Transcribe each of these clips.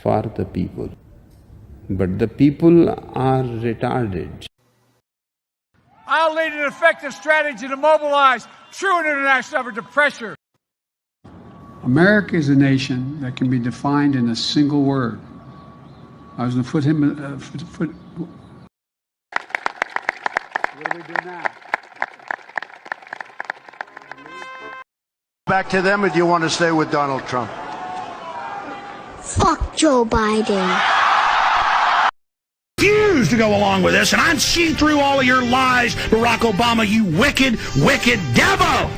for the people. But the people are retarded. I'll lead an effective strategy to mobilize true international effort to pressure. America is a nation that can be defined in a single word. I was going to put him. What do we do now? Back to them, or do you want to stay with Donald Trump? Fuck Joe Biden. Refuse to go along with this, and I'm seeing through all of your lies, Barack Obama, you wicked, wicked devil!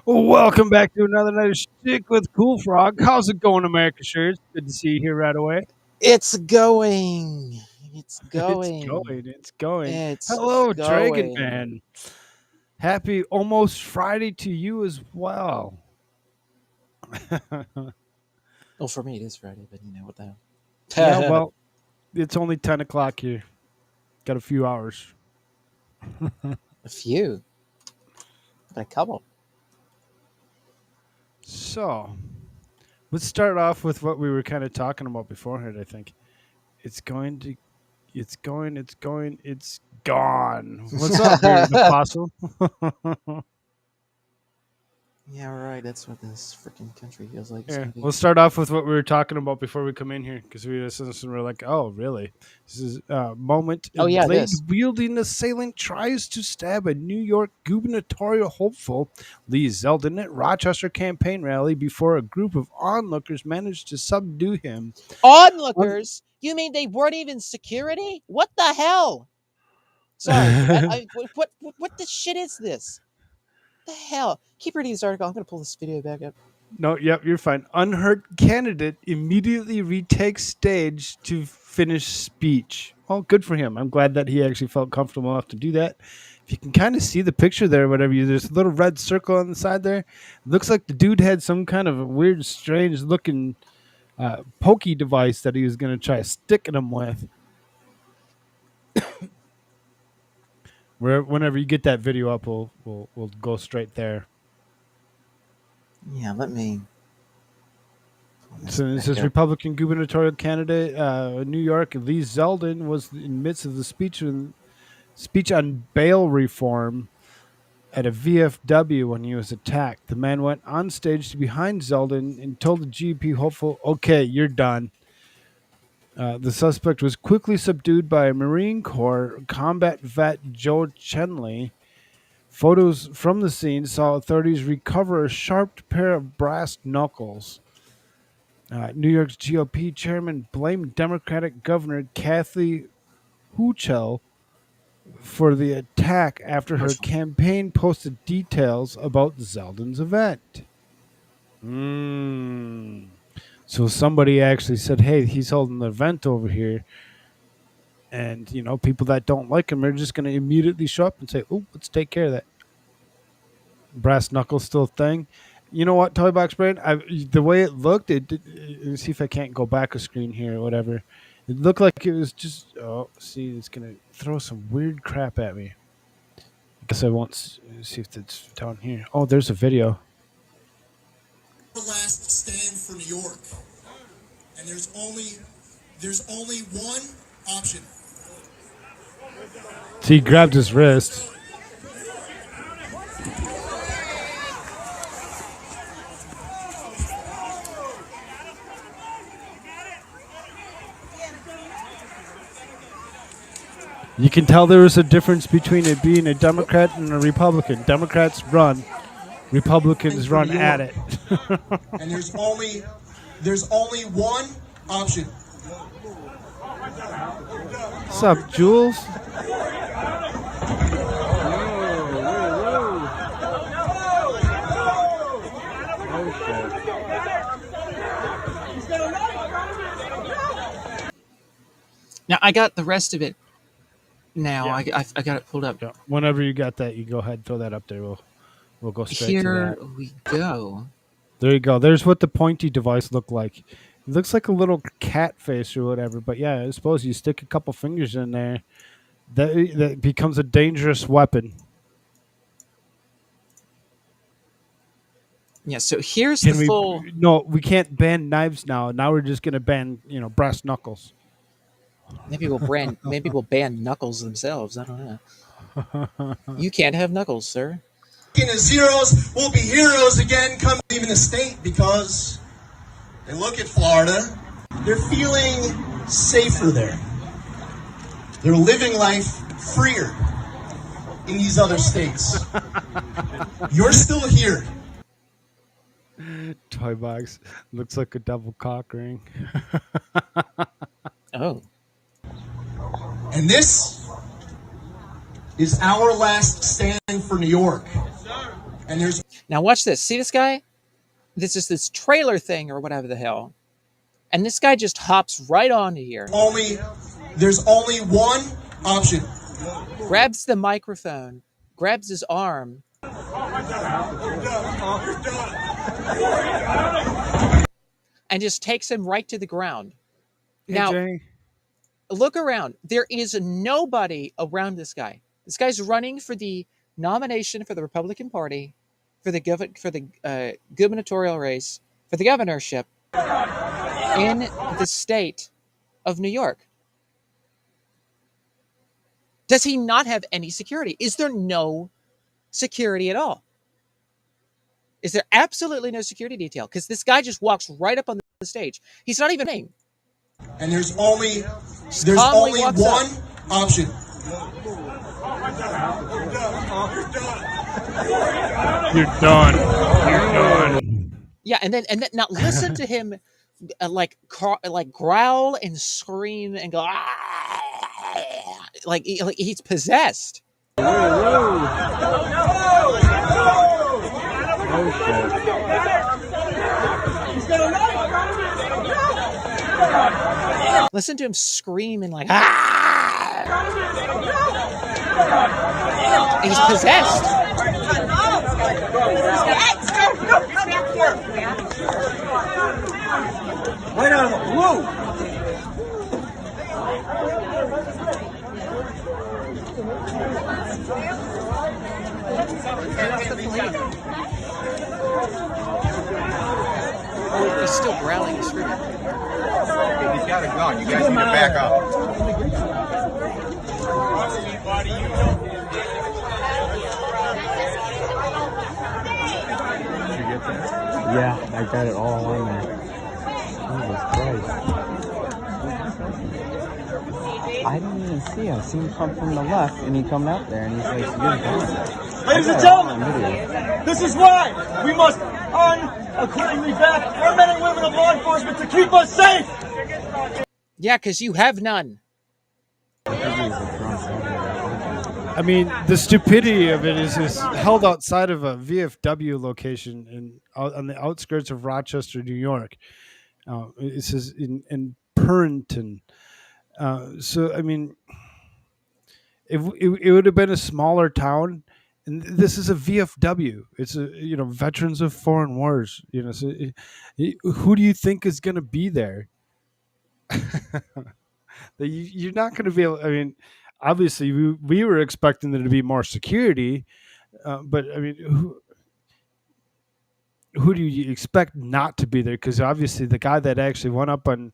Welcome back to another night of Shtick with Koolfrogg. How's it going, AmericaShirts? Good to see you here right away. It's going. It's going. It's going. Hello, Dragon Man. Happy almost Friday to you as well. Well, for me it is Friday, but you know what the hell. Yeah, well, it's only 10 o'clock here. Got a few hours. A few. But a couple. So, let's start off with what we were kind of talking about beforehand, I think. It's gone. What's up, Bearded Apostle? Yeah, right. That's what this freaking country feels like. Yeah, we'll start off with what we were talking about before we come in here, because we were like, oh, really? This is a moment. Oh, yeah, blade-wielding assailant tries to stab a New York gubernatorial hopeful, Lee Zeldin, at Rochester campaign rally before a group of onlookers managed to subdue him. Onlookers? You mean they weren't even security? What the hell? Sorry. What the shit is this? What the hell? Keep reading this article. I'm going to pull this video back up. No, yep, you're fine. Unhurt candidate immediately retakes stage to finish speech. Well, good for him. I'm glad that he actually felt comfortable enough to do that. If you can kind of see the picture there, there's a little red circle on the side there. It looks like the dude had some kind of a weird, strange looking pokey device that he was going to try sticking him with. Whenever you get that video up, we'll go straight there. Yeah, let me. So this is Republican gubernatorial candidate, New York, Lee Zeldin, was in the midst of the speech on bail reform at a VFW when he was attacked. The man went on stage to behind Zeldin and told the GOP hopeful, "Okay, you're done." The suspect was quickly subdued by a Marine Corps combat vet, Joe Chenley. Photos from the scene saw authorities recover a sharp pair of brass knuckles. New York's GOP chairman blamed Democratic Governor Kathy Hochul for the attack after her campaign posted details about Zeldin's event. So somebody actually said, hey, he's holding an event over here. And, people that don't like him are just going to immediately show up and say, oh, let's take care of that. Brass knuckles still a thing. You know what, Toybox Brain? The way it looked, let's see if I can't go back a screen here or whatever. It looked like it was just, it's going to throw some weird crap at me. I guess I won't see if it's down here. Oh, there's a video. The last stand for New York, and there's only one option. So he grabbed his wrist. You can tell there was a difference between it being a Democrat and a Republican. Democrats run, Republicans run at it. And there's only one option. What's up, Jules? Now, I got the rest of it. Now, yeah. I got it pulled up. Yeah. Whenever you got that, you go ahead and throw that up there. We'll go straight to that. Here we go. There you go. There's what the pointy device looked like. It looks like a little cat face or whatever. But yeah, I suppose you stick a couple fingers in there, that becomes a dangerous weapon. Yeah. So here's Can the we? full. No, we can't ban knives now. Now we're just going to ban, brass knuckles. Maybe we'll ban knuckles themselves. I don't know. You can't have knuckles, sir. As heroes will be heroes again come leaving the state because they look at Florida. They're feeling safer there. They're living life freer in these other states. You're still here. Toy box looks like a double cock ring. Oh. And this is our last stand for New York. And there's Now watch this. See this guy? This is this trailer thing or whatever the hell. And this guy just hops right onto here. There's only one option. Grabs the microphone, grabs his arm. And just takes him right to the ground. Hey, now, Jay. Look around. There is nobody around this guy. This guy's running for the nomination for the Republican Party, for the gubernatorial race, for the governorship in the state of New York. Does he not have any security? Is there no security at all? Is there absolutely no security detail? Because this guy just walks right up on the stage. He's not even named. And there's only one option. You're done. Yeah, and then now listen to him like growl and scream and go like he's possessed. Listen to him scream and like he's possessed. Right on the blue. He's still growling and screaming. He's got a gun. You guys need to back up. Yeah, I got it all on there. Jesus Christ. I didn't even see him. I seen him come from the left, and he come out there, and he's like, you're done. Ladies and gentlemen, this is why we must unequivocally back our men and women of law enforcement to keep us safe. Yeah, because you have none. I mean, the stupidity of it is held outside of a VFW location on the outskirts of Rochester, New York. It says in Purrington. So, I mean, it would have been a smaller town. And this is a VFW. It's Veterans of Foreign Wars. So who do you think is going to be there? You're not going to be able. I mean, obviously, we were expecting there to be more security, but I mean, who do you expect not to be there? Because obviously, the guy that actually went up and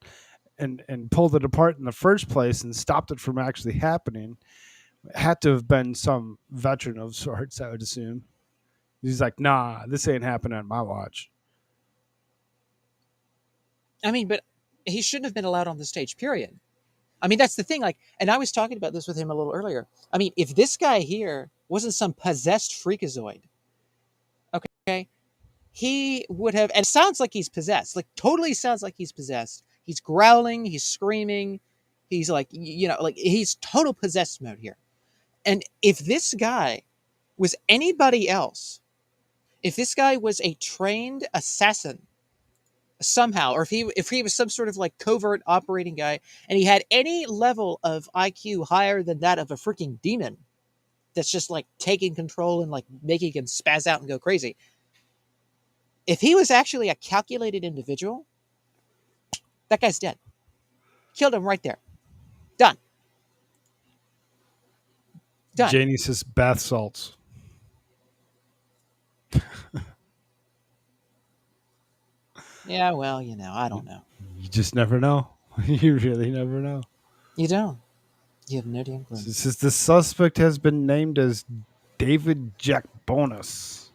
pulled it apart in the first place and stopped it from actually happening had to have been some veteran of sorts, I would assume. He's like, nah, this ain't happening on my watch. I mean, but he shouldn't have been allowed on the stage, period. I mean, that's the thing. Like, and I was talking about this with him a little earlier. I mean, if this guy here wasn't some possessed freakazoid, okay, he would have, and it sounds like he's possessed, like totally sounds like he's possessed. He's growling, he's screaming, he's like, like he's total possessed mode here. And if this guy was anybody else, if this guy was a trained assassin somehow, or if he was some sort of like covert operating guy, and he had any level of IQ higher than that of a freaking demon that's just like taking control and like making him spaz out and go crazy. If he was actually a calculated individual, that guy's dead. Killed him right there. Done. Janie says bath salts. Yeah, well, you know, I don't know. You just never know. You really never know. You don't. You have no damn clue. It says the suspect has been named as David Jack Bonus.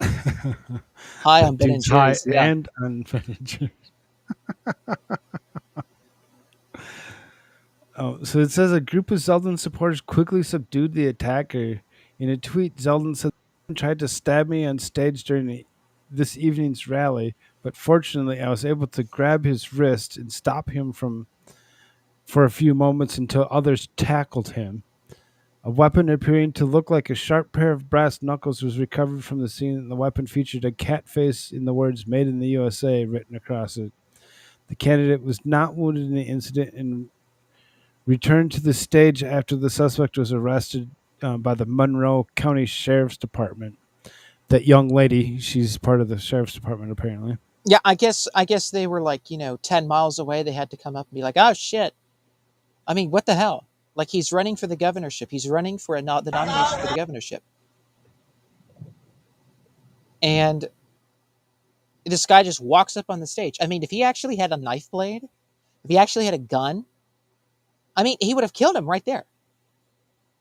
High on Ben and Dude's high Jerry's. Yeah. and on Ben and Jerry's. Oh, so it says a group of Zeldin supporters quickly subdued the attacker. In a tweet, Zeldin said, "Tried to stab me on stage during this evening's rally, but fortunately I was able to grab his wrist and stop him for a few moments until others tackled him. A weapon appearing to look like a sharp pair of brass knuckles was recovered from the scene, and the weapon featured a cat face in the words 'Made in the USA' written across it. The candidate was not wounded in the incident and returned to the stage after the suspect was arrested by the Monroe County Sheriff's Department. That young lady, she's part of the Sheriff's Department apparently. Yeah, I guess they were like, 10 miles away. They had to come up and be like, oh, shit. I mean, what the hell? Like, he's running for the governorship. He's running for the nomination for the governorship. And this guy just walks up on the stage. I mean, if he actually had a knife blade, if he actually had a gun, I mean, he would have killed him right there.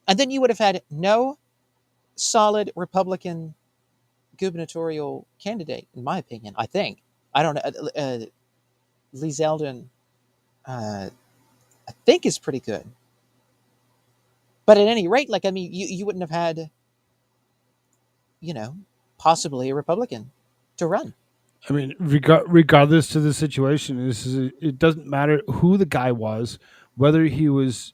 And then you would have had no solid Republican gubernatorial candidate, in my opinion, I think. I don't know. Lee Zeldin, I think, is pretty good. But at any rate, like, I mean, you wouldn't have had, possibly a Republican to run. I mean, regardless to the situation, it doesn't matter who the guy was, whether he was,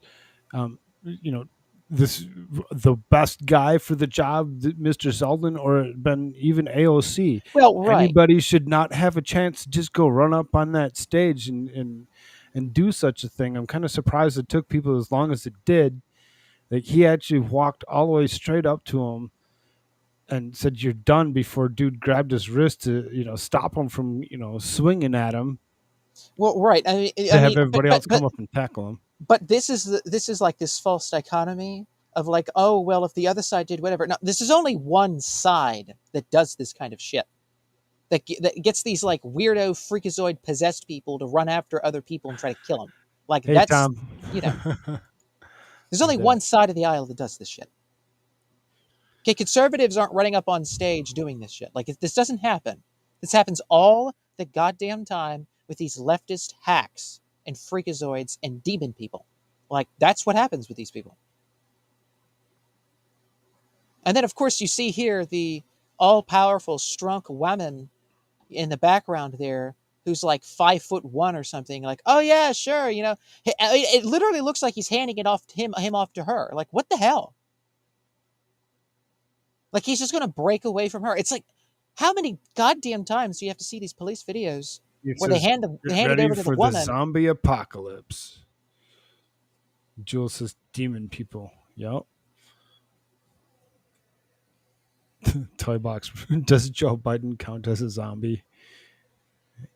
the best guy for the job, Mr. Zeldin, or been even AOC. Well, right. Anybody should not have a chance to just go run up on that stage and do such a thing. I'm kind of surprised it took people as long as it did. Like, he actually walked all the way straight up to him and said, "You're done," before dude grabbed his wrist to, stop him from, swinging at him. Well, right. I mean, everybody else come up and tackle him. But this is like this false dichotomy of like, oh, well, if the other side did whatever. No, this is only one side that does this kind of shit. That gets these like weirdo freakazoid possessed people to run after other people and try to kill them. Like, hey, that's, Tom. There's only one side of the aisle that does this shit. Okay, conservatives aren't running up on stage doing this shit. Like, if this doesn't happen, this happens all the goddamn time with these leftist hacks and freakazoids and demon people. Like, that's what happens with these people. And then, of course, you see here the all-powerful, strunk woman in the background there who's like 5'1" or something. Like, oh, yeah, sure, It literally looks like he's handing it off to him off to her. Like, what the hell? Like, he's just going to break away from her. It's like, how many goddamn times do you have to see these police videos where they hand it over to the woman? The zombie apocalypse. Jules says demon people. Yep. Toy box. Does Joe Biden count as a zombie?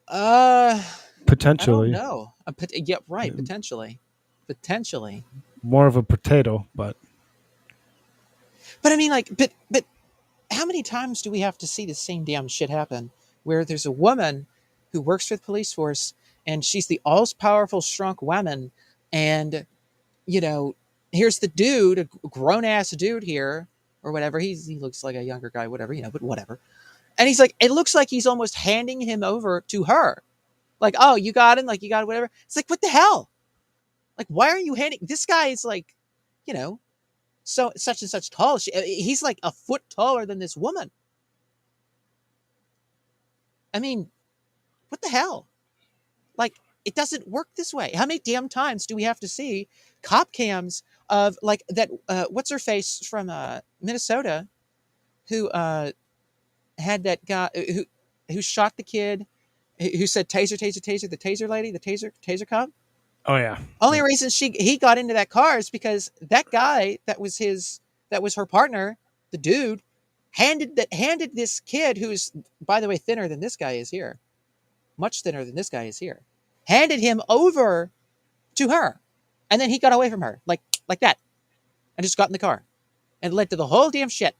Potentially. I don't know. Yeah, right. Potentially. More of a potato, but I mean, like, but how many times do we have to see the same damn shit happen where there's a woman who works for the police force and she's the all-powerful shrunk woman, and, here's the dude, a grown-ass dude here, or whatever. He looks like a younger guy, whatever, but whatever. And he's like, it looks like he's almost handing him over to her. Like, oh, you got him? Like, you got it, whatever. It's like, what the hell? Like, why are you handing... This guy is like, so such and such tall. He's like a foot taller than this woman. I mean, what the hell? Like, it doesn't work this way. How many damn times do we have to see cop cams of like that? What's her face from Minnesota, who had that guy who shot the kid, who said taser, taser, taser, the taser lady, the taser cop. Oh yeah. Only reason he got into that car is because that guy that was her partner, the dude, handed this kid, who's, by the way, thinner than this guy is here, much thinner than this guy is here, handed him over to her, and then he got away from her like that, and just got in the car, and it led to the whole damn shit.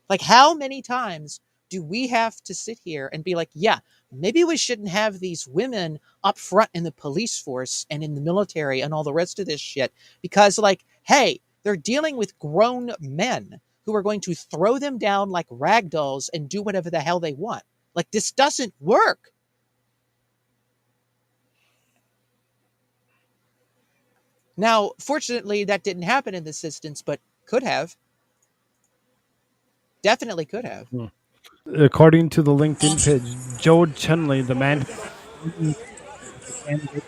Like, how many times do we have to sit here and be like, yeah, maybe we shouldn't have these women up front in the police force and in the military and all the rest of this shit because, like, hey, they're dealing with grown men who are going to throw them down like rag dolls and do whatever the hell they want. Like, this doesn't work. Now, fortunately, that didn't happen in this instance, but could have. Definitely could have. According to the LinkedIn page, Joe Chenley, the man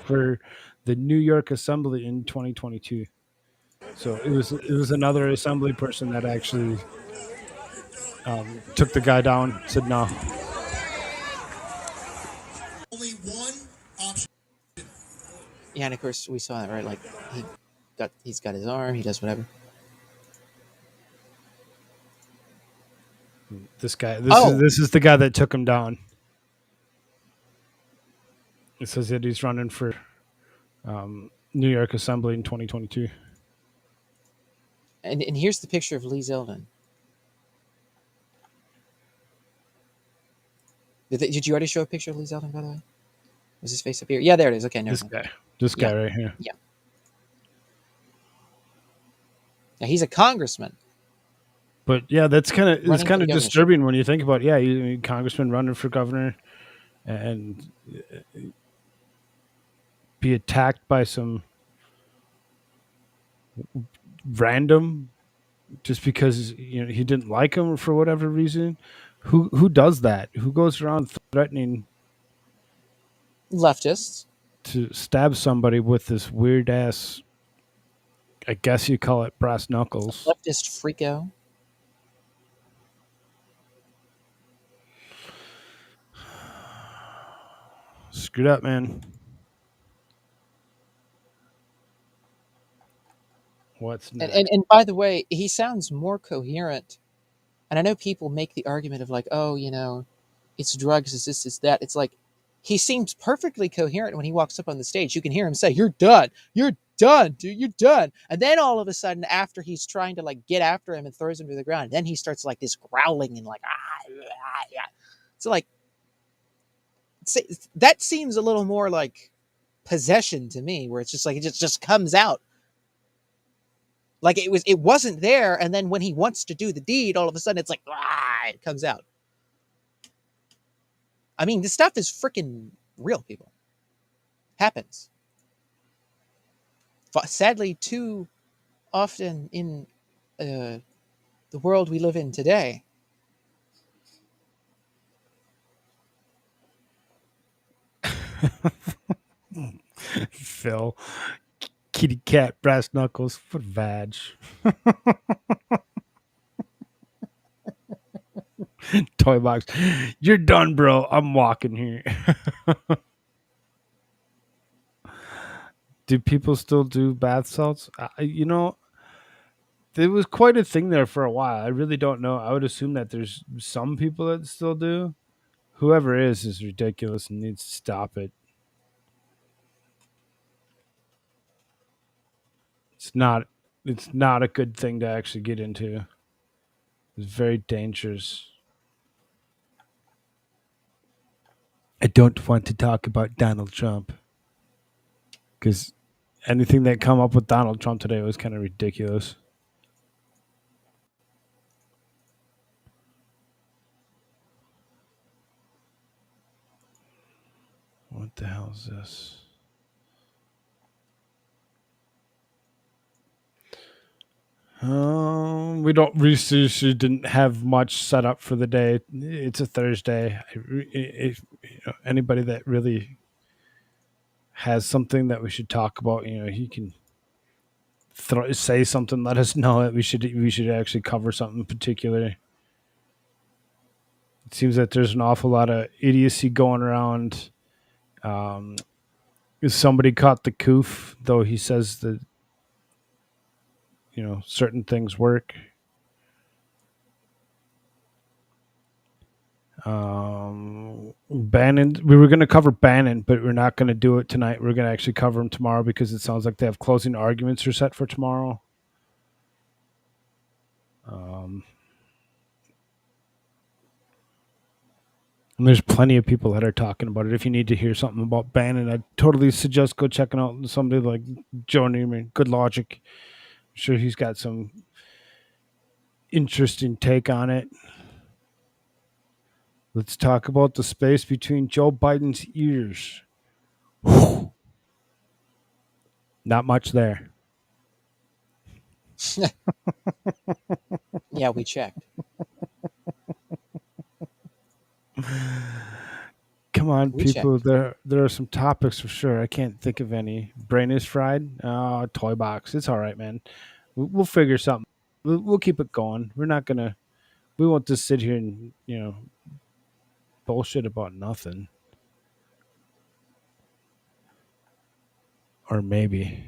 for the New York Assembly in 2022. So it was another assembly person that actually took the guy down. Said no. Only one option. Yeah, and of course we saw that, right? Like he's got his arm, he does whatever. This guy. This is the guy that took him down. It says that he's running for New York Assembly in 2022. And here's the picture of Lee Zeldin. Did you already show a picture of Lee Zeldin, by the way? Was his face up here? Yeah, there it is. Okay, This guy right here. Yeah. Now he's a congressman. But yeah, it's kind of disturbing when you think about. Yeah, he's a congressman running for governor, and be attacked by some random just because he didn't like him for whatever reason. Who does that? Who goes around threatening leftists to stab somebody with this weird ass? I guess you call it brass knuckles. Leftist freako. Screwed up, man. What's next? And by the way, he sounds more coherent. And I know people make the argument of like, oh, it's drugs, it's this, it's that. It's like he seems perfectly coherent when he walks up on the stage. You can hear him say, "You're done. You're done, dude. You're done." And then all of a sudden, after he's trying to like get after him and throws him to the ground, then he starts like this growling and like, yeah. So like, that seems a little more like possession to me, where it's just like it just comes out. Like it wasn't there, and then when he wants to do the deed, all of a sudden it's like it comes out. I mean, this stuff is freaking real, people. Happens. Sadly, too often in the world we live in today. Phil. Kitty cat, brass knuckles, foot vag. Toy box. You're done, bro. I'm walking here. Do people still do bath salts? There was quite a thing there for a while. I really don't know. I would assume that there's some people that still do. Whoever is ridiculous and needs to stop it. It's not a good thing to actually get into. It's very dangerous. I don't want to talk about Donald Trump because anything that come up with Donald Trump today was kind of ridiculous. What the hell is this? We didn't have much set up for the day. It's a Thursday. If anybody that really has something that we should talk about, he can say something. Let us know that we should actually cover something in particular. It seems that there's an awful lot of idiocy going around. Somebody caught the coof, though he says that certain things work. Bannon, we were going to cover Bannon, but we're not going to do it tonight. We're going to actually cover him tomorrow because it sounds like they have closing arguments are set for tomorrow. And there's plenty of people that are talking about it. If you need to hear something about Bannon, I totally suggest go checking out somebody like Joe Neiman, Good Logic. I'm sure he's got some interesting take on it. Let's talk about the space between Joe Biden's ears. Not much there. Yeah, we checked. Come on, We people. There are some topics for sure. I can't think of any. Brain is fried. Oh, toy box. It's all right, man. We'll figure something. We'll keep it going. We're not gonna. We won't just sit here and bullshit about nothing. Or maybe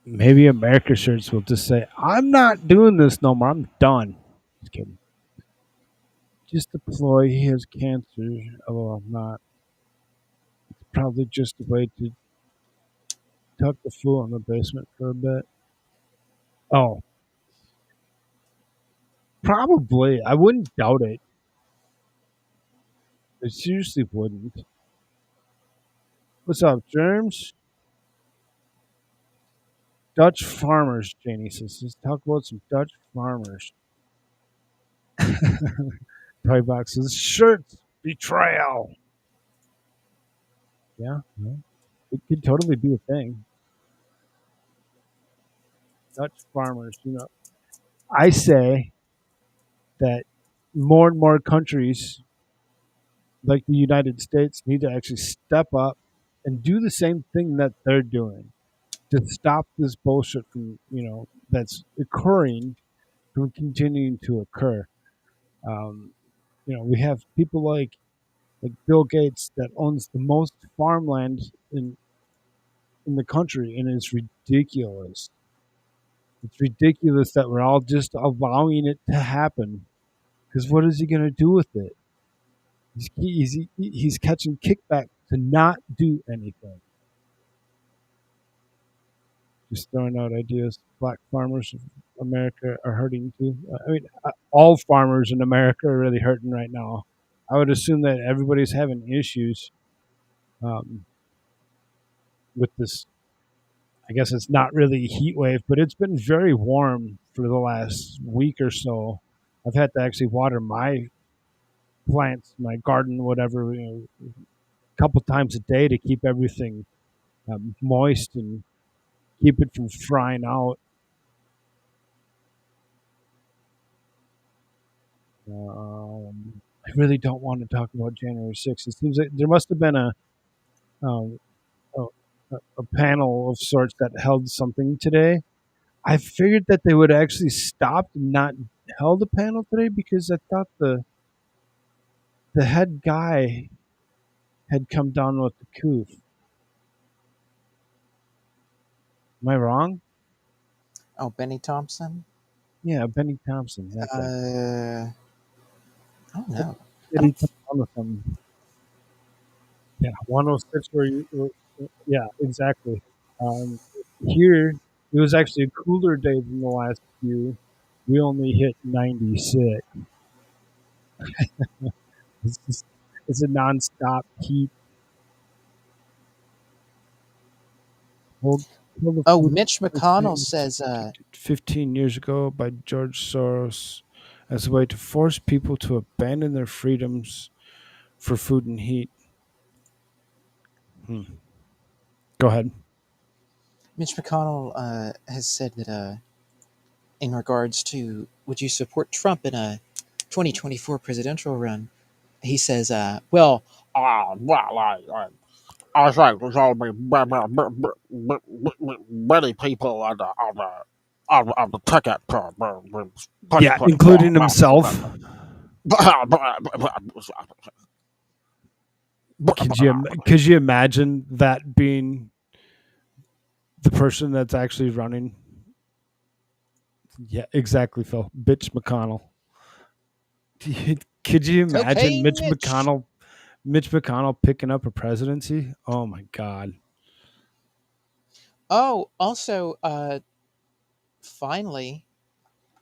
AmericaShirts will just say, "I'm not doing this no more. I'm done." Just kidding. Just deploy. He has cancer. Although I'm not. It's probably just a way to tuck the fool in the basement for a bit. Oh, probably. I wouldn't doubt it. I seriously wouldn't. What's up, Germs? Dutch farmers, Janie says. Let's talk about some Dutch farmers. Toy boxes, shirts, betrayal. Yeah, it could totally be a thing. Dutch farmers, I say that more and more countries like the United States need to actually step up and do the same thing that they're doing to stop this bullshit from, that's occurring from continuing to occur. We have people like Bill Gates that owns the most farmland in the country, and it's ridiculous. It's ridiculous that we're all just allowing it to happen. Because what is he going to do with it? He's catching kickback to not do anything. Just throwing out ideas. Black farmers of America are hurting too. All farmers in America are really hurting right now. I would assume that everybody's having issues with this. I guess it's not really a heat wave, but it's been very warm for the last week or so. I've had to actually water my plants, my garden, whatever, a couple times a day to keep everything moist and keep it from frying out. I really don't want to talk about January 6th. It seems like there must have been a panel of sorts that held something today. I figured that they would actually stop and not held a panel today because I thought the head guy had come down with the coup. Am I wrong? Oh, Benny Thompson? Yeah, Benny Thompson. I don't know. Benny Thompson. Yeah, 106 where you... Yeah, exactly. Here, it was actually a cooler day than the last few. We only hit 96. It's a nonstop heat. Mitch McConnell says 15 years ago by George Soros as a way to force people to abandon their freedoms for food and heat. Go ahead. Mitch McConnell has said that in regards to would you support Trump in a 2024 presidential run, he says, I think there's only many people on the ticket. Yeah, including himself. Could you imagine that being the person that's actually running? Yeah, exactly, Phil. Bitch McConnell. Could you imagine Mitch McConnell picking up a presidency? Oh my God. Oh, also, finally,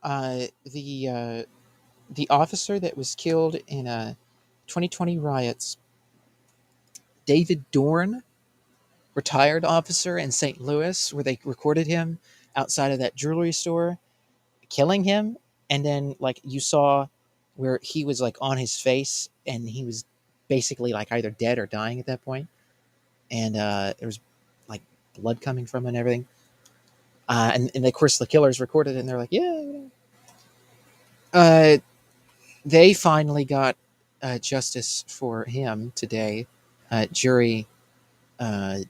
the officer that was killed in 2020 riots. David Dorn, retired officer in St. Louis, where they recorded him outside of that jewelry store, killing him. And then, like, you saw where he was, like, on his face, and he was basically, like, either dead or dying at that point. And there was, like, blood coming from him and everything. And of course, the killers recorded it, and they're like, yeah. They finally got justice for him today. Jury found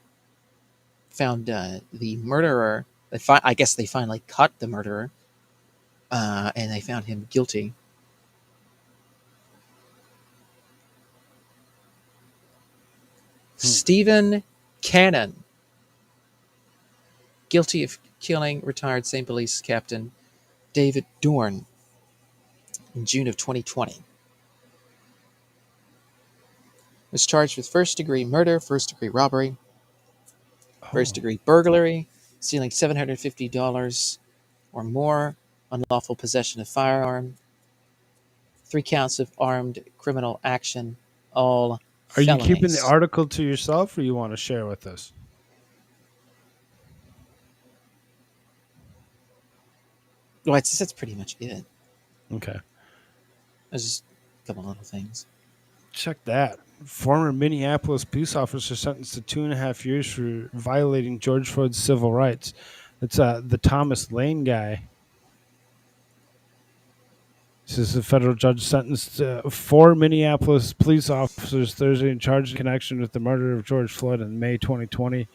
the murderer. I guess they finally caught the murderer, and they found him guilty. Stephen Cannon, guilty of killing retired St. Police Captain David Dorn in June of 2020. Was charged with first-degree murder, first-degree robbery, first-degree burglary, stealing $750 or more, unlawful possession of firearm, 3 counts of armed criminal action, all Are felonies. you keeping the article to yourself, or you want to share with us? Well, that's pretty much it. Okay. There's just a couple little things. Check that. Former Minneapolis police officer sentenced to 2.5 years for violating George Floyd's civil rights. It's the Thomas Lane guy. This is a federal judge sentenced 4 Minneapolis police officers Thursday in charge in connection with the murder of George Floyd in May 2020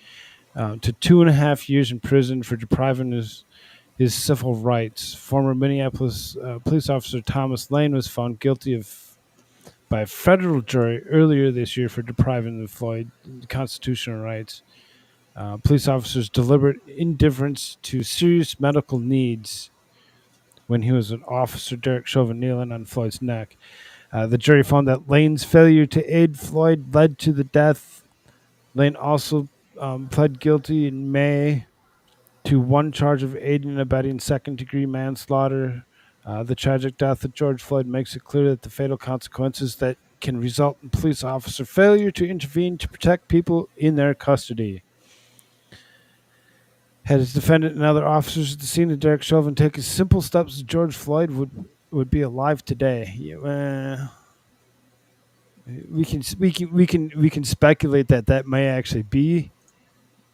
to 2.5 years in prison for depriving his civil rights. Former Minneapolis police officer Thomas Lane was found guilty by a federal jury earlier this year for depriving the Floyd constitutional rights. Police officers' deliberate indifference to serious medical needs when he was an officer, Derek Chauvin, kneeling on Floyd's neck. The jury found that Lane's failure to aid Floyd led to the death. Lane also pled guilty in May to 1 charge of aiding and abetting second-degree manslaughter. The tragic death of George Floyd makes it clear that the fatal consequences that can result in police officer failure to intervene to protect people in their custody. Had his defendant and other officers at the scene of Derek Chauvin taken simple steps, George Floyd would be alive today. We can speculate that may actually be.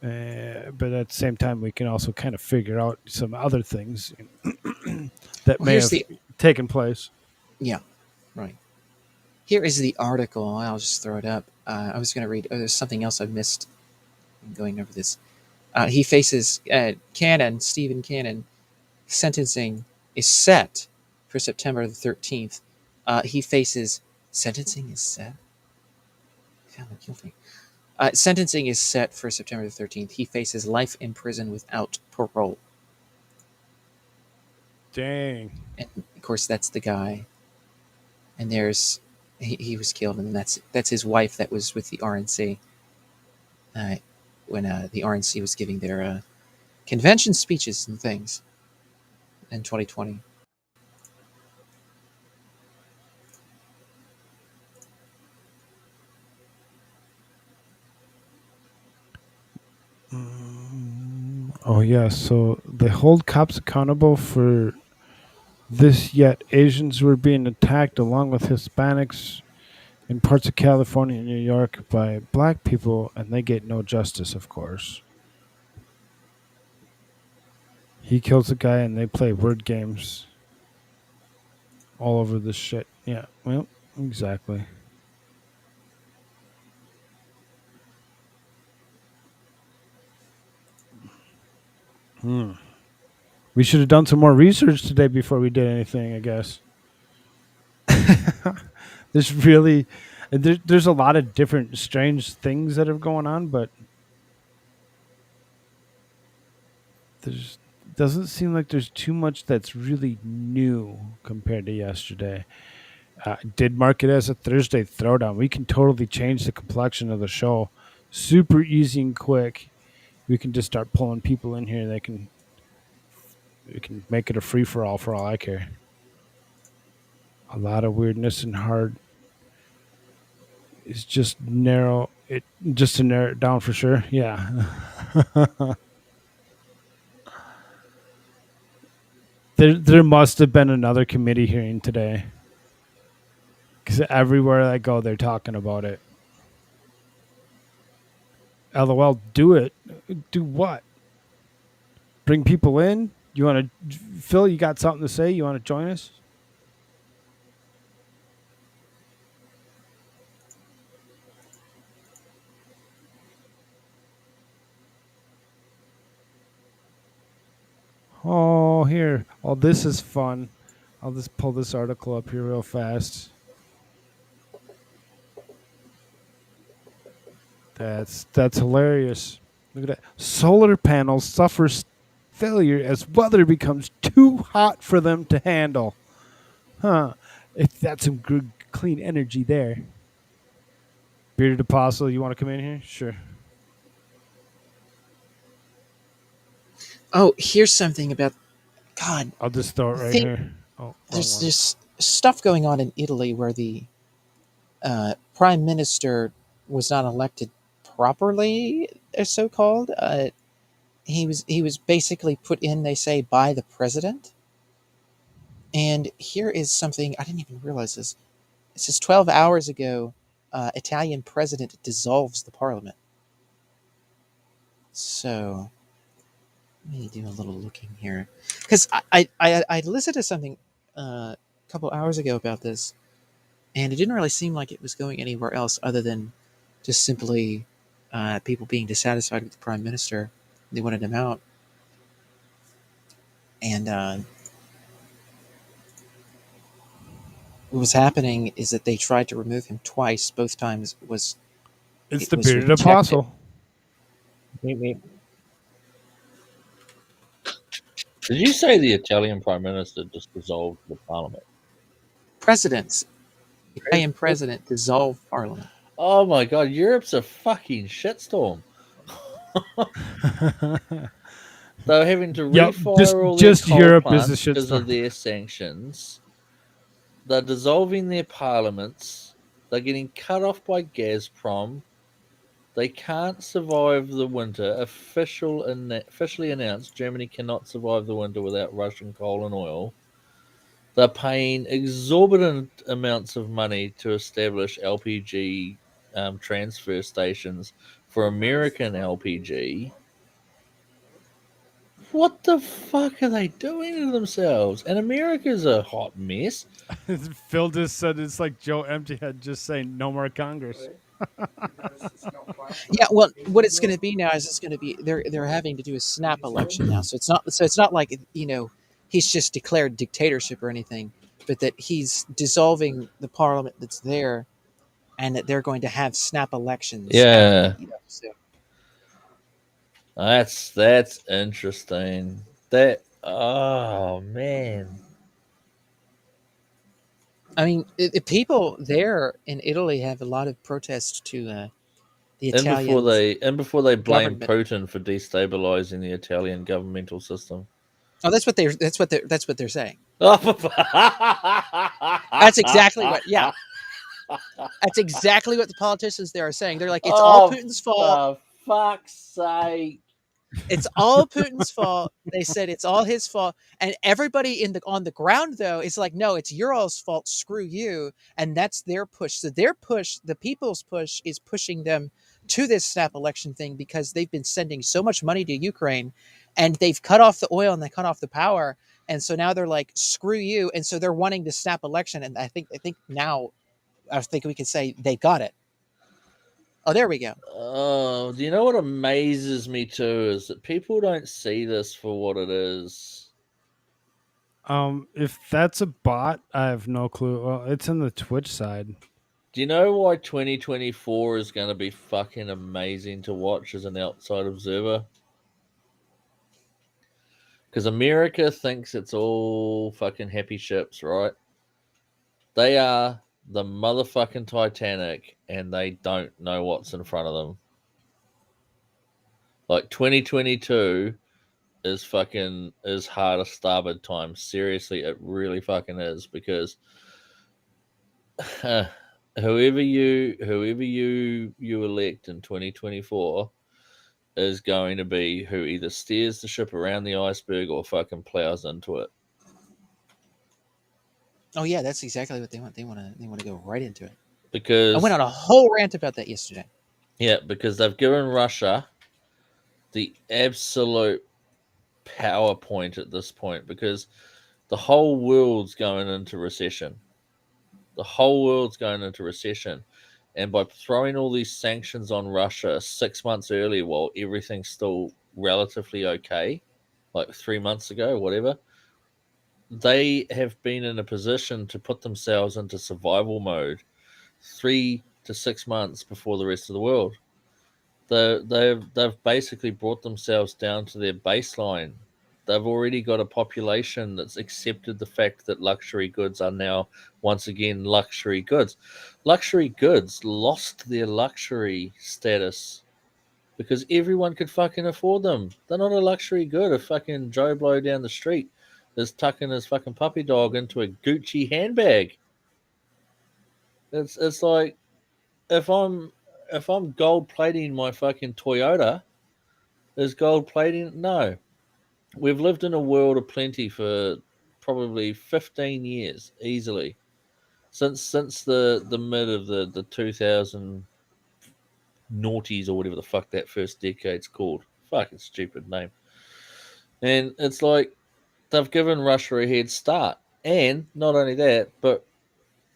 But at the same time, we can also kind of figure out some other things that may have taken place. Yeah, right. Here is the article. I'll just throw it up. I was going to read. There's something else I missed in going over this. He faces Stephen Cannon. Sentencing is set for September the 13th. He faces sentencing is set. Found him guilty. Sentencing is set for September the 13th. He faces life in prison without parole. Dang. And of course, that's the guy. And he was killed, and that's his wife that was with the RNC when the RNC was giving their convention speeches and things in 2020. Oh, yeah. So they hold cops accountable for this, yet Asians were being attacked along with Hispanics in parts of California and New York by black people, and they get no justice, of course. He kills a guy, and they play word games all over this shit. Yeah, well, exactly. We should have done some more research today before we did anything, I guess. There's a lot of different strange things that are going on, but doesn't seem like there's too much that's really new compared to yesterday. Did mark it as a Thursday Throwdown. We can totally change the complexion of the show. Super easy and quick. We can just start pulling people in here. We can make it a free-for-all for all I care. A lot of weirdness and hard is just to narrow it down for sure. Yeah. There must have been another committee hearing today, because everywhere I go, they're talking about it. LOL, do it. Do what? Bring people in? You want to, Phil? You got something to say? You want to join us? Oh, here. Oh, this is fun. I'll just pull this article up here real fast. That's hilarious. Look at that. Solar panels suffer failure as weather becomes too hot for them to handle. Huh. That's some good clean energy there. Bearded Apostle, you want to come in here? Sure. Oh, here's something about God. I'll just throw it right here. Oh, there's this stuff going on in Italy where the prime minister was not elected properly, so called. He was basically put in, they say, by the president. And here is something I didn't even realize this. It says 12 hours ago, Italian president dissolves the parliament. So let me do a little looking here, because I listened to something a couple hours ago about this, and it didn't really seem like it was going anywhere else other than just simply people being dissatisfied with the prime minister. They wanted him out, and what was happening is that they tried to remove him twice. Both times it's the bearded apostle. Did you say the Italian prime minister just dissolved the parliament? Italian president dissolved parliament. Oh my god, Europe's a fucking shitstorm. They're having to refire all their coal Europe plants is a because of shitstorm. their sanctions. They're dissolving their parliaments. They're getting cut off by Gazprom. They can't survive the winter. Officially announced, Germany cannot survive the winter without Russian coal and oil. They're paying exorbitant amounts of money to establish LPG transfer stations for American LPG. What the fuck are they doing to themselves? And America's a hot mess. Phil just said it's like Joe Emptyhead just saying no more Congress. Yeah, well, what it's going to be now is it's going to be they're having to do a snap election now. So it's not like he's just declared dictatorship or anything, but that he's dissolving the parliament that's there, and that they're going to have snap elections. Yeah. So. That's interesting. Oh man. I mean, people there in Italy have a lot of protests to the Italian. And before they blame government. Putin for destabilizing the Italian governmental system. Oh, that's what they're saying. That's exactly what. Yeah, that's exactly what the politicians there are saying. They're like, it's all Putin's fault. For fuck's sake! It's all Putin's fault. They said it's all his fault, and everybody on the ground though is like, no, it's your all's fault. Screw you, and that's their push. So their push, the people's push, is pushing them to this snap election thing because they've been sending so much money to Ukraine, and they've cut off the oil and they cut off the power, and so now they're like, screw you, and so they're wanting to snap election, and I think now, I think we can say they got it. Oh, there we go. Oh, do you know what amazes me too is that people don't see this for what it is. If that's a bot, I have no clue. Well, it's in the Twitch side. Do you know why 2024 is going to be fucking amazing to watch as an outside observer? Because America thinks it's all fucking happy ships, right? They are the motherfucking Titanic, and they don't know what's in front of them. Like 2022 is hard as starboard time. Seriously, it really fucking is, because whoever you elect in 2024 is going to be who either steers the ship around the iceberg or fucking plows into it. Oh yeah, that's exactly what they want. They want to go right into it. Because I went on a whole rant about that yesterday. Yeah, because they've given Russia the absolute PowerPoint at this point, because the whole world's going into recession. The whole world's going into recession. And by throwing all these sanctions on Russia 6 months earlier while everything's still relatively okay, like 3 months ago, whatever, they have been in a position to put themselves into survival mode 3 to 6 months before the rest of the world. They've basically brought themselves down to their baseline. They've already got a population that's accepted the fact that luxury goods are now once again luxury goods. Luxury goods lost their luxury status because everyone could fucking afford them. They're not a luxury good. A fucking Joe Blow down the street is tucking his fucking puppy dog into a Gucci handbag. It's like if I'm gold plating my fucking Toyota, is gold plating? No. We've lived in a world of plenty for probably 15 years easily. Since the mid of the 2000 noughties or whatever the fuck that first decade's called. Fucking stupid name. And it's like they've given Russia a head start. And not only that, but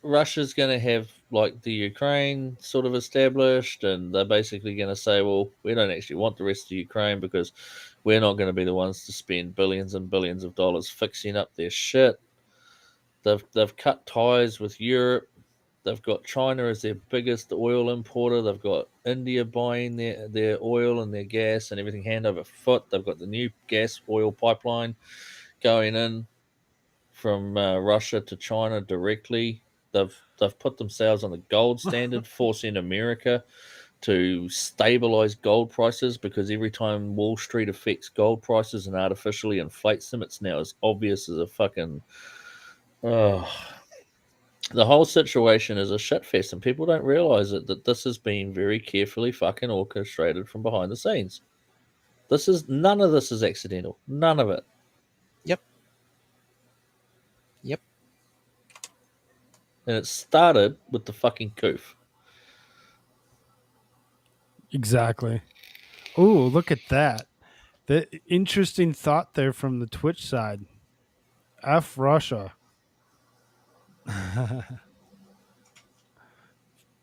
Russia's going to have like the Ukraine sort of established, and they're basically going to say, well, we don't actually want the rest of Ukraine because we're not going to be the ones to spend billions and billions of dollars fixing up their shit. They've cut ties with Europe. They've got China as their biggest oil importer. They've got India buying their oil and their gas and everything hand over foot. They've got the new gas oil pipeline going in from Russia to China directly. They've put themselves on the gold standard, forcing America to stabilize gold prices, because every time Wall Street affects gold prices and artificially inflates them, it's now as obvious as a fucking... the whole situation is a shitfest, and people don't realize it, that this has been very carefully fucking orchestrated from behind the scenes. None of this is accidental. None of it. Yep. And it started with the fucking coof. Exactly. Oh, look at that. The interesting thought there from the Twitch side. F Russia.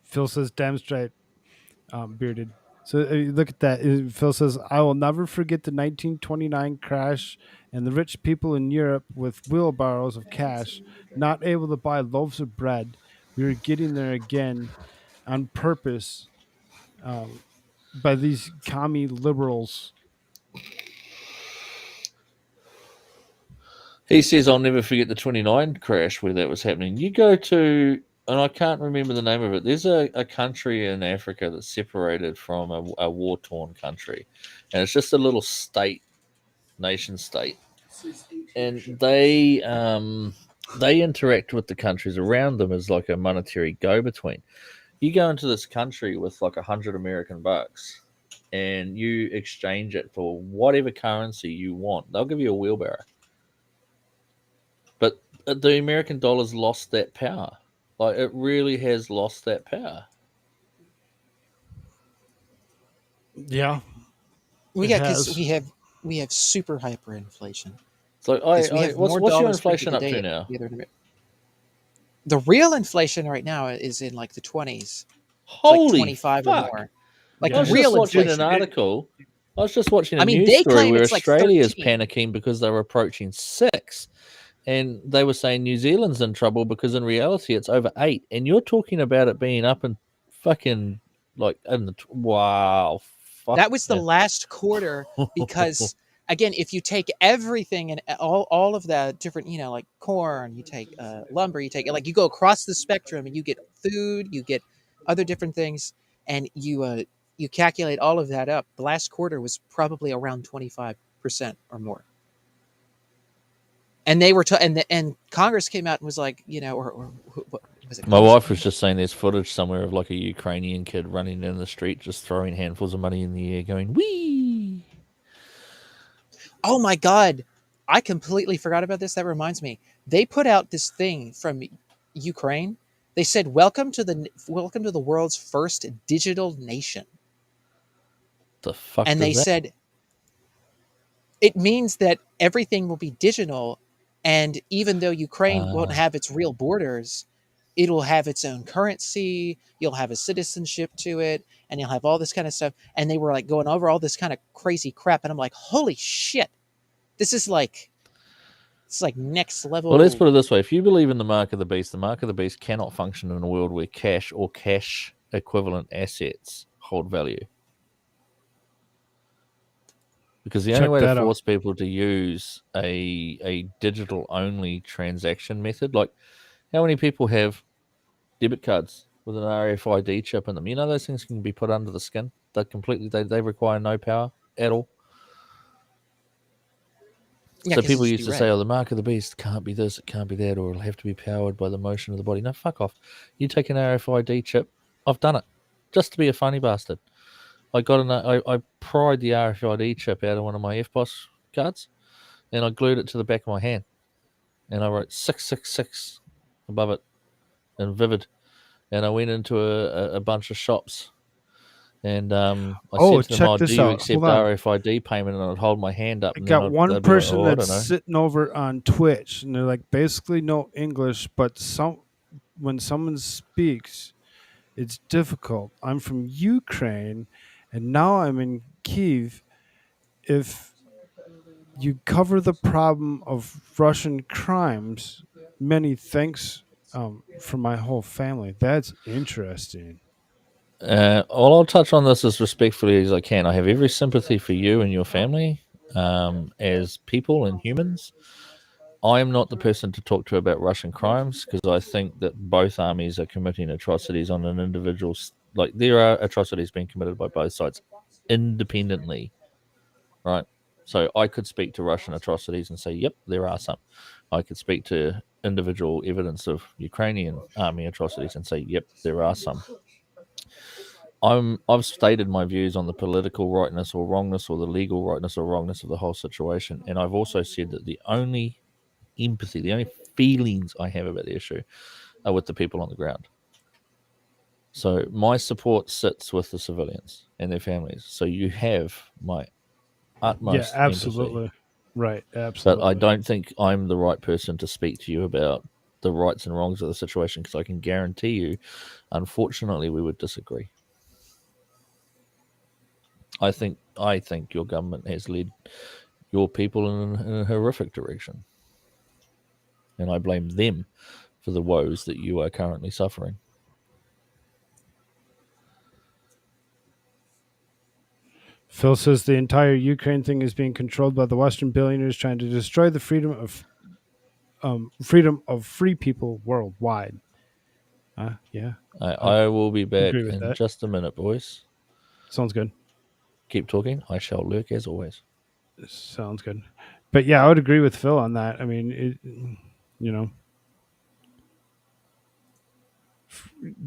Phil says, damn straight, bearded. So look at that. Phil says, I will never forget the 1929 crash and the rich people in Europe with wheelbarrows of cash, not able to buy loaves of bread. We were getting there again on purpose by these commie liberals. He says, I'll never forget the 29 crash where that was happening. You go to, and I can't remember the name of it, there's a country in Africa that's separated from a war-torn country. And it's just a little nation state. And they interact with the countries around them as like a monetary go-between. You go into this country with like $100 American bucks and you exchange it for whatever currency you want. They'll give you a wheelbarrow. But the American dollar's lost that power. Like, it really has lost that power. Yeah. We have super hyperinflation. So what's your inflation up to now? The real inflation right now is in like the 20s. Holy like 25 fuck. or more. Like I was real just watching inflation. an article. I was just watching a news story where Australia's panicking because they were approaching 6. And they were saying New Zealand's in trouble because in reality it's over 8. And you're talking about it being up in fucking like in the wow. That was the last quarter because again, if you take everything and all of the different, like corn, you take lumber, you take like you go across the spectrum and you get food, you get other different things, and you calculate all of that up. The last quarter was probably around 25% or more. And they were and Congress came out and was like, My wife was just saying there's footage somewhere of like a Ukrainian kid running down the street, just throwing handfuls of money in the air, going "wee." Oh my God, I completely forgot about this. That reminds me, they put out this thing from Ukraine. They said, welcome to the world's first digital nation." The fuck? And they said it means that everything will be digital, and even though Ukraine won't have its real borders, it'll have its own currency. You'll have a citizenship to it, and you'll have all this kind of stuff. And they were like going over all this kind of crazy crap, and I'm like, holy shit, this is like, it's like next level. Well, let's put it this way: if you believe in the mark of the beast cannot function in a world where cash or cash equivalent assets hold value. Because the only way to force people to use a digital only transaction method, like how many people have debit cards with an RFID chip in them? You know, those things can be put under the skin. They require no power at all. Yeah, so people used to say, "Oh, the mark of the beast can't be this, it can't be that, or it'll have to be powered by the motion of the body." No, fuck off. You take an RFID chip. I've done it just to be a funny bastard. I pried the RFID chip out of one of my FPOS cards, and I glued it to the back of my hand, and I wrote 666 above it in vivid, and I went into a bunch of shops, and I said to them, "Oh, do you accept RFID payment?" And I'd hold my hand up. I and got one person like, that's sitting over on Twitch, and they're like basically no English, but when someone speaks, it's difficult. I'm from Ukraine, and now I'm in Kyiv. If you cover the problem of Russian crimes, many thanks for my whole family. That's interesting. All I'll touch on this as respectfully as I can. I have every sympathy for you and your family as people and humans. I am not the person to talk to about Russian crimes because I think that both armies are committing atrocities on an individual. Like, there are atrocities being committed by both sides independently, right? So I could speak to Russian atrocities and say, yep, there are some. I could speak to individual evidence of Ukrainian army atrocities and say, yep, there are some. I've stated my views on the political rightness or wrongness or the legal rightness or wrongness of the whole situation. And I've also said that the only empathy, the only feelings I have about the issue are with the people on the ground. So my support sits with the civilians and their families. So you have my utmost absolutely empathy. Right, absolutely. But I don't think I'm the right person to speak to you about the rights and wrongs of the situation because I can guarantee you, unfortunately, we would disagree. I think your government has led your people in a horrific direction. And I blame them for the woes that you are currently suffering. Phil says the entire Ukraine thing is being controlled by the Western billionaires trying to destroy the freedom of free people worldwide. Yeah. I will be back in just a minute, boys. Sounds good. Keep talking. I shall lurk as always. Sounds good. But yeah, I would agree with Phil on that. I mean,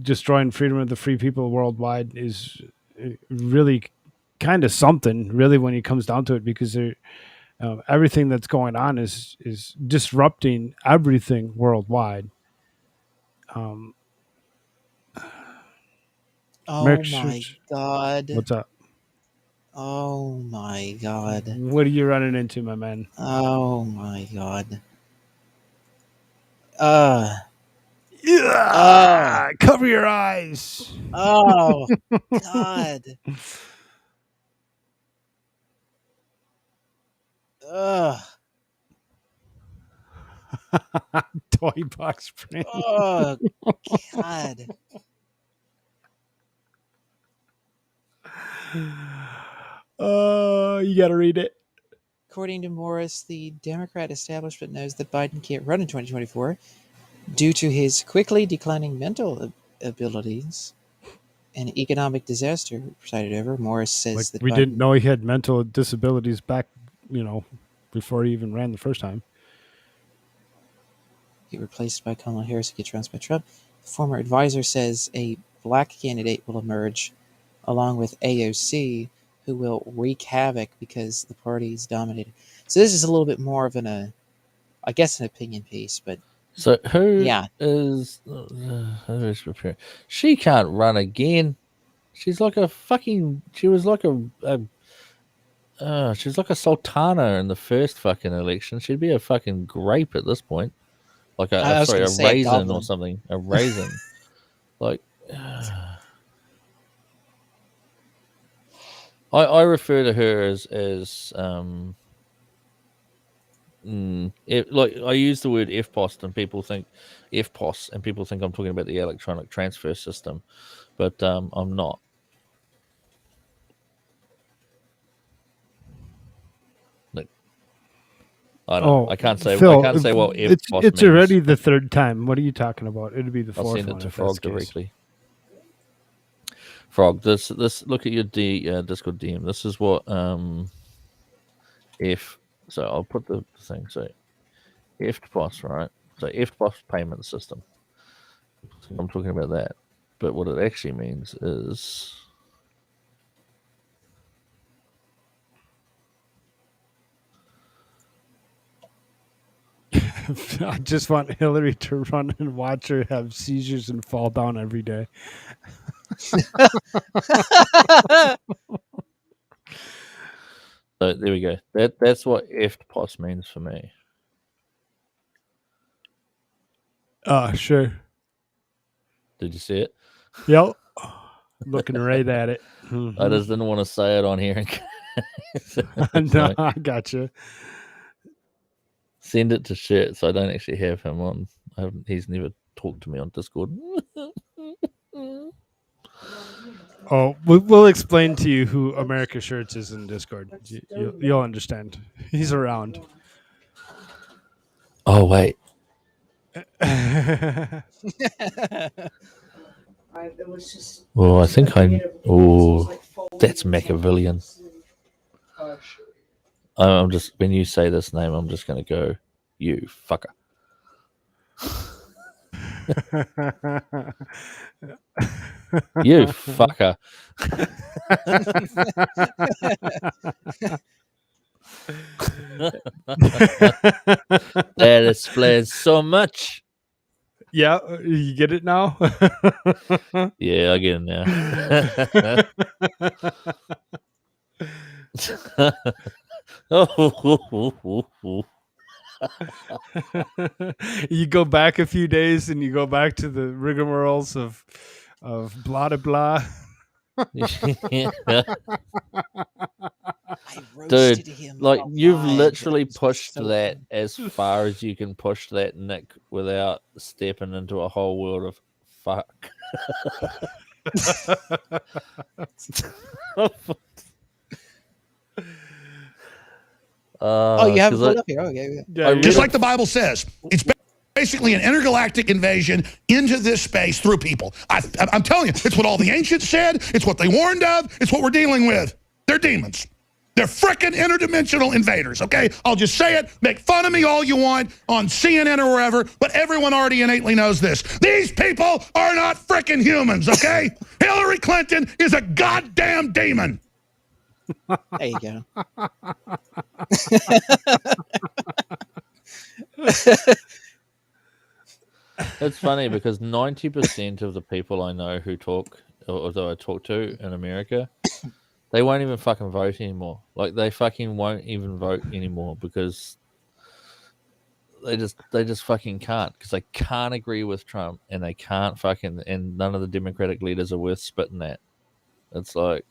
destroying freedom of the free people worldwide is really kind of something, really, when it comes down to it, because everything that's going on is disrupting everything worldwide. Oh my God! What's up? Oh my God! What are you running into, my man? Oh my God! Cover your eyes. Oh God! Toy box print. Oh God! You got to read it. According to Morris, the Democrat establishment knows that Biden can't run in 2024 due to his quickly declining mental abilities and economic disaster presided over. Morris says that we didn't know he had mental disabilities back, before he even ran the first time. He replaced by Kamala Harris, who gets trounced by Trump. Former advisor says a black candidate will emerge along with AOC, who will wreak havoc because the party is dominated. So this is a little bit more of an opinion piece, but So who yeah. is preparing? She can't run again. She's like a fucking. She was like she's like a sultana in the first fucking election. She'd be a fucking grape at this point, like I was a gonna say a raisin or goblin. something. A raisin, like. I refer to her as like I use the word FPOS and people think FPOS and people think I'm talking about the electronic transfer system, but I'm not. Like, I don't know. I can't say Phil, I can't say what FPOS it's means. already the third time. What are you talking about? It'd be the fourth I'll send one it to if Frog that's the case. directly. Frog, this look at your Discord DM. This is what so I'll put the thing. So FPOS, right? So FPOS payment system. I'm talking about that. But what it actually means is I just want Hillary to run and watch her have seizures and fall down every day. So there we go. That's what FPOS means for me. Sure. Did you see it? Yep. Looking right at it. Mm-hmm. I just didn't want to say it on here. No, I gotcha. Send it to Shirt, so I don't actually have him on. He's never talked to me on Discord. Oh, we'll explain to you who AmericaShirts is in Discord. You'll understand. He's around. Oh, wait. Well, I think that's Machiavellian. I'm just, when you say this name, I'm just going to go, you fucker. You fucker. That explains so much. Yeah, you get it now? Yeah, I get it now. You go back a few days and you go back to the rigmaroles of blah blah blah. Dude, like you've literally pushed that as far as you can push that, Nick, without stepping into a whole world of fuck. You have it pulled up here. Okay, yeah. Just like the Bible says, it's basically an intergalactic invasion into this space through people. I'm telling you, it's what all the ancients said. It's what they warned of. It's what we're dealing with. They're demons. They're frickin' interdimensional invaders, okay? I'll just say it. Make fun of me all you want on CNN or wherever, but everyone already innately knows this. These people are not frickin' humans, okay? Hillary Clinton is a goddamn demon. There you go. It's funny because 90% of the people I know who talk, or that I talk to in America, they won't even fucking vote anymore. Like they fucking won't even vote anymore because they just fucking can't, because they can't agree with Trump and they can't fucking, and none of the Democratic leaders are worth spitting at. It's like.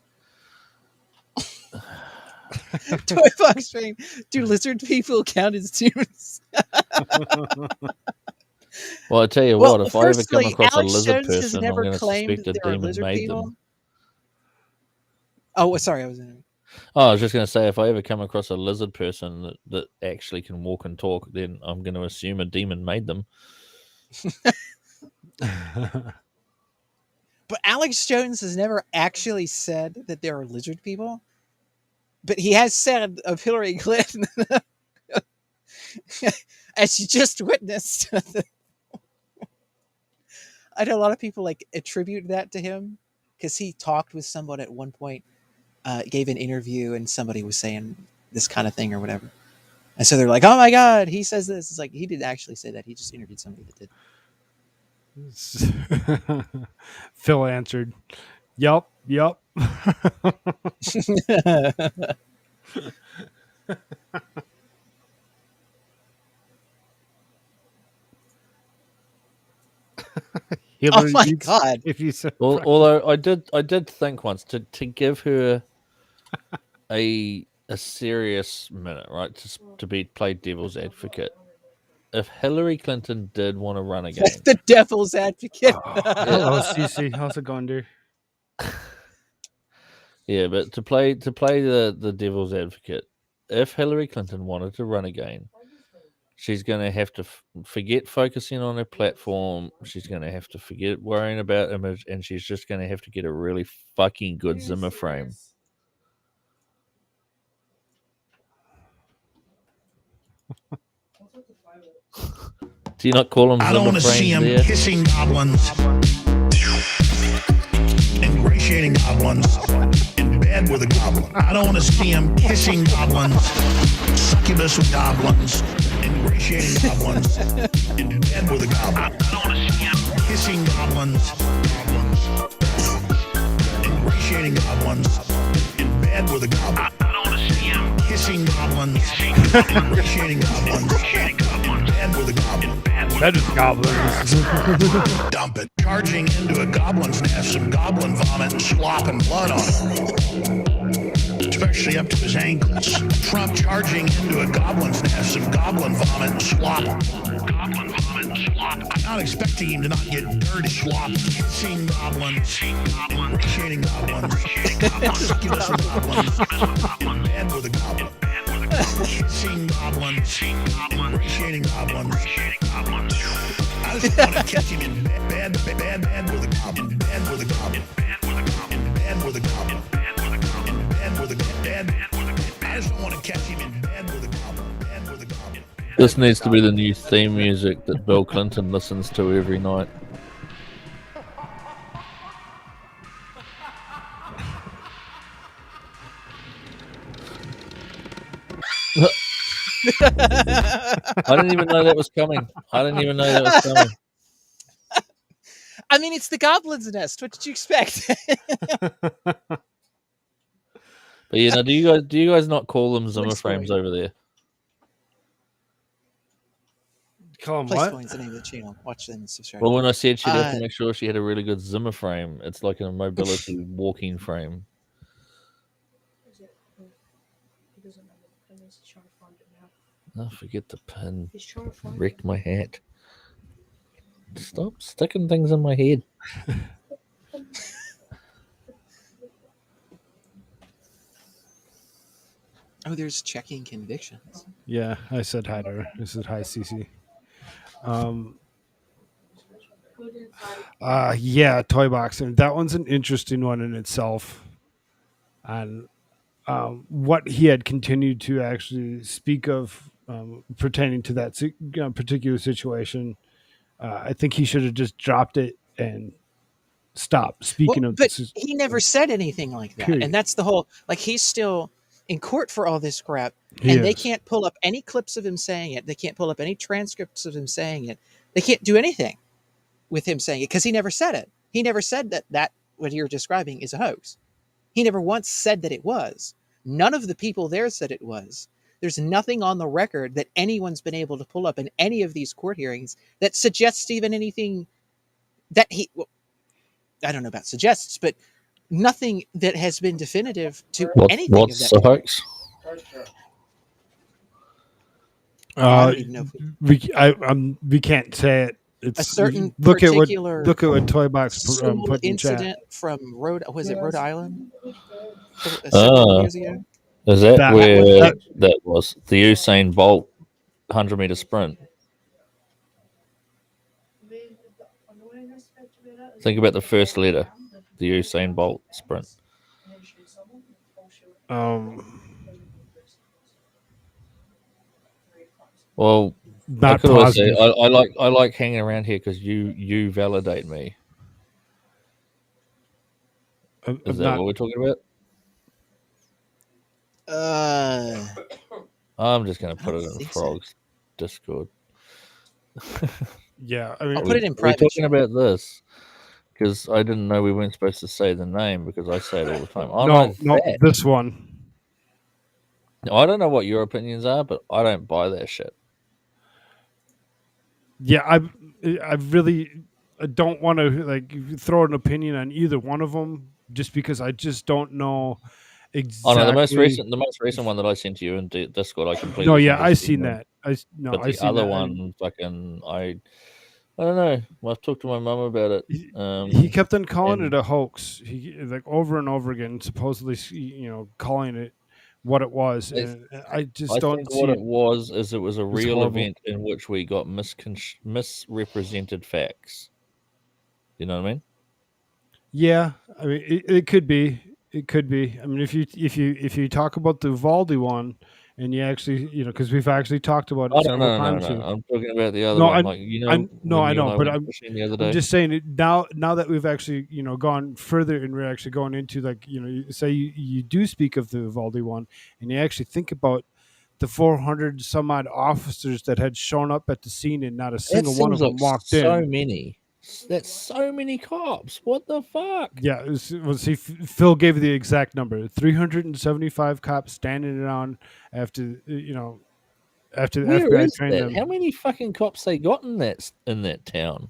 Toy Fox Train, do lizard people count as demons? Well, I tell you what, if I ever come across Alex a lizard Jones has person, I'm never going to claimed suspect a there are demon lizard made people. them. Oh, sorry, I was in. Oh, I was just going to say, if I ever come across a lizard person that actually can walk and talk, then I'm going to assume a demon made them. But Alex Jones has never actually said that there are lizard people. But he has said of Hillary Clinton, as you just witnessed. know a lot of people like attribute that to him because he talked with someone at one point, gave an interview, and somebody was saying this kind of thing or whatever, and so they're like, "Oh my God, he says this." It's like he didn't actually say that. He just interviewed somebody that did. Phil answered, "Yup, yup." Oh my God! If you said, although I did think once to give her a serious minute, right? To play devil's advocate. If Hillary Clinton did want to run again, the devil's advocate. Hello, Cece. How's it going, dear? Yeah, but to play the devil's advocate, if Hillary Clinton wanted to run again, she's going to have to forget focusing on her platform. She's going to have to forget worrying about image, and she's just going to have to get a really fucking good Zimmer frame. Do you not call them Zimmer frames? I don't want to see him kissing goblins, ingratiating goblins, in bed with a goblin. I don't want to see him kissing goblins, succubus with goblins, ingratiating goblins, in bed with a goblin. I don't want to see him kissing goblins, ingratiating goblins, in bed with a goblin. I don't want to see him kissing goblins, ingratiating goblins, in bed with a goblin. That is goblins. Dump it. Charging into a goblin's nest of goblin vomit and slop and blood on him, especially up to his ankles. Trump charging into a goblin's nest of goblin vomit and slop. Goblin vomit and slop. I'm not expecting him to not get dirty slop. Kissing goblins, shading goblins, succubus with goblins, in bed with a goblin. Kissing goblins, shading goblins. I just want to catch him in bed with a goblin, in bed with a goblin, in bed with a goblin, in bed with a goblin. I just don't want to catch him in bed with a goblin, bed with a goblin. This needs to be the new theme music that Bill Clinton listens to every night. I didn't even know that was coming. I mean, it's the goblin's nest. What did you expect? But do you guys not call them Zimmer frames over there? Call them Place what? Point's the name of the channel. Watch them and subscribe. Well, when I said she'd have to make sure she had a really good Zimmer frame, it's like a mobility walking frame. Oh, forget the pin. Wrecked my hat. Stop sticking things in my head. Oh, there's checking convictions. Yeah, I said hi to her. I said hi, Cece. Yeah, toy boxing. That one's an interesting one in itself. And what he had continued to actually speak of pertaining to that particular situation, I think he should have just dropped it and stopped speaking of but this. He never said anything like that. Period. And that's the whole, like, he's still in court for all this crap. And they can't pull up any clips of him saying it. They can't pull up any transcripts of him saying it. They can't do anything with him saying it because he never said it. He never said that what you're describing is a hoax. He never once said that it was. None of the people there said it was. There's nothing on the record that anyone's been able to pull up in any of these court hearings that suggests even anything that he, well, I don't know about suggests, but nothing that has been definitive to anything what's of that. the hoax? I don't even know. We can't say it. It's a certain look particular at what Toy Box put in incident chat. from Rhode Island? Years ago? Is that where that was? The Usain Bolt 100-meter sprint. Think about the first letter, the Usain Bolt sprint. Well, not could always say positive. I like hanging around here because you validate me. I'm Is that not. what we're talking about? I'm just going to put it in Frog's Discord. Yeah, I mean, I'll put it in We're private. talking about this because I didn't know we weren't supposed to say the name because I say it all the time. Oh no, no, this one. I don't know what your opinions are, but I don't buy that shit. Yeah, I really don't want to like throw an opinion on either one of them just because I just don't know Oh no, exactly. the most recent one that I sent to you in Discord, I No, completely yeah, think I is seen genuine. that. But I the seen other that. one, fucking, I don't know. I've talked to my mum about it. He kept on calling and it a hoax. He like over and over again, supposedly, calling it what it was, and I just I don't think what see it it. was is it was a It's real horrible. event in which we got misrepresented facts. You know what I mean? Yeah, I mean, it could be. It could be. I mean, if you talk about the Valdi one, and you actually, because we've actually talked about it Oh no, several no, no, no, times no. here. I'm talking about the other No, one. Like no, when I you and know, I but went fishing the other I'm day. just saying it now that we've actually gone further and we're actually going into like say you do speak of the Valdi one, and you actually think about the 400 some odd officers that had shown up at the scene and not a That single one seems of like them walked so in. many. That's so many cops. What the fuck? Yeah, Phil gave the exact number: 375 cops standing around after after the Where FBI is trained that? them. How many fucking cops they got in that town?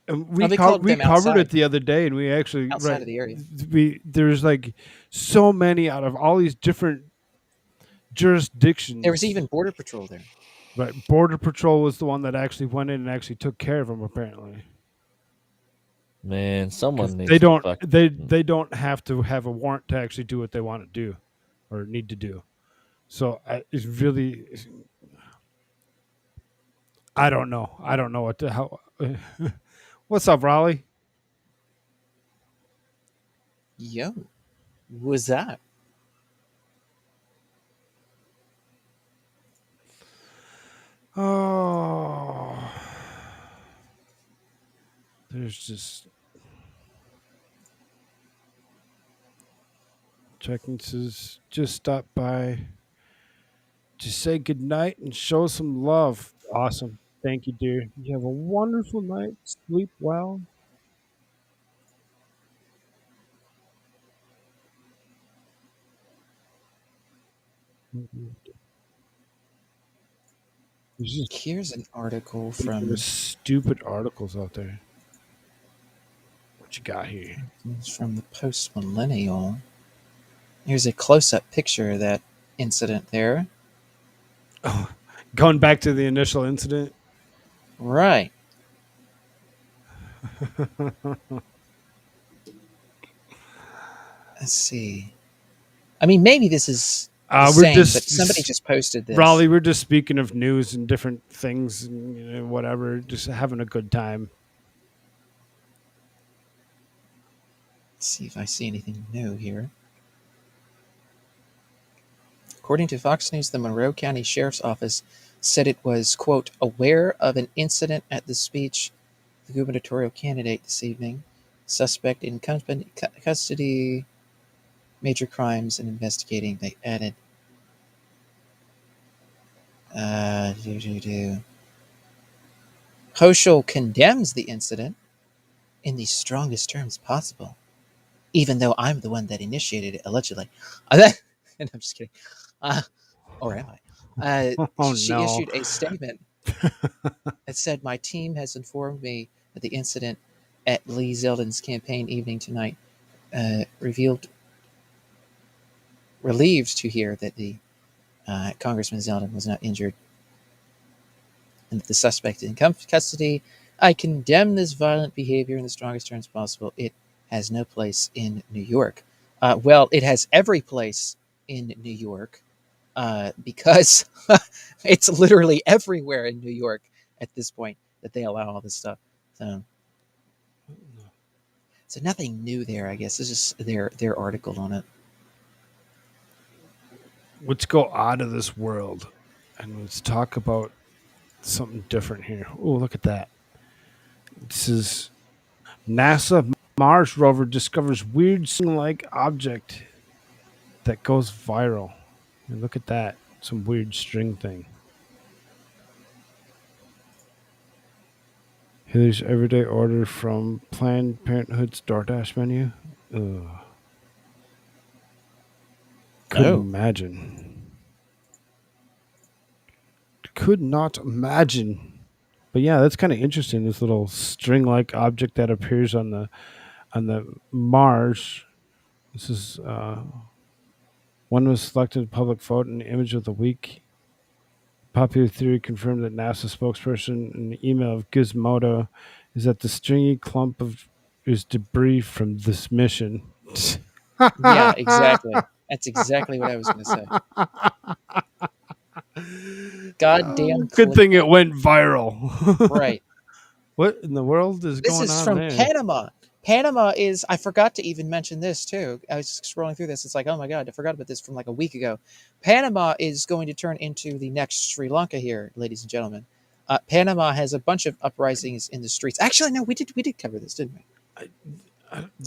And They called we them covered it outside the other day, and we actually of the area. there's like so many out of all these different jurisdictions. There was even Border Patrol there. Right, Border Patrol was the one that actually went in and actually took care of them. Apparently, Man, someone they needs to don't fuck. they don't have to have a warrant to actually do what they want to do or need to do. So it's really, I don't know. I don't know what the hell. What's up, Raleigh? Yo, what's that? Oh, there's just checking says just stop by, just say good night and show some love. Awesome, thank you, dear. You have a wonderful night. Sleep well. There's just Here's an article there's stupid articles out there. What you got here? from the Post Millennial. Here's a close-up picture of that incident there. Oh, going back to the initial incident. Right. Let's see. I mean, maybe this is the same, but somebody just posted this. Raleigh, we're just speaking of news and different things and whatever, just having a good time. Let's see if I see anything new here. According to Fox News, the Monroe County Sheriff's Office said it was, quote, aware of an incident at the speech of the gubernatorial candidate this evening. Suspect in custody, major crimes and investigating, they added. Hochul condemns the incident in the strongest terms possible, even though I'm the one that initiated it, allegedly. And I'm just kidding. Or am I? She issued a statement that said, my team has informed me that the incident at Lee Zeldin's campaign evening tonight relieved to hear that the Congressman Zeldin was not injured and that the suspect is in custody. I condemn this violent behavior in the strongest terms possible. It has no place in New York. Well, it has every place in New York because it's literally everywhere in New York at this point that they allow all this stuff. So nothing new there, I guess. It's just their article on it. Let's go out of this world and let's talk about something different here. Oh, look at that. This is NASA Mars rover discovers weird string-like object that goes viral. And look at that. Some weird string thing. Hillary's everyday order from Planned Parenthood's DoorDash menu. Ugh. Couldn't imagine. Could not imagine. But yeah, that's kind of interesting. This little string-like object that appears on the Mars. This is one was selected public vote and image of the week. Popular theory confirmed that NASA spokesperson in the email of Gizmodo is that the stringy clump is debris from this mission. Yeah, exactly. That's exactly what I was going to say. Goddamn. Good thing it went viral. Right. What in the world is going on This is from there? Panama. Panama is, I forgot to even mention this too. I was scrolling through this. It's like, oh my God, I forgot about this from like a week ago. Panama is going to turn into the next Sri Lanka here, ladies and gentlemen. Panama has a bunch of uprisings in the streets. Actually, no, we did cover this, didn't we?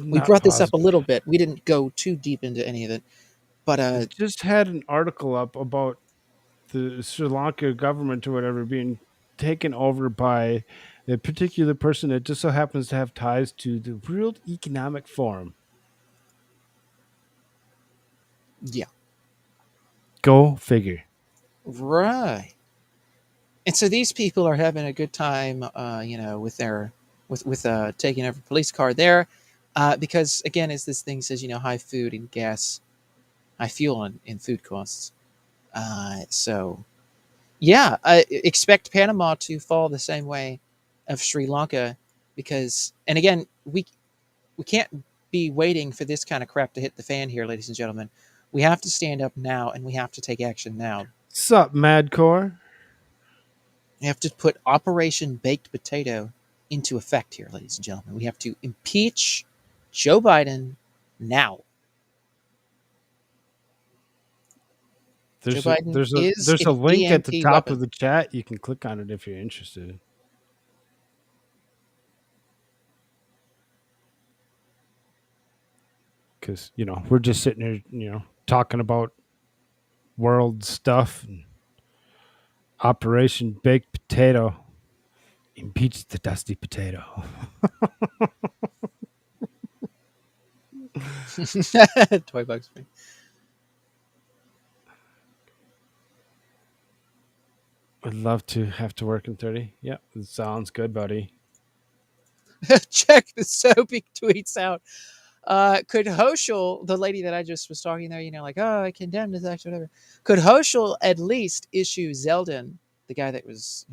We brought this up a little bit. We didn't go too deep into any of it. But I just had an article up about the Sri Lanka government or whatever being taken over by a particular person that just so happens to have ties to the World Economic Forum. Yeah. Go figure. Right. And so these people are having a good time, with taking over police car there, because again, as this thing says, high food and gas, high fuel and food costs. So, yeah, expect Panama to fall the same way of Sri Lanka, because, and again, we can't be waiting for this kind of crap to hit the fan here, ladies and gentlemen. We have to stand up now, and we have to take action now. Sup, Madcore? We have to put Operation Baked Potato into effect here, ladies and gentlemen. We have to impeach Joe Biden now. There's a link at the top of the chat. You can click on it if you're interested. Because, we're just sitting here, talking about world stuff. And Operation Baked Potato. Impeach the dusty potato. $20 for me. Would love to have to work in 30. Yep, it sounds good, buddy. Check the Soapy tweets out. Could Hochul, the lady that I just was talking there, I condemn this act, whatever. Could Hochul at least issue Zeldin, the guy that was,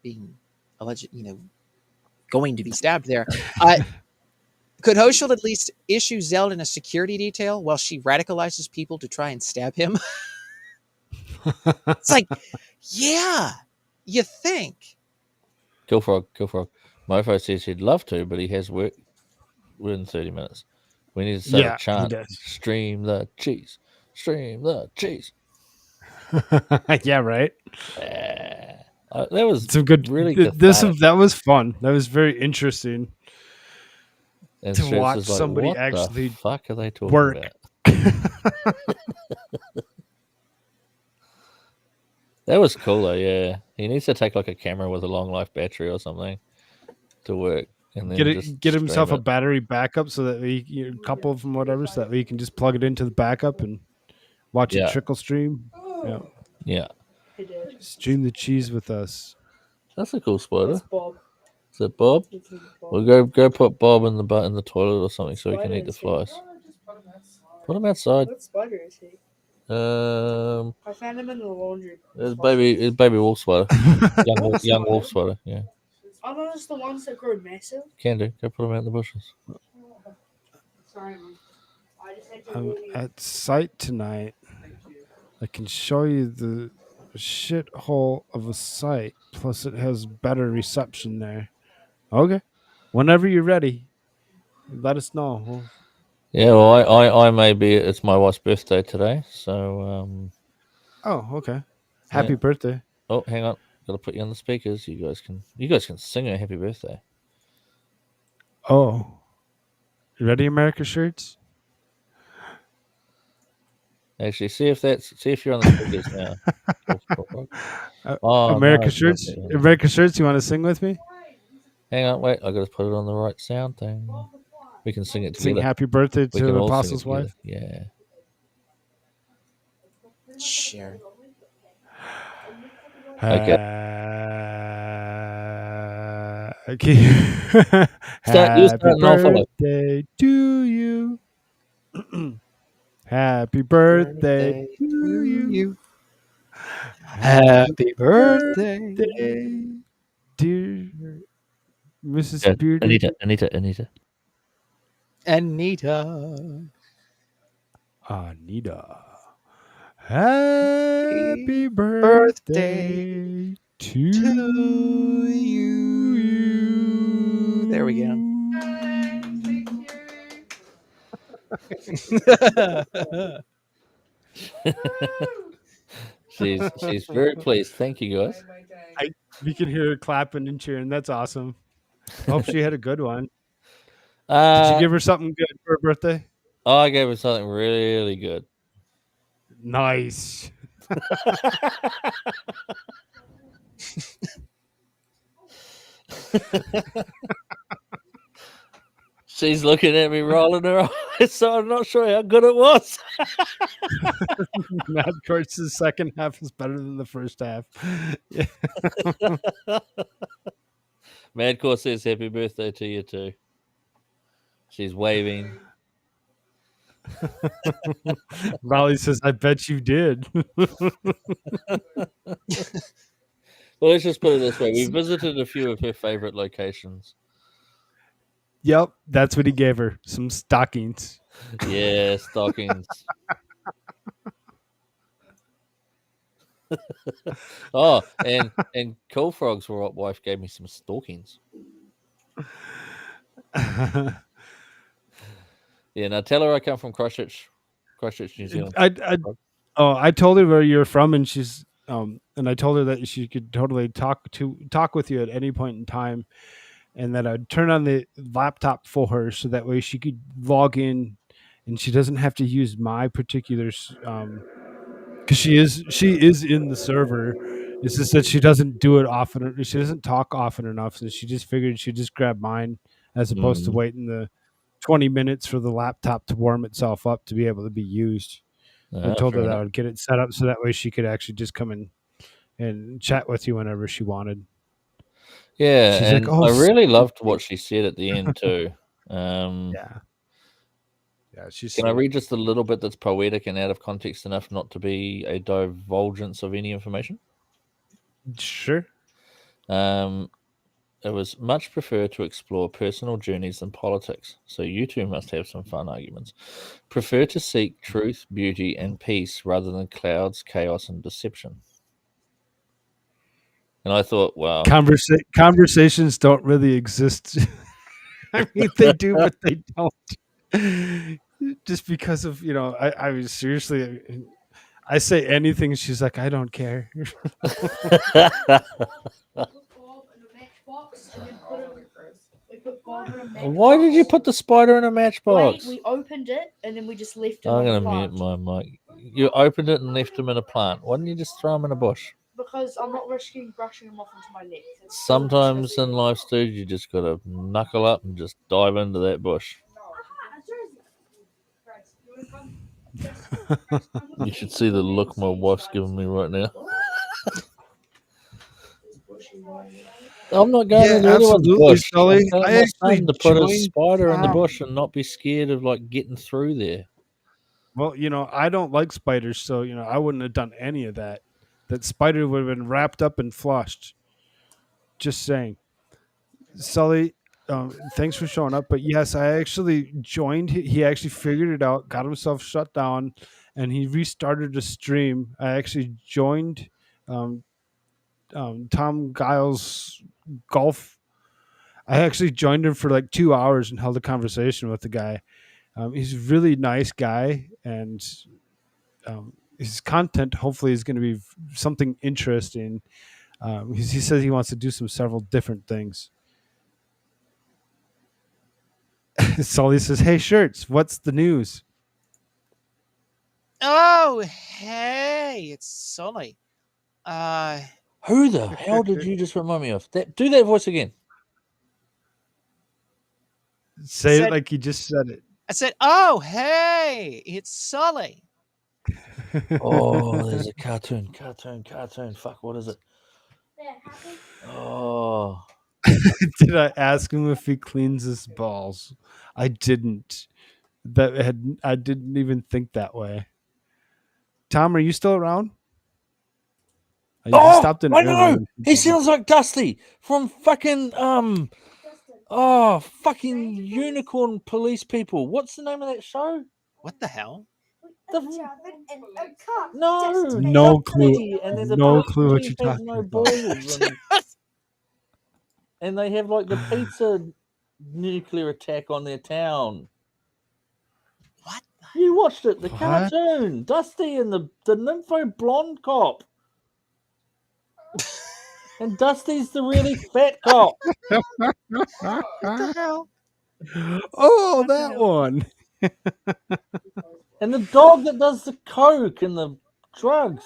being alleged, going to be stabbed there? Could Hochul at least issue Zeldin a security detail while she radicalizes people to try and stab him? It's like, yeah, you think. Koolfrogg. Mofo says he'd love to, but he has work within 30 minutes. We need to start a chant. Stream the cheese. Stream the cheese. Yeah, right. That was some good. Really good. That was fun. That was very interesting and to watch like, somebody what actually the fuck are they talking work. About? That was cool though, yeah. He needs to take like a camera with a long life battery or something to work, and then get himself a battery backup so that a couple of them, whatever, so that he can just plug it into the backup and watch it trickle stream. Yeah. Stream the cheese with us. That's a cool spoiler. That's Bob. Is it Bob? We'll go put Bob in the toilet or something so he can eat the flies. Put him outside. What spider is he? I found him in the laundry. It's baby wolf spider. young wolf spider, yeah. Are those the ones that grow massive? Can do. Go put them out in the bushes. Sorry, man. I'm at site tonight. I can show you the shithole of a site. Plus, it has better reception there. Okay. Whenever you're ready, let us know. Yeah, well, I may be. It's my wife's birthday today, so. Oh, okay. Happy birthday! Oh, hang on. Got to put you on the speakers. You guys can sing a happy birthday. Oh, you ready, AmericaShirts? Actually, see if you're on the speakers now. Oh, AmericaShirts, no. AmericaShirts. You want to sing with me? Hang on, wait. I got to put it on the right sound thing. We can sing it together. Sing "Happy Birthday" We to can the all sing it Apostle's together. Wife. Yeah. Share. Okay. Happy and I'll follow. birthday to you. Happy birthday to you. Happy birthday, dear Mrs. Beardy. Anita. Anita. Happy birthday to you. There we go. She's very pleased. Thank you, guys. We can hear her clapping and cheering. That's awesome. I hope she had a good one. Did you give her something good for her birthday? Oh, I gave her something really good. Nice. She's looking at me, rolling her eyes, so I'm not sure how good it was. Madcore's second half is better than the first half. Yeah. Madcore says happy birthday to you too. She's waving. Raleigh says, I bet you did. Well, let's just put it this way. We visited a few of her favorite locations. Yep, that's what he gave her. Some stockings. Yeah, stockings. Oh, and Koolfrogg's wife gave me some stockings. Yeah, now tell her I come from Christchurch, New Zealand. I told her where you're from, and she's and I told her that she could totally talk with you at any point in time, and that I'd turn on the laptop for her so that way she could log in, and she doesn't have to use my particulars because she is in the server. It's just that she doesn't do it often. She doesn't talk often enough, so she just figured she'd just grab mine as opposed to waiting the 20 minutes for the laptop to warm itself up to be able to be used. I told her that I would get it set up so that way she could actually just come in and chat with you whenever she wanted. Yeah, she's and like, oh, I really loved what she said at the end too. Yeah, she's. Can I read just a little bit that's poetic and out of context enough not to be a divulgence of any information? Sure. It was much prefer to explore personal journeys than politics, so you two must have some fun arguments. Prefer to seek truth, beauty, and peace rather than clouds, chaos, and deception. And I thought, wow. Conversations don't really exist. I mean, they do, but they don't. Just because of, I was seriously, I say anything, she's like, I don't care. Why did you put the spider in a matchbox? We opened it and then we just left it. I'm going to mute my mic. You opened it and left him in a plant. Why didn't you just throw him in a bush? Because I'm not risking brushing him off into my neck. Sometimes in life, dude, you just got to knuckle up and just dive into that bush. You should see the look my wife's giving me right now. I'm not going to anyone's bush. Sully. I actually to put a spider in the bush and not be scared of getting through there. Well, I don't like spiders, so I wouldn't have done any of that. That spider would have been wrapped up and flushed. Just saying. Sully, thanks for showing up. But yes, I actually joined. He actually figured it out, got himself shut down, and he restarted the stream. I actually joined Tom Giles golf. I actually joined him for 2 hours and held a conversation with the guy. He's a really nice guy, and his content hopefully is going to be something interesting. He says he wants to do several different things. Sully says, "Hey, Shirts, what's the news?" Oh, hey, it's Sully. Who the hell did you just remind me of? Do that voice again. Say it like you just said it. I said, "Oh, hey, it's Sully." Oh, there's a cartoon. Fuck, what is it? Oh. Did I ask him if he cleans his balls? I didn't. I didn't even think that way. Tom, are you still around? He stopped in I know. earlier. He sounds like Dusty from fucking fucking unicorn police people. What's the name of that show? What the hell? No clue. No clue what you're talking about. And they have like the pizza nuclear attack on their town. What? You watched it, the cartoon. Dusty and the nympho blonde cop. And Dusty's the really fat cop. What the hell? Oh, that one. And the dog that does the coke and the drugs.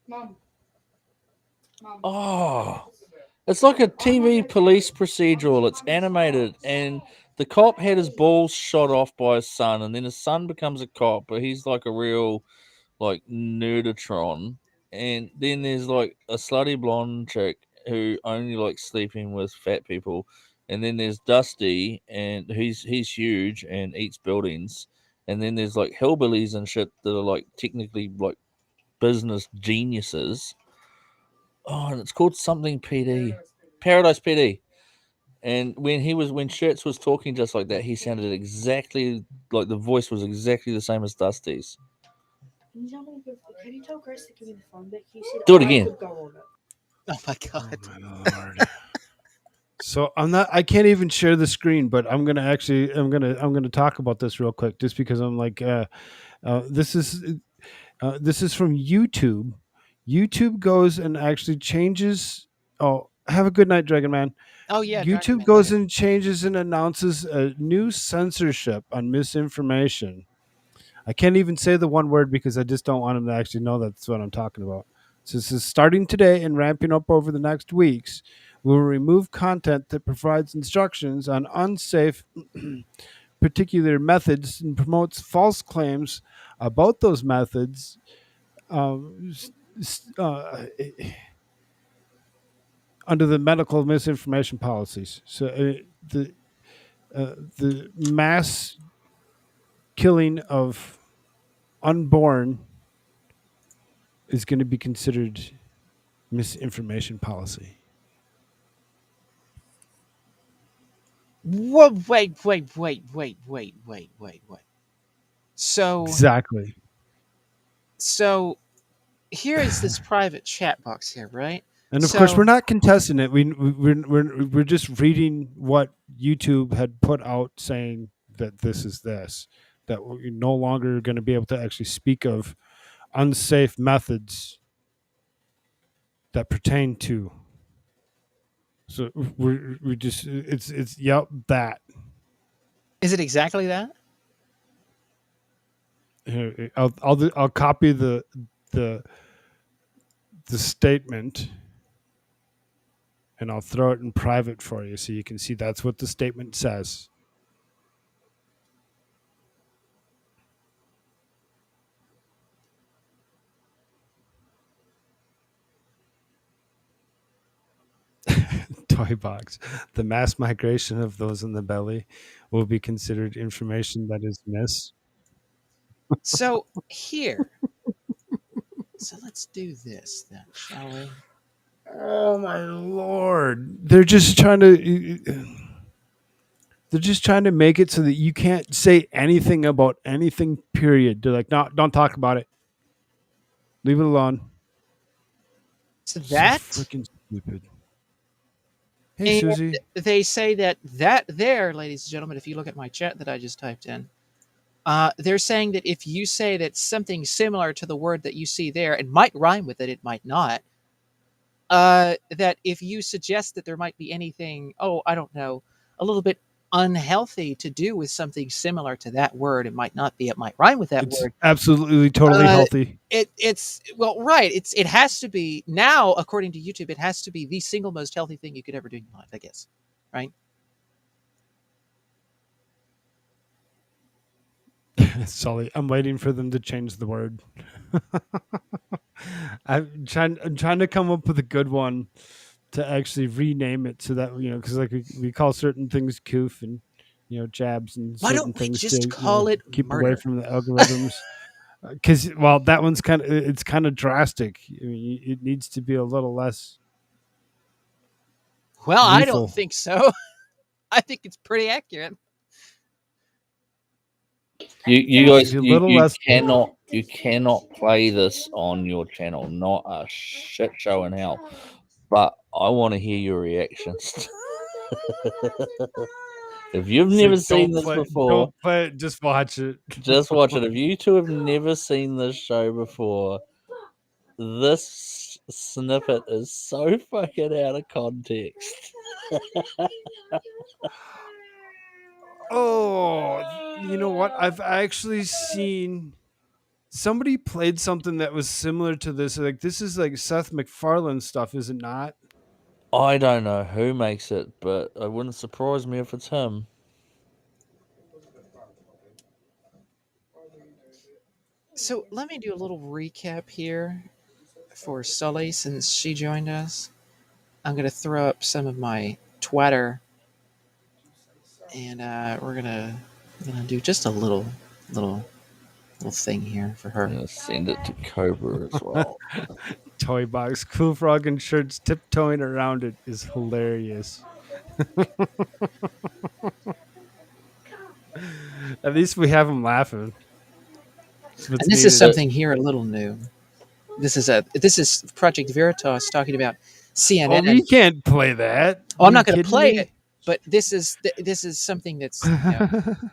Mom. Oh, it's like a TV police procedural. It's animated, and the cop had his balls shot off by his son, and then his son becomes a cop, but he's like a real, like, nerdotron. And then there's like a slutty blonde chick who only likes sleeping with fat people, and then there's Dusty, and he's huge and eats buildings, and then there's like hillbillies and shit that are like technically like business geniuses. Oh, and it's called something PD, Paradise PD. And when Shirts was talking just like that, he sounded exactly like the voice was exactly the same as Dusty's. Can you tell Chris to give me the phone back? He said Do it again. could go on it. Oh my god. Oh my Lord. So I can't even share the screen, but I'm gonna talk about this real quick, just because I'm like, this is from YouTube. YouTube goes and actually changes. Oh, have a good night, Dragon Man. Oh yeah. YouTube goes and changes and announces a new censorship on misinformation. I can't even say the one word because I just don't want him to actually know that's what I'm talking about. So this is starting today and ramping up over the next weeks. We will remove content that provides instructions on unsafe particular methods and promotes false claims about those methods under the medical misinformation policies. So the mass killing of unborn is going to be considered misinformation policy. Whoa, wait. So exactly. So here is this private chat box here, right? And of course, we're not contesting it. We're just reading what YouTube had put out, saying that this is this, that we're no longer going to be able to actually speak of unsafe methods that pertain to. So we just it's yep, that. Is it exactly that? Here, I'll copy the statement, and I'll throw it in private for you so you can see that's what the statement says. Toy box. The mass migration of those in the belly will be considered information that is miss. So here. So let's do this then, shall we? Oh my Lord. They're just trying to make it so that you can't say anything about anything, period. They're like, no, don't talk about it. Leave it alone. So that freaking stupid. Hey, and Susie. They say that there, ladies and gentlemen, if you look at my chat that I just typed in, they're saying that if you say that something similar to the word that you see there, it might rhyme with it, it might not, that if you suggest that there might be anything, I don't know, a little bit unhealthy to do with something similar to that word, it might not be. It might rhyme with that It's word. absolutely totally healthy. It's well, right. It has to be now, according to YouTube. It has to be the single most healthy thing you could ever do in your life, I guess. Right? Sully, I'm waiting for them to change the word. I'm trying to come up with a good one to actually rename it so that, because like we call certain things coof and jabs and Why certain don't we things just to call it keep murder? away from the algorithms. Because that one's kind of drastic. I mean, it needs to be a little less. Well, lethal. I don't think so. I think it's pretty accurate. You guys, less you cannot play this on your channel. Not a shit show in hell. But I want to hear your reactions. If you've never seen this before, don't play it. Just watch it. Just watch it. If you two have never seen this show before, this snippet is so fucking out of context. Oh, you know what? I've actually seen somebody played something that was similar to this. Like, this is like Seth MacFarlane stuff, is it not? I don't know who makes it, but it wouldn't surprise me if it's him. So let me do a little recap here for Sully since she joined us. I'm going to throw up some of my Twitter, and we're gonna do just a little thing here for her. I'm gonna send it to Cobra as well. Toy box, Koolfrogg and shirts tiptoeing around it is hilarious. At least we have them laughing. And this is something here a little new. This is Project Veritas talking about CNN. Oh, you can't play that. Oh, I'm not going to play it, but this is something that's. I'm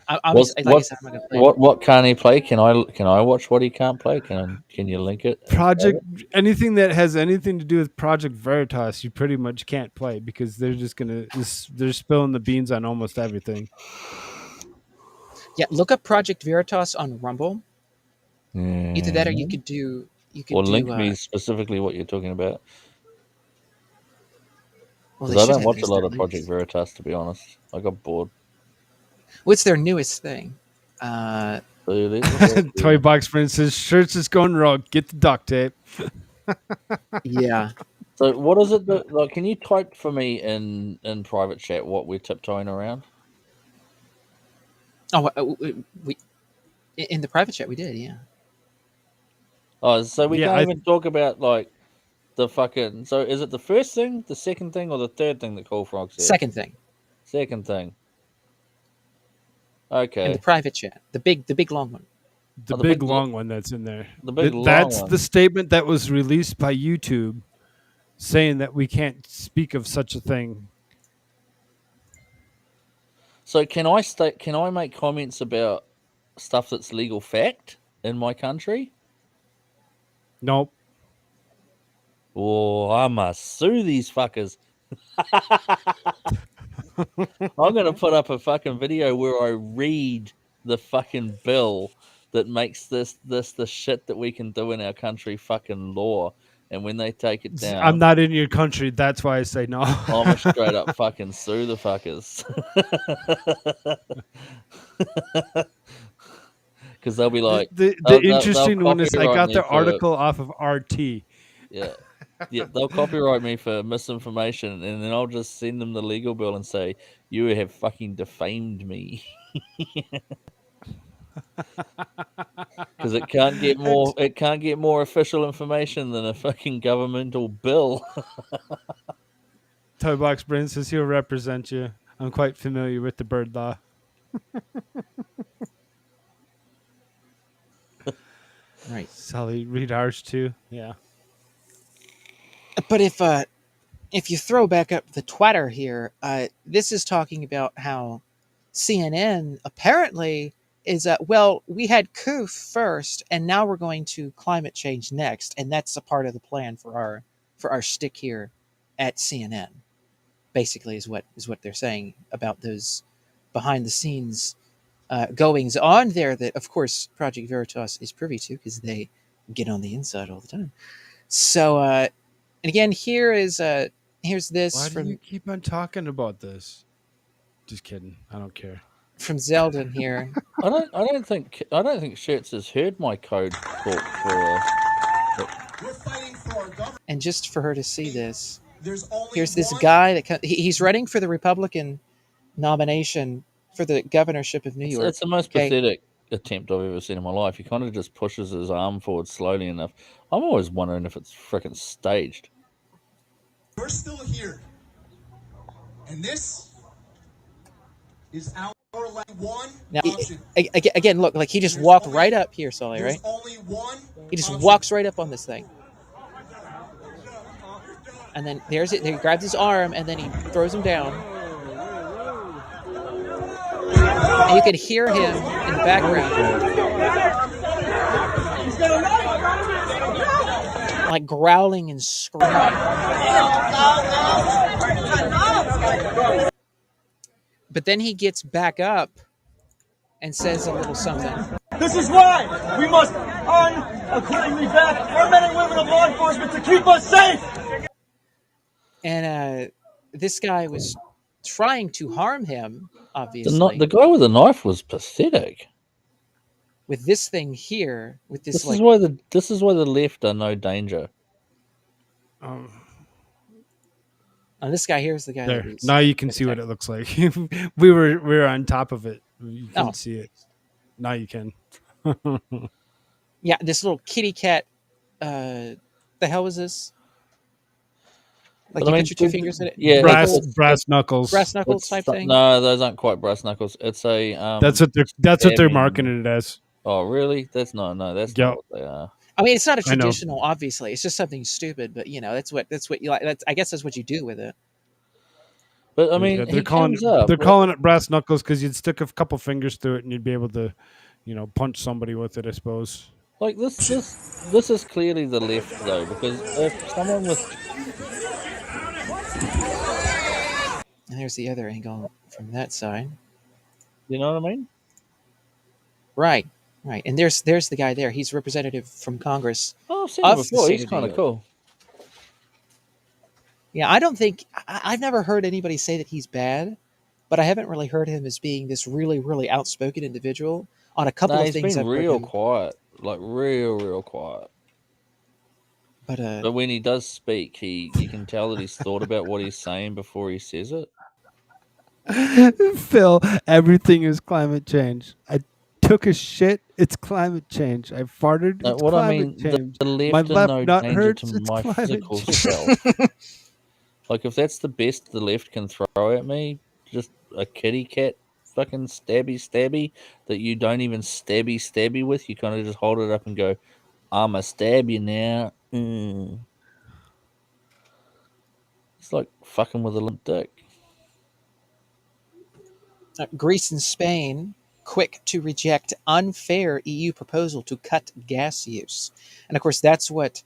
not going to play it. What can't he play? Can I watch what he can't play? Can you link it? Anything that has anything to do with Project Veritas, you pretty much can't play because they're just they're spilling the beans on almost everything. Yeah, look up Project Veritas on Rumble. Mm. Either that, or you could do. Link me specifically what you're talking about. Well, Because I don't watch a lot of Project Veritas, to be honest. I got bored. What's their newest thing? Toy box friend says shirts is going wrong. Get the duct tape. Yeah. So what is it that, like? Can you type for me in private chat what we're tiptoeing around? Oh, we in the private chat we did, yeah. Oh, so we can't even talk about like the fucking. So is it the first thing, the second thing, or the third thing that Koolfrogg said? Second thing. Second thing. Okay. In the private chat, the big long one. The big long one that's in there. That's the statement that was released by YouTube, saying that we can't speak of such a thing. So can I make comments about stuff that's legal fact in my country? Nope. Oh, I must sue these fuckers. I'm going to put up a fucking video where I read the fucking bill that makes this the shit that we can do in our country fucking law. And when they take it down... I'm not in your country. That's why I say no. I'm going to straight up fucking sue the fuckers. Because they'll be like... The interesting one is I got the article off of RT. Yeah. Yeah, they'll copyright me for misinformation, and then I'll just send them the legal bill and say, "You have fucking defamed me." Because it can't get more official information than a fucking governmental bill. Toybox Brain says he'll represent you. I'm quite familiar with the bird law. Right. Sally, read ours too. Yeah. But if you throw back up the Twitter here, this is talking about how CNN apparently is we had COOF first, and now we're going to climate change next, and that's a part of the plan for our for our shtick here at CNN. Basically, is what they're saying about those behind the scenes goings on there. That of course Project Veritas is privy to because they get on the inside all the time. So, and again, here's this Why do from you keep on talking about this? Just kidding. I don't care. from Zeldin here. I don't think Shirts has heard my code talk for. And just for her to see this, There's only here's this one guy that he's running for the Republican nomination for the governorship of New York. It's the most okay? pathetic attempt I've ever seen in my life. He kind of just pushes his arm forward slowly enough. I'm always wondering if it's freaking staged. We're still here. And this is our one Now, option. again, look, like he just walked right up here, Sully, right? Only one He just option. walks right up on this thing. And then there's it. He grabs his arm and then he throws him down. And you can hear him in the background, like growling and screaming. But then he gets back up and says a little something. This is why we must unequivocally back our men and women of law enforcement to keep us safe. And this guy was trying to harm him, obviously. The guy with the knife was pathetic. With this thing here, with this, This is why the left are no danger. And this guy here is the guy. There. That Now you can see what it looks like. we were on top of it. You couldn't see it. Now you can. Yeah, this little kitty cat. The hell was this? Like you put your two fingers in it. Yeah, brass knuckles. Brass knuckles type thing. No, those aren't quite brass knuckles. It's a. That's what they're marketing it as. Oh, really? That's not what they are. I mean, it's not a traditional. Obviously, it's just something stupid. But you know, that's what you like. I guess that's what you do with it. But I mean, yeah, they're calling it brass knuckles because you'd stick a couple fingers through it and you'd be able to, punch somebody with it. I suppose. Like this is clearly the left though, because if someone with and there's the other angle from that side. You know what I mean? Right. And there's the guy there. He's representative from Congress. Oh, I've seen him before. He's kind of cool. Yeah, I don't think I've never heard anybody say that he's bad, but I haven't really heard him as being this really, really outspoken individual on a couple of things. He's been real quiet, like real quiet. But when he does speak, you can tell that he's thought about what he's saying before he says it. Phil, everything is climate change. I took a shit. It's climate change. I farted. It's what climate I mean, change. the left My are left no nut danger hurts. to It's my climate physical change. self. Like if that's the best the left can throw at me, just a kitty cat fucking stabby that you don't even stabby with, you kind of just hold it up and go, "I'ma stab you now." It's like fucking with a limp dick. Greece and Spain quick to reject unfair EU proposal to cut gas use. And of course, that's what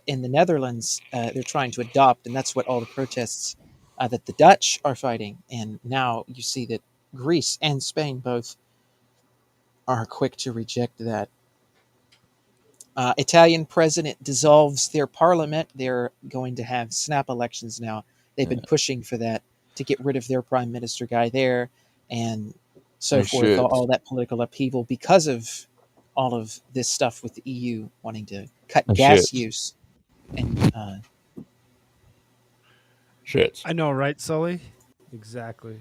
in the Netherlands they're trying to adopt, and that's what all the protests that the Dutch are fighting. And now you see that Greece and Spain both are quick to reject that. Italian president dissolves their parliament. They're going to have snap elections now. They've been pushing for that to get rid of their prime minister guy there and so forth, all that political upheaval because of all of this stuff with the EU wanting to cut gas use. And Shit. I know, right, Sully? Exactly.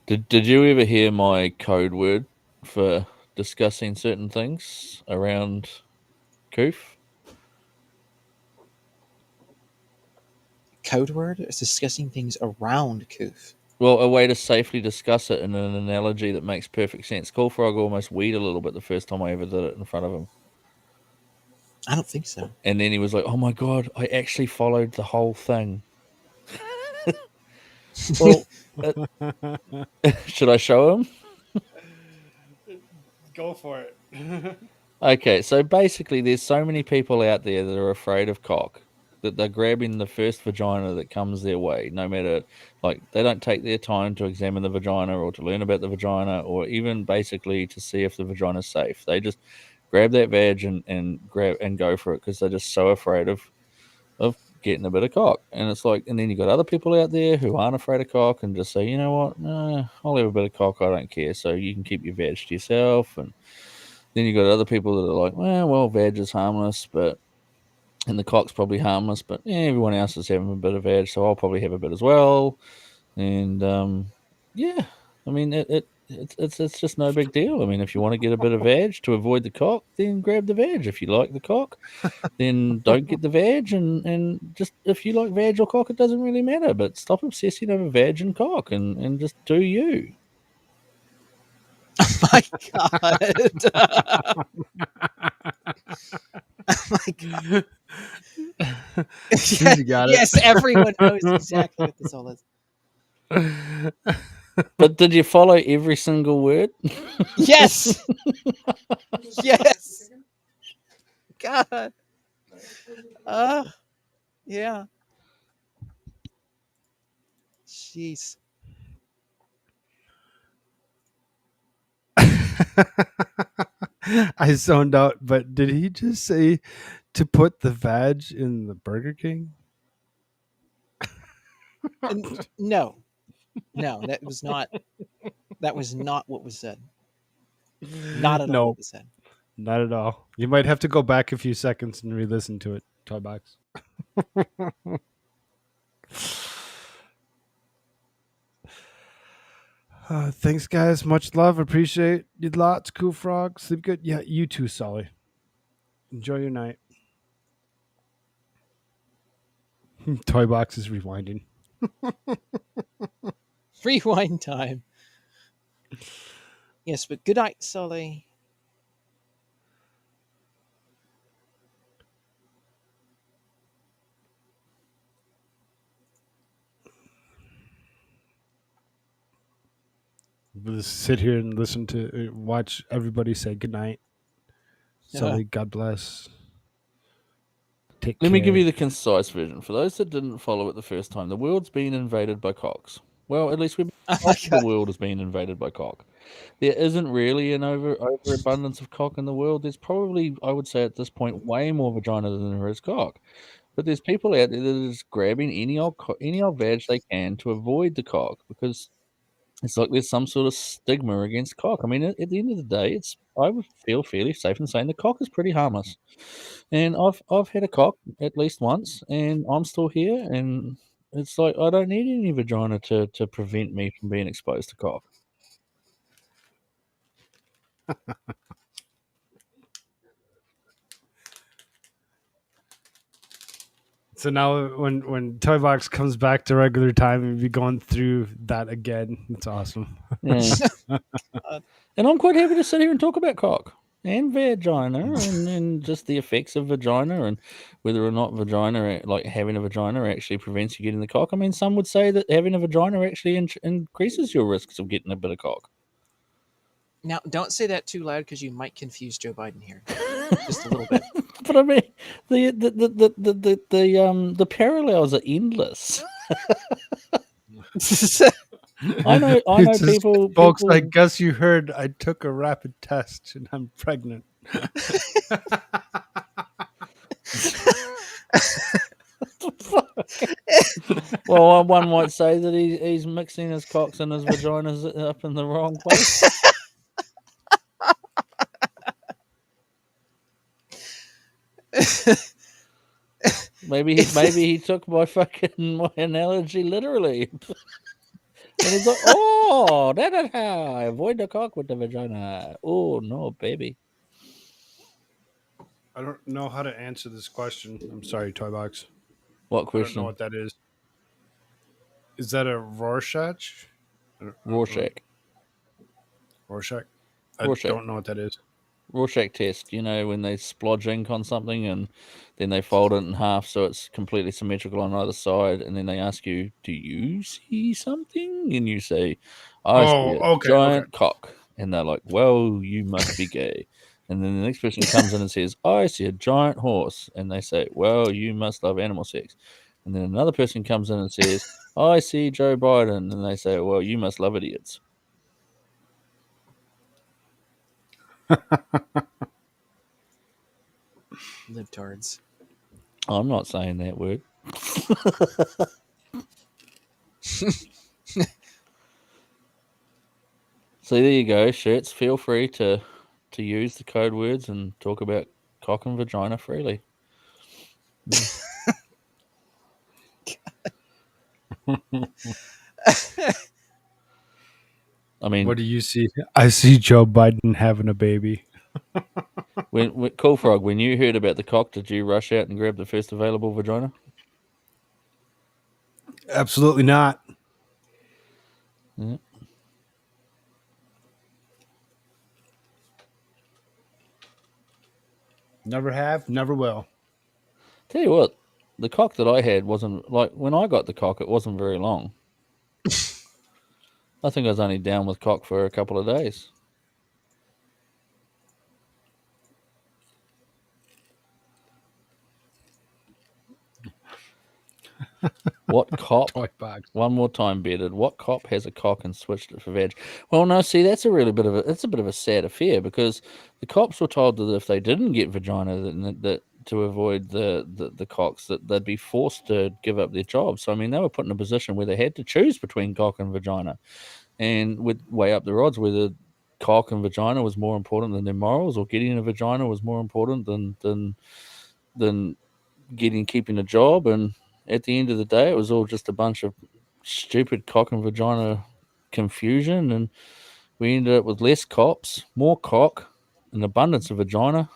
Did you ever hear my code word for discussing certain things around Koof? Code word is discussing things around Koof. Well, a way to safely discuss it in an analogy that makes perfect sense. Koolfrogg almost weed a little bit the first time I ever did it in front of him. I don't think so. And then he was like, "Oh my god, I actually followed the whole thing." Well, should I show him? Go for it. Okay, so basically there's so many people out there that are afraid of cock that they're grabbing the first vagina that comes their way, no matter, like, they don't take their time to examine the vagina or to learn about the vagina or even basically to see if the vagina's safe. They just grab that vag and grab and go for it because they're just so afraid of getting a bit of cock. And it's like, and then you got other people out there who aren't afraid of cock and just say, you know what, no, I'll have a bit of cock, I don't care. So you can keep your vag to yourself. And then you got other people that are like, well, vag is harmless, and the cock's probably harmless, but everyone else is having a bit of vag, so I'll probably have a bit as well. And yeah, I mean, it's just no big deal. I mean, if you want to get a bit of vag to avoid the cock, then grab the vag. If you like the cock, then don't get the vag. And just if you like vag or cock, it doesn't really matter. But stop obsessing over vag and cock and just do you. My God. Oh my God. You got it. Yes, everyone knows exactly what this all is. But did you follow every single word? Yes. Yes. God. Yeah. Jeez. I zoned out, but did he just say to put the vag in the Burger King? No, that was not what was said. Not at all what was said. Not at all. You might have to go back a few seconds and re-listen to it, Toybox. Thanks, guys. Much love. Appreciate you lots. Koolfrogg. Sleep good. Yeah, you too, Sully. Enjoy your night. Toybox is rewinding. Rewind time. Yes, but good night, Sully. We'll just sit here and listen to watch everybody say goodnight. Sully, God bless. Let me give you the concise version. For those that didn't follow it the first time, the world's been invaded by cocks. Well, at least the world has been invaded by cock. There isn't really an overabundance of cock in the world. There's probably, I would say at this point, way more vagina than there is cock. But there's people out there that are just grabbing any old vag they can to avoid the cock because it's like there's some sort of stigma against cock. I mean, at the end of the day, I would feel fairly safe in saying the cock is pretty harmless. And I've had a cock at least once, and I'm still here. And it's like I don't need any vagina to prevent me from being exposed to cock. So now when Toybox comes back to regular time and be going through that again, it's awesome. Yeah. And I'm quite happy to sit here and talk about cock and vagina and just the effects of vagina and whether or not vagina, like having a vagina, actually prevents you getting the cock. I mean, some would say that having a vagina actually increases your risks of getting a bit of cock. Now, don't say that too loud because you might confuse Joe Biden here, just a little bit. But I mean, the parallels are endless. I know people, folks. I guess you heard I took a rapid test and I'm pregnant. Well, one might say that he's mixing his cocks and his vaginas up in the wrong place. Maybe he took my analogy literally. And he's like, oh, that is how I avoid the cock with the vagina. Oh no, baby. I don't know how to answer this question. I'm sorry, Toybox. What question? I don't know what that is. Is that a Rorschach? Rorschach. Rorschach? Rorschach. I don't know what that is. Rorschach test, you know, when they splodge ink on something and then they fold it in half so it's completely symmetrical on either side, and then they ask you, do you see something? And you say, I see a giant cock. And they're like, well, you must be gay. And then the next person comes in and says, I see a giant horse. And they say, well, you must love animal sex. And then another person comes in and says, I see Joe Biden. And they say, well, you must love idiots. Libtards. I'm not saying that word. So there you go, shirts. Feel free to use the code words and talk about cock and vagina freely. I mean, what do you see? I see Joe Biden having a baby. when Koolfrogg, when you heard about the cock, did you rush out and grab the first available vagina? Absolutely not. Yeah. Never have, never will. Tell you what, the cock that I had wasn't like when I got the cock. It wasn't very long. I think I was only down with cock for a couple of days. What cop? One more time, Bearded. What cop has a cock and switched it for veg? Well, no. See, that's a really bit of a sad affair because the cops were told that if they didn't get vagina, that to avoid the cocks, that they'd be forced to give up their jobs. So I mean, they were put in a position where they had to choose between cock and vagina, and would weigh up their odds whether cock and vagina was more important than their morals, or getting a vagina was more important than keeping a job. And at the end of the day, it was all just a bunch of stupid cock and vagina confusion, and we ended up with less cops, more cock, an abundance of vagina.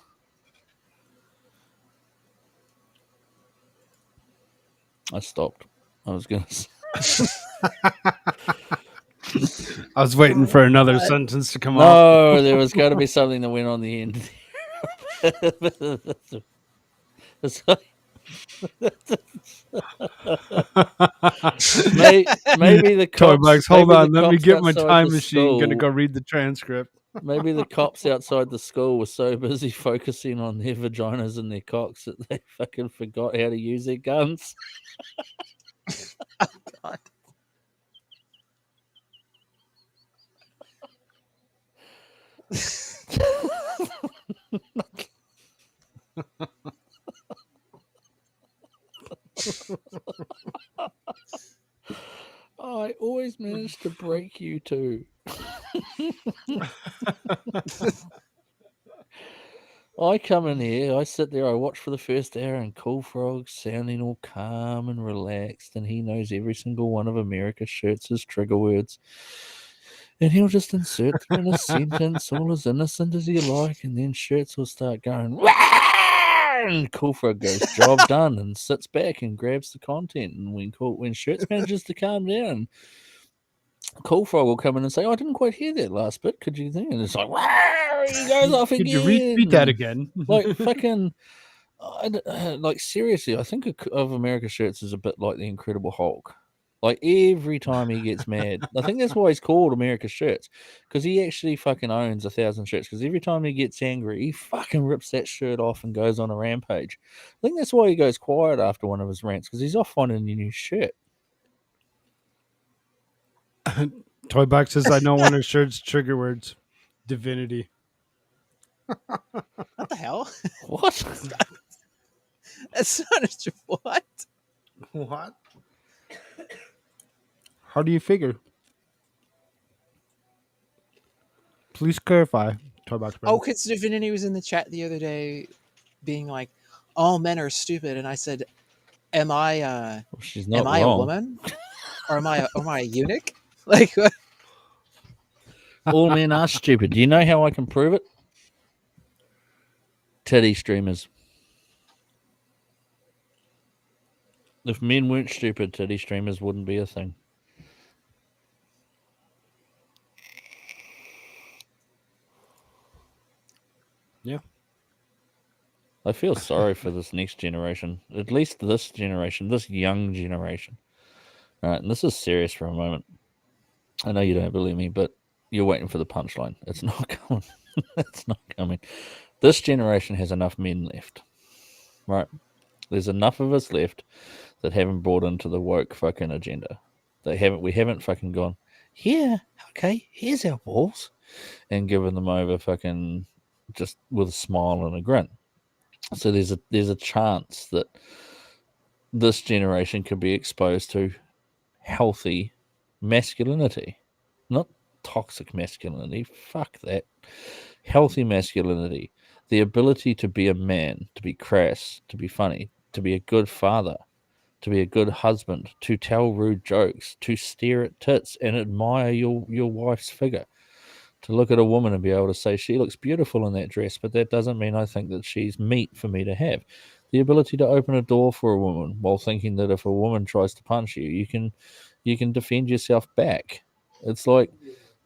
I stopped. I was going to I was waiting for another sentence to come out. No, there was going to be something that went on the end. Maybe the cops. Toybox, hold on. Let me get my outside time the machine. Gonna school- go read the transcript. Maybe the cops outside the school were so busy focusing on their vaginas and their cocks that they fucking forgot how to use their guns. Oh, God. I always manage to break you two. I come in here, I sit there, I watch for the first hour, and Koolfrogg sounding all calm and relaxed, and he knows every single one of AmericaShirts' trigger words. And he'll just insert them in a sentence, all as innocent as you like, and then Shirts will start going, "Wah!" And Koolfrogg goes, job done, and sits back and grabs the content. And when Shirts manages to calm down, Koolfrogg will come in and say, I didn't quite hear that last bit. Could you think? And it's like, "Wah!" He goes off again. Could you repeat that again? Like, fucking, like, seriously, I think of AmericaShirts as a bit like the Incredible Hulk. Like, every time he gets mad, I think that's why he's called AmericaShirts, because he actually fucking owns 1,000 shirts. Because every time he gets angry, he fucking rips that shirt off and goes on a rampage. I think that's why he goes quiet after one of his rants, because he's off finding a new shirt. Toybox says, I know one of Shirt's trigger words. Divinity. What the hell? What? That's not a what? What? How do you figure? Please clarify, Toybox. Oh, because Divinity was in the chat the other day being like, all men are stupid. And I said, am I She's not am I wrong. a woman? Or am I a eunuch? Like, what? All men are stupid. Do you know how I can prove it? Titty streamers. If men weren't stupid, titty streamers wouldn't be a thing. Yeah. I feel sorry for this next generation. At least this generation, this young generation. All right, and this is serious for a moment. I know you don't believe me, but you're waiting for the punchline. It's not coming. It's not coming. This generation has enough men left, right? There's enough of us left that haven't brought into the woke fucking agenda. We haven't fucking gone, here, okay, here's our balls, and given them over fucking just with a smile and a grin. So there's a chance that this generation could be exposed to healthy masculinity, not toxic masculinity. Fuck that. Healthy masculinity, the ability to be a man, to be crass, to be funny, to be a good father, to be a good husband, to tell rude jokes, to stare at tits and admire your wife's figure, to look at a woman and be able to say she looks beautiful in that dress, but that doesn't mean I think that she's meat for me to have. The ability to open a door for a woman while thinking that if a woman tries to punch you, you can defend yourself back. It's like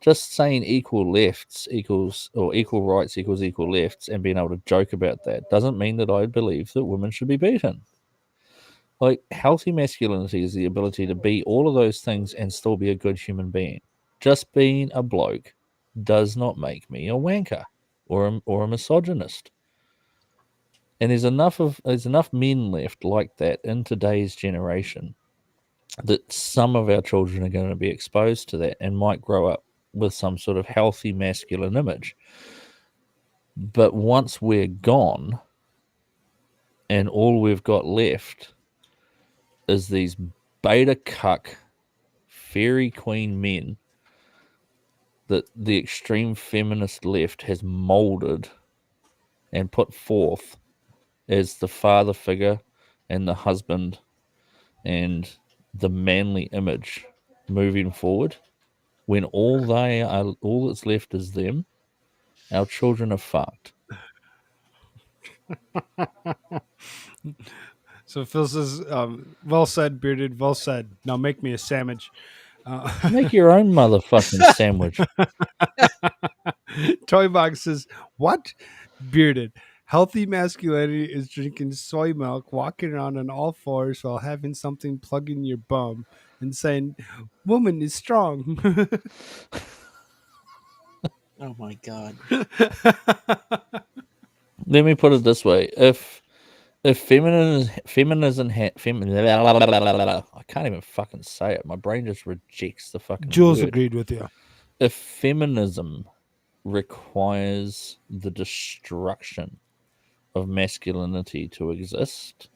just saying equal lefts equals, or equal rights equals equal lefts, and being able to joke about that doesn't mean that I believe that women should be beaten. Like, healthy masculinity is the ability to be all of those things and still be a good human being. Just being a bloke does not make me a wanker or a misogynist. And there's enough men left like that in today's generation that some of our children are going to be exposed to that and might grow up with some sort of healthy masculine image. But once we're gone and all we've got left is these beta cuck fairy queen men that the extreme feminist left has molded and put forth as the father figure and the husband and the manly image moving forward, when all that's left is them, our children are fucked. So Phil says, well said, Bearded, well said. Now make me a sandwich. Make your own motherfucking sandwich. Toybox says, what? Bearded. Healthy masculinity is drinking soy milk, walking around on all fours while having something plug in your bum and saying, woman is strong. Oh my God. Let me put it this way. If feminism I can't even fucking say it. My brain just rejects the fucking Jules word. agreed with you. If feminism requires the destruction of masculinity to exist,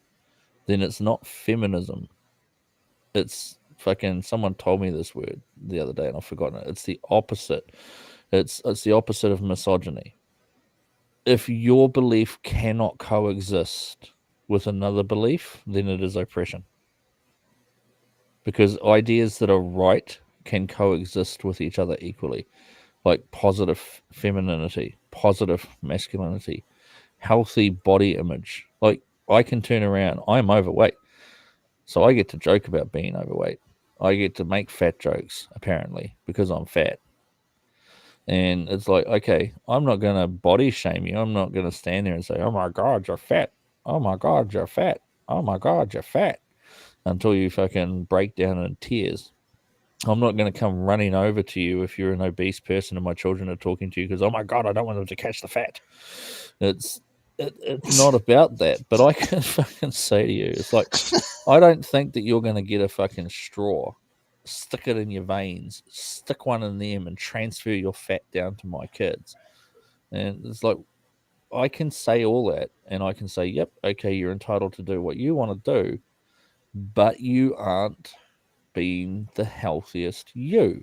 then it's not feminism. It's fucking, someone told me this word the other day and I've forgotten it. It's the opposite. It's the opposite of misogyny. If your belief cannot coexist with another belief, then it is oppression. Because ideas that are right can coexist with each other equally. Like positive femininity, positive masculinity, healthy body image. Like, I can turn around, I'm overweight, so I get to joke about being overweight. I get to make fat jokes, apparently, because I'm fat. And it's like, okay, I'm not going to body shame you. I'm not going to stand there and say, oh my God, you're fat. Oh my God, you're fat. Oh my God, you're fat. Until you fucking break down in tears. I'm not going to come running over to you if you're an obese person and my children are talking to you because, oh my God, I don't want them to catch the fat. It's not about that. But I can fucking say to you, it's like, I don't think that you're going to get a fucking straw, stick it in your veins, stick one in them and transfer your fat down to my kids. And it's like, I can say all that and I can say, yep, okay, you're entitled to do what you want to do, but you aren't being the healthiest you.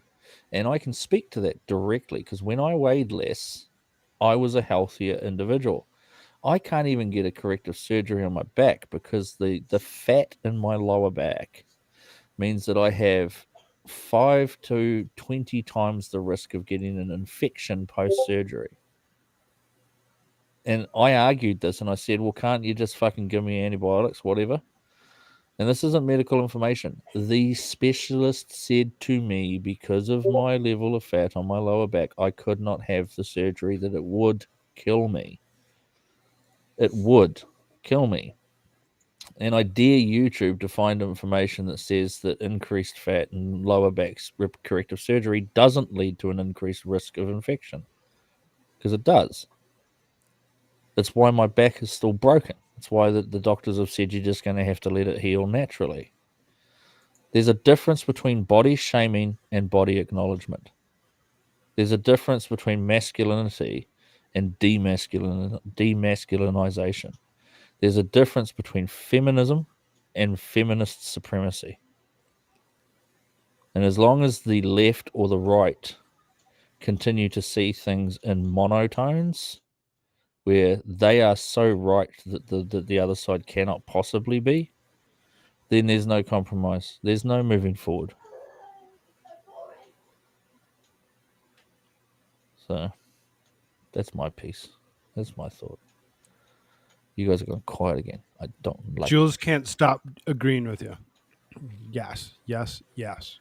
And I can speak to that directly because when I weighed less, I was a healthier individual. I can't even get a corrective surgery on my back because the fat in my lower back means that I have 5 to 20 times the risk of getting an infection post-surgery. And I argued this and I said, well, can't you just fucking give me antibiotics, whatever? And this isn't medical information. The specialist said to me, because of my level of fat on my lower back, I could not have the surgery, that it would kill me. It would kill me. And I dare YouTube to find information that says that increased fat and lower back corrective surgery doesn't lead to an increased risk of infection. Because it does. It's why my back is still broken. It's why the doctors have said you're just going to have to let it heal naturally. There's a difference between body shaming and body acknowledgement. There's a difference between masculinity and demasculinization. There's a difference between feminism and feminist supremacy. And as long as the left or the right continue to see things in monotones, where they are so right that the other side cannot possibly be, then there's no compromise. There's no moving forward. So that's my piece. That's my thought. You guys are going quiet again. I don't like Jules can't stop agreeing with you. Yes, yes, yes.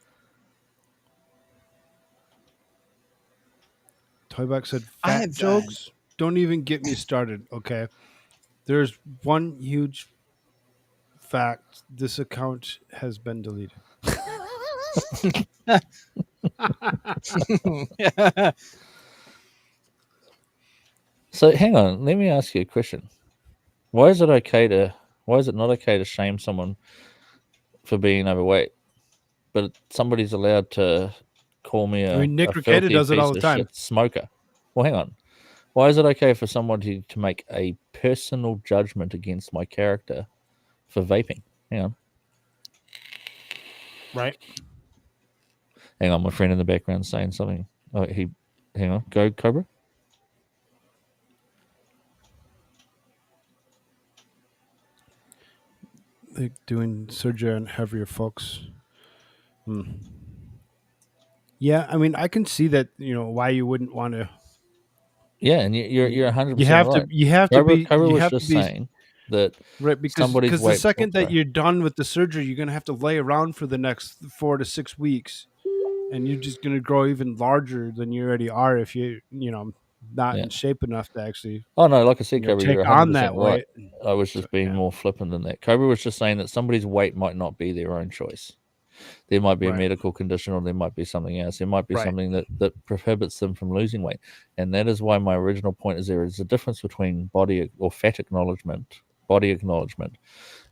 Toyback said, fat jokes? Don't even get me started, okay? There's one huge fact. This account has been deleted. So hang on, let me ask you a question. Why is it not okay to shame someone for being overweight, but somebody's allowed to call me a Nick a Recato filthy does it piece all the of time. shit smoker? Well, hang on. Why is it okay for someone to make a personal judgment against my character for vaping? Hang on. Right. Hang on, my friend in the background saying something. Oh, hang on. Go, Cobra. Like doing surgery on heavier folks. Yeah, I mean, I can see that, why you wouldn't want to. Yeah, and you're 100% You have right. to. You have to be. Cobra You was have just to be saying that right because somebody's the weight. second that you're done with the surgery, you're gonna have to lay around for the next 4 to 6 weeks, and you're just gonna grow even larger than you already are if you not in shape enough to actually. Oh no, like I said, Cobra, take you're 100% on that right. weight. I was just being more flippant than that. Cobra was just saying that somebody's weight might not be their own choice. There might be a medical condition, or there might be something else. There might be something that prohibits them from losing weight. And that is why my original point is there is a difference between body or fat acknowledgement, body acknowledgement,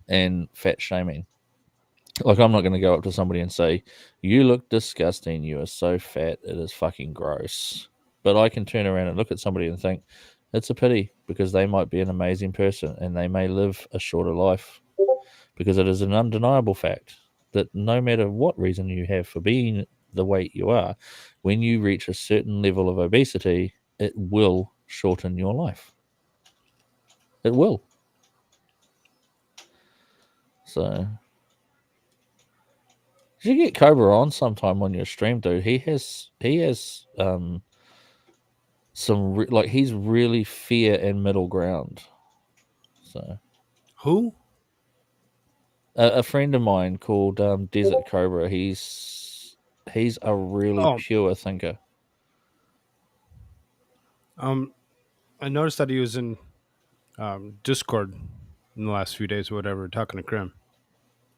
and fat shaming. Like, I'm not going to go up to somebody and say, you look disgusting, you are so fat, it is fucking gross. But I can turn around and look at somebody and think, it's a pity, because they might be an amazing person and they may live a shorter life. Because it is an undeniable fact that no matter what reason you have for being the weight you are, when you reach a certain level of obesity, it will shorten your life. It will. So, you should get Cobra on sometime on your stream, dude. He has some he's really fair and middle ground. So, who? A friend of mine called Desert Cobra. He's a really pure thinker. I noticed that he was in Discord in the last few days or whatever, talking to Krim.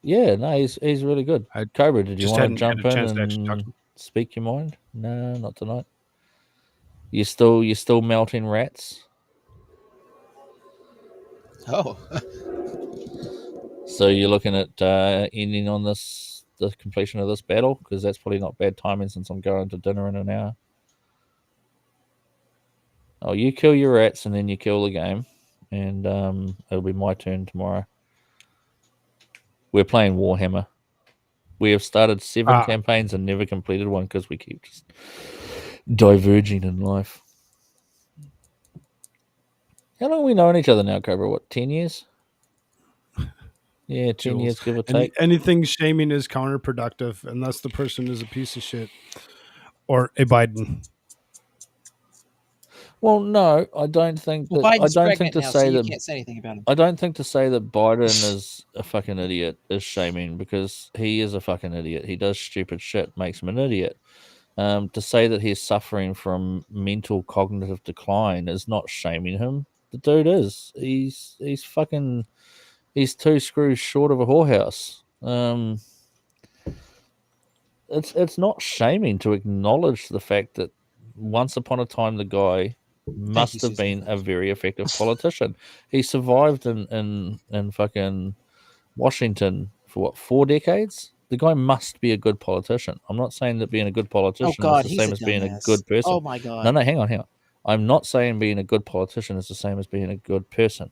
Yeah, no, he's really good. Cobra, did you want to jump in and speak your mind? No, not tonight. You still melting rats? Oh. So you're looking at ending on the completion of this battle, because that's probably not bad timing since I'm going to dinner in an hour. Oh, you kill your rats and then you kill the game, and it'll be my turn tomorrow. We're playing Warhammer. We have started 7 campaigns and never completed one because we keep just diverging in life. How long have we known each other now, Cobra? What, 10 years? Yeah, 10 years, give or take. Anything shaming is counterproductive unless the person is a piece of shit or a Biden. Well, no, I don't think that. Biden's I don't think to now, say so that you can't say anything about him. I don't think to say that Biden is a fucking idiot is shaming, because he is a fucking idiot. He does stupid shit, makes him an idiot. To say that he's suffering from mental cognitive decline is not shaming him. The dude is. He's fucking. He's 2 screws short of a whorehouse. It's not shaming to acknowledge the fact that once upon a time the guy must have been a very effective politician. He survived in fucking Washington for what, 4 decades? The guy must be a good politician. I'm not saying that being a good politician God, is the he's same a as being a dumbass. good person. Oh, my God. No, hang on. I'm not saying being a good politician is the same as being a good person,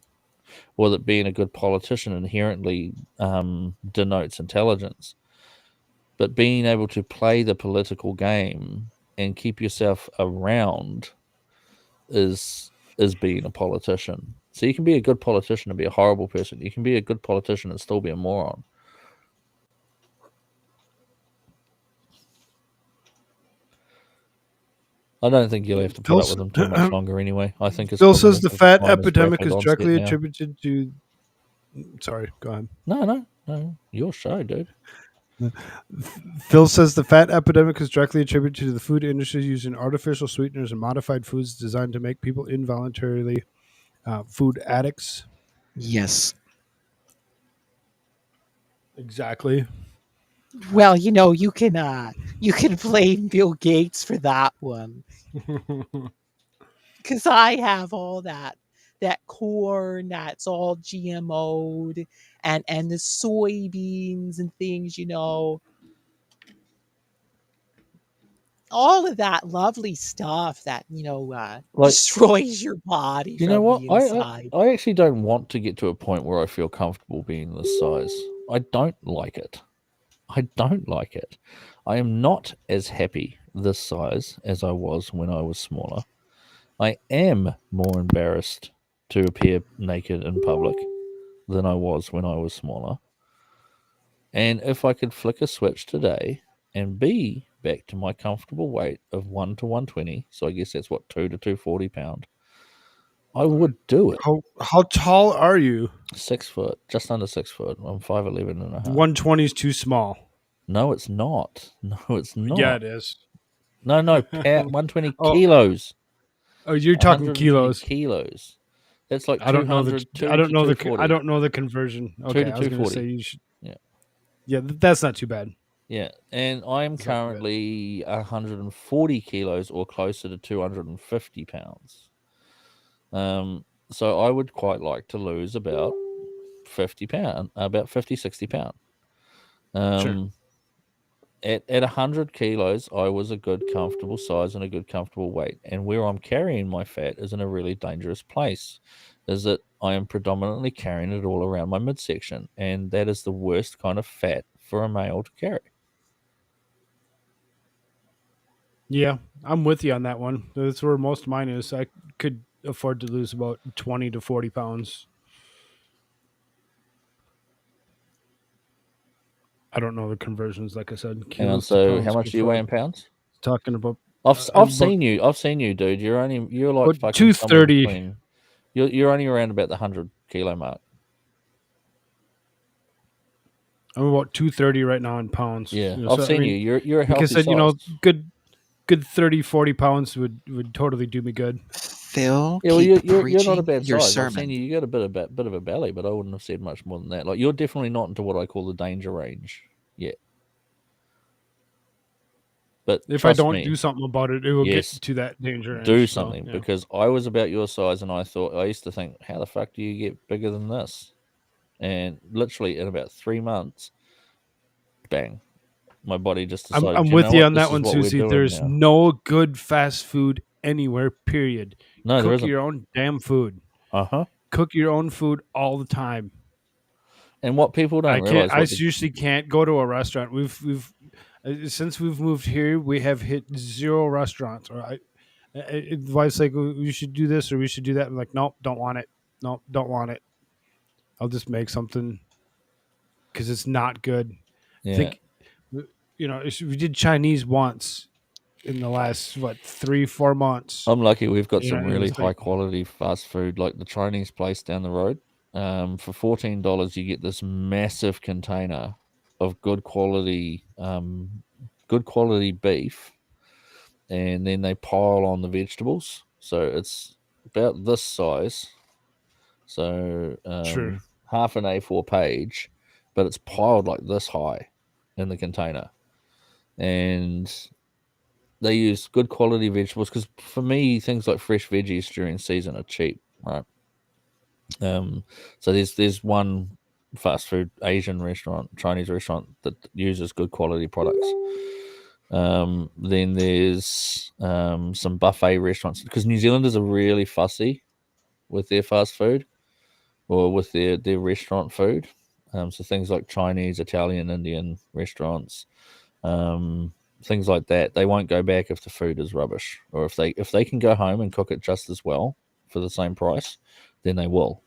or that being a good politician inherently denotes intelligence. But being able to play the political game and keep yourself around is being a politician. So you can be a good politician and be a horrible person. You can be a good politician and still be a moron. I don't think you'll have to put up with them too much longer anyway. I think it's Phil says the fat time is epidemic rapid is onset directly now. attributed to. Sorry, go ahead. No. Your show, dude. Phil says the fat epidemic is directly attributed to the food industry using artificial sweeteners and modified foods designed to make people involuntarily food addicts. Yes. Exactly. Well, you can blame Bill Gates for that one. Because I have all that corn that's all GMO'd and the soybeans and things, all of that lovely stuff that, destroys your body You know from what? the inside. I actually don't want to get to a point where I feel comfortable being this size. I don't like it. I am not as happy this size as I was when I was smaller. I am more embarrassed to appear naked in public than I was when I was smaller. And if I could flick a switch today and be back to my comfortable weight of 1 to 120, so I guess that's what, 2 to 240 pound, I would do it. How tall are you? 6 foot, just under 6 foot. I'm 5'11" and a half. 120 is too small. No, it's not. Yeah, it is. No, 120 kilos. Oh, you're talking kilos. Kilos. That's like I don't know the I don't know the conversion. Okay, 2 to I was going to 240. say you should. Yeah. Yeah, that's not too bad. Yeah, and I'm currently 140 kilos or closer to 250 pounds. So I would quite like to lose about 60 pound. Sure. At 100 kilos, I was a good, comfortable size and a good, comfortable weight. And where I'm carrying my fat is in a really dangerous place, is that I am predominantly carrying it all around my midsection. And that is the worst kind of fat for a male to carry. Yeah, I'm with you on that one. That's where most of mine is. I could afford to lose about 20 to 40 pounds. I don't know the conversions, like I said. And so, how much do you weigh in pounds? Talking about, I've seen you, dude. You're like fucking 230. You're only around about the 100 kilo mark. I'm about 230 right now in pounds. Yeah, I've seen you. You're a healthy size. Good 30, 40 pounds would totally do me good. Phil, you're not a bad size. I've seen you. You got a bit of a belly, but I wouldn't have said much more than that. Like, you're definitely not into what I call the danger range yet. But if I don't do something about it, it will get to that danger range. Do something, because I was about your size, and I used to think, how the fuck do you get bigger than this? And literally in about 3 months, bang, my body just decided. I'm with you on that one, Susie. There's no good fast food anywhere, period. No, there Cook isn't. your own damn food. Cook your own food all the time. And what people don't realize, I seriously can't go to a restaurant. We've since we've moved here, we have hit 0 restaurants. Or wife's like, we should do this or we should do that. I'm like, nope, don't want it. Nope, don't want it. I'll just make something because it's not good. Yeah. I think, we did Chinese once in the last 3-4 months. I'm lucky we've got some really high quality fast food, like the Chinese place down the road. For $14, you get this massive container of good quality beef, and then they pile on the vegetables. So it's about this size. So half an A4 page, but it's piled like this high in the container. And they use good quality vegetables, because for me, things like fresh veggies during season are cheap, right? So there's one fast food Asian restaurant, Chinese restaurant that uses good quality products. Then there's some buffet restaurants, because New Zealanders are really fussy with their fast food or with their restaurant food. So things like Chinese, Italian, Indian restaurants, things like that, they won't go back if the food is rubbish, or if they can go home and cook it just as well for the same price, then they will.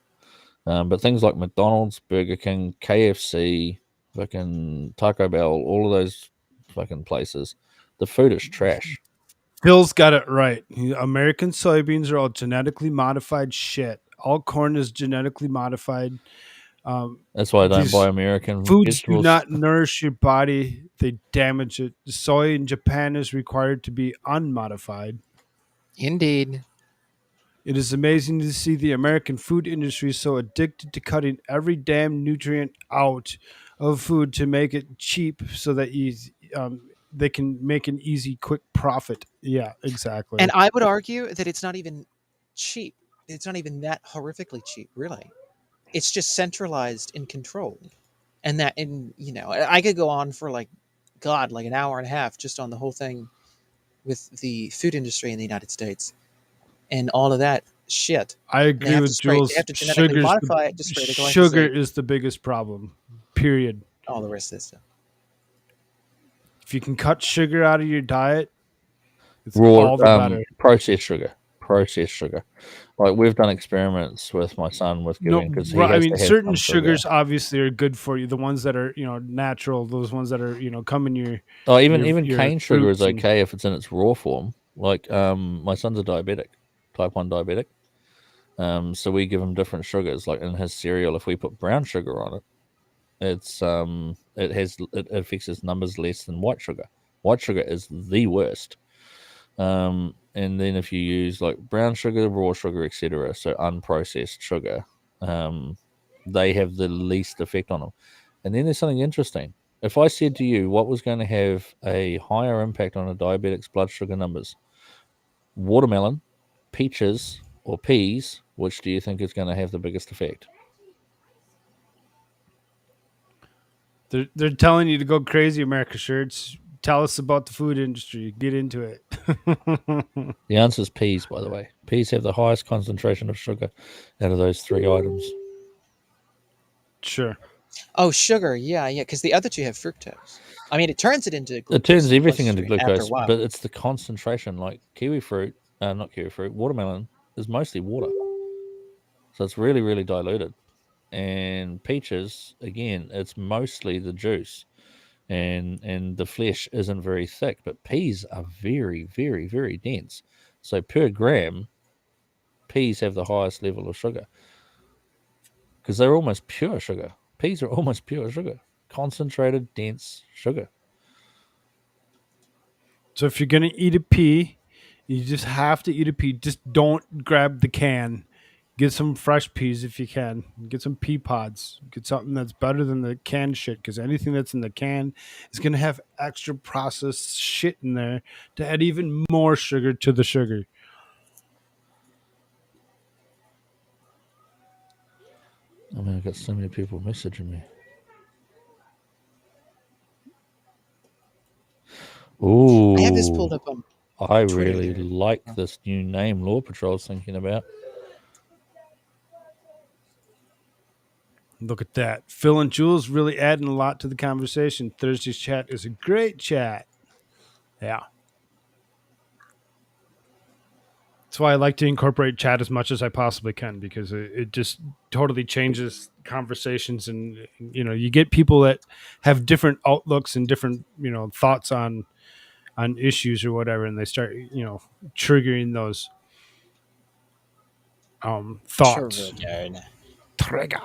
But things like McDonald's, Burger King, KFC, fucking Taco Bell, all of those fucking places, the food is trash. Phil's got it right. American soybeans are all genetically modified shit. All corn is genetically modified. That's why I don't These buy American foods do vegetables. not nourish your body. They damage it. Soy in Japan is required to be unmodified. Indeed. It is amazing to see the American food industry so addicted to cutting every damn nutrient out of food to make it cheap so that they can make an easy, quick profit. Yeah, exactly. And I would argue that it's not even cheap. It's not even that horrifically cheap, really. It's just centralized and controlled. And I could go on for like an hour and a half just on the whole thing with the food industry in the United States and all of that shit. I agree with Jules. They have to genetically modify it to spray the glyphosate. Sugar is the biggest problem, period. All the rest of this stuff. If you can cut sugar out of your diet, it's Raw, all the better. Processed sugar. Like, we've done experiments with my son with giving, because certain sugars obviously are good for you. The ones that are natural, those ones that are come in your. Oh, even your cane sugar is fruits okay if it's in its raw form. Like, my son's a diabetic, type 1 diabetic. So we give him different sugars. Like in his cereal, if we put brown sugar on it, it affects his numbers less than white sugar. White sugar is the worst. And then if you use like brown sugar, raw sugar, etc., so unprocessed sugar, they have the least effect on them. And then there's something interesting. If I said to you what was going to have a higher impact on a diabetic's blood sugar numbers, watermelon, peaches, or peas, which do you think is going to have the biggest effect? They're telling you to go crazy, AmericaShirts. Tell us about the food industry. Get into it. The answer is peas, by the way. Peas have the highest concentration of sugar out of those 3 items. Sure. Oh, sugar. Yeah, because the other two have fructose. I mean, it turns it into glucose. It turns everything into glucose, after a while. but it's the concentration. Like watermelon is mostly water. So it's really, really diluted. And peaches, again, it's mostly the juice. And the flesh isn't very thick, but peas are very, very, very dense. So per gram, peas have the highest level of sugar because they're almost pure sugar. Peas are almost pure sugar, concentrated, dense sugar. So if you're going to eat a pea, you just have to eat a pea. Just don't grab the can. Get some fresh peas if you can. Get some pea pods. Get something that's better than the canned shit, because anything that's in the can is going to have extra processed shit in there to add even more sugar to the sugar. I mean, I've got so many people messaging me. Ooh, I have this pulled up on I Twitter really there. like this new name Law Patrol's thinking about. Look at that. Phil and Jules really adding a lot to the conversation. Thursday's chat is a great chat. Yeah. That's why I like to incorporate chat as much as I possibly can, because it just totally changes conversations. And, you get people that have different outlooks and different, thoughts on issues or whatever. And they start, triggering those thoughts. Triggered.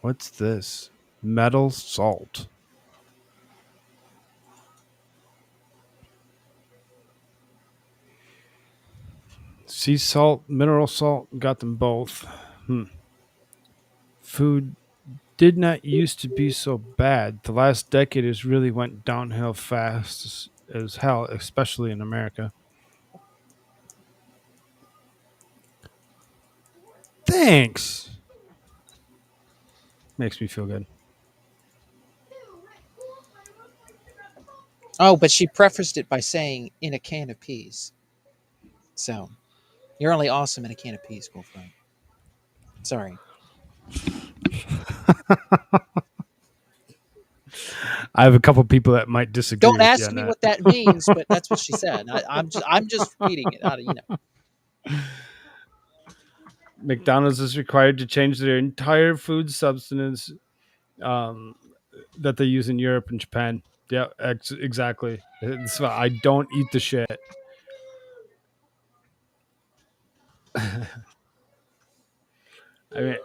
What's this? Metal salt. Sea salt, mineral salt, got them both. Food did not used to be so bad. The last decade has really went downhill fast as hell, especially in America. Thanks. Makes me feel good. Oh, but she prefaced it by saying in a can of peas. So, you're only awesome in a can of peas, Koolfrogg. Sorry. I have a couple people that might disagree. Don't with you ask on me that. what that means, but that's what she said. I'm just reading it out of. McDonald's is required to change their entire food substance that they use in Europe and Japan. Yeah, exactly. I don't eat the shit. I mean,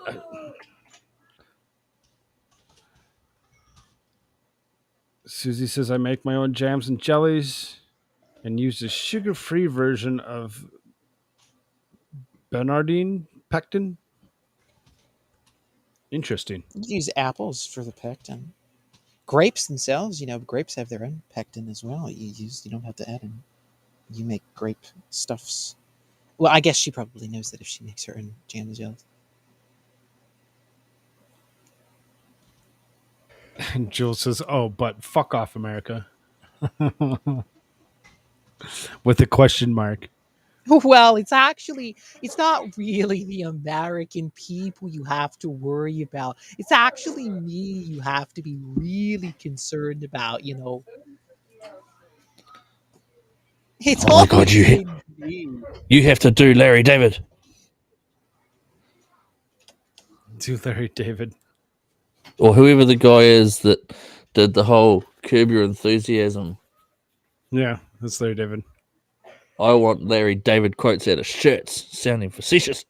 Susie says I make my own jams and jellies and use a sugar-free version of Bernardine pectin. Interesting. You use apples for the pectin. Grapes themselves, grapes have their own pectin as well. You don't have to add in. You make grape stuffs. Well, I guess she probably knows that if she makes her own jam and jellies. And Jules says, "Oh, but fuck off, America," with a question mark. Well, it's not really the American people you have to worry about. It's actually me you have to be really concerned about, It's Oh my God, you have to do Larry David. Do Larry David. Or whoever the guy is that did the whole Curb Your Enthusiasm. Yeah, that's Larry David. I want Larry David quotes out of shirts, sounding facetious.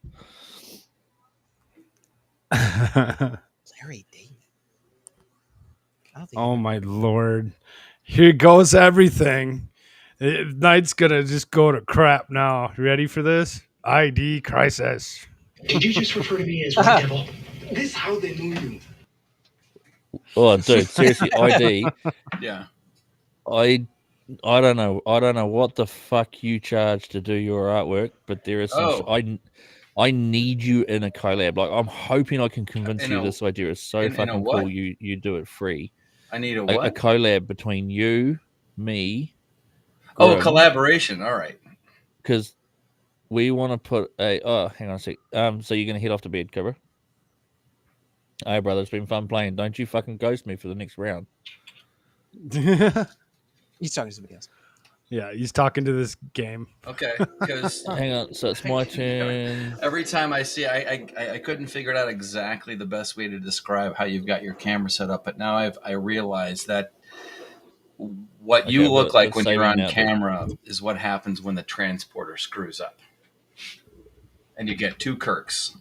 Larry David. Oh my Lord. Here goes everything. Night's gonna just go to crap now. You ready for this? IDCrisis. Did you just refer to me as White Devil? This is how they knew you. Oh, dude, seriously, ID. Yeah. I don't know. I don't know what the fuck you charge to do your artwork, but there is some. I need you in a collab. Like, I'm hoping I can convince you this idea is so fucking cool. You do it free. I need a what? A collab between you, me. Oh, collaboration. All right. Because we want to put a. Oh, hang on a sec. So you're gonna head off to bed, Cobra? Hey, brother, it's been fun playing. Don't you fucking ghost me for the next round. He's talking to somebody else. Yeah, he's talking to this game. Okay, because hang on, so it's my turn. Every time I see, I couldn't figure it out exactly the best way to describe how you've got your camera set up, but now I realize that what you look like when you're on camera is what happens when the transporter screws up, and you get two Kirks.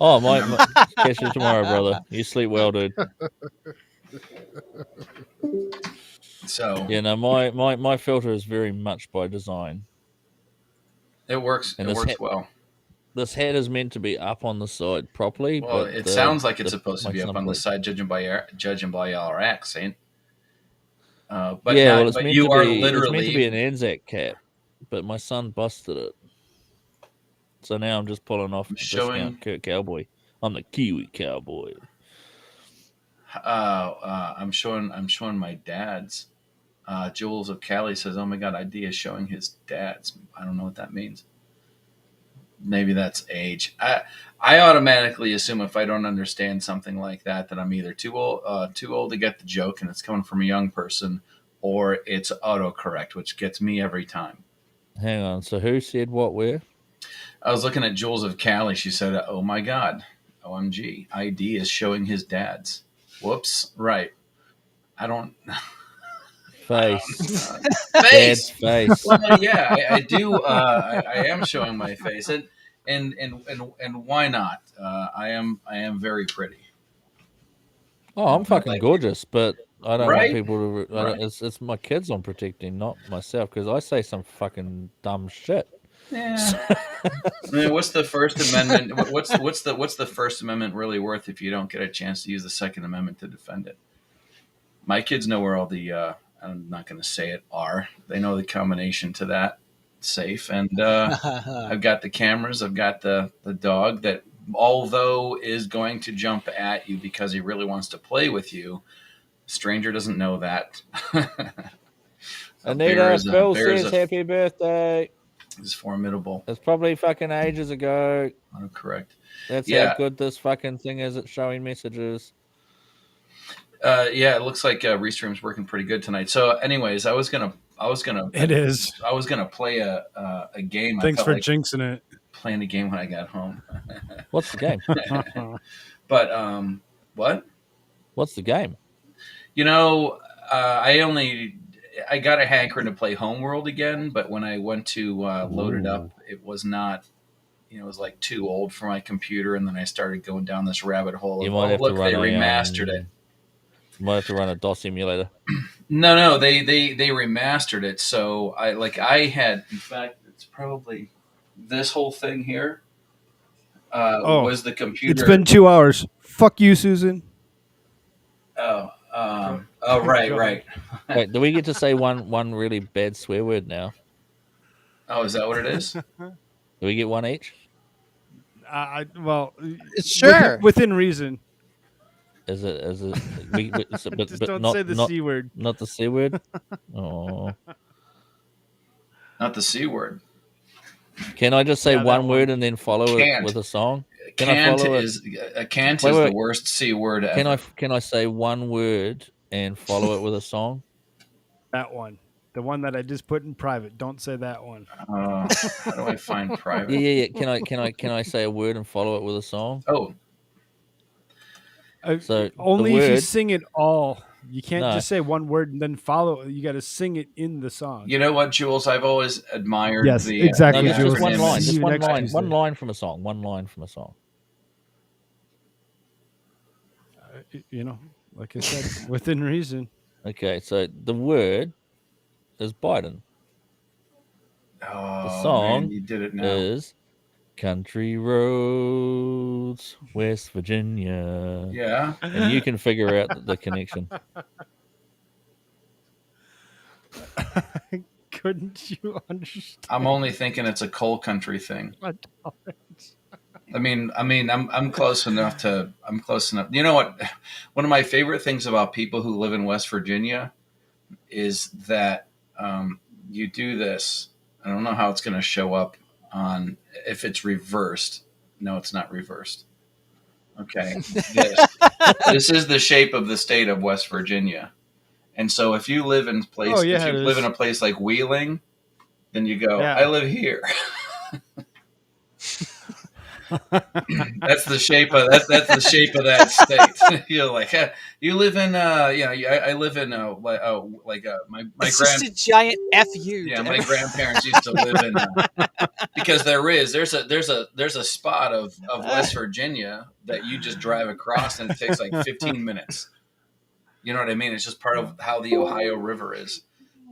Oh, my catch you tomorrow, brother. You sleep well, dude. So my filter is very much by design. It works. And it works well. This hat is meant to be up on the side properly. Well, but it sounds like it's supposed to be up on the side, judging by our accent. But yeah, not, it's but meant you to are be. literally. It's meant to be an Anzac cap, but my son busted it. So now I'm just pulling off discount Kurt Cowboy. I'm the Kiwi Cowboy. I'm showing my dad's. Jules of Cali says, "Oh my God, ID is showing his dad's." I don't know what that means. Maybe that's age. I automatically assume if I don't understand something like that I'm either too old to get the joke, and it's coming from a young person, or it's autocorrect, which gets me every time. Hang on. So who said what where? I was looking at Jules of Cali. She said, "Oh my God, OMG, ID is showing his dad's." Whoops. Right. I don't. Face. Face. Face. Well, yeah, I do. I am showing my face, and why not? I am very pretty. Oh, I'm fucking gorgeous, but I don't Right? want people to. Right. It's my kids I'm protecting, not myself, because I say some fucking dumb shit. Yeah. I mean, what's the First Amendment? What's the First Amendment really worth if you don't get a chance to use the Second Amendment to defend it? My kids know where all the I'm not going to say it are. They know the combination to that safe, and I've got the cameras. I've got the dog that, although is going to jump at you because he really wants to play with you, stranger doesn't know that. Anita, Bill says happy birthday. It's formidable. It's probably fucking ages ago. Oh, correct. That's how good this fucking thing is at showing messages. Yeah, it looks like Restream's working pretty good tonight. So, anyways, I was gonna. It is. I was gonna play a game. Thanks for jinxing it. Playing a game when I got home. What's the game? But what? What's the game? You know, I got a hankering to play Homeworld again, but when I went to load it up, it was not. It was like too old for my computer, and then I started going down this rabbit hole. You might have to run they remastered it. You might have to run a DOS emulator. No, they remastered it. So I had, in fact, it's probably this whole thing here was the computer. It's been 2 hours. Fuck you, Susan. Oh, right. Wait, do we get to say one really bad swear word now? Oh, is that what it is? Do we get one each? Well, sure. Within reason. Is it? Just don't say the C word. Not the C word. Oh, not the C word. Can I just say one word and then follow it with a song? Can't is the worst C word ever. Can I say one word and follow it with a song? That one. The one that I just put in private. Don't say that one. How do I find private? Yeah. Can I say a word and follow it with a song? Oh. So only if you sing it all. You can't just say one word and then follow. You got to sing it in the song. You know what, Jules? I've always admired the exactly. No, just one line. Just one line. One line from a song. One line from a song. Like I said, within reason. Okay, so the word is Biden. Oh, the song man, you did it now. is Country Roads, West Virginia. Yeah. And you can figure out the connection. Couldn't you understand? I'm only thinking it's a coal country thing. I'm close enough. You know what? One of my favorite things about people who live in West Virginia is that you do this. I don't know how it's going to show up on if it's reversed. No, it's not reversed. Okay. This is the shape of the state of West Virginia. And so if you live in a place like Wheeling, then you go, I live here. That's the shape of that state. You live in I live in my it's just a giant FU. Yeah, my grandparents used to live in because there's a spot of West Virginia that you just drive across and it takes like 15 minutes. You know what I mean? It's just part of how the Ohio River is.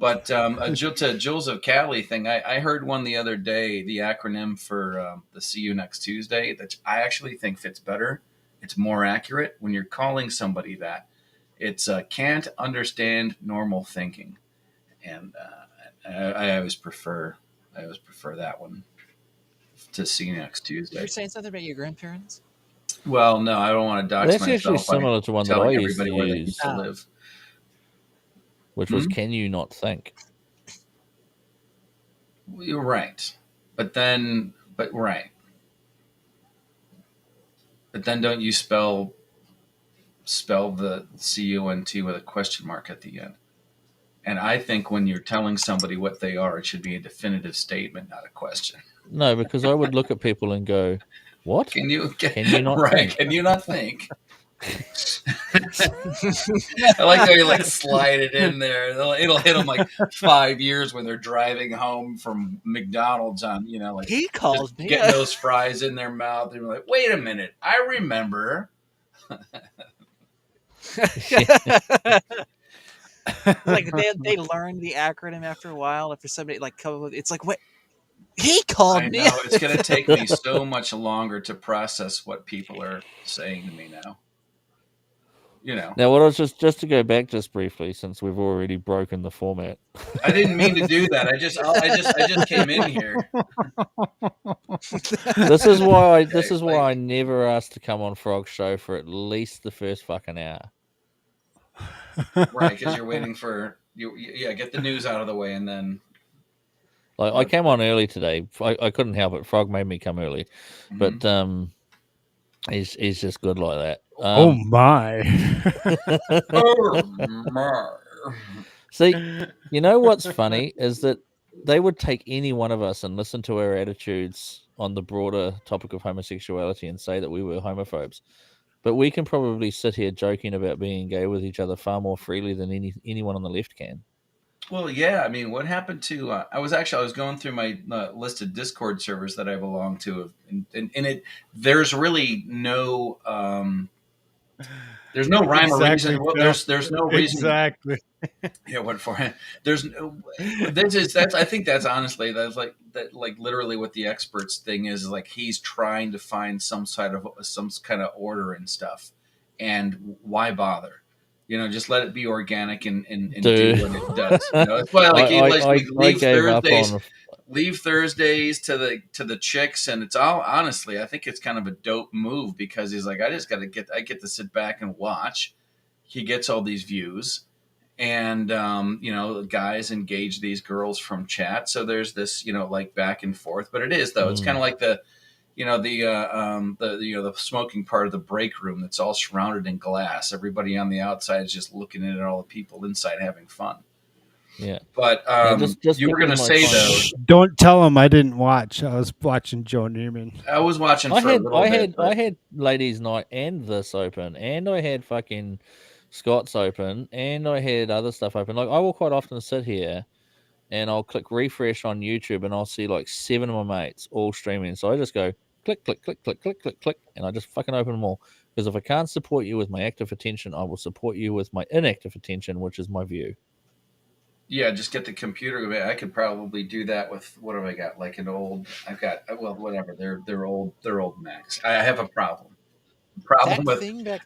But to Jules of Cali thing, I heard one the other day, the acronym for the See You Next Tuesday, that I actually think fits better. It's more accurate when you're calling somebody that. It's can't understand normal thinking. And I always prefer that one to See You Next Tuesday. You're saying something about your grandparents? Well, no, I don't want to dox myself. That's actually similar to one that I used to where they use. used to live. Which was, can you not think? You're right. But then don't you spell the C-U-N-T with a question mark at the end? And I think when you're telling somebody what they are, it should be a definitive statement, not a question. No, because I would look at people and go, what? Can you not think? Can you not think? I like how you slide it in there. It'll hit them 5 years when they're driving home from McDonald's on, he calls me getting those fries in their mouth. They're like, wait a minute, I remember. They learn the acronym after a while. After somebody come up with, it's like, what? He called I me. know it's going to take me so much longer to process what people are saying to me now. You know. Now, what I was just to go back just briefly, since we've already broken the format. I didn't mean to do that. I just came in here. This is why I never asked to come on Frog's show for at least the first fucking hour. Right, because you're waiting for get the news out of the way, and then. Like, I came on early today. I couldn't help it. Frog made me come early, but he's just good like that. Oh my! Oh my! See, you know what's funny is that they would take any one of us and listen to our attitudes on the broader topic of homosexuality and say that we were homophobes. But we can probably sit here joking about being gay with each other far more freely than anyone on the left can. Well, yeah. I mean, what happened to? I was going through my list of Discord servers that I belong to, and it there's really no there's no rhyme or reason. Well, there's no reason. Exactly. Yeah, what for? There's no. That's. I think that's honestly like literally what the experts thing is. Like he's trying to find some kind of order and stuff, and why bother? You know, just let it be organic and do what it does. You know, that's why leave Thursdays to the chicks, and it's all honestly, I think it's kind of a dope move because he's like, I get to sit back and watch. He gets all these views, and guys engage these girls from chat. So there's this, like back and forth. But it is though, it's kind of like the smoking part of the break room that's all surrounded in glass. Everybody on the outside is just looking at all the people inside having fun. Yeah. But just you were going to say though, don't tell them I didn't watch. I was watching Joe Newman. I was watching. I had ladies' night and this open, and I had fucking Scott's open, and I had other stuff open. Like I will quite often sit here and I'll click refresh on YouTube and I'll see like 7 of my mates all streaming. So I just go click, click, click, click, click, click, click, and I just fucking open them all. Because if I can't support you with my active attention, I will support you with my inactive attention, which is my view. Yeah, just get the computer. I could probably do that with what have I got? Like an old. I've got whatever. They're old Macs. I have a problem.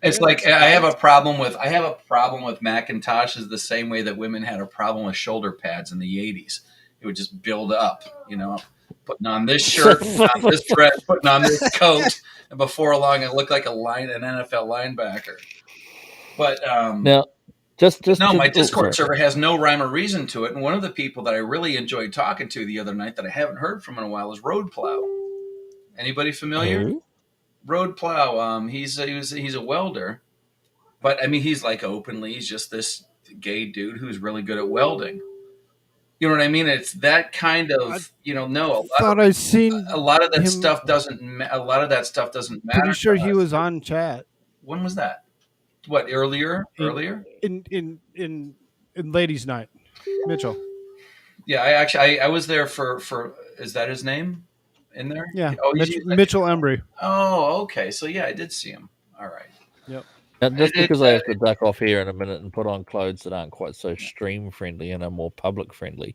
It's like I have a problem with Macintoshes the same way that women had a problem with shoulder pads in the 80s. It would just build up, putting on this shirt, putting on this dress, putting on this coat, and before long it looked like an NFL linebacker. But now my Discord server has no rhyme or reason to it. And one of the people that I really enjoyed talking to the other night that I haven't heard from in a while is Roadplow. Anybody familiar? Who? Roadplow, he's a welder, but I mean he's like openly he's just this gay dude who's really good at welding. You know what I mean? It's that kind of a lot of that stuff doesn't matter. Pretty sure he was on chat. When was that? What earlier? In ladies' night, Mitchell. Yeah, I was there for is that his name? In there? Yeah. Mitchell Embry. Oh, okay. So yeah, I did see him. All right. Yep. Now, just because I have to duck off here in a minute and put on clothes that aren't quite so stream friendly and are more public friendly,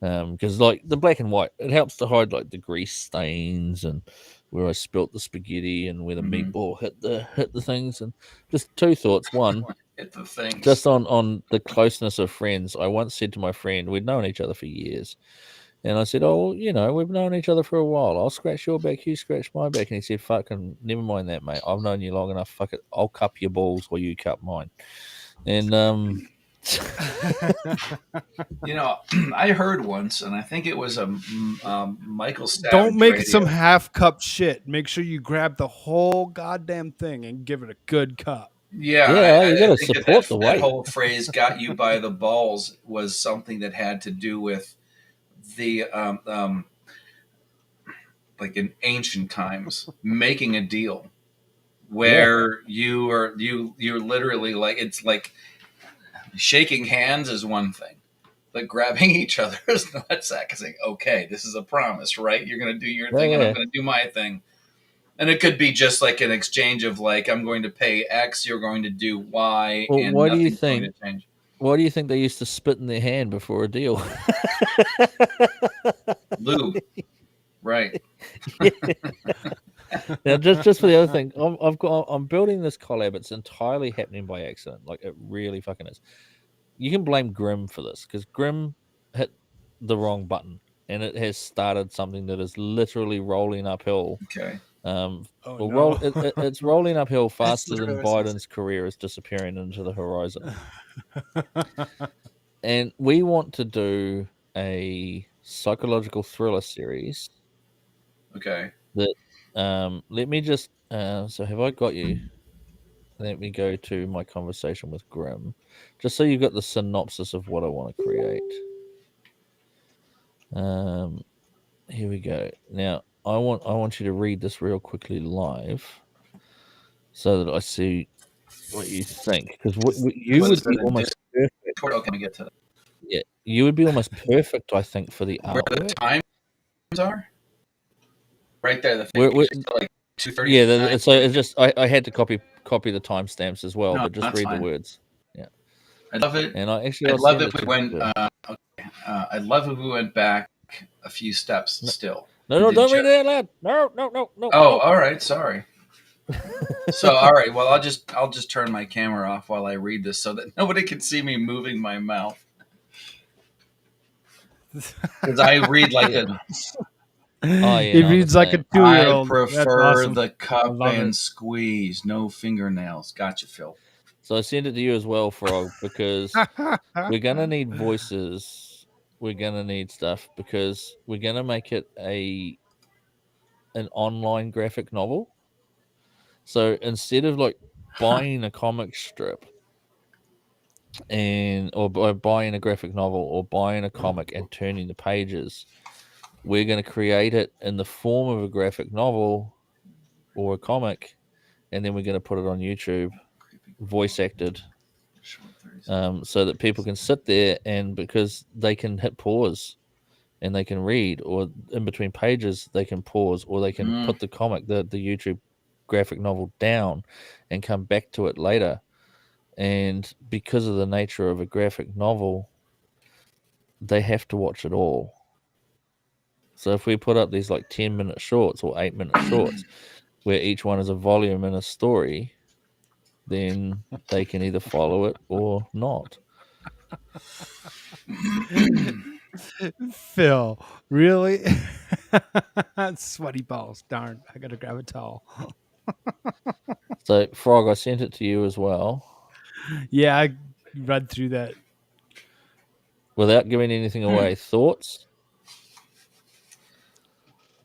because like the black and white, it helps to hide like the grease stains and where I spilt the spaghetti and where the meatball hit the things. And just 2 thoughts. One, hit the things. Just on the closeness of friends. I once said to my friend, we'd known each other for years. And I said, we've known each other for a while. I'll scratch your back, you scratch my back. And he said, fucking, never mind that, mate. I've known you long enough. Fuck it. I'll cup your balls while you cup mine. And, I heard once, and I think it was a Michael Savage. Don't make some half-cup shit. Make sure you grab the whole goddamn thing and give it a good cup. Yeah, you got to support the weight. That whole phrase, got you by the balls, was something that had to do with the like in ancient times making a deal where you're literally like, it's like shaking hands is one thing, but grabbing each other's nutsack and saying, okay, this is a promise, right? You're going to do your thing and I'm going to do my thing. And it could be just like an exchange of like, I'm going to pay X, you're going to do Y. Well, and what do you think? Going to change. Why do you think they used to spit in their hand before a deal? Lube. Right. Now, just for the other thing, I'm building this collab. It's entirely happening by accident. Like, it really fucking is. You can blame Grim for this because Grim hit the wrong button and it has started something that is literally rolling uphill. Okay. It's rolling uphill faster literally than what I was Biden's career is disappearing into the horizon. And we want to do a psychological thriller series. Okay. That let me just so have I got you? Let me go to my conversation with Grim, just so you've got the synopsis of what I want to create. Here we go. Now I want you to read this real quickly live, so that I see what you think, because you would be almost perfect. Okay, let me get to that. Yeah, you would be almost perfect, I think, for the Where the artwork. times are? Right there, the We're, like 2:30. yeah, so it's just I had to copy the timestamps as well, No, but just that's read fine. the words. Yeah, I love it. and I'd I'll love send if it we to went. you. I'd love if we went back a few steps still. No, don't read it out loud. No. Oh, all right. Sorry. So, all right. Well, I'll just turn my camera off while I read this so that nobody can see me moving my mouth. Because I read like a. Oh, yeah, He reads like a 2-year-old. I prefer awesome. the cup and it. squeeze, no fingernails. Gotcha, Phil. So I send it to you as well, Frog, because we're gonna need voices. We're gonna need stuff because we're gonna make it an online graphic novel. So instead of like buying a comic strip or buying a graphic novel or buying a comic and turning the pages, we're going to create it in the form of a graphic novel or a comic, and then we're going to put it on YouTube, voice acted, so that people can sit there, and because they can hit pause and they can read, or in between pages they can pause, or they can put the comic, the YouTube graphic novel down and come back to it later. And because of the nature of a graphic novel, they have to watch it all. So if we put up these like 10-minute shorts or 8-minute shorts where each one is a volume in a story, then they can either follow it or not. Phil, really? Sweaty balls. Darn, I gotta grab a towel. So, Frog, I sent it to you as well. Yeah, I read through that. Without giving anything away, thoughts?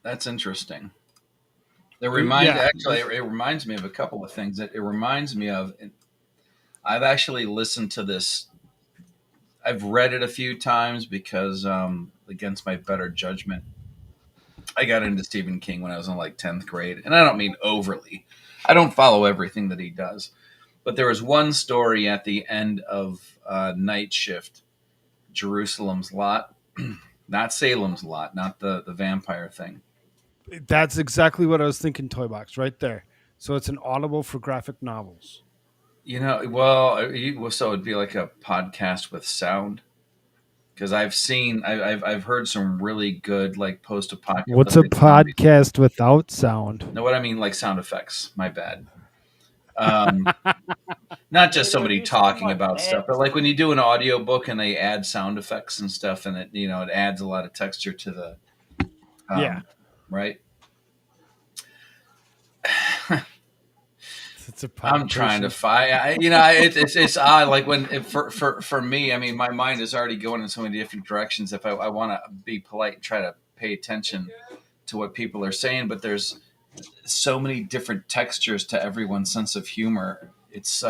That's interesting. It reminds me of a couple of things. It reminds me of. I've actually listened to this. I've read it a few times because, against my better judgment, I got into Stephen King when I was in like 10th grade, and I don't mean overly. I don't follow everything that he does, but there was one story at the end of Night Shift, Jerusalem's Lot, not Salem's Lot, not the vampire thing. That's exactly what I was thinking, Toy Box, right there. So it's an Audible for graphic novels. So it'd be like a podcast with sound. Because I've heard some really good like post-apocalyptic. What's a podcast without sound? No, what I mean like sound effects. My bad. Not just somebody talking about stuff, but like when you do an audiobook and they add sound effects and stuff, and it adds a lot of texture to the. Right. I'm trying to find. It's odd. Like for me, I mean, my mind is already going in so many different directions. If I want to be polite and try to pay attention to what people are saying, but there's so many different textures to everyone's sense of humor. It's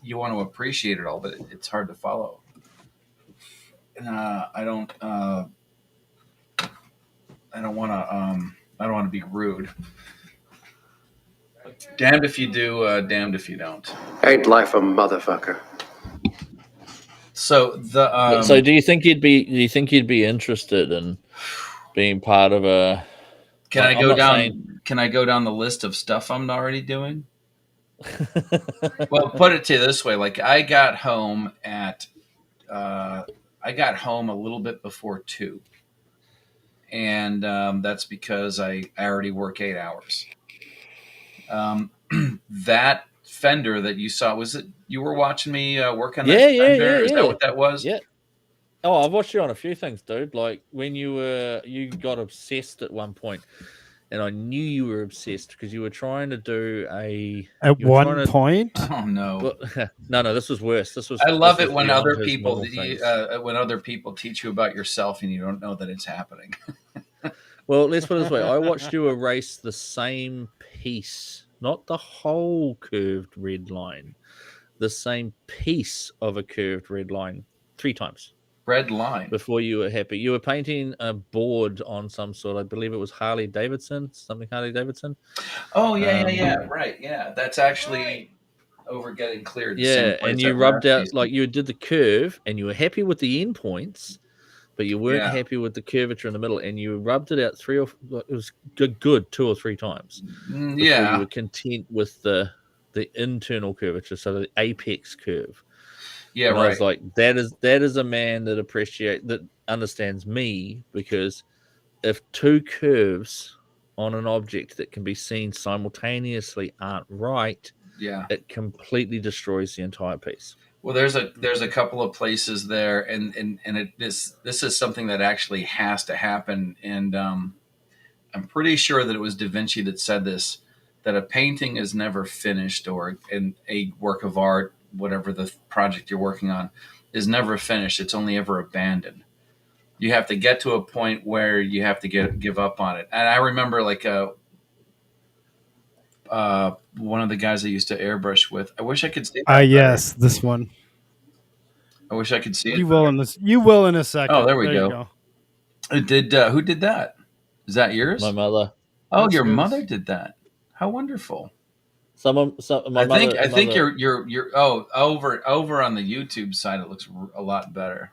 you want to appreciate it all, but it's hard to follow. I don't want to be rude. Damned if you do, damned if you don't. Ain't life a motherfucker? So so do you think you'd be interested in being part of a? Can I go down? Can I go down the list of stuff I'm already doing? Well, put it to you this way: like I got home a little bit before 2, and that's because I already work 8 hours. That fender that you saw, was it you were watching me work on that fender? Is that what that was? Yeah. Oh, I've watched you on a few things, dude. Like when you got obsessed at one point, and I knew you were obsessed because you were trying to do at one point. Oh no, no, this was worse. This was. I love this it was when beyond other his people normal things. when other people teach you about yourself and you don't know that it's happening. Well, let's put it this way: I watched you erase the same piece, not the whole curved red line, the same piece of a curved red line 3 times. Red line. Before you were happy. You were painting a board on some sort. I believe it was Harley Davidson. Oh yeah. Right. Yeah. That's actually over getting cleared. Yeah, and you rubbed out like you did the curve, and you were happy with the end points, but you weren't happy with the curvature in the middle, and you rubbed it out it was good 2 or 3 times. Yeah. You were content with the internal curvature, so the apex curve. Yeah, and right. I was like, that is a man that understands me, because if 2 curves on an object that can be seen simultaneously aren't right, it completely destroys the entire piece. Well, there's a couple of places there, and this is something that actually has to happen, and I'm pretty sure that it was Da Vinci that said this, that a painting is never finished, or a work of art, whatever the project you're working on, is never finished. It's only ever abandoned. You have to get to a point where you have to give up on it. And I remember like one of the guys I used to airbrush with. I wish I could see that. Yes, this one. I wish I could see it. You will in a second. Oh, there we go. It did. Who did that? Is that yours? My mother. Oh, your mother did that. How wonderful. I think you're over on the YouTube side. It looks a lot better.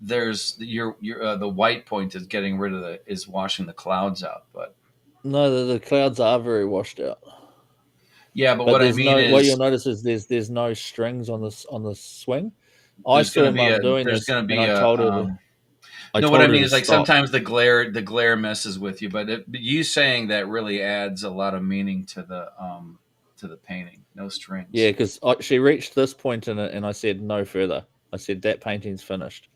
There's the white point is getting rid of is washing the clouds out, but no, the clouds are very washed out. Yeah, but what I mean is, what you'll notice is there's no strings on the swing. I saw Mum doing this. There's going to be I told her. What I mean is, like, sometimes the glare messes with you, but you saying that really adds a lot of meaning to the painting. No strings. Yeah, because she reached this point in it, and I said no further. I said that painting's finished.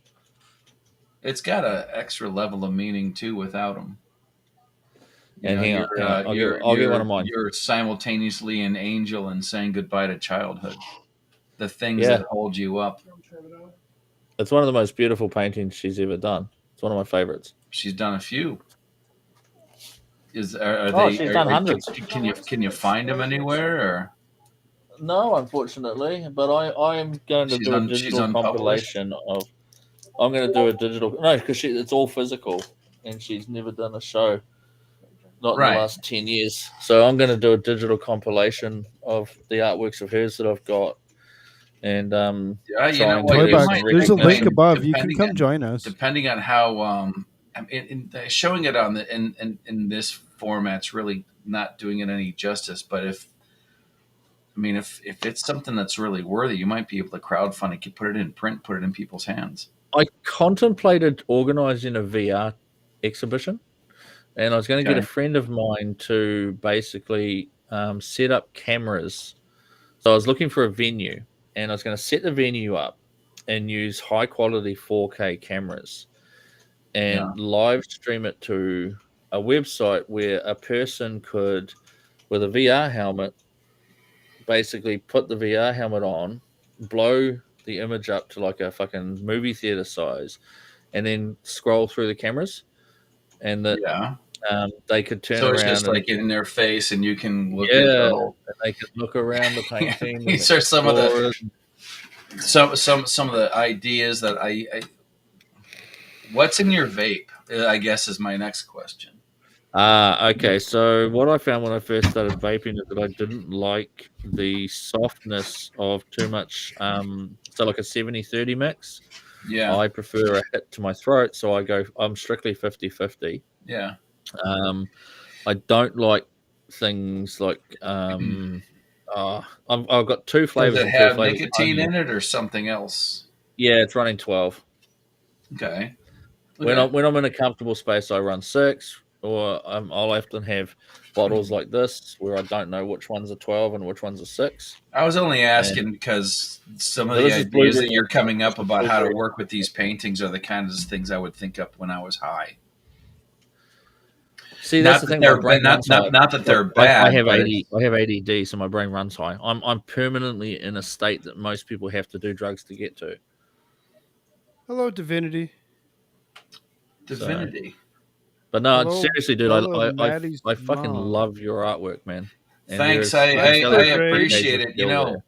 It's got an extra level of meaning too without them. And I'll get one of mine. You're simultaneously an angel and saying goodbye to childhood. The things that hold you up. It's one of the most beautiful paintings she's ever done. It's one of my favorites. She's done a few. She's done hundreds. Can you find them anywhere? Or? No, unfortunately. But I'm going to do a digital compilation of. I'm going to do a digital. No, because it's all physical, and she's never done a show. Not in the last 10 years. So I'm going to do a digital compilation of the artworks of hers that I've got. And there's a link above. You can come join us. Depending on how showing it on in this format's really not doing it any justice. But if it's something that's really worthy, you might be able to crowdfund it, put it in print, put it in people's hands. I contemplated organizing a VR exhibition, and I was going to get a friend of mine to basically set up cameras. So I was looking for a venue, and I was going to set the venue up and use high quality 4K cameras and live stream it to a website where a person could, with a VR helmet, basically put the VR helmet on, blow the image up to like a fucking movie theater size, and then scroll through the cameras, and they could turn around. So it's just like in their face, and you can look at and they can look around the painting. These are some of the some of the ideas that I what's in your vape, I guess, is my next question. Okay. So what I found when I first started vaping is that I didn't like the softness of too much. So like a 70-30 mix. Yeah. I prefer a hit to my throat, so I'm strictly 50-50. Yeah. I don't like things like I've got 2 flavors. Does it have nicotine in it or something else? Yeah, it's running 12. Okay. When I'm in a comfortable space, I run 6, or I'll often have bottles like this where I don't know which one's a 12 and which one's a 6. I was only asking because some of So the this is ideas that blueberry- you're coming up this is about how to blueberry. work with these paintings are the kinds of things I would think up when I was high. See, that's Not the that thing. they're My brain not, runs not, high. not that they're Like, bad. I have but I have ADD, so my brain runs high. I'm permanently in a state that most people have to do drugs to get to. Hello, Divinity. Divinity. But no, Hello, seriously, dude, hello, I Maddie's fucking mom. love your artwork, man. And Thanks, there is I intelligent appreciate creative it. You skill know, there.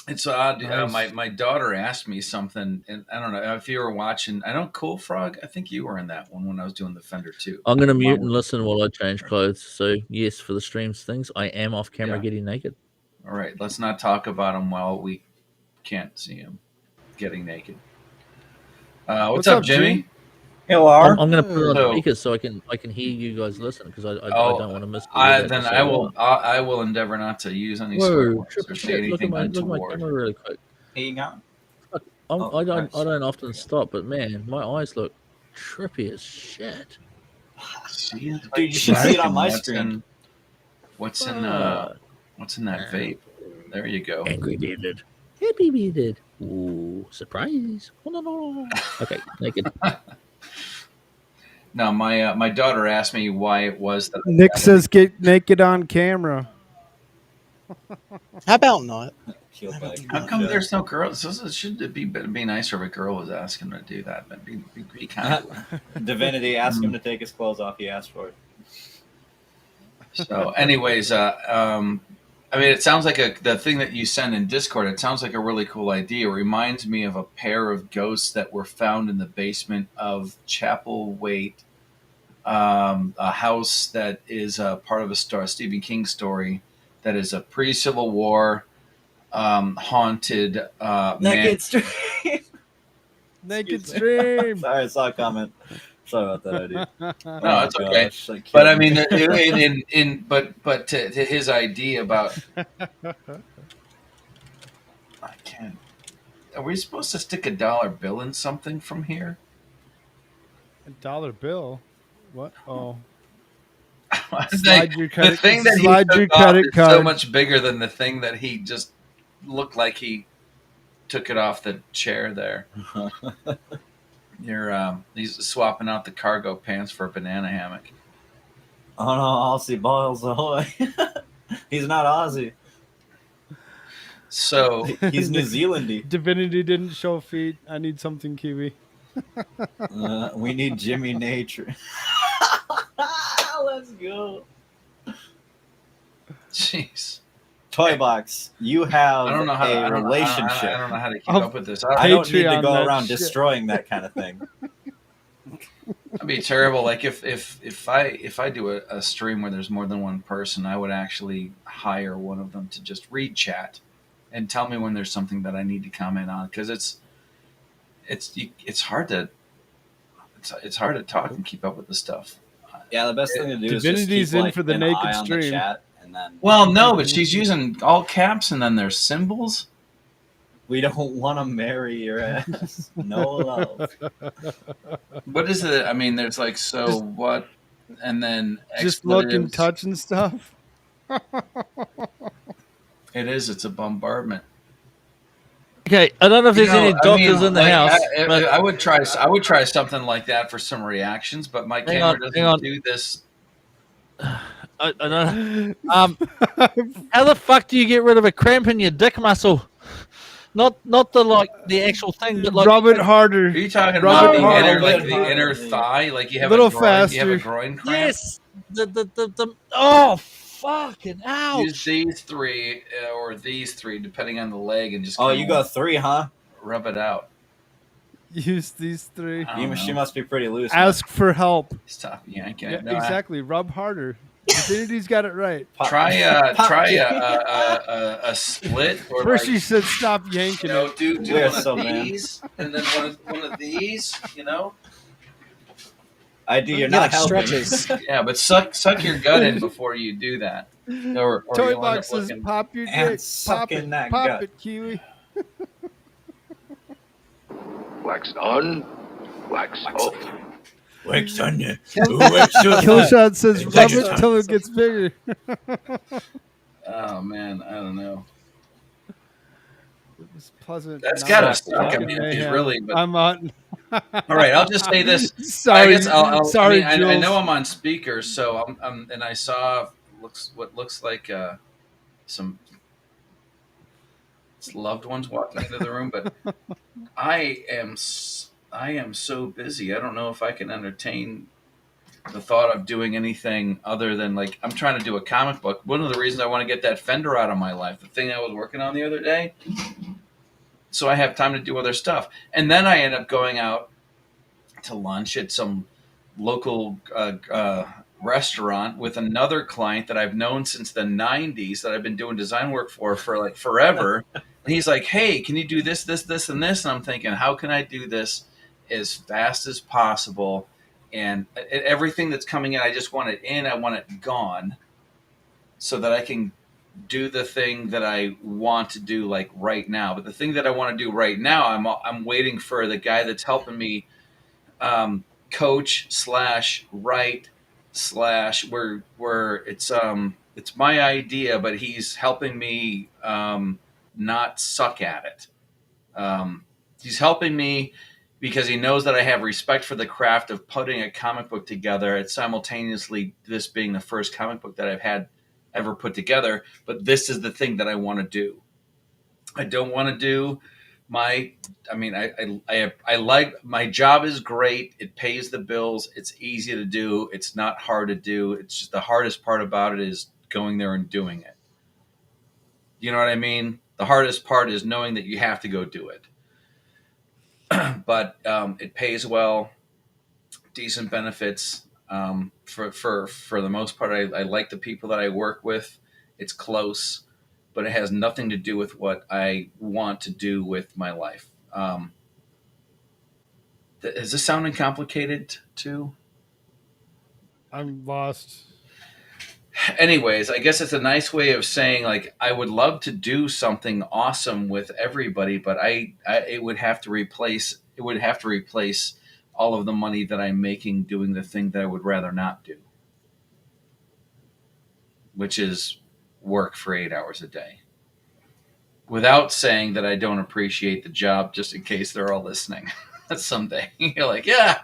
it's odd. Nice. My daughter asked me something, and I don't know if you were watching. I know Koolfrogg. I think you were in that one when I was doing the Fender too. I'm gonna mute and listen while I change clothes. So yes, for the streams things, I am off camera Yeah. getting naked. All right, let's not talk about him while we can't see him getting naked. What's up, Jimmy? Hello. I'm gonna put it on So- speakers so I can hear you guys listen because I don't want to miss. what you're about to Then say. I will endeavor not to use any Whoa, swear words triple or say shit, look at anything my untoward. camera really quick. Here you go. I don't often stop, but man, my eyes look trippy as shit. See it? Dude, you should see it on my What's screen. What's in that vape? There you go. Angry bearded, happy bearded. Ooh, surprise! Oh, no. Okay, naked. No, my daughter asked me why it was that I Nick got says get naked on camera. How about not? How come there's no girls? Should it be nicer if a girl was asking to do that? But be kind of. Divinity, ask him to take his clothes off. He asked for it. So, anyways, I mean, it sounds like the thing that you send in Discord. It sounds like a really cool idea. It reminds me of a pair of ghosts that were found in the basement of Chapel Waite, a house that is part of a Stephen King story that is a pre-Civil War haunted Naked stream. Naked stream. Sorry, I saw a comment. Sorry about that idea. No, it's okay. But I mean, but to his idea about, I can't. Are we supposed to stick a dollar bill in something from here? A dollar bill? What? Oh. The Slide your credit, thing that slide he your took off credit is card. so much bigger than the thing that he just looked like he took it off the chair there. He's swapping out the cargo pants for a banana hammock. Oh no, Aussie boils ahoy. He's not Aussie. So he's New Zealandy. Divinity didn't show feet. I need something Kiwi. We need Jimmy Nature. Let's go. Jeez. Toy Box, you have I don't know how a I don't relationship. know how to keep up with this. I don't need to Patreon go that around shit. destroying that kind of thing. That'd be terrible. Like if I do a stream where there's more than one person, I would actually hire one of them to just read chat and tell me when there's something that I need to comment on, because it's hard to talk and keep up with the stuff. Yeah, the best thing to do is Divinity's just keep, in for the an naked eye on the stream. chat, and then Well, no, but she's using all caps and then there's symbols. we don't want to marry your ass. No love. What is it? I mean, there's like what, and then Just look and expletives. touch and stuff. It is. It's a bombardment. Okay, I don't know if there's any doctors in the house. but I would try something like that for some reactions, but my camera doesn't do this. I don't know. How the fuck do you get rid of a cramp in your dick muscle? Not the actual thing, but like Rub it harder. Are you talking Rub about it harder. the inner thigh? Like you have Little a groin, you have a faster. groin cramp? Yes. The oh fucking ouch. Use these three or these three, depending on the leg, and just Oh, kinda you got 3, huh? rub it out. Use these 3. I don't She know. must be pretty loose. Ask for help. Stop yanking Yeah, it. No, exactly. Rub harder. Divinity's got it right. Try a split. Or First like, she said stop yanking you know, it. do We are one so of mad. these, and then one of these. You know. I do. You're Yeah, not like helping. stretches. Yeah, but suck your gut in before you do that. Or Toy you'll end Box up says looking. pop your And dick. suck Pop in it. that Pop gut. it, Kiwi. Wax on, Wax off. Wax on you. Killshot says rub it till it gets bigger. Oh man, I don't know. It was pleasant. That's gotta suck. I mean, if he's really. But... I'm on. All right, I'll just say this. Sorry, I guess sorry, I Jules. know I'm on speaker, so and I saw what looks like some loved ones walking into the room, but I am so busy. I don't know if I can entertain the thought of doing anything other than like I'm trying to do a comic book. One of the reasons I want to get that fender out of my life, the thing I was working on the other day, so I have time to do other stuff. And then I end up going out to lunch at some local restaurant with another client that I've known since the 90s that I've been doing design work for like forever. And he's like, hey, can you do this, this, this, and this? And I'm thinking, how can I do this as fast as possible? And everything that's coming in, I just want it in. I want it gone so that I can do the thing that I want to do like right now. But the thing that I want to do right now, I'm waiting for the guy that's helping me coach / write / where it's my idea, but he's helping me not suck at it. He's helping me because he knows that I have respect for the craft of putting a comic book together. It's simultaneously this being the first comic book that I've had ever put together, but this is the thing that I want to do. I don't want to do I like my job is great. It pays the bills. It's easy to do. It's not hard to do. It's just the hardest part about it is going there and doing it. You know what I mean? The hardest part is knowing that you have to go do it. But it pays well, decent benefits. For the most part, I like the people that I work with. It's close, but it has nothing to do with what I want to do with my life. Is this sounding complicated too? I'm lost. Anyways, I guess it's a nice way of saying like I would love to do something awesome with everybody, but it would have to replace all of the money that I'm making doing the thing that I would rather not do, which is work for 8 hours a day. Without saying that I don't appreciate the job, just in case they're all listening. Someday you're like, yeah,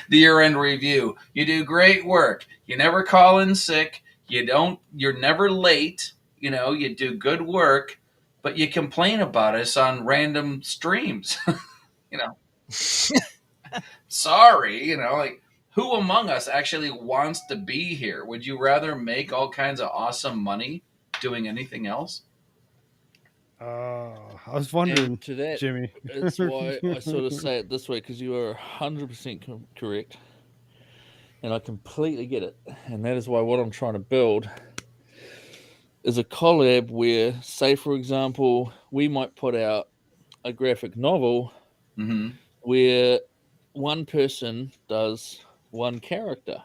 the year-end review. You do great work. You never call in sick. You're never late. You know, you do good work, but you complain about us on random streams. You know, sorry, you know, like who among us actually wants to be here? Would you rather make all kinds of awesome money doing anything else? I was wondering, and to that, Jimmy. That's why I sort of say it this way, because you are 100% correct. And I completely get it. And that is why what I'm trying to build is a collab where, say, for example, we might put out a graphic novel where one person does one character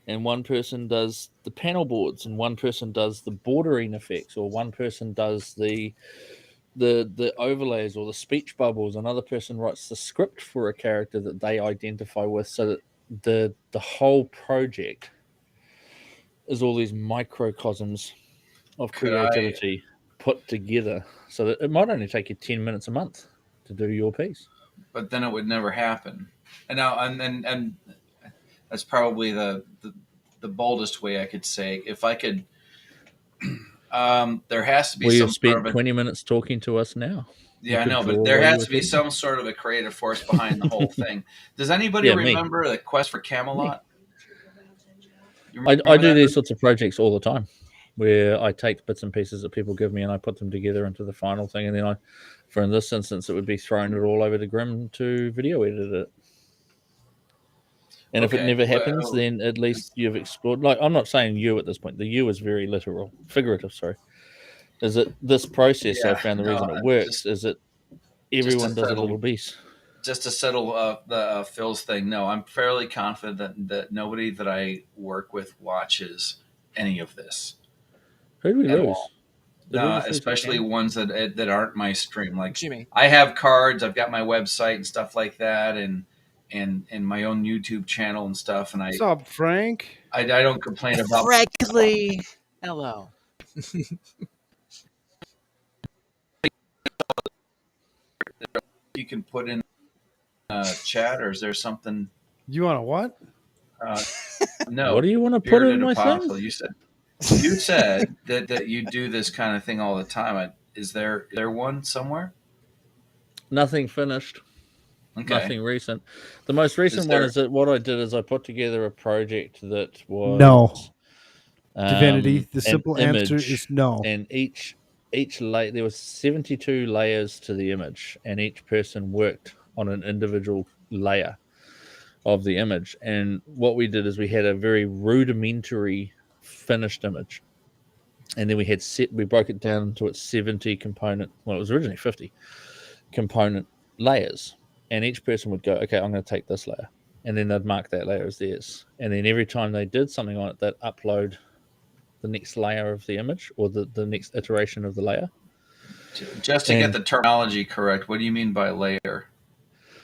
and one person does the panel boards and one person does the bordering effects, or one person does the overlays or the speech bubbles. Another person writes the script for a character that they identify with, so that the whole project is all these microcosms of creativity put together, so that it might only take you 10 minutes a month to do your piece. But then it would never happen. And now and that's probably the boldest way I could say. If I could, there has to be some. You've spent 20 minutes talking to us now. Yeah, I know, but there has to be some sort of a creative force behind the whole thing. Does anybody remember the Quest for Camelot? I do these sorts of projects all the time, where I take bits and pieces that people give me and I put them together into the final thing, and then for in this instance, it would be throwing it all over to Grim to video edit it. And if it never happens, then at least you've explored. Like, I'm not saying you at this point. The you is very figurative. Sorry. Is it this process? I found the reason it works is that everyone does a little piece. Just to settle the Phil's thing. No, I'm fairly confident that nobody that I work with watches any of this. Who do we lose? Especially ones that aren't my stream. Like Jimmy. I have cards. I've got my website and stuff like that, and and my own YouTube channel and stuff. And What's up, Frank? I don't complain about Frankly, hello. You can put in chat, or is there something? You want to what? No. What do you want to put in my Apostle, thing? you said that you do this kind of thing all the time. Is there one somewhere? Nothing finished. Okay. Nothing recent. The most recent one is that what I did is I put together a project that was No. Divinity. The simple answer image, is no. And each layer, there was 72 layers to the image, and each person worked on an individual layer of the image. And what we did is we had a very rudimentary finished image, and then we broke it down to its 70 component. Well, it was originally 50 component layers, and each person would go, okay, I'm going to take this layer, and then they'd mark that layer as theirs. And then every time they did something on it, they'd upload the next layer of the image, or the next iteration of the layer. Just to get the terminology correct, what do you mean by layer?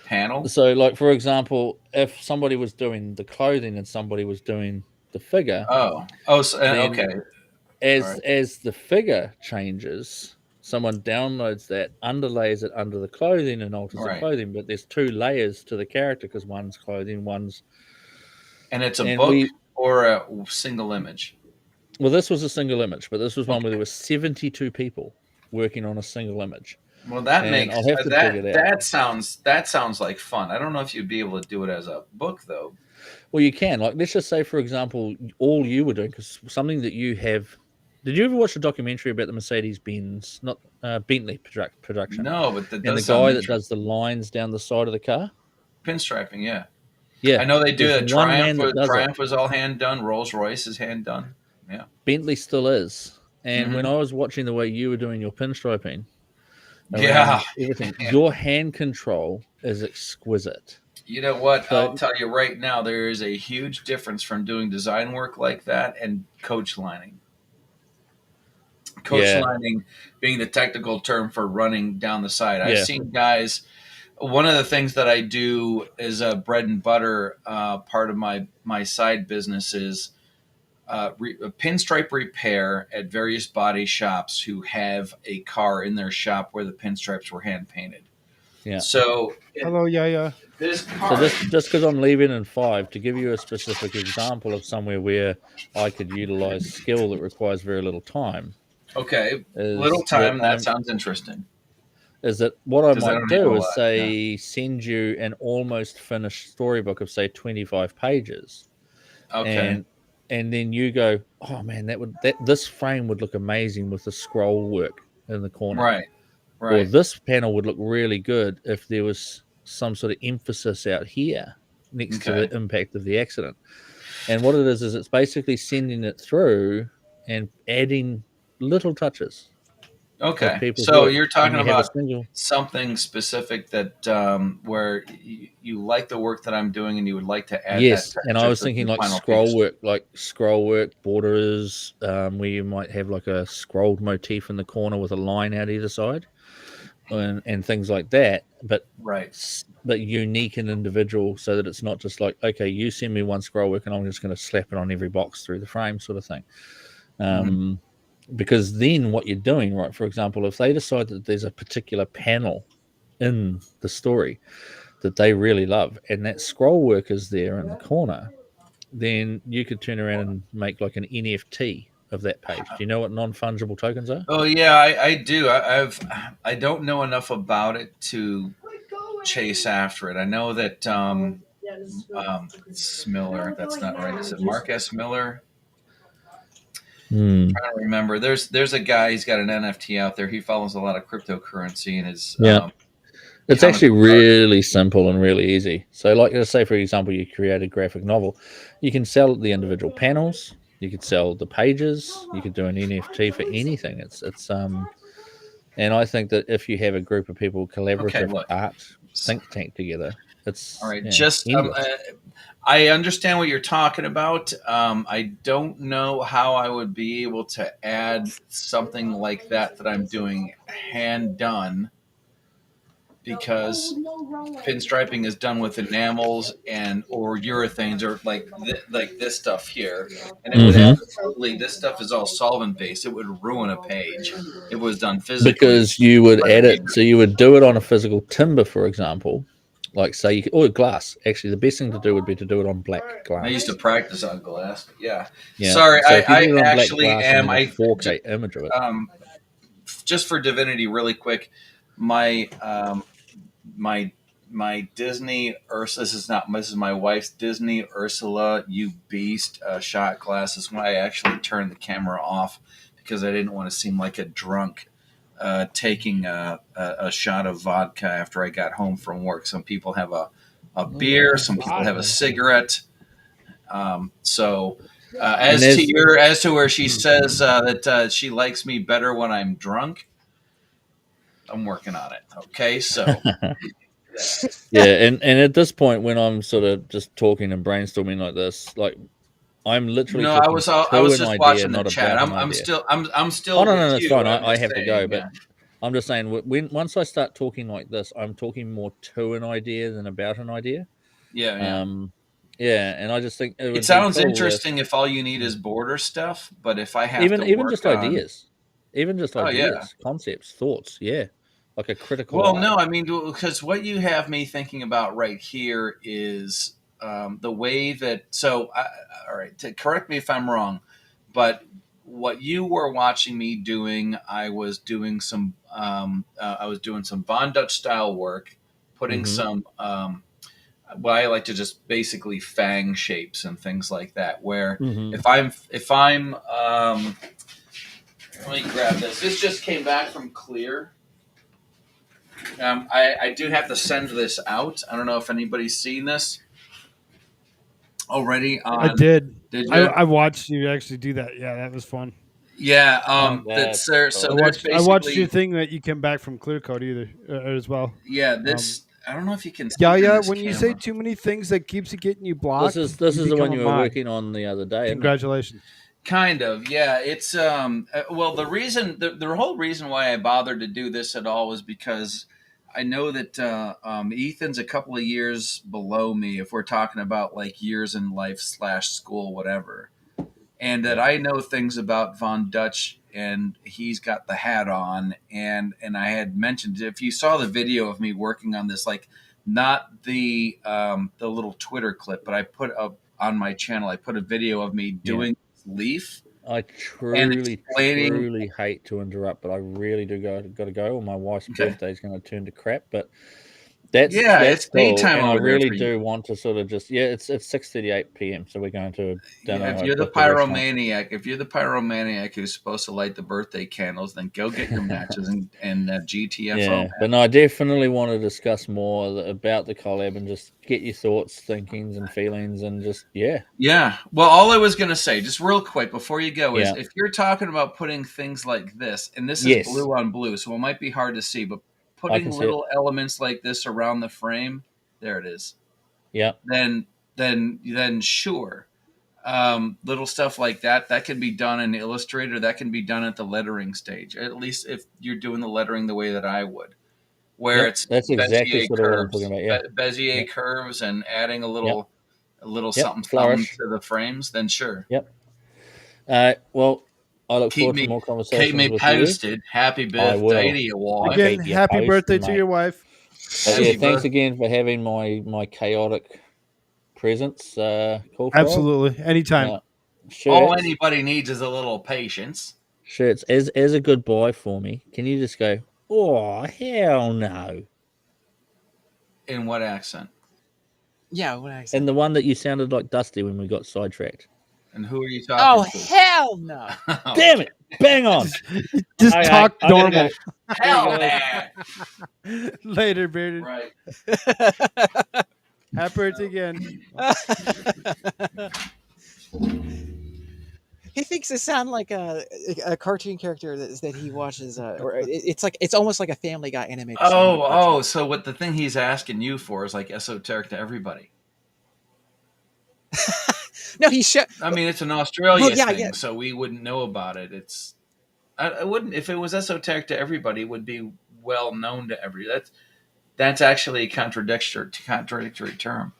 Panel? So, like, for example, if somebody was doing the clothing and somebody was doing the figure. Okay. As the figure changes, someone downloads that, underlays it under the clothing, and alters the clothing. But there's two layers to the character because one's clothing, one's. And it's a book or a single image? Well, this was a single image, but this was one where there were 72 people working on a single image. Well, that makes I'll have to dig it out. That sounds like fun. I don't know if you'd be able to do it as a book, though. Well, you can. Like, let's just say, for example, all you were doing, because something that you have. Did you ever watch the documentary about the Mercedes-Benz, not Bentley production? No, but the guy that does the lines down the side of the car? Pinstriping, yeah. Yeah. I know they do There's it. Triumph was all hand done. Rolls-Royce is hand done. Yeah. Bentley still is. And when I was watching the way you were doing your pinstriping, everything, your hand control is exquisite. You know what? I'll tell you right now, there is a huge difference from doing design work like that and coach lining. Lining being the technical term for running down the side. I've seen guys. One of the things that I do is a bread and butter part of my side business is pinstripe repair at various body shops who have a car in their shop where the pinstripes were hand painted. Yeah. So hello, yeah. So just because I'm leaving in 5, to give you a specific example of somewhere where I could utilize skill that requires very little time. Okay, little time. That sounds interesting. Is that what I might do is send you an almost finished storybook of say 25 pages. Okay. And then you go, oh man, this frame would look amazing with the scroll work in the corner. Right. Or this panel would look really good if there was some sort of emphasis out here next to the impact of the accident. And what it is it's basically sending it through and adding little touches. Okay, so you're talking about something specific that where you like the work that I'm doing and you would like to add. Yes, and I was thinking like scroll work, borders, where you might have like a scrolled motif in the corner with a line out either side, and things like that. But unique and individual, so that it's not just like, okay, you send me one scroll work and I'm just going to slap it on every box through the frame, sort of thing. Because then what you're doing, right, for example, if they decide that there's a particular panel in the story that they really love and that scroll work is there in the corner, then you could turn around and make like an NFT of that page. Do you know what non-fungible tokens are? Oh, yeah, I do. I don't know enough about it to chase after it. I know that Miller, that's not right. Is it Mark S. Miller? I'm trying to remember. There's a guy. He's got an NFT out there. He follows a lot of cryptocurrency and his. It's actually really simple and really easy. So, like, let's say for example, you create a graphic novel. You can sell the individual panels. You could sell the pages. You could do an NFT for anything. It's and I think that if you have a group of people collaborative art think tank together, it's all right. I understand what you're talking about. I don't know how I would be able to add something like that I'm doing hand done because pinstriping is done with enamels and or urethanes or like this stuff here, and it would absolutely, this stuff is all solvent based. It would ruin a page. It was done physically because you would add it. So you would do it on a physical timber, for example. Like say you could, or glass. Actually, the best thing to do would be to do it on black glass. I used to practice on glass. Yeah. Yeah. Sorry, So if you I do it on actually black glass am. and I 4K image of it. Just for Divinity, really quick, my my Disney Ursula. This is my wife's Disney Ursula, you beast shot glass. Is why I actually turned the camera off because I didn't want to seem like a drunk taking a shot of vodka after I got home from work. Some people have a beer, some people have a cigarette. As to where she says that she likes me better when I'm drunk, I'm working on it. Okay, so yeah, and at this point when I'm sort of just talking and brainstorming like this, like I'm literally I was just idea, watching the not chat. about I'm still. Oh no, it's fine. I have to go, but I'm just saying once I start talking like this, I'm talking more to an idea than about an idea. Yeah. Yeah, and I just think it sounds interesting if all you need is border stuff, but if I have even just ideas, concepts, thoughts, like a critical. Well, no, I mean, because what you have me thinking about right here is the way that. So, all right, correct me if I'm wrong, but what you were watching me doing, I was doing some Von Dutch style work, putting some. Well, I like to just basically fang shapes and things like that. Where if I'm let me grab this. This just came back from Clear. I do have to send this out. I don't know if anybody's seen this already. I did. Did you? I watched you actually do that. Yeah, that was fun. Yeah. I watched your thing that you came back from Clear Code as well. Yeah. I don't know if you can. When you say too many things, that keeps getting you blocked. This is the one you were working on the other day. Congratulations. Kind of, yeah. It's well, the whole reason why I bothered to do this at all was because I know that Ethan's a couple of years below me if we're talking about like years in life / school, whatever, and that I know things about Von Dutch. And he's got the hat on, and I had mentioned, if you saw the video of me working on this, like not the little Twitter clip, but I put up on my channel, I put a video of me doing this leaf. I truly hate to interrupt, but I really do got to go. Or my wife's birthday is going to turn to crap, but. That's it's cool. daytime. And I really do want to sort of just it's 6:38 p.m. So we're going to dinner. If you're the pyromaniac who's supposed to light the birthday candles, then go get your matches and GTFO. Yeah, but no, I definitely want to discuss more about the collab and just get your thoughts, thinkings, and feelings, and just Yeah. Well, all I was going to say, just real quick before you go, is if you're talking about putting things like this, and this is blue on blue, so it might be hard to see, but putting little elements like this around the frame, there it is. Yeah. Then sure, little stuff like that can be done in Illustrator. That can be done at the lettering stage. At least if you're doing the lettering the way that I would, where it's that's exactly Bezier what I'm talking about. Yeah. Bezier curves and adding a little something to the frames. Then sure. Yep. Well. I look forward to more conversations. Keep me posted. Happy birthday to your wife. Again, happy birthday to your wife. Thanks again for having my chaotic presence. Koolfrogg. Absolutely, anytime. All anybody needs is a little patience. Shirts, as a good boy for me, can you just go, oh, hell no? In what accent? Yeah, what accent? And the one that you sounded like Dusty when we got sidetracked. And who are you talking to? Hell no. Damn it. Bang on. Just talk normal. Hell man. Later, Bearded. Right. Happy birthday again. He thinks it sounds like a cartoon character that he watches, or it's almost like a Family Guy animated. So what the thing he's asking you for is like esoteric to everybody. No, he should. I mean, it's an Australia thing, so we wouldn't know about it. It's I wouldn't if it was esoteric to everybody. It would be well known to everybody. That's actually a contradictory term.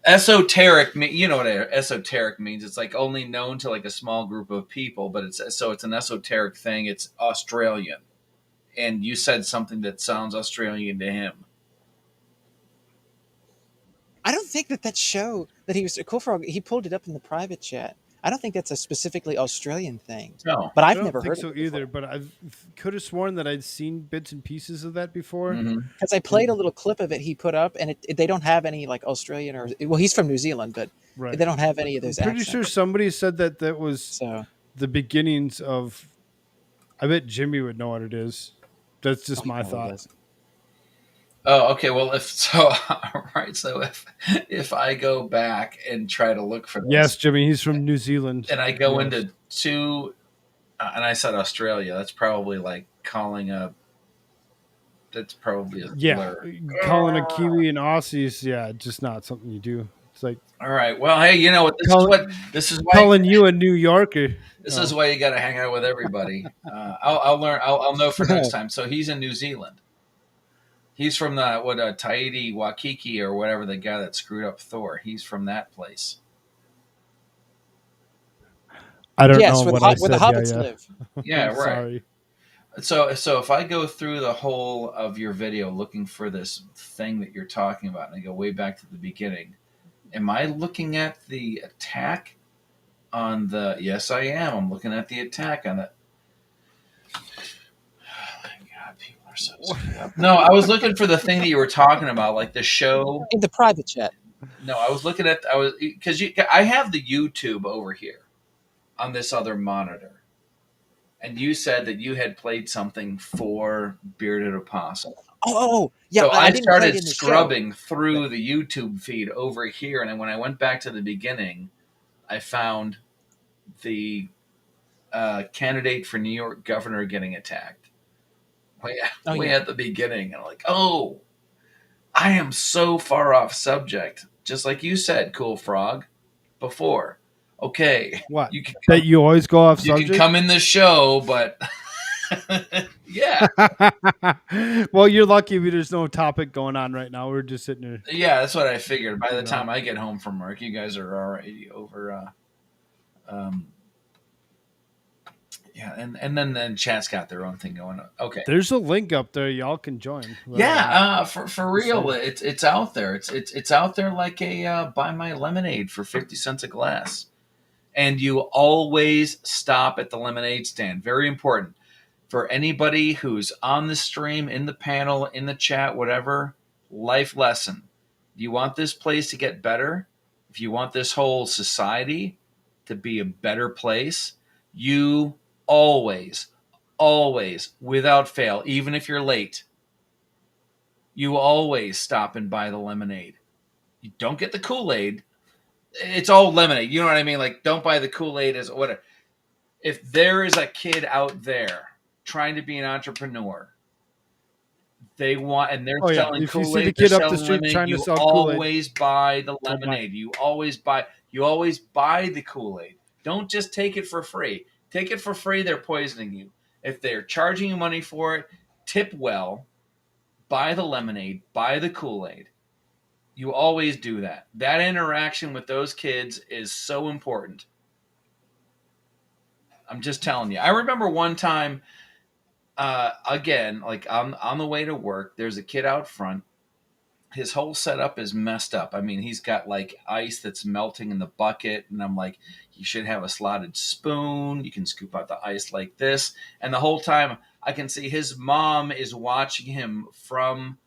Esoteric, you know what esoteric means? It's like only known to like a small group of people, but it's an esoteric thing. It's Australian, and you said something that sounds Australian to him. I don't think that show that he was Koolfrogg. He pulled it up in the private chat. I don't think that's a specifically Australian thing. No, but I I've don't never think heard so of it either. But I could have sworn that I'd seen bits and pieces of that before. Because I played a little clip of it he put up, and they don't have any like Australian or he's from New Zealand, but they don't have any of those. I'm pretty sure somebody said that was the beginnings of. I bet Jimmy would know what it is. That's just my thought. Oh, okay. Well, if I go back and try to look for this, yes, Jimmy, he's from New Zealand, and I go into and I said Australia. That's probably like calling a. That's probably a blur. Calling a Kiwi and Aussies, just not something you do. It's like, all right, well, hey, you know what? This is why calling you a New Yorker. This is why you got to hang out with everybody. I'll learn. I'll know for next time. So he's in New Zealand. He's from the Tahiti, Waikiki, or whatever, the guy that screwed up Thor. He's from that place. I don't know what I said. Where the hobbits live. Yeah, right. Sorry. So if I go through the whole of your video looking for this thing that you're talking about, and I go way back to the beginning, am I looking at the attack on the? Yes, I am. I'm looking at the attack on the. No, I was looking for the thing that you were talking about, like the show in the private chat. No, I was looking at because I have the YouTube over here on this other monitor, and you said that you had played something for Bearded Apostle. Oh, yeah. So I started the scrubbing through the YouTube feed over here, and then when I went back to the beginning, I found the candidate for New York governor getting attacked. Way at the beginning, and I'm like, oh, I am so far off subject, just like you said, Koolfrogg, before. Okay, what that you always go off subject? You can come in the show, but yeah. Well, you're lucky there's no topic going on right now. We're just sitting here. Yeah, that's what I figured. By the time I get home from work, you guys are already over. Yeah, and then chat's got their own thing going on. Okay, there's a link up there. Y'all can join. Yeah, for real, it's out there. It's out there like a buy my lemonade for 50 cents a glass, and you always stop at the lemonade stand. Very important for anybody who's on the stream, in the panel, in the chat, whatever. Life lesson: you want this place to get better. If you want this whole society to be a better place, you always, without fail, even if you're late, you always stop and buy the lemonade. You don't get the Kool-Aid. It's all lemonade. You know what I mean? Like, don't buy the Kool-Aid as whatever. If there is a kid out there trying to be an entrepreneur, they're selling if Kool-Aid, you see the kid up the street trying to sell Kool-Aid, always buy the lemonade. You always buy the Kool-Aid. Don't just take it for free. Take it for free, they're poisoning you. If they're charging you money for it, tip well, buy the lemonade, buy the Kool-Aid. You always do that. That interaction with those kids is so important. I'm just telling you. I remember one time, again, like on the way to work, there's a kid out front. His whole setup is messed up. I mean, he's got like ice that's melting in the bucket, and I'm like, you should have a slotted spoon. You can scoop out the ice like this. And the whole time I can see his mom is watching him from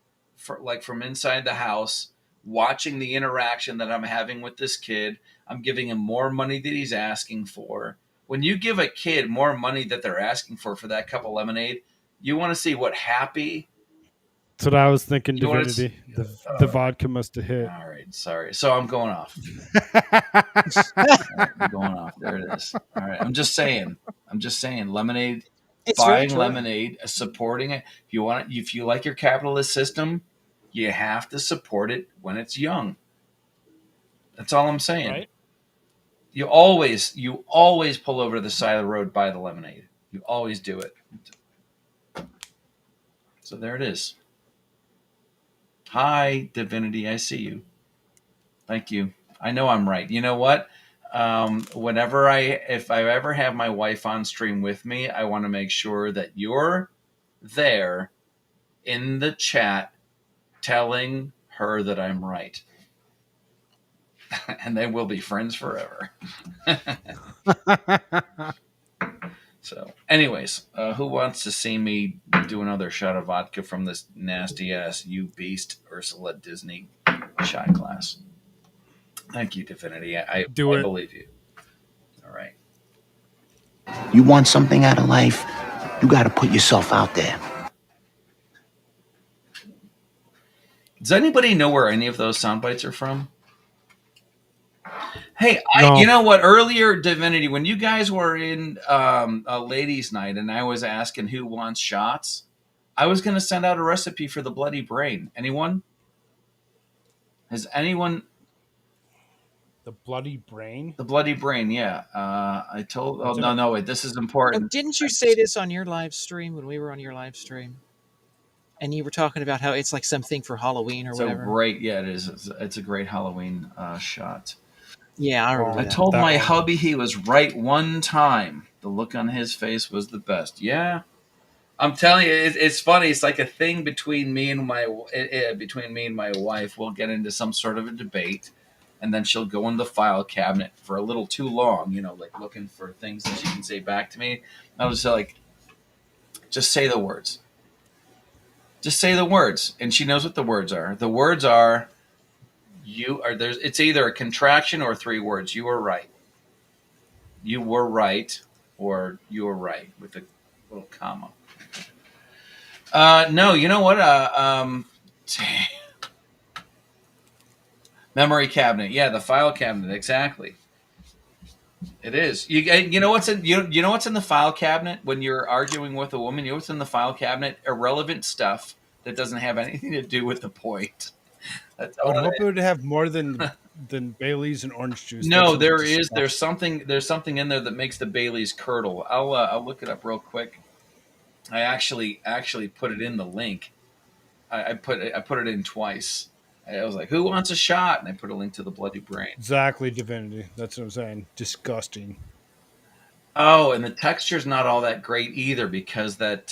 inside the house, watching the interaction that I'm having with this kid. I'm giving him more money that he's asking for. When you give a kid more money that they're asking for that cup of lemonade, you want to see what happy. That's what I was thinking, Divinity. The vodka must have hit. All right, sorry. So I'm going off. I'm going off. There it is. All right. I'm just saying. Lemonade. Buying lemonade, supporting it. If you like your capitalist system, you have to support it when it's young. That's all I'm saying. Right. You always pull over to the side of the road, buy the lemonade. You always do it. So there it is. Hi, Divinity. I see you. Thank you. I know I'm right. You know what? If I ever have my wife on stream with me, I want to make sure that you're there in the chat telling her that I'm right. And then we'll be friends forever. So, anyways, who wants to see me do another shot of vodka from this nasty ass you beast Ursula Disney shot glass? Thank you, Divinity. I believe you. All right. You want something out of life, you got to put yourself out there. Does anybody know where any of those sound bites are from? Hey, No. you know what? Earlier, Divinity, when you guys were in a ladies' night and I was asking who wants shots, I was going to send out a recipe for the bloody brain. Anyone? Has anyone? The bloody brain? The bloody brain, yeah. I told. Oh, no, wait. This is important. Didn't you say this on your live stream when we were on your live stream? And you were talking about how it's like something for Halloween or whatever. Great, yeah, it is. It's a great Halloween shot. Yeah, I remember. I told my hubby he was right one time. The look on his face was the best. Yeah, I'm telling you, it's funny. It's like a thing between me and my wife. We'll get into some sort of a debate, and then she'll go in the file cabinet for a little too long. Like looking for things that she can say back to me. I was like, just say the words. Just say the words, and she knows what the words are. The words are, it's either a contraction or 3 words. You were right. You were right, or you were right with a little comma. No, you know what? Memory cabinet. Yeah, the file cabinet. Exactly. It is. You know what's in you know what's in the file cabinet when you're arguing with a woman? You know what's in the file cabinet? Irrelevant stuff that doesn't have anything to do with the point. I would hope it would have more than Bailey's and orange juice. No, there is. There's something in there that makes the Bailey's curdle. I'll look it up real quick. I actually put it in the link. I put it in twice. I was like, "Who wants a shot?" And I put a link to the bloody brain. Exactly, Divinity. That's what I'm saying. Disgusting. Oh, and the texture's not all that great either because that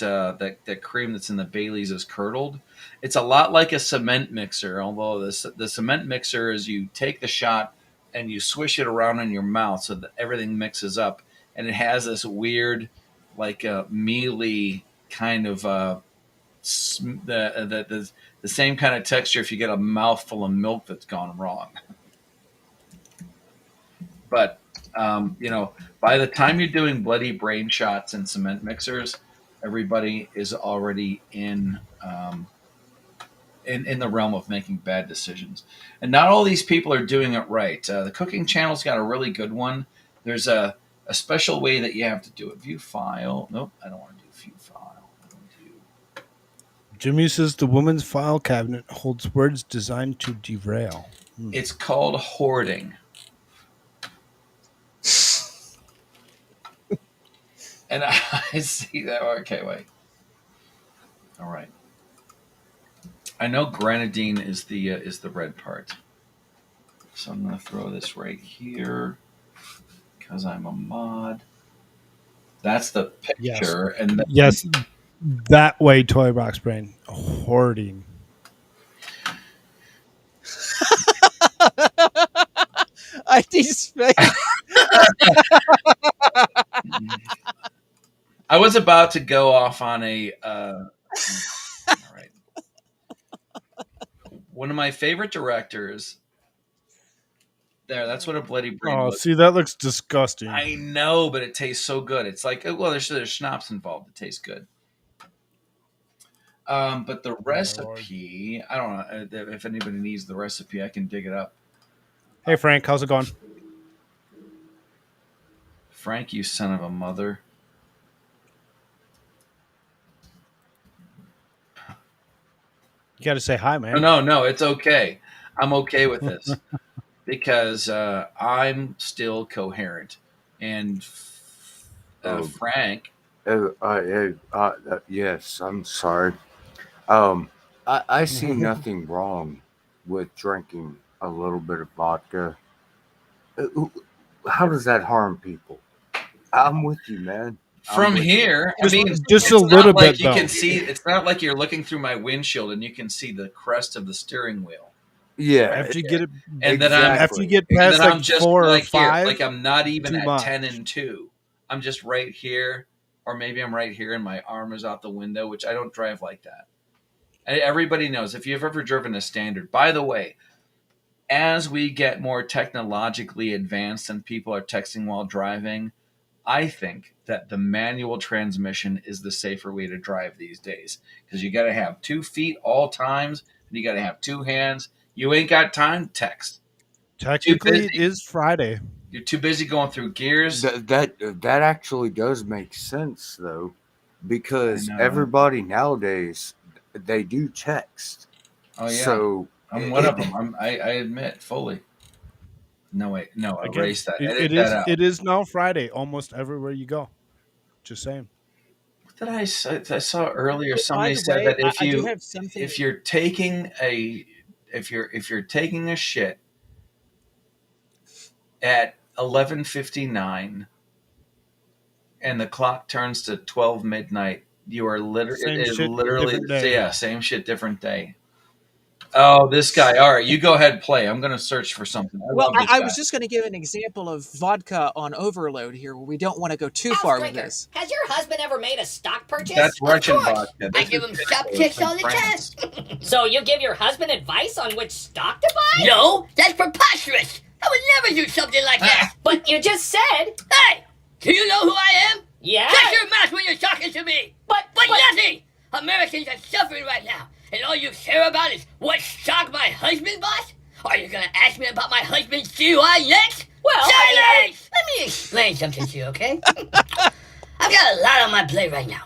cream that's in the Bailey's is curdled. It's a lot like a cement mixer, although the cement mixer is you take the shot and you swish it around in your mouth so that everything mixes up, and it has this weird, like mealy kind of the same kind of texture if you get a mouthful of milk that's gone wrong. But by the time you're doing bloody brain shots and cement mixers, everybody is already in the realm of making bad decisions. And not all these people are doing it right. The cooking channel's got a really good one. There's a special way that you have to do it. View file. Nope, I don't want to do view file. Jimmy says the woman's file cabinet holds words designed to derail. It's called hoarding. And I see that. Okay, wait. All right. I know grenadine is the red part. So I'm going to throw this right here because I'm a mod. That's the picture. Yes. And then, yes, that way, Toy Box Brain. Hoarding. ID's face. I was about to go off on a. All right. One of my favorite directors. There, that's what a bloody brain looks. See, that looks disgusting. I know, but it tastes so good. It's like, well, there's schnapps involved. It tastes good. But the recipe, I don't know if anybody needs the recipe. I can dig it up. Hey, Frank, how's it going? Frank, you son of a mother. You got to say hi, man. No, it's okay. I'm okay with this because I'm still coherent. And Frank. Yes, I'm sorry. I see nothing wrong with drinking a little bit of vodka. How does that harm people? I'm with you, man. From here, I mean, just it's a little not like bit, you though. can see. It's not like you're looking through my windshield and you can see the crest of the steering wheel. Yeah. After you get it, And then I'm after you get and past then I'm like just 4 or like here, 5, like I'm not even too at much. 10 and 2. I'm just right here, or maybe I'm right here and my arm is out the window, which I don't drive like that. Everybody knows if you've ever driven a standard. By the way, as we get more technologically advanced and people are texting while driving, I think that the manual transmission is the safer way to drive these days, because you got to have 2 feet all times and you got to have 2 hands. You ain't got time to text. Technically, it is Friday. You're too busy going through gears. That actually does make sense, though, because I know. everybody nowadays, they do text. Oh yeah, So I'm one of them. I admit fully. No wait, no, Again, erase that. Edit it that is out. it is now Friday almost everywhere you go. Just saying. What did I say? I saw earlier. By Somebody the said way, that if I do you have something. if you're taking a if you're taking a shit at 11:59 and the clock turns to 12 midnight, you are Same it is shit, literally different day. same shit, different day. Oh, this guy. All right, you go ahead, play. I'm going to search for something. I Well, love this I guy. was just going to give an example of vodka on overload here, where we don't want to go too far with this. Has your husband ever made a stock purchase? That's Russian Of course. vodka. I This give is him typical. sub It's kicks from on the France. chest. So you give your husband advice on which stock to buy? No, that's preposterous. I would never do something like that. But you just said. Hey, do you know who I am? Yeah. Shut your mouth when you're talking to me. But nothing. Americans are suffering right now, and all you care about is what stock my husband bought? Are you gonna ask me about my husband's DUI next? Well, silence! Let me explain something to you, okay? I've got a lot on my plate right now.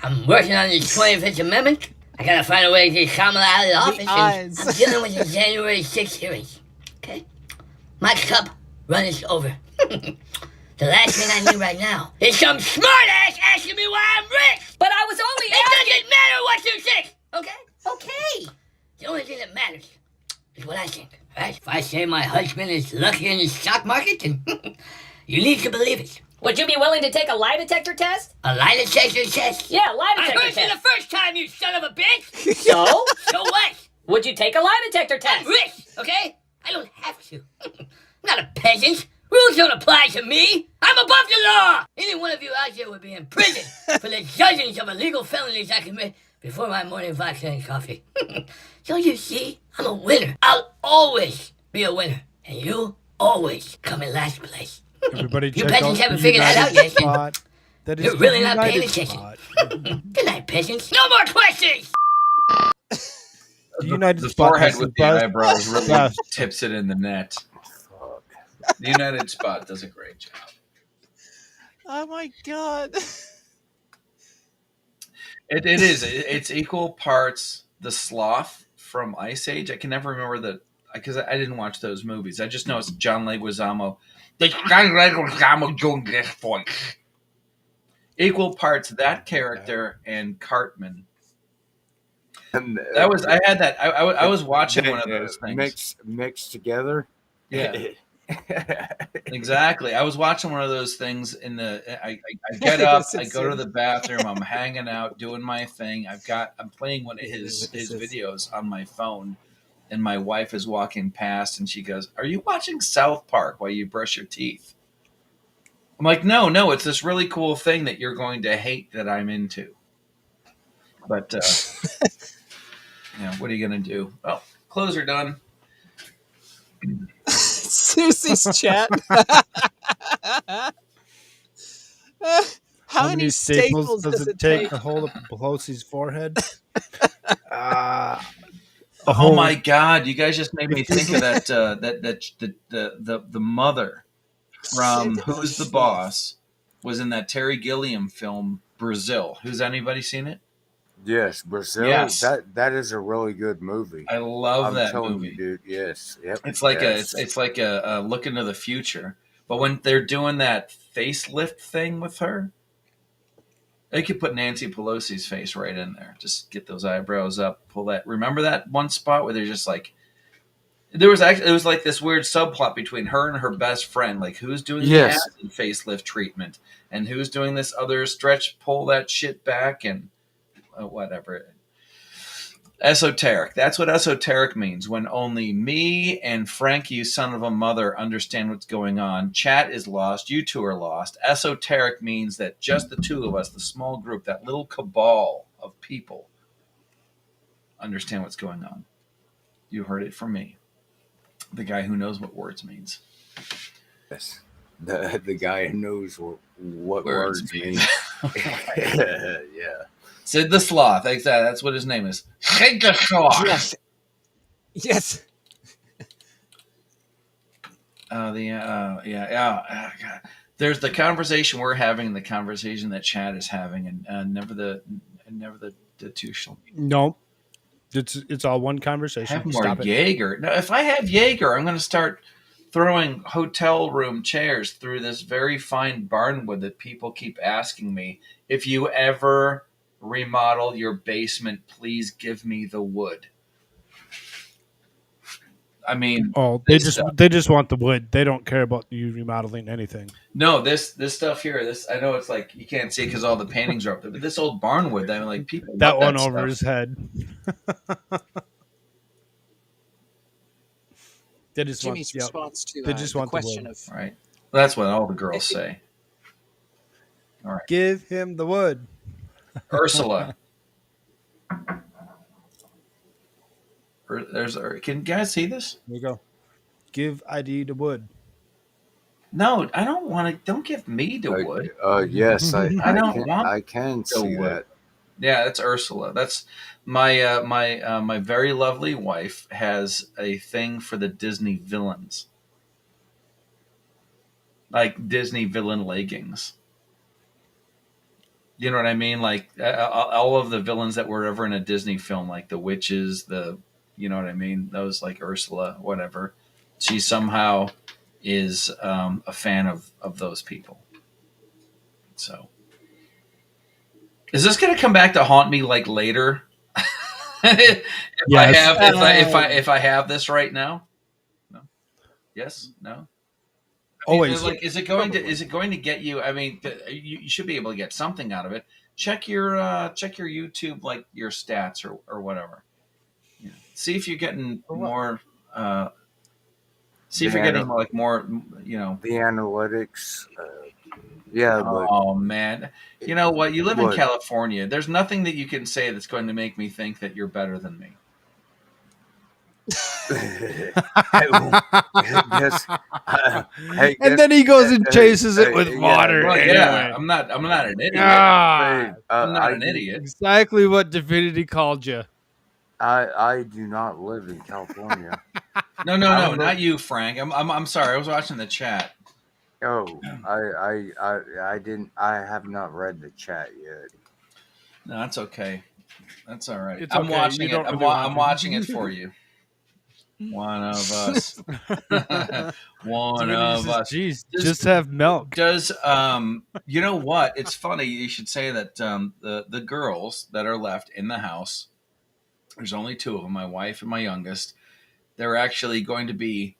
I'm working on the 25th Amendment. I gotta find a way to get Kamala out of the office, and I'm dealing with the January 6th hearings. Okay? My cup runneth over. The last thing I need right now is some smartass asking me why I'm rich. But I was only asking. It doesn't matter what you think, okay? Okay. The only thing that matters is what I think, right? If I say my husband is lucky in the stock market, then you need to believe it. Would you be willing to take a lie detector test? A lie detector test? Yeah, lie detector I heard test. you the first time, you son of a bitch. So? So what? Would you take a lie detector test? I'm rich, okay? I don't have to. I'm not a peasant. Rules don't apply to me. I'm above the law. Any one of you out there would be in prison for the dozens of illegal felonies I commit before my morning vodka and coffee. Don't you see? I'm a winner. I'll always be a winner. And you'll always come in last place. Everybody You check peasants out haven't the figured that out United yet. spot. That is You're the really not paying United attention. spot. Good night, peasants. No more questions! The United The spot forehead has with the the best- eyebrows really best. tips it in the net. The United Spot does a great job. Oh my god. It is. It's equal parts the sloth from Ice Age. I can never remember because I didn't watch those movies. I just know it's John Leguizamo. Equal parts that character and Cartman. That was I had that. I was watching one of those things. Mixed together. Yeah. Exactly. I was watching one of those things I get up, I go to the bathroom, I'm hanging out, doing my thing. I'm playing one of his videos on my phone, and my wife is walking past and she goes, "Are you watching South Park while you brush your teeth?" I'm like, no, it's this really cool thing that you're going to hate that I'm into. But what are you gonna do? Well, clothes are done. Susie's chat. How many staples does it take to hold up Pelosi's forehead? Oh my God! You guys just made me think of that. The mother from Who's the Boss was in that Terry Gilliam film Brazil. Who's anybody seen it? Yes, Brazil. Yes. That is a really good movie. I love that telling movie, you, dude. Yes, yep. It's like yes. it's like a look into the future. But when they're doing that facelift thing with her, They could put Nancy Pelosi's face right in there. Just get those eyebrows up, pull that. Remember that one spot where they're just like, it was like this weird subplot between her and her best friend, like who's doing the acid facelift treatment and who's doing this other stretch, pull that shit back and whatever. Esoteric. That's what esoteric means. When only me and Frank, you son of a mother, understand what's going on. Chat is lost. You two are lost. Esoteric means that just the two of us, the small group, that little cabal of people, understand what's going on. You heard it from me. The guy who knows what words means. Yes. The guy who knows what words mean. Yeah. Sid the Sloth. That's what his name is. Sid the Sloth. Yes. God. There's the conversation we're having and the conversation that Chad is having, and never the two shall meet. No. It's all one conversation. Have more Jaeger. No, if I have Jaeger, I'm going to start throwing hotel room chairs through this very fine barnwood that people keep asking me. If you ever remodel your basement, please give me the wood. I mean, they just want the wood. They don't care about you remodeling anything. No, this stuff here. I know it's like you can't see because all the paintings are up there, but this old barnwood. I mean, like people that love one that over stuff. his head. They just Jimmy's want, response to they just the want question the wood. of Right. Well, that's what all the girls say. All right. Give him the wood. Ursula. Can you guys see this? Here we go. Give ID the wood. No, I don't want to. Don't give me the wood. Yes, I I can see that. Yeah, that's Ursula. That's my my very lovely wife has a thing for the Disney villains, like Disney villain leggings. You know what I mean? Like all of the villains that were ever in a Disney film, like the witches, you know what I mean? Those like Ursula, whatever. She somehow is a fan of those people. So, is this going to come back to haunt me like later? if I have this right now? No. Yes. No. Always. Like, is it going to get you? I mean, you should be able to get something out of it. Check your YouTube, like your stats or whatever. Yeah. See if you're getting more. See if you're getting like more. You know, the analytics. Yeah. Oh man, you know what? You live in California. There's nothing that you can say that's going to make me think that you're better than me. And then he goes and chases it with water. Well, anyway. Yeah, I'm not an idiot. I'm not an idiot. Exactly what Div Inity called you. I do not live in California. No, not you, Frank. I'm sorry. I was watching the chat. Oh, I didn't. I have not read the chat yet. No, that's okay. That's all right. It's I'm okay. watching You it. don't I'm watching it for you. One of us. One of us. Jeez, just have milk. Does you know what? It's funny. You should say that the girls that are left in the house. There's only two of them. My wife and my youngest. They're actually going to be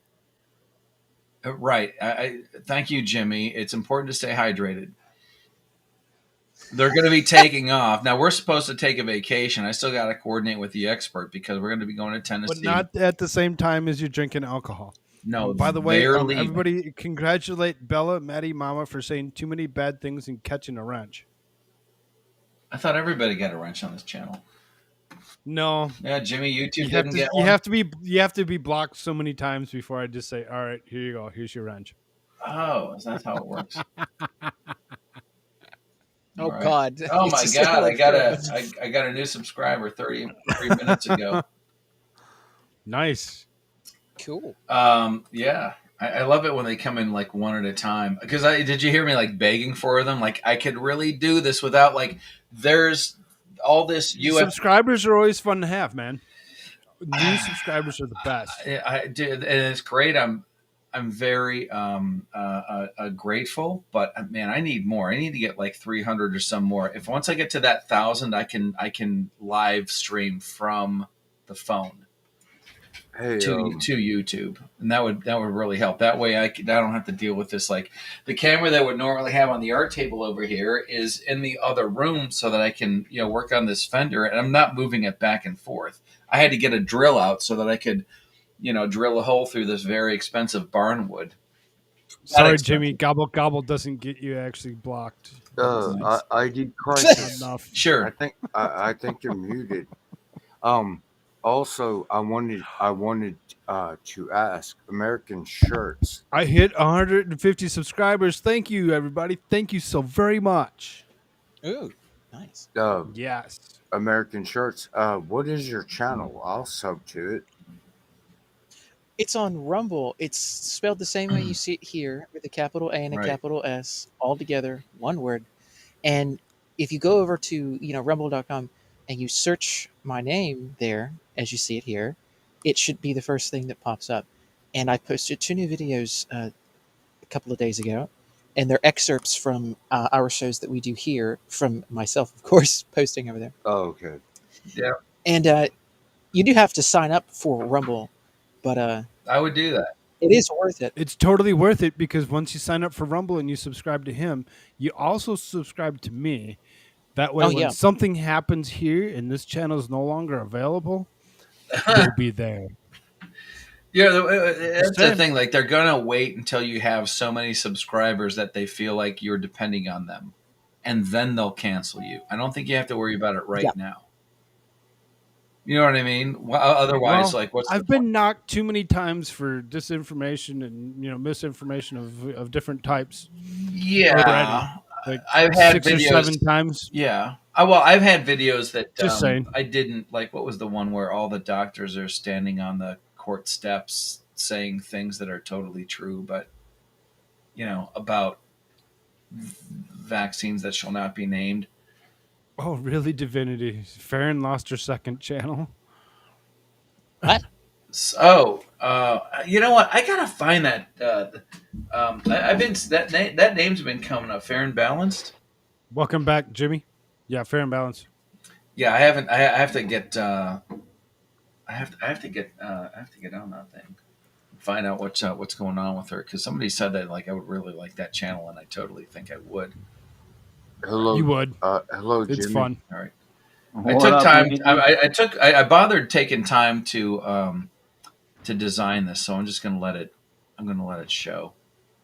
right. I thank you, Jimmy. It's important to stay hydrated. They're going to be taking off. Now, we're supposed to take a vacation. I still got to coordinate with the expert because we're going to be going to Tennessee. But not at the same time as you're drinking alcohol. No, by the way, everybody congratulate Bella, Maddie, Mama for saying too many bad things and catching a wrench. I thought everybody got a wrench on this channel. No. Yeah, Jimmy, YouTube didn't get one. You have to be blocked so many times before I just say, all right, here you go. Here's your wrench. Oh, is that how it works? Oh right. God! Oh my God! I got a new subscriber 33 minutes ago. Nice. Cool. Yeah, I love it when they come in like one at a time. Because did you hear me like begging for them? Like I could really do this without like there's all this subscribers are always fun to have, man. New subscribers are the best. I did, and it's great. very grateful, but man, I need more. I need to get like 300 or some more. If once I get to that 1,000, I can live stream from the phone to YouTube, and that would really help. That way, I don't have to deal with this. Like the camera that would normally have on the art table over here is in the other room, so that I can work on this fender, and I'm not moving it back and forth. I had to get a drill out so that I could drill a hole through this very expensive barnwood. Sorry, Jimmy. Gobble gobble doesn't get you actually blocked. IDCrisis. Sure. I think you're muted. Also, I wanted to ask AmericaShirts. I hit 150 subscribers. Thank you, everybody. Thank you so very much. Ooh, nice. Yes. AmericaShirts. What is your channel? I'll sub to it. It's on Rumble. It's spelled the same way you see it here, with a capital A and a capital S, all together, one word. And if you go over to rumble.com and you search my name there, as you see it here, it should be the first thing that pops up. And I posted 2 new videos a couple of days ago, and they're excerpts from our shows that we do here, from myself, of course, posting over there. Oh, okay. Yeah. And you do have to sign up for Rumble, but I would do that. It is worth it. It's totally worth it, because once you sign up for Rumble and you subscribe to him, you also subscribe to me. That way, when something happens here and this channel is no longer available, you'll be there. Yeah, that's the thing. Like, they're gonna wait until you have so many subscribers that they feel like you're depending on them, and then they'll cancel you. I don't think you have to worry about it right now. You know what I mean? Otherwise, I've been knocked too many times for disinformation and misinformation of different types. Yeah, already. Like I've had 6 videos, or 7 times. Yeah. I've had videos that Just saying. I didn't like. What was the one where all the doctors are standing on the court steps saying things that are totally true, but about vaccines that shall not be named? Oh, really? Divinity. Farron lost her second channel. What? So, you know what? I gotta find that. I've been that name's been coming up. Fair and Balanced. Welcome back, Jimmy. Yeah, Fair and Balanced. Yeah, I haven't. I have to get. I have to get on that thing. Find out what's going on with her, because somebody said that I would really like that channel, and I totally think I would. Hello. You would. Hello, Jimmy. It's fun. All right. I bothered taking time to design this, so I'm just gonna let it. I'm gonna let it show.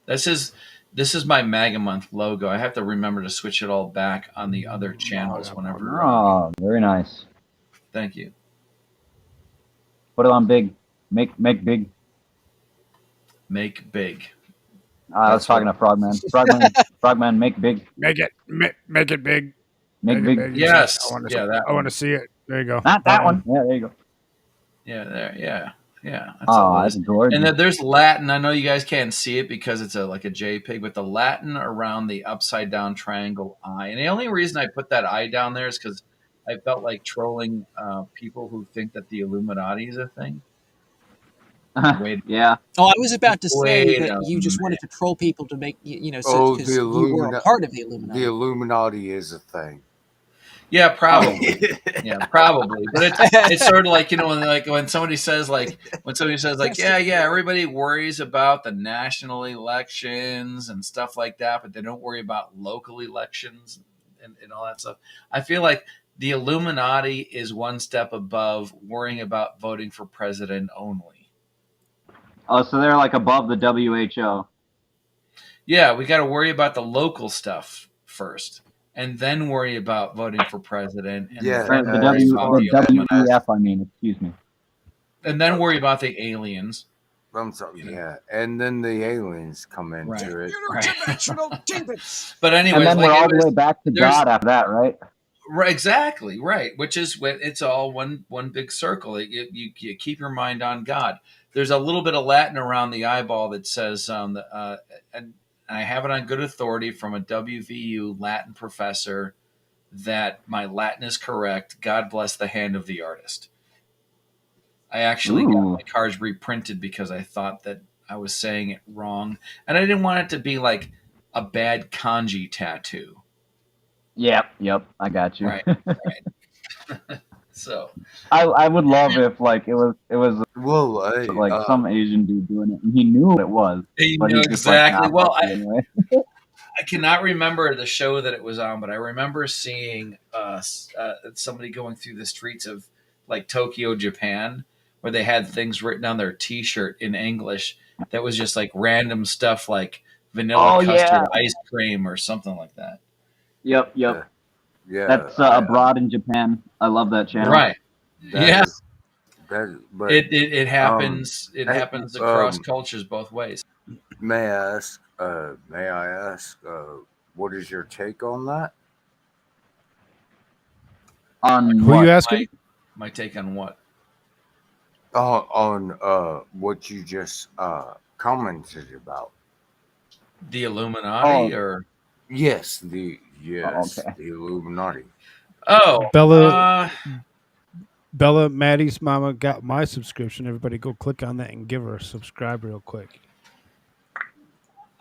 This is my MAGA month logo. I have to remember to switch it all back on the other channels whenever. Oh, very nice. Thank you. Put it on big. Make big. Make big. I was talking to Frogman. Frogman, make big. Make it big. Make big. Yes. I want to see it. There you go. Not that one. Yeah, there you go. Yeah, there. Yeah. That's gorgeous. And then there's Latin. I know you guys can't see it because it's like a JPEG, but the Latin around the upside down triangle eye. And the only reason I put that eye down there is because I felt like trolling people who think that the Illuminati is a thing. Yeah. Oh, I was about to say that you just wanted to troll people to make so because you were a part of the Illuminati. The Illuminati is a thing. Yeah, probably. Probably. But it's sort of like when somebody says everybody worries about the national elections and stuff like that, but they don't worry about local elections and all that stuff. I feel like the Illuminati is one step above worrying about voting for president only. Oh, so they're above the WHO. Yeah, we got to worry about the local stuff first, and then worry about voting for president. And the WEF, I mean, excuse me. And then worry about the aliens. I'm sorry, yeah, and then the aliens come into it. Interdimensional demons. But anyway, and then we're all the way back to God after that, right? Right, exactly, right. Which is it's all one big circle. You keep your mind on God. There's a little bit of Latin around the eyeball that says, and I have it on good authority from a WVU Latin professor that my Latin is correct. God bless the hand of the artist. I actually got my cards reprinted because I thought that I was saying it wrong, and I didn't want it to be like a bad kanji tattoo. Yep, I got you. Right. So I would love if like it was Well, hey, like some Asian dude doing it and he knew what it was, you but know he's just like, exactly. nah, Well, fuck you anyway. I cannot remember the show that it was on, but I remember seeing somebody going through the streets of like Tokyo, Japan, where they had things written on their T-shirt in English that was just like random stuff like vanilla custard ice cream or something like that. Yep. Yeah, That's abroad in Japan. I love that channel. Right. but It happens. It happens across cultures both ways. May I ask? What is your take on that? On who you asking? My take on what? On what you just commented about. The Illuminati, or yes, the Illuminati. Oh, Bella, Maddie's mama got my subscription. Everybody go click on that and give her a subscribe real quick.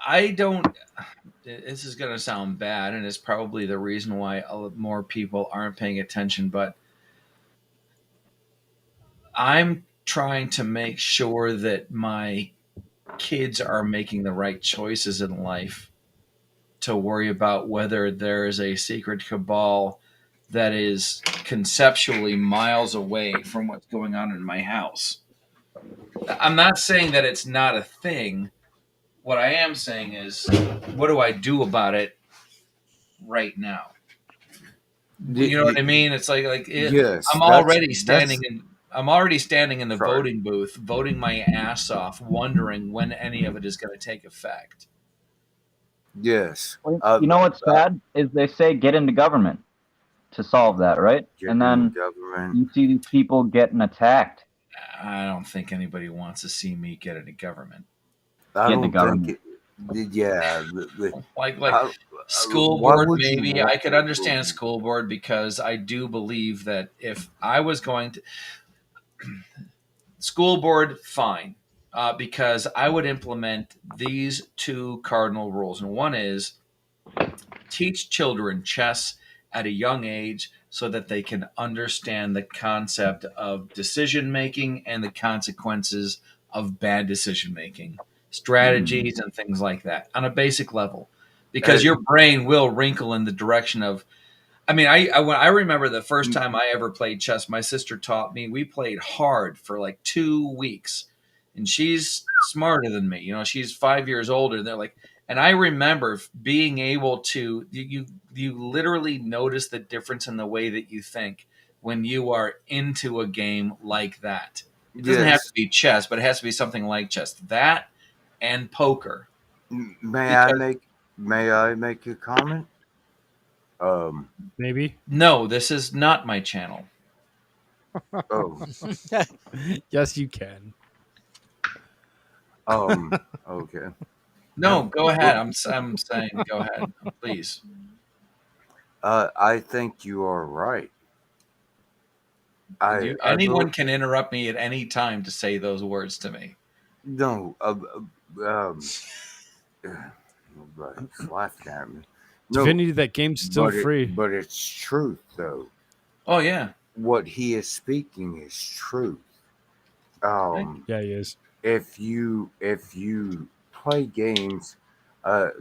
I don't. This is going to sound bad, and it's probably the reason why more people aren't paying attention. But I'm trying to make sure that my kids are making the right choices in life, to worry about whether there is a secret cabal that is conceptually miles away from what's going on in my house. I'm not saying that it's not a thing. What I am saying is, what do I do about it right now? You know what I mean? It's like yes, I'm already standing in the voting booth, voting my ass off, wondering when any of it is going to take effect. Yes. You know what's sad is they say get into government to solve that, right? And then you see these people getting attacked. I don't think anybody wants to see me get into government. I don't think school board, maybe I could understand school board, because I do believe that if I was going to school board, fine, because I would implement these two cardinal rules, and one is teach children chess at a young age so that they can understand the concept of decision making and the consequences of bad decision making, strategies and things like that on a basic level, because your brain will wrinkle in the direction of, I mean, I remember the first time I ever played chess, my sister taught me. We played hard for like 2 weeks, and she's smarter than me. You know, she's 5 years older. And they're like, and I remember being able to, you literally notice the difference in the way that you think when you are into a game like that. It doesn't have to be chess, but it has to be something like chess. That and poker. May I make a comment? Maybe. No, this is not my channel. Oh. Yes, you can. Okay. No, go ahead. I'm saying go ahead, please. I think you are right. Anyone can interrupt me at any time to say those words to me. No. Laughing at me. Divinity, that game's still free. But it's truth, though. Oh, yeah. What he is speaking is truth. Yeah, he is. If you play games, now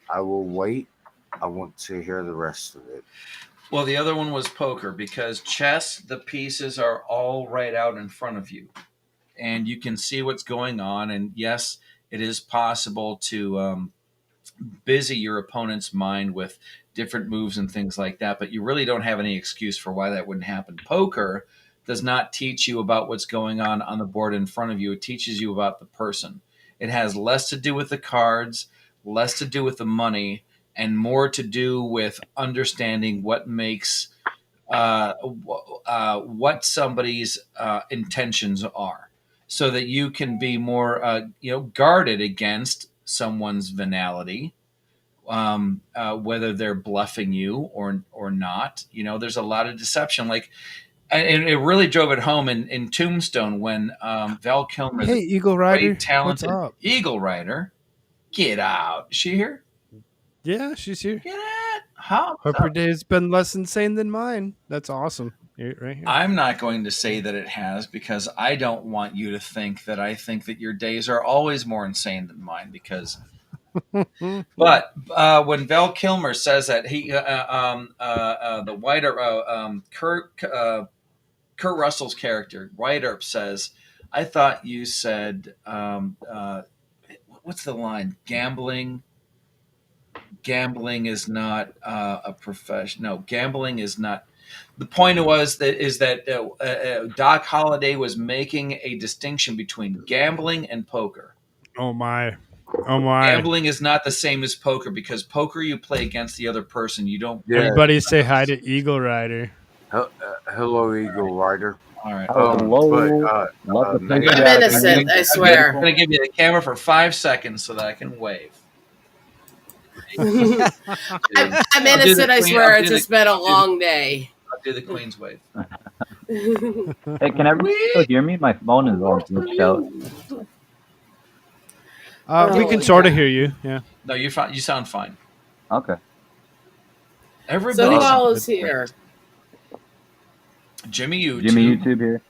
I will wait. I want to hear the rest of it. Well, the other one was poker, because chess, the pieces are all right out in front of you, and you can see what's going on. And yes, it is possible to busy your opponent's mind with different moves and things like that, but you really don't have any excuse for why that wouldn't happen. Poker does not teach you about what's going on the board in front of you. It teaches you about the person. It has less to do with the cards, less to do with the money, and more to do with understanding what makes what somebody's intentions are, so that you can be more guarded against someone's venality, whether they're bluffing you or not. You know, there's a lot of deception. Like And it really drove it home in Tombstone when Val Kilmer, Hey, Eagle Rider, great talented what's up? Eagle Rider, get out. Is she here? Yeah, she's here. Get it. Hope your day's been less insane than mine. That's awesome. Right here. I'm not going to say that it has, because I don't want you to think that I think that your days are always more insane than mine. Because, but when Val Kilmer says that he, the White Kurt Russell's character White Earp says, "I thought you said what's the line? Gambling is not a profession. No, gambling is not." The point was that Doc Holliday was making a distinction between gambling and poker. Oh my. Gambling is not the same as poker, because poker you play against the other person. You don't. Yeah. Everybody say hi to Eagle Rider. Hello, Eagle Rider. All right. I'm innocent, I swear. I'm going to give you the camera for 5 seconds so that I can wave. I'm innocent, I swear. It's just been a long day. I'll do the Queen's wave. Hey, can everybody still hear me? My phone is all glitched out. We can sort of hear you. Yeah. No, you sound fine. Okay. Everybody. So who all is here? Jimmy YouTube here.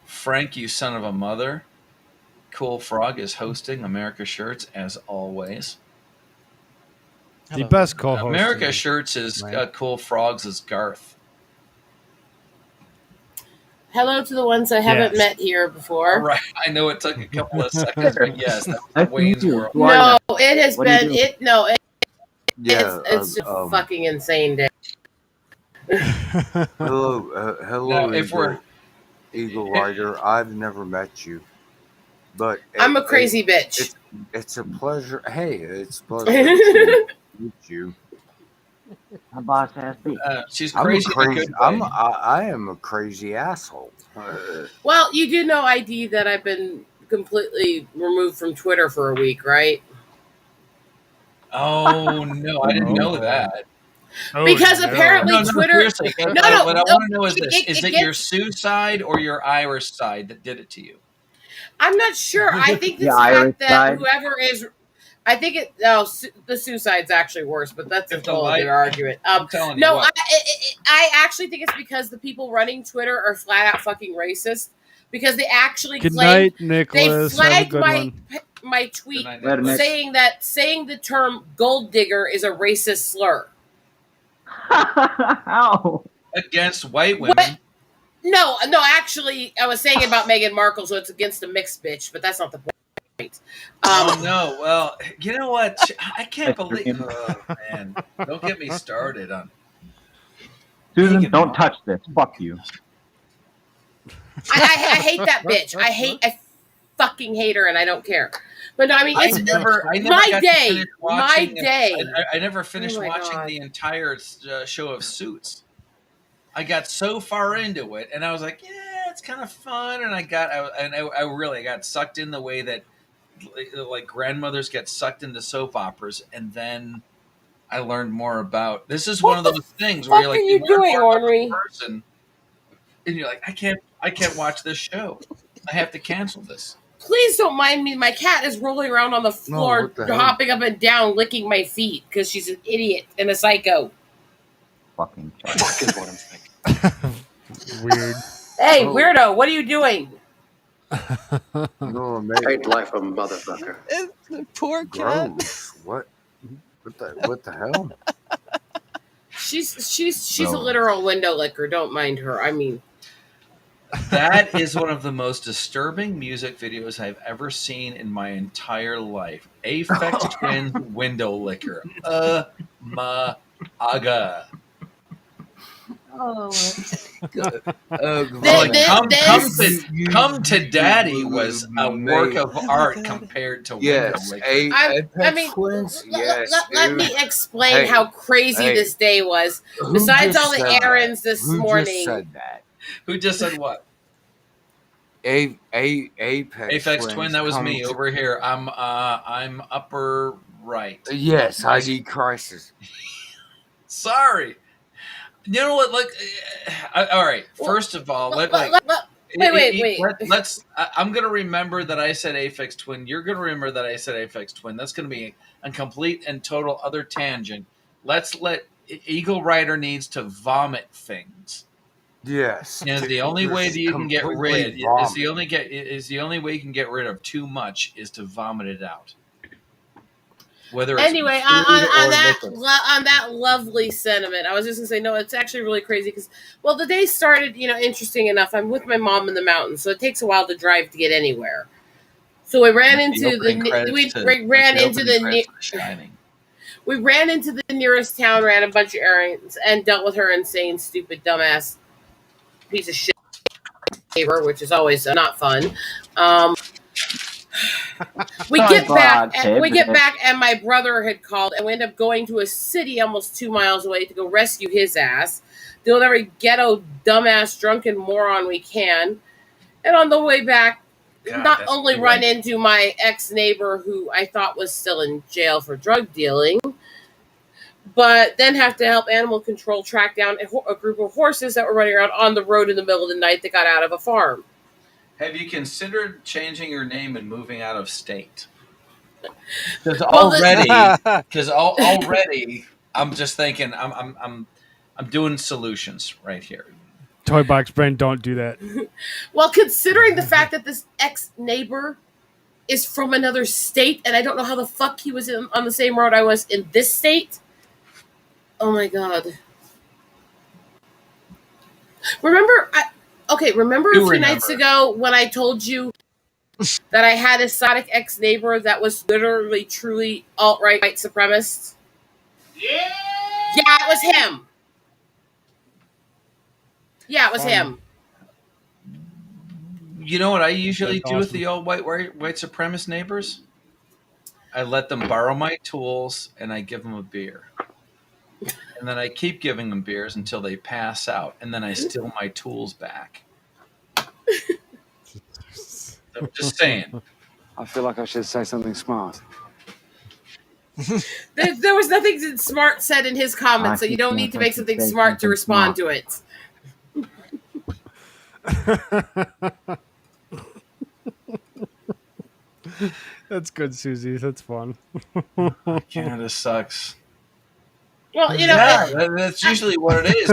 Frank, you son of a mother. Koolfrogg is hosting AmericaShirts as always. The best co-host. AmericaShirts is Koolfrogg's is Garth. Hello to the ones I haven't met here before. All right, I know it took a couple of seconds, but yes, that's Wayne's World. No, it has been it's just a fucking insane day. Hello, Eagle Rider. I've never met you, but I'm a crazy bitch. It's a pleasure. Hey, it's a pleasure to meet you. My boss has me. She's crazy. I am a crazy asshole. Well, you do know, ID, that I've been completely removed from Twitter for a week, right? Oh no, I didn't know that. Because apparently Twitter. What I want to know is this: is it your Sioux side or your Irish side that did it to you? I'm not sure. I think it's the fact that whoever is. I think the suicide's actually worse, but that's a whole other argument. No, I actually think it's because the people running Twitter are flat out fucking racist, because they actually claim they flagged my tweet saying the term gold digger is a racist slur. How? Against white women. No, actually, I was saying about Meghan Markle, so it's against a mixed bitch, but that's not the point. Oh no! Well, you know what? I can't believe. Oh man! Don't get me started on. Susan, don't touch this. Fuck you. I hate that bitch. I fucking hate her, and I don't care. But no, I mean, it's my day. I never finished watching the entire show of Suits. I got so far into it, and I was like, "Yeah, it's kind of fun." And I really got sucked in the way that, like, grandmothers get sucked into soap operas, and then I learned more about. This is one of those things where you're like, you doing, Ornery? Person, and you're like, I can't watch this show. I have to cancel this. Please don't mind me. My cat is rolling around on the floor, hopping up and down, licking my feet because she's an idiot and a psycho. Fucking fuck is what I'm thinking. Weird. Hey, weirdo! What are you doing? Ain't life a motherfucker. Poor cat. What the hell? She's a literal window licker. Don't mind her. I mean, that is one of the most disturbing music videos I've ever seen in my entire life. Aphex Twins window licker. My aga. Oh. Come to Daddy was a work of art compared to window licker. I mean, let me explain how crazy this day was. Besides all the errands this morning. Who just said that? Who just said what? Aphex Twin. That was me over here. I'm upper right. Yes, IDCrisis. Sorry. You know what? Like, all right. First of all, wait. Let's. I'm gonna remember that I said Aphex Twin. You're gonna remember that I said Aphex Twin. That's gonna be a complete and total other tangent. Let's let Eagle Rider needs to vomit things. Yes. And the only way that you can get rid vomit. is the only way you can get rid of too much is to vomit it out. Whether it's anyway, food on or that liquid. on that lovely sentiment, I was just gonna say no. It's actually really crazy because the day started. Interesting enough. I'm with my mom in the mountains, so it takes a while to drive to get anywhere. So we ran into we ran into the nearest town, ran a bunch of errands, and dealt with her insane, stupid, dumbass piece of shit neighbor, which is always not fun. We get back, and my brother had called, and we end up going to a city almost 2 miles away to go rescue his ass. Deal with every ghetto, dumbass, drunken moron we can, and on the way back, not only run into my ex-neighbor who I thought was still in jail for drug dealing, but then have to help animal control track down a group of horses that were running around on the road in the middle of the night that got out of a farm. Have you considered changing your name and moving out of state? Because already, I'm just thinking, I'm doing solutions right here. Toy Box Brain, don't do that. Well, considering the fact that this ex-neighbor is from another state, and I don't know how the fuck he was on the same road I was in this state. Oh my god! Remember a few nights ago when I told you that I had a Sonic ex-neighbor that was literally, truly alt-right white supremacist? Yeah, it was him. Yeah, it was him. You know what I usually do with the old white supremacist neighbors? I let them borrow my tools and I give them a beer. And then I keep giving them beers until they pass out, and then I steal my tools back. I'm just saying. I feel like I should say something smart. There was nothing smart said in his comments, so you don't need to make something smart to respond to it. That's good, Susie. That's fun. Canada sucks. Well, that's usually what it is.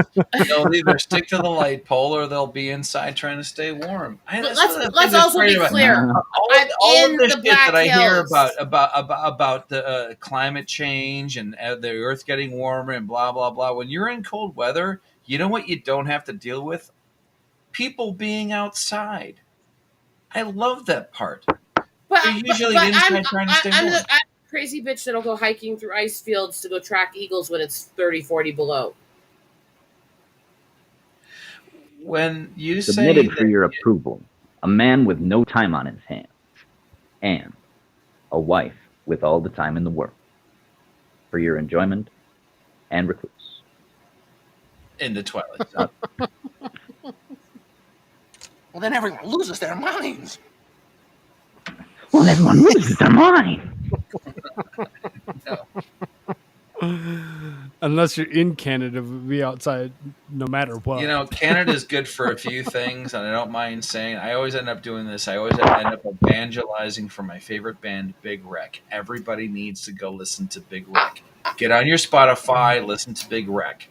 They'll either stick to the light pole or they'll be inside trying to stay warm. Let's also be clear. All of the shit that I hear about the climate change and the Earth getting warmer and blah blah blah. When you're in cold weather, you know what you don't have to deal with? People being outside. I love that part. They're usually inside trying to stay warm. Crazy bitch that'll go hiking through ice fields to go track eagles when it's 30, 40 below. When you submitted for your approval, a man with no time on his hands, and a wife with all the time in the world, for your enjoyment and recluse. In the twilight. Well, then everyone loses their minds. Well, everyone loses their mind. Unless you're in Canada, we'll be outside no matter what. Canada's good for a few things, and I don't mind saying I always end up doing this. I always end up evangelizing for my favorite band, Big Wreck. Everybody needs to go listen to Big Wreck. Get on your Spotify, listen to Big Wreck.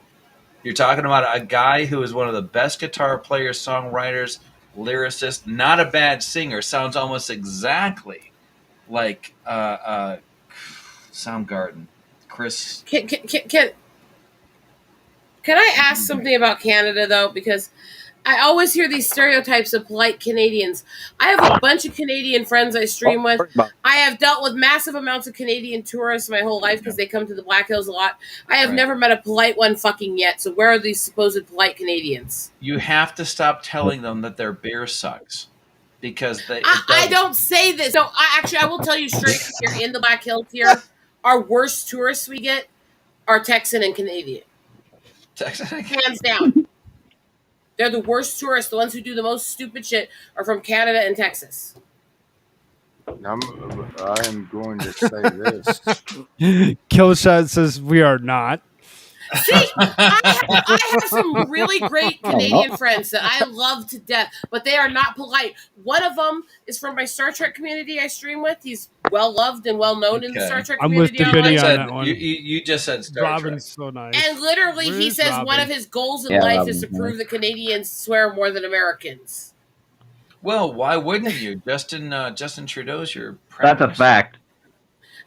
You're talking about a guy who is one of the best guitar players, songwriters, lyricist, not a bad singer, sounds almost exactly like Soundgarden. Chris. Can I ask something about Canada, though? Because I always hear these stereotypes of polite Canadians. I have a bunch of Canadian friends I stream with. I have dealt with massive amounts of Canadian tourists my whole life because they come to the Black Hills a lot. I have never met a polite one fucking yet. So where are these supposed polite Canadians? You have to stop telling them that their beer sucks. Because I don't say this. No, I will tell you straight here in the Black Hills here, our worst tourists we get are Texan and Canadian. Hands down. They're the worst tourists. The ones who do the most stupid shit are from Canada and Texas. I am going to say this. Killshot says we are not. See, I have some really great Canadian friends that I love to death, but they are not polite. One of them is from my Star Trek community I stream with. He's well loved and well known in the Star Trek community. I'm with Divinity on that one. You just said Star Robin's so nice. And literally, he says one of his goals in life is to prove that Canadians swear more than Americans. Well, why wouldn't you? Justin Trudeau's your That's a fact.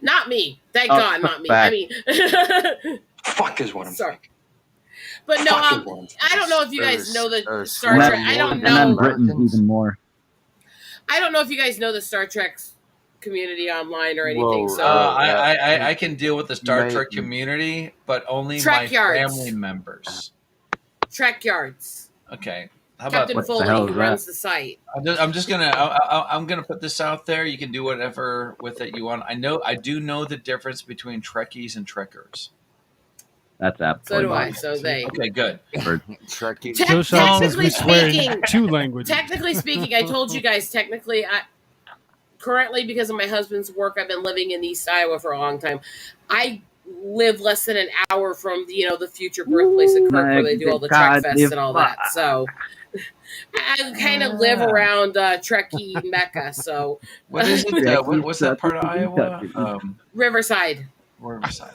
Not me. Thank God, not me. fact. I mean, Fuck is what I'm saying. But no, I don't know if you guys know the Star Trek. I don't know. And then Britain's even more. I don't know if you guys know the Star Trek community online or anything. Whoa, so I can deal with the Star Trek community, but only Trek my yards. family members. Trek Yards. Okay. How Captain about Foley, who runs the site. I'm just gonna I'm gonna put this out there. You can do whatever with it you want. I do know the difference between Trekkies and Trekkers. That's So do I. So they. Okay, good. Technically speaking, two languages. Technically speaking, I told you guys. Technically, currently because of my husband's work, I've been living in East Iowa for a long time. I live less than an hour from the future birthplace of Kirk, where they do all the Trek Fest and all that. So I kind of live around Trekkie Mecca. So what is it? What's that part of Iowa? Riverside. Riverside.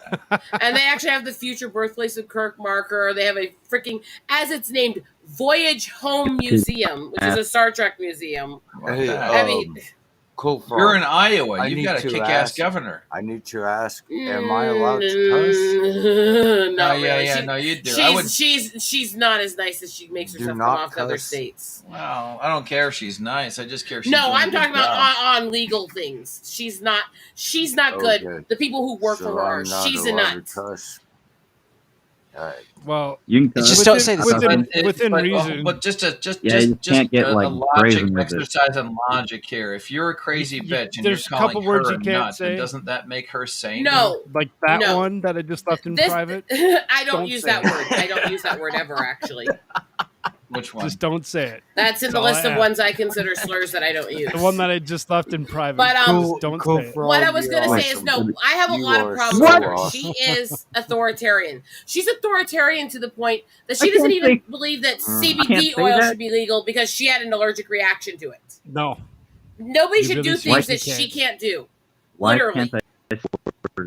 And they actually have the future birthplace of Kirk marker. They have a freaking, as it's named, Voyage Home Museum, which is a Star Trek museum. Hey, I mean, Koolfrogg. You're in Iowa. You've need got a to kick-ass ask- governor. I need to ask, am I allowed to No, yeah, no, you do. She's not as nice as she makes herself come off to other states. Well, I don't care if she's nice. I just care if she's No, doing I'm a good talking about job. on legal things. She's not good. Okay. The people who work So for her are. I'm not She's a allowed nut. to cuss? Well, you can Just don't say within But reason. But just you can't get, a like, logic brazen with it. exercise and logic here. If you're a crazy bitch and you're there's a calling couple words her you a can't nut, say. then doesn't that make her sane? No. Like that No. one that I just left in This- private. I don't use say that it. word. I don't use that word ever, actually. Which one? Just don't say it. That's in That's the all list I of ask. ones I consider slurs that I don't use. The one that I just left in private. But, Just don't say it. What I was going to say is, no, I have a lot of problems with her. She is authoritarian. She's authoritarian to the point that she doesn't even believe that CBD oil should be legal because she had an allergic reaction to it. No. Nobody You should really do should. things Why that she she can't do. Why Literally. can't I?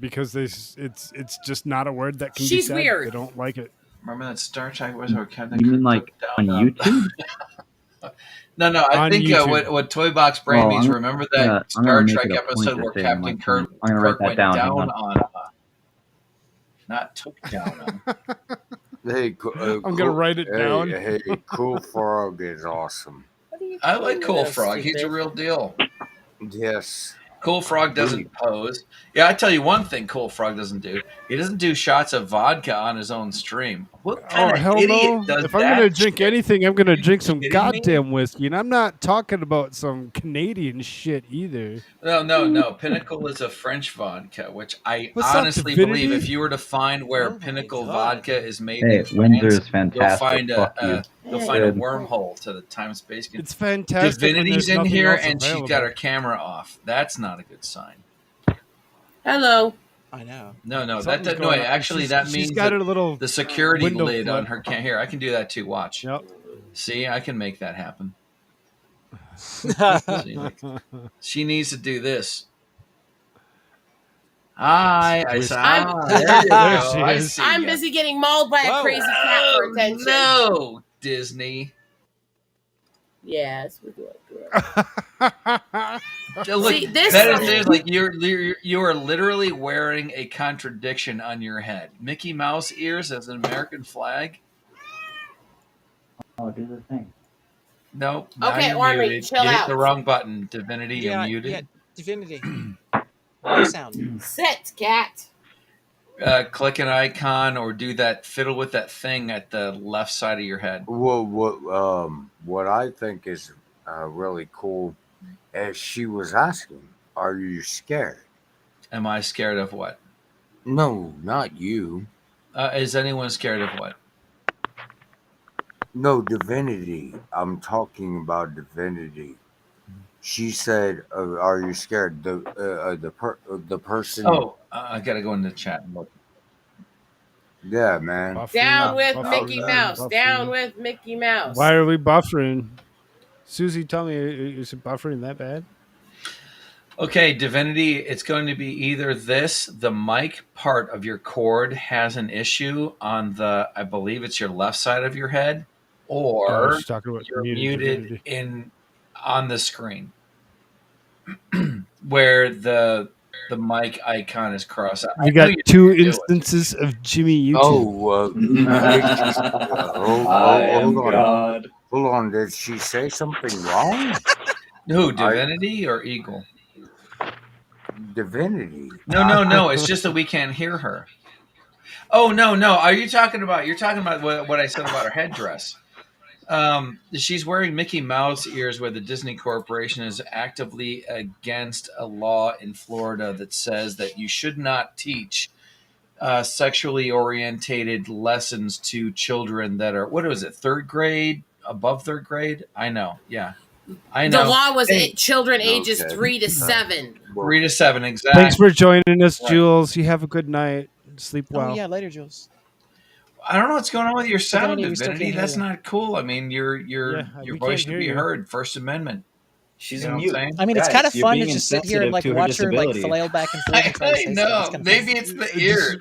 Because it's just not a word that can be She's said. weird. They don't like it. Remember that Star Trek was where Captain You mean Kirk like took on down, YouTube? No, I On think YouTube. what Toy Box Brain Oh, means. I'm Remember gonna- that I'm Star gonna make Trek it a point episode to where say Captain my Kirk, point. I'm gonna write Kirk that went down. down Hang on, not took down on. Hey, I'm gonna write it down. Hey, Koolfrogg is awesome. I like Koolfrogg. He's a real deal. Yes. Koolfrogg doesn't pose. Yeah, I tell you one thing Koolfrogg doesn't do. He doesn't do shots of vodka on his own stream. What kind Oh, of hell idiot no. does If that? I'm going to drink anything, I'm going to drink some kidding me? goddamn whiskey. And I'm not talking about some Canadian shit either. No. Pinnacle is a French vodka, which I What's up, honestly Divinity? believe if you were to find where Pinnacle vodka is made Hey, in France, Windsor's fantastic. you'll find a Good. wormhole to the time-space. It's fantastic. when Divinity's there's in nothing here else and she's got available. her camera off. That's not a good sign. Hello. I know. No, Something's no. going on. Actually, She's- that she's means got that her little the security window lid flip. on her can't. Here, I can do that too. Watch. Yep. See, I can make that happen. See, like, she needs to do this. Hi, I saw. There you There go. she I is. see I'm ya. busy getting mauled by a crazy cat for attention. No, Disney. Yes, we do it. Look, See, this that is like you are literally wearing a contradiction on your head. Mickey Mouse ears as an American flag. Oh, do the thing. No. Okay, Ornery, chill you out. hit the wrong button. Divinity, Yeah, you're muted. yeah, Divinity. No sound. Sit, cat. Click an icon or do that. Fiddle with that thing at the left side of your head. Well, what I think is really cool is she was asking, "Are you scared?" Am I scared of what? No, not you. Is anyone scared of what? No, Divinity. I'm talking about Divinity. She said, "Are you scared?" The person. Oh, I gotta go in the chat and look. Yeah, man. Down with Mickey Mouse. Down with Mickey Mouse. Why are we buffering? Susie, tell me, is it buffering that bad? Okay, Divinity, it's going to be either this, the mic part of your cord has an issue on the, I believe it's your left side of your head, or she's talking about you're muted muted on the screen where the mic icon is crossed out. We got 2 instances of Jimmy YouTube. Hold on. Did she say something wrong? Who, Divinity or Eagle? Divinity. No. It's just that we can't hear her. Oh, no. You're talking about what I said about her headdress. She's wearing Mickey Mouse ears where the Disney Corporation is actively against a law in Florida that says that you should not teach sexually orientated lessons to children that are, what was it, 3rd grade, above 3rd grade? I know. Yeah. I know. The law was children ages 3 to 7. 3 to 7, exactly. Thanks for joining us, Jules. You have a good night. Sleep well. Oh, yeah, later, Jules. I don't know what's going on with your sound, Divinity, we still Divinity. can't That's hear you. not cool. I mean, your voice should be heard. First Amendment. She's You know a what mute. I'm saying? I mean, it's Guys, kind of you're fun to being just sit here and like insensitive to her watch her like disability. flail back and forth. And try to say I stuff. know. It's kinda Maybe fun. it's the ears.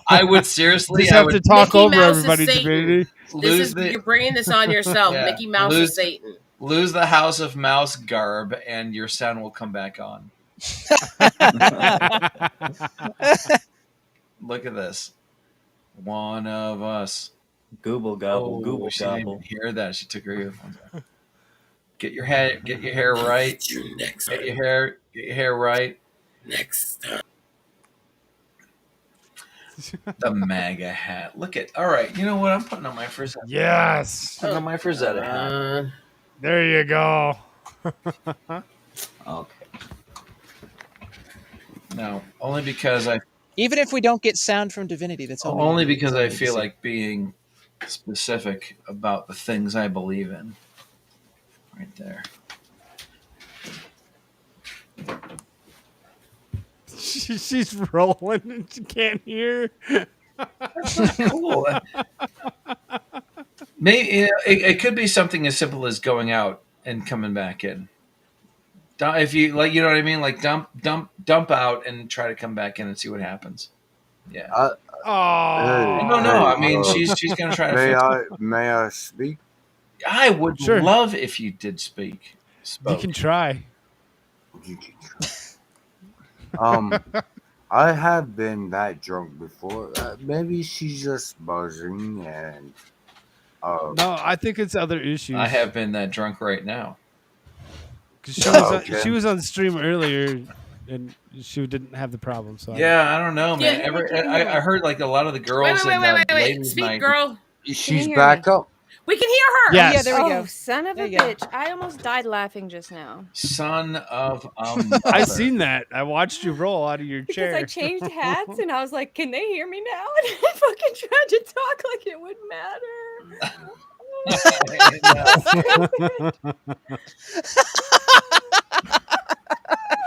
I would seriously. Just I have would to talk Mickey over Mouse is everybody, Satan. Divinity. You're bringing this on yourself. Yeah. Mickey Mouse is Satan. Lose the House of Mouse garb, and your sound will come back on. Look at this. One of us. Google gobble, Google she didn't gobble. even hear that. She took her earphones off. Get your hair right. Get your hair right. Next time. The MAGA hat. Look at. All right. You know what? I'm putting on my Frazetta. Yes. Putting on my Frazetta hat. There you go. Okay. No, only because I. Even if we don't get sound from Divinity, that's all. Only because I feel like being specific about the things I believe in. Right there. She's rolling and she can't hear. That's not cool. Maybe it could be something as simple as going out and coming back in. If you like, you know what I mean. Like dump out and try to come back in and see what happens. Yeah. Oh no. I mean, she's gonna try to. May I speak? I would love if you did speak. You can try. I have been that drunk before. Maybe she's just buzzing and. No, I think it's other issues. I have been that drunk right now. She was on stream earlier, and she didn't have the problem. So I don't know, man. I heard like a lot of the girls. Wait. Speak, girl. She's back up. We can hear her. Yes. Yeah, there we go. Oh, son of a There you go. bitch. I almost died laughing just now. Son of I seen that. I watched you roll out of your chair. Because I changed hats and I was like, can they hear me now? And I fucking tried to talk like it wouldn't matter.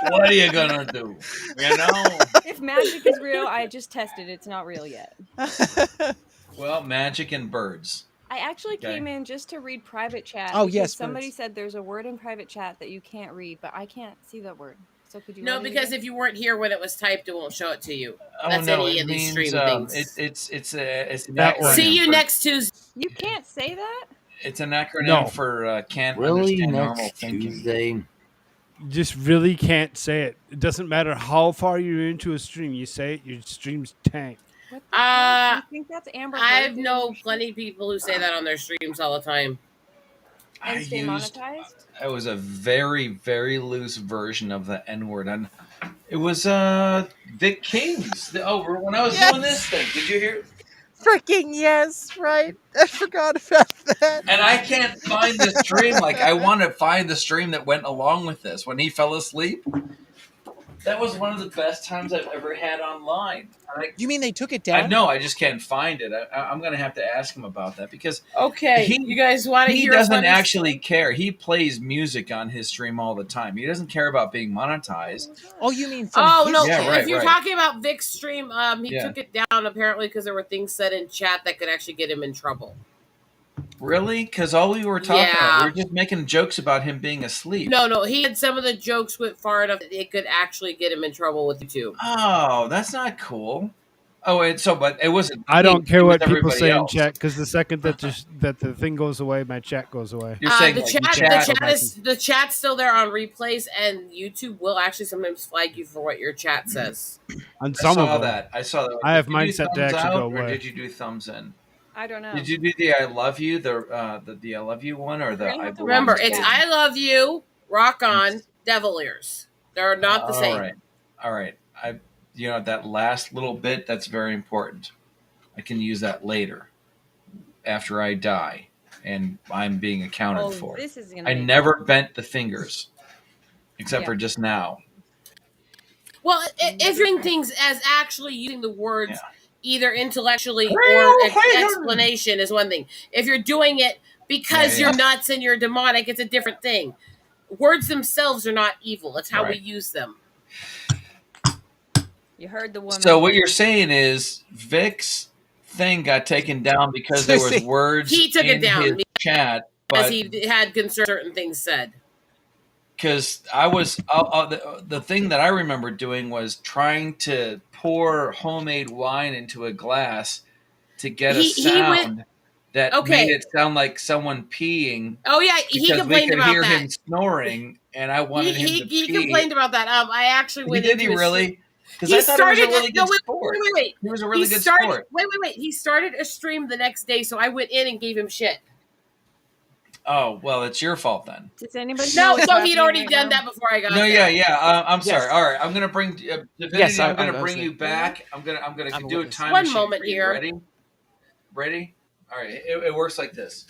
What are you gonna do? You know? If magic is real, I just tested. It's not real yet. Well, magic and birds. I actually came in just to read private chat. Oh, because yes, somebody birds. said there's a word in private chat that you can't read, but I can't see that word. So could you? No, let me because read? if you weren't here when it was typed, it won't show it to you. Oh, That's no, any it of these means, stream things. It's an That acronym. See you for- next Tuesday. You can't say that? It's an acronym No. for can't Really? understand normal Next thinking. Tuesday? Just really can't say it. It doesn't matter how far you're into a stream. You say it, your stream's tanked. What the hell? You think that's Amber I've Heard? known plenty of people who say that on their streams all the time. And stay used- monetized? It was a very, very loose version of the N-word. And it was Vic King's. When I was doing this thing. Did you hear? Freaking yes, right? I forgot about that. And I can't find the stream. Like, I want to find the stream that went along with this when he fell asleep. That was one of the best times I've ever had online. You mean they took it down? I know. I just can't find it. I'm going to have to ask him about that because Okay, you guys want to he hear? doesn't actually care. He plays music on his stream all the time. He doesn't care about being monetized. Oh, you mean from Oh his no! stream? If you're talking about Vic's stream, he Yeah. took it down apparently because there were things said in chat that could actually get him in trouble. Really? Because all we were talking about, we were just making jokes about him being asleep. No, he had some of the jokes went far enough that it could actually get him in trouble with YouTube. Oh, that's not cool. Oh, but it wasn't. I don't care what people everybody say else. in chat because the second that the thing goes away, my chat goes away. You're saying the chat's still there on replays, and YouTube will actually sometimes flag you for what your chat says. On some of them. I saw that. I have Did you mine do set to thumbs actually out, go or away. did you do thumbs in? I don't know. Did you do the I love you, the I love you one, or the I belong Remember, to it's you? I love you, rock on, devil ears. They're not the same. All right. That last little bit, that's very important. I can use that later, after I die, and I'm being accounted for. This is I never bent the fingers, except for just now. Well, if you're doing things as actually using the words either intellectually or explanation is one thing. If you're doing it because you're nuts and you're demonic, it's a different thing. Words themselves are not evil. It's how we use them. You heard the woman. So what you're saying is Vic's thing got taken down because there was words He took it in down his chat, because but he had certain things said. because I was the thing that I remember doing was trying to pour homemade wine into a glass to get a sound that made it sound like someone peeing. Oh yeah, he complained about hear that. him snoring, and I wanted him to pee. He complained about that. I actually went into Did he really? Because He I thought started he was a really good sport. Wait. He was a really good sport. sport. Wait. He started a stream the next day, so I went in and gave him shit. Oh, well, it's your fault then. Does anybody? No, he'd already done that before I got No, there. I'm sorry. All right, I'm gonna bring Divinity. Yes, I'm gonna bring you back. I'm gonna do a time One machine moment for you. here. Ready? All right. It works like this.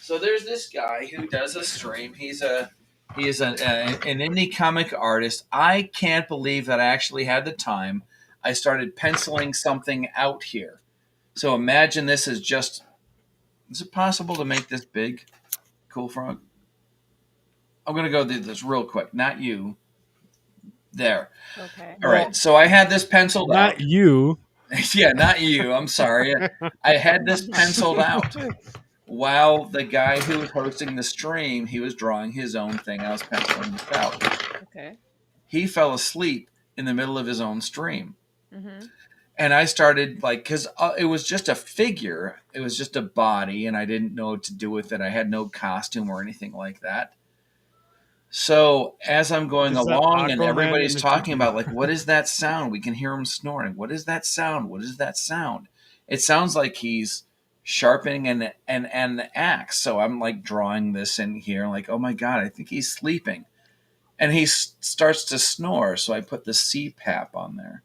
So there's this guy who does a stream. He is an indie comic artist. I can't believe that I actually had the time. I started penciling something out here. So imagine this is just. Is it possible to make this big? Koolfrogg? I'm going to go do this real quick. Not you. There. Okay. All right. So I had this penciled out. Not you. Yeah, not you. I'm sorry. I had this penciled out while the guy who was hosting the stream, he was drawing his own thing. I was penciling this out. Okay. He fell asleep in the middle of his own stream. Mm-hmm. And I started because it was just a figure. It was just a body, and I didn't know what to do with it. I had no costume or anything like that. So as I'm going along and everybody's talking about, like, what is that sound? We can hear him snoring. What is that sound? What is that sound? It sounds like he's sharpening an axe. So I'm like drawing this in here, like, oh my God, I think he's sleeping. And he starts to snore. So I put the CPAP on there.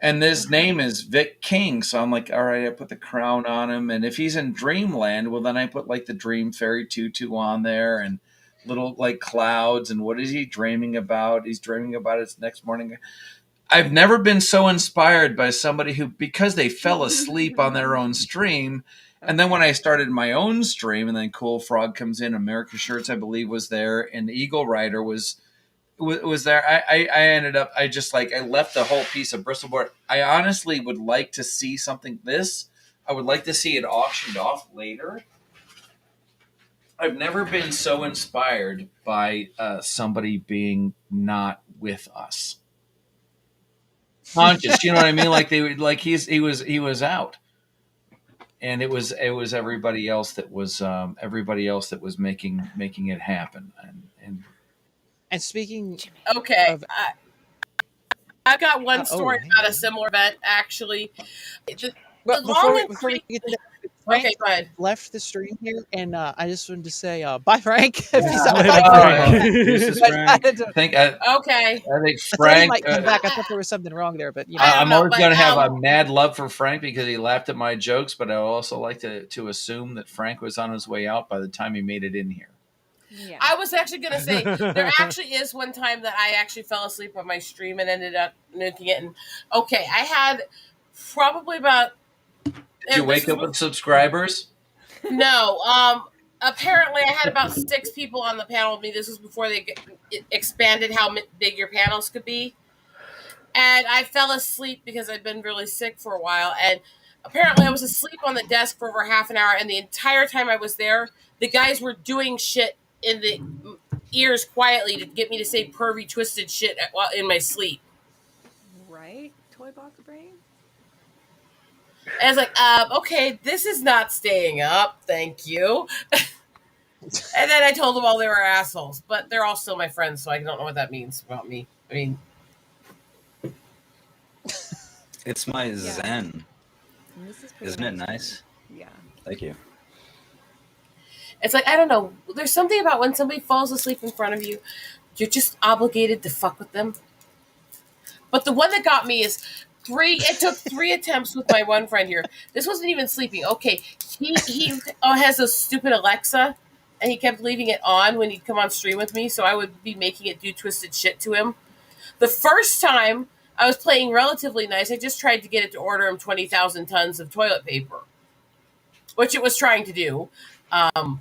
And his name is Vic King. So I'm like, all right, I put the crown on him. And if he's in Dreamland, well, then I put like the Dream Fairy Tutu on there and little like clouds. And what is he dreaming about? He's dreaming about it next morning. I've never been so inspired by somebody who, because they fell asleep on their own stream. And then when I started my own stream, and then Koolfrogg comes in, AmericaShirts, I believe, was there, and Eagle Rider was there. I ended up, I left the whole piece of Bristol board. I honestly would like to see something I would like to see it auctioned off later. I've never been so inspired by somebody being not with us. Conscious, you know what I mean? Like he was out. And it was everybody else that was making it happen. And speaking Okay. of, I've got one story about a similar event, actually. But before we get to that, Frank Okay, go ahead. left the stream here, and I just wanted to say bye, Frank. If he's Bye, Frank. This is But Frank. I had to- I think Okay. I think I thought he Frank. might come back. I thought there was something wrong there, but I'm always but, going to have a mad love for Frank because he laughed at my jokes, but I also like to assume that Frank was on his way out by the time he made it in here. Yeah. I was actually going to say, there actually is one time that I actually fell asleep on my stream and ended up nuking it. And okay, I had probably about... Did you wake up with subscribers? No. Apparently, I had about 6 people on the panel with me. This was before they expanded how big your panels could be. And I fell asleep because I'd been really sick for a while. And apparently, I was asleep on the desk for over half an hour. And the entire time I was there, the guys were doing shit in the ears quietly to get me to say pervy, twisted shit in my sleep. Right? Toy box brain? And I was like, okay, this is not staying up. Thank you. And then I told them all they were assholes. But they're all still my friends, so I don't know what that means about me. I mean... It's my Zen. Isn't it nice? Yeah. Thank you. It's like, I don't know. There's something about when somebody falls asleep in front of you, you're just obligated to fuck with them. But the one that got me is it took 3 attempts with my one friend here. This wasn't even sleeping. Okay, he has a stupid Alexa, and he kept leaving it on when he'd come on stream with me, so I would be making it do twisted shit to him. The first time I was playing relatively nice, I just tried to get it to order him 20,000 tons of toilet paper, which it was trying to do. Oh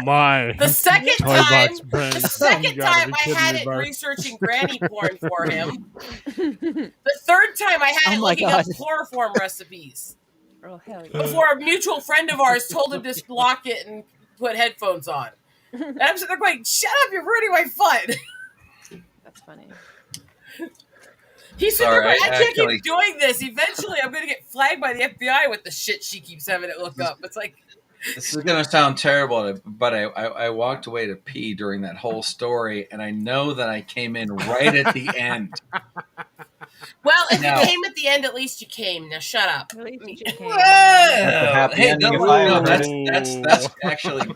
my! The second Toy time, box brain. I had it researching granny porn for him. The third time I had it looking up chloroform recipes. Oh hell yeah! Before a mutual friend of ours told him to lock it and put headphones on. And I'm sitting there going, "Shut up! You're ruining my fun." That's funny. He said, I can't keep doing this. Eventually, I'm going to get flagged by the FBI with the shit she keeps having it look up. It's like... This is going to sound terrible, but I walked away to pee during that whole story, and I know that I came in right at the end. Well, if you came at the end, at least you came. Now, shut up. At least you came. Well, hey, that's actually...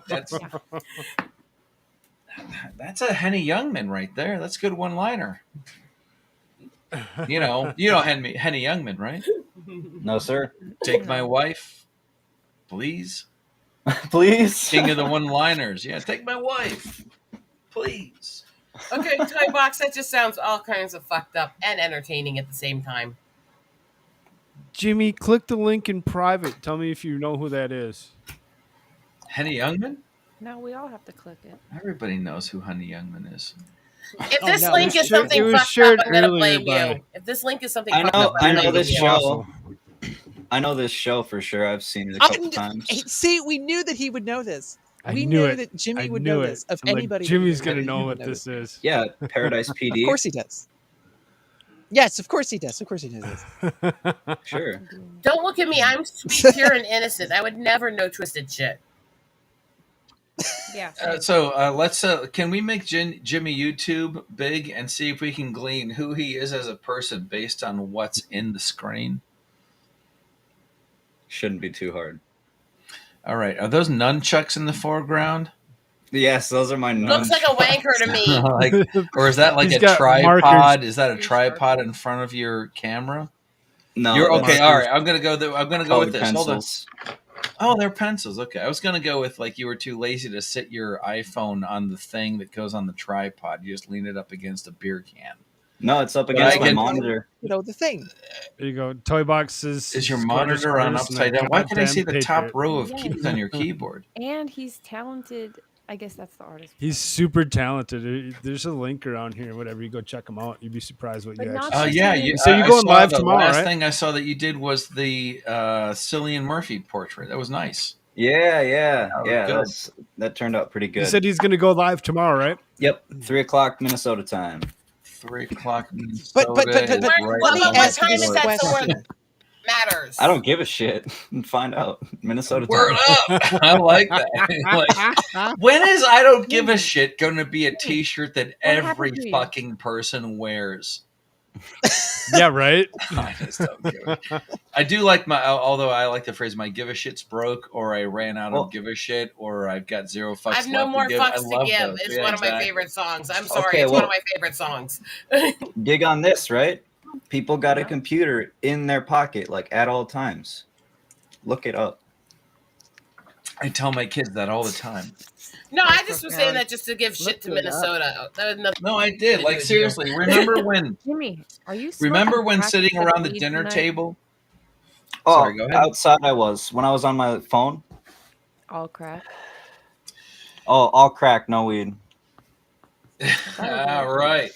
That's a Henny Youngman right there. That's a good one-liner. You know Henny Youngman, right? No, sir. Take my wife, please. Please. King of the one-liners. Yeah, take my wife, please. Okay, Toy Box, that just sounds all kinds of fucked up and entertaining at the same time. Jimmy, click the link in private. Tell me if you know who that is. Henny Youngman? No, we all have to click it. Everybody knows who Henny Youngman is. If this link is something fucked up, I'm gonna blame you. If this link is something fucked up, I know this show. I know this show for sure. I've seen it a couple times. See, we knew that he would know this. We knew that Jimmy would know this. If anybody, Jimmy's gonna know what this is. Yeah, Paradise PD. Of course he does. Yes, of course he does. Of course he does. Sure. Don't look at me. I'm sweet, pure, and innocent. I would never know twisted shit. Yeah. Let's. Can we make Jimmy YouTube big and see if we can glean who he is as a person based on what's in the screen? Shouldn't be too hard. All right. Are those nunchucks in the foreground? Yes, those are my nunchucks. Looks like a wanker to me. Or is that like a tripod? Markers. Is that a tripod in front of your camera? No. You're okay. All right. I'm gonna go with this. Pencils. Hold on. Oh, they're pencils. Okay. I was gonna go with like you were too lazy to sit your iPhone on the thing that goes on the tripod. You just lean it up against a beer can. No, it's up against my monitor. You know the thing. There you go. Toy boxes. Is your monitor on upside down? Why can't I see the top row of keys on your keyboard? And he's talented. I guess that's the artist. He's super talented. There's a link around here. Whatever, you go check him out. You'd be surprised what you actually. Oh yeah, so you're going live tomorrow, right? The last thing I saw that you did was the Cillian Murphy portrait. That was nice. Yeah. That turned out pretty good. He said he's going to go live tomorrow, right? Yep, 3:00 Minnesota time. 3:00 Minnesota. But let me ask you this question. Matters. I don't give a shit. Find out. Minnesota. Word up. I like that. When is I don't give a shit going to be a t-shirt that every fucking person wears? Yeah, right. I just don't give a I do like although I like the phrase my give a shit's broke, or I ran out of give a shit, or I've got zero fucks. I've no more fucks to give. Those. It's one of my favorite songs. I'm sorry. It's one of my favorite songs. Dig on this, right? People got a computer in their pocket, like at all times. Look it up. I tell my kids that all the time. No, I just was saying that just to give shit to Minnesota. No, I did. Like, seriously, remember when... Jimmy, are you Remember smoking when crack sitting instead of around the weed dinner tonight? table? Oh, Sorry, go ahead. outside I was. When I was on my phone. All crack. Oh, all crack, no weed. All right.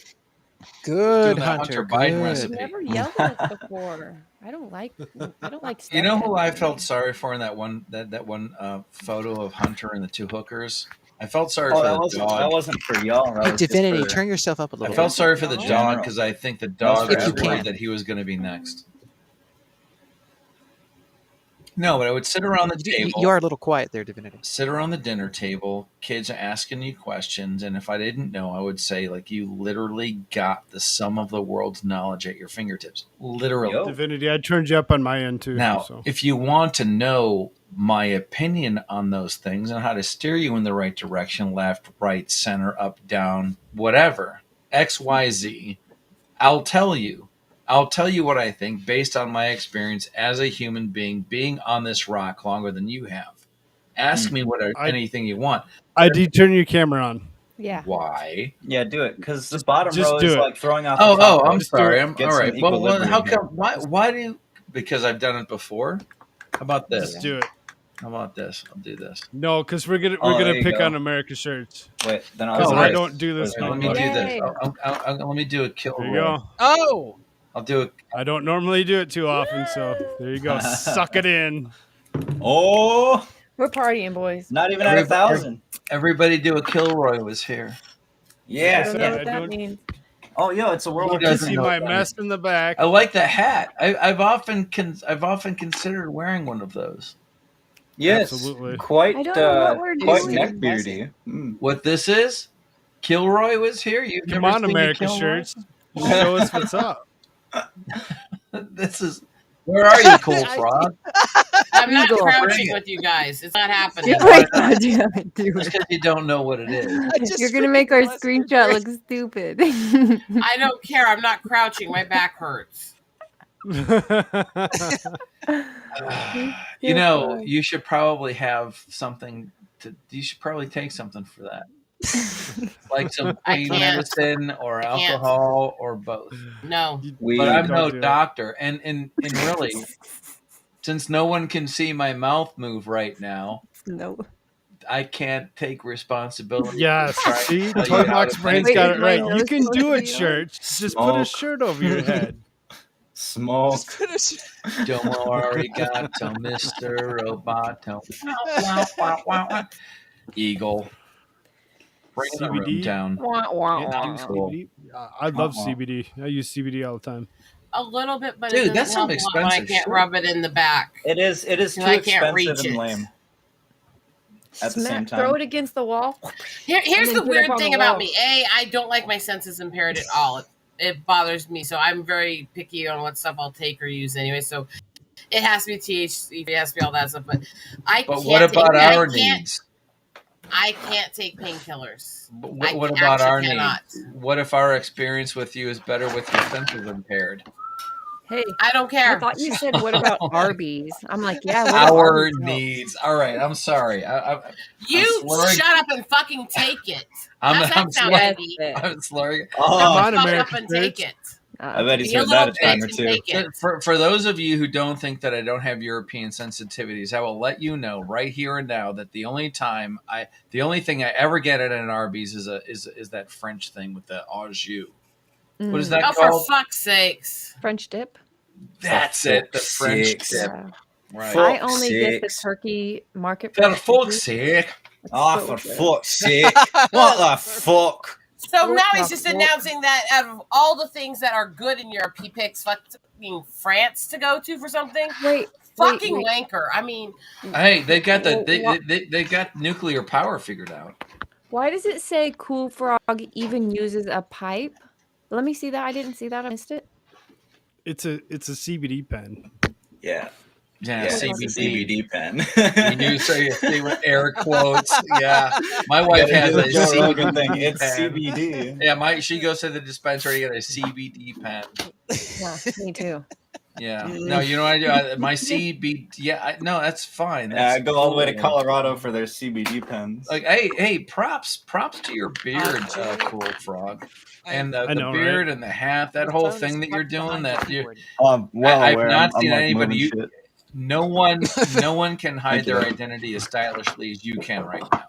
Good, Doing that Hunter. Biden Good. recipe. You never yelled at us before. I don't like stuff. You know who I felt sorry for in that one photo of Hunter and the two hookers? I felt sorry for the dog. That wasn't for y'all. That Hey, was just Divinity, for- turn yourself up a little I felt bit. sorry for the General. dog because I think the dog If was you worried can. that he was going to be next. No, but I would sit around the table. You are a little quiet there, Divinity. Sit around the dinner table, kids are asking you questions, and if I didn't know, I would say, like, you literally got the sum of the world's knowledge at your fingertips. Literally. Divinity, I turned you up on my end too. Now, so. if you want to know my opinion on those things and how to steer you in the right direction, left, right, center, up, down, whatever, X, Y, Z, I'll tell you. I'll tell you what I think based on my experience as a human being on this rock longer than you have. Ask me anything you want. ID, turn your camera on. Yeah. Why? Yeah, do it. Because the bottom just row do is it. like throwing out the top Oh, row. I'm Just do sorry. it. I'm Get all some right. Well, equilibrium how here. come? Why do you? Because I've done it before. How about this? Just do it. How about this? I'll do this. No, because we're there gonna you pick go. on America-Shirts. Wait, then Because I'll I don't do this Let anymore. me do this. Yay. Let me do a kill There you roll. go. Oh! I'll do it. I don't normally do it too often, so there you go. Suck it in. Oh, We're partying, boys. not even at 1,000. Everybody do a Kilroy was here. I Yeah. don't know what that means. Oh, yo, it's a world. Who You doesn't see know my that? mess in the back. I like the hat. I've often considered wearing one of those. Yes, Absolutely. quite, I don't know what we're quite doing. neckbeardy. What this is? Kilroy was here. You've Come never on, seen America-Shirts. Show us what's up. This is. Where are you, Koolfrogg? I'm not Google. crouching with you guys. It's not happening. Wait, do it. Just because you don't know what it is. You're gonna make our screenshot look stupid. I don't care. I'm not crouching. My back hurts. You know, you should probably have something to. You should probably take something for that, like some pain medicine or alcohol or both. No, but I'm no do it. doctor, and really, since no one can see my mouth move right now, no. I can't take responsibility. Yes, for trying see, to tell you Toy how Box to Brain's think. got it right. my You nose can do supposed to it, be Shirts. Just put a shirt over your head. Smoke. Domo arigato, Mr. Roboto. Eagle. Bring the room CBD. down. CBD. I love CBD. I use CBD all the time. a little bit, but Dude, it that's some doesn't help a lot when I expensive can't shit. rub it in the back. It is too I can't expensive reach and it. lame. At the same Throw time. it against the wall. Here's And the then put it weird up on thing the about wall. me. I don't like my senses impaired at all. It bothers me. So I'm very picky on what stuff I'll take or use anyway. So it has to be THC, it has to be all that stuff. But I But can't what about take, our I can't, needs? I can't take painkillers. What I about our actually cannot. needs? What if our experience with you is better with your senses impaired? Hey, I don't care. I thought you said, "What about Arby's?" I'm like, "Yeah, what if Our Arby's help?" needs. All right, I'm sorry. You I'm slurring. shut up and fucking take it. I'm How's that slurring. sound, Andy? I'm slurring. Shut up and take it. I bet he's Be a heard little that a time or bitch and two. take it. For those of you who don't think that I don't have European sensitivities, I will let you know right here and now that the only thing I ever get at an Arby's is that French thing with the au jus. What is that Oh, called? for fuck's sakes. French dip. That's it, the French sakes. dip. Yeah. Right. I only get the sakes. turkey market. For French fuck's turkey. sake. Oh, so for good. fuck's sake. What the fuck? So now he's just announcing that out of all the things that are good in Europe, he picks fucking France to go to for something. Fucking wait. wanker. I mean, Hey, they got Well, they got nuclear power figured out. Why does it say Koolfrogg even uses a pipe? Let me see that. I didn't see that. I missed it. It's a CBD pen. Yeah. Yeah, It's a CBD. CBD pen. You knew say with air quotes. Yeah, my wife has a Joe Rogan CBD thing. It's pen. CBD. Yeah, she goes to the dispensary and get a CBD pen. Yeah, me too. Yeah. No, you know what I do? My CBD. Yeah. No, that's fine. Yeah, That's go all the way to cool. Colorado for their CBD pens. Like, hey, props to your beard, Koolfrogg, and the beard and the hat, that whole thing that you're doing. That you, I've not seen anybody. No one can hide their identity as stylishly as you can right now.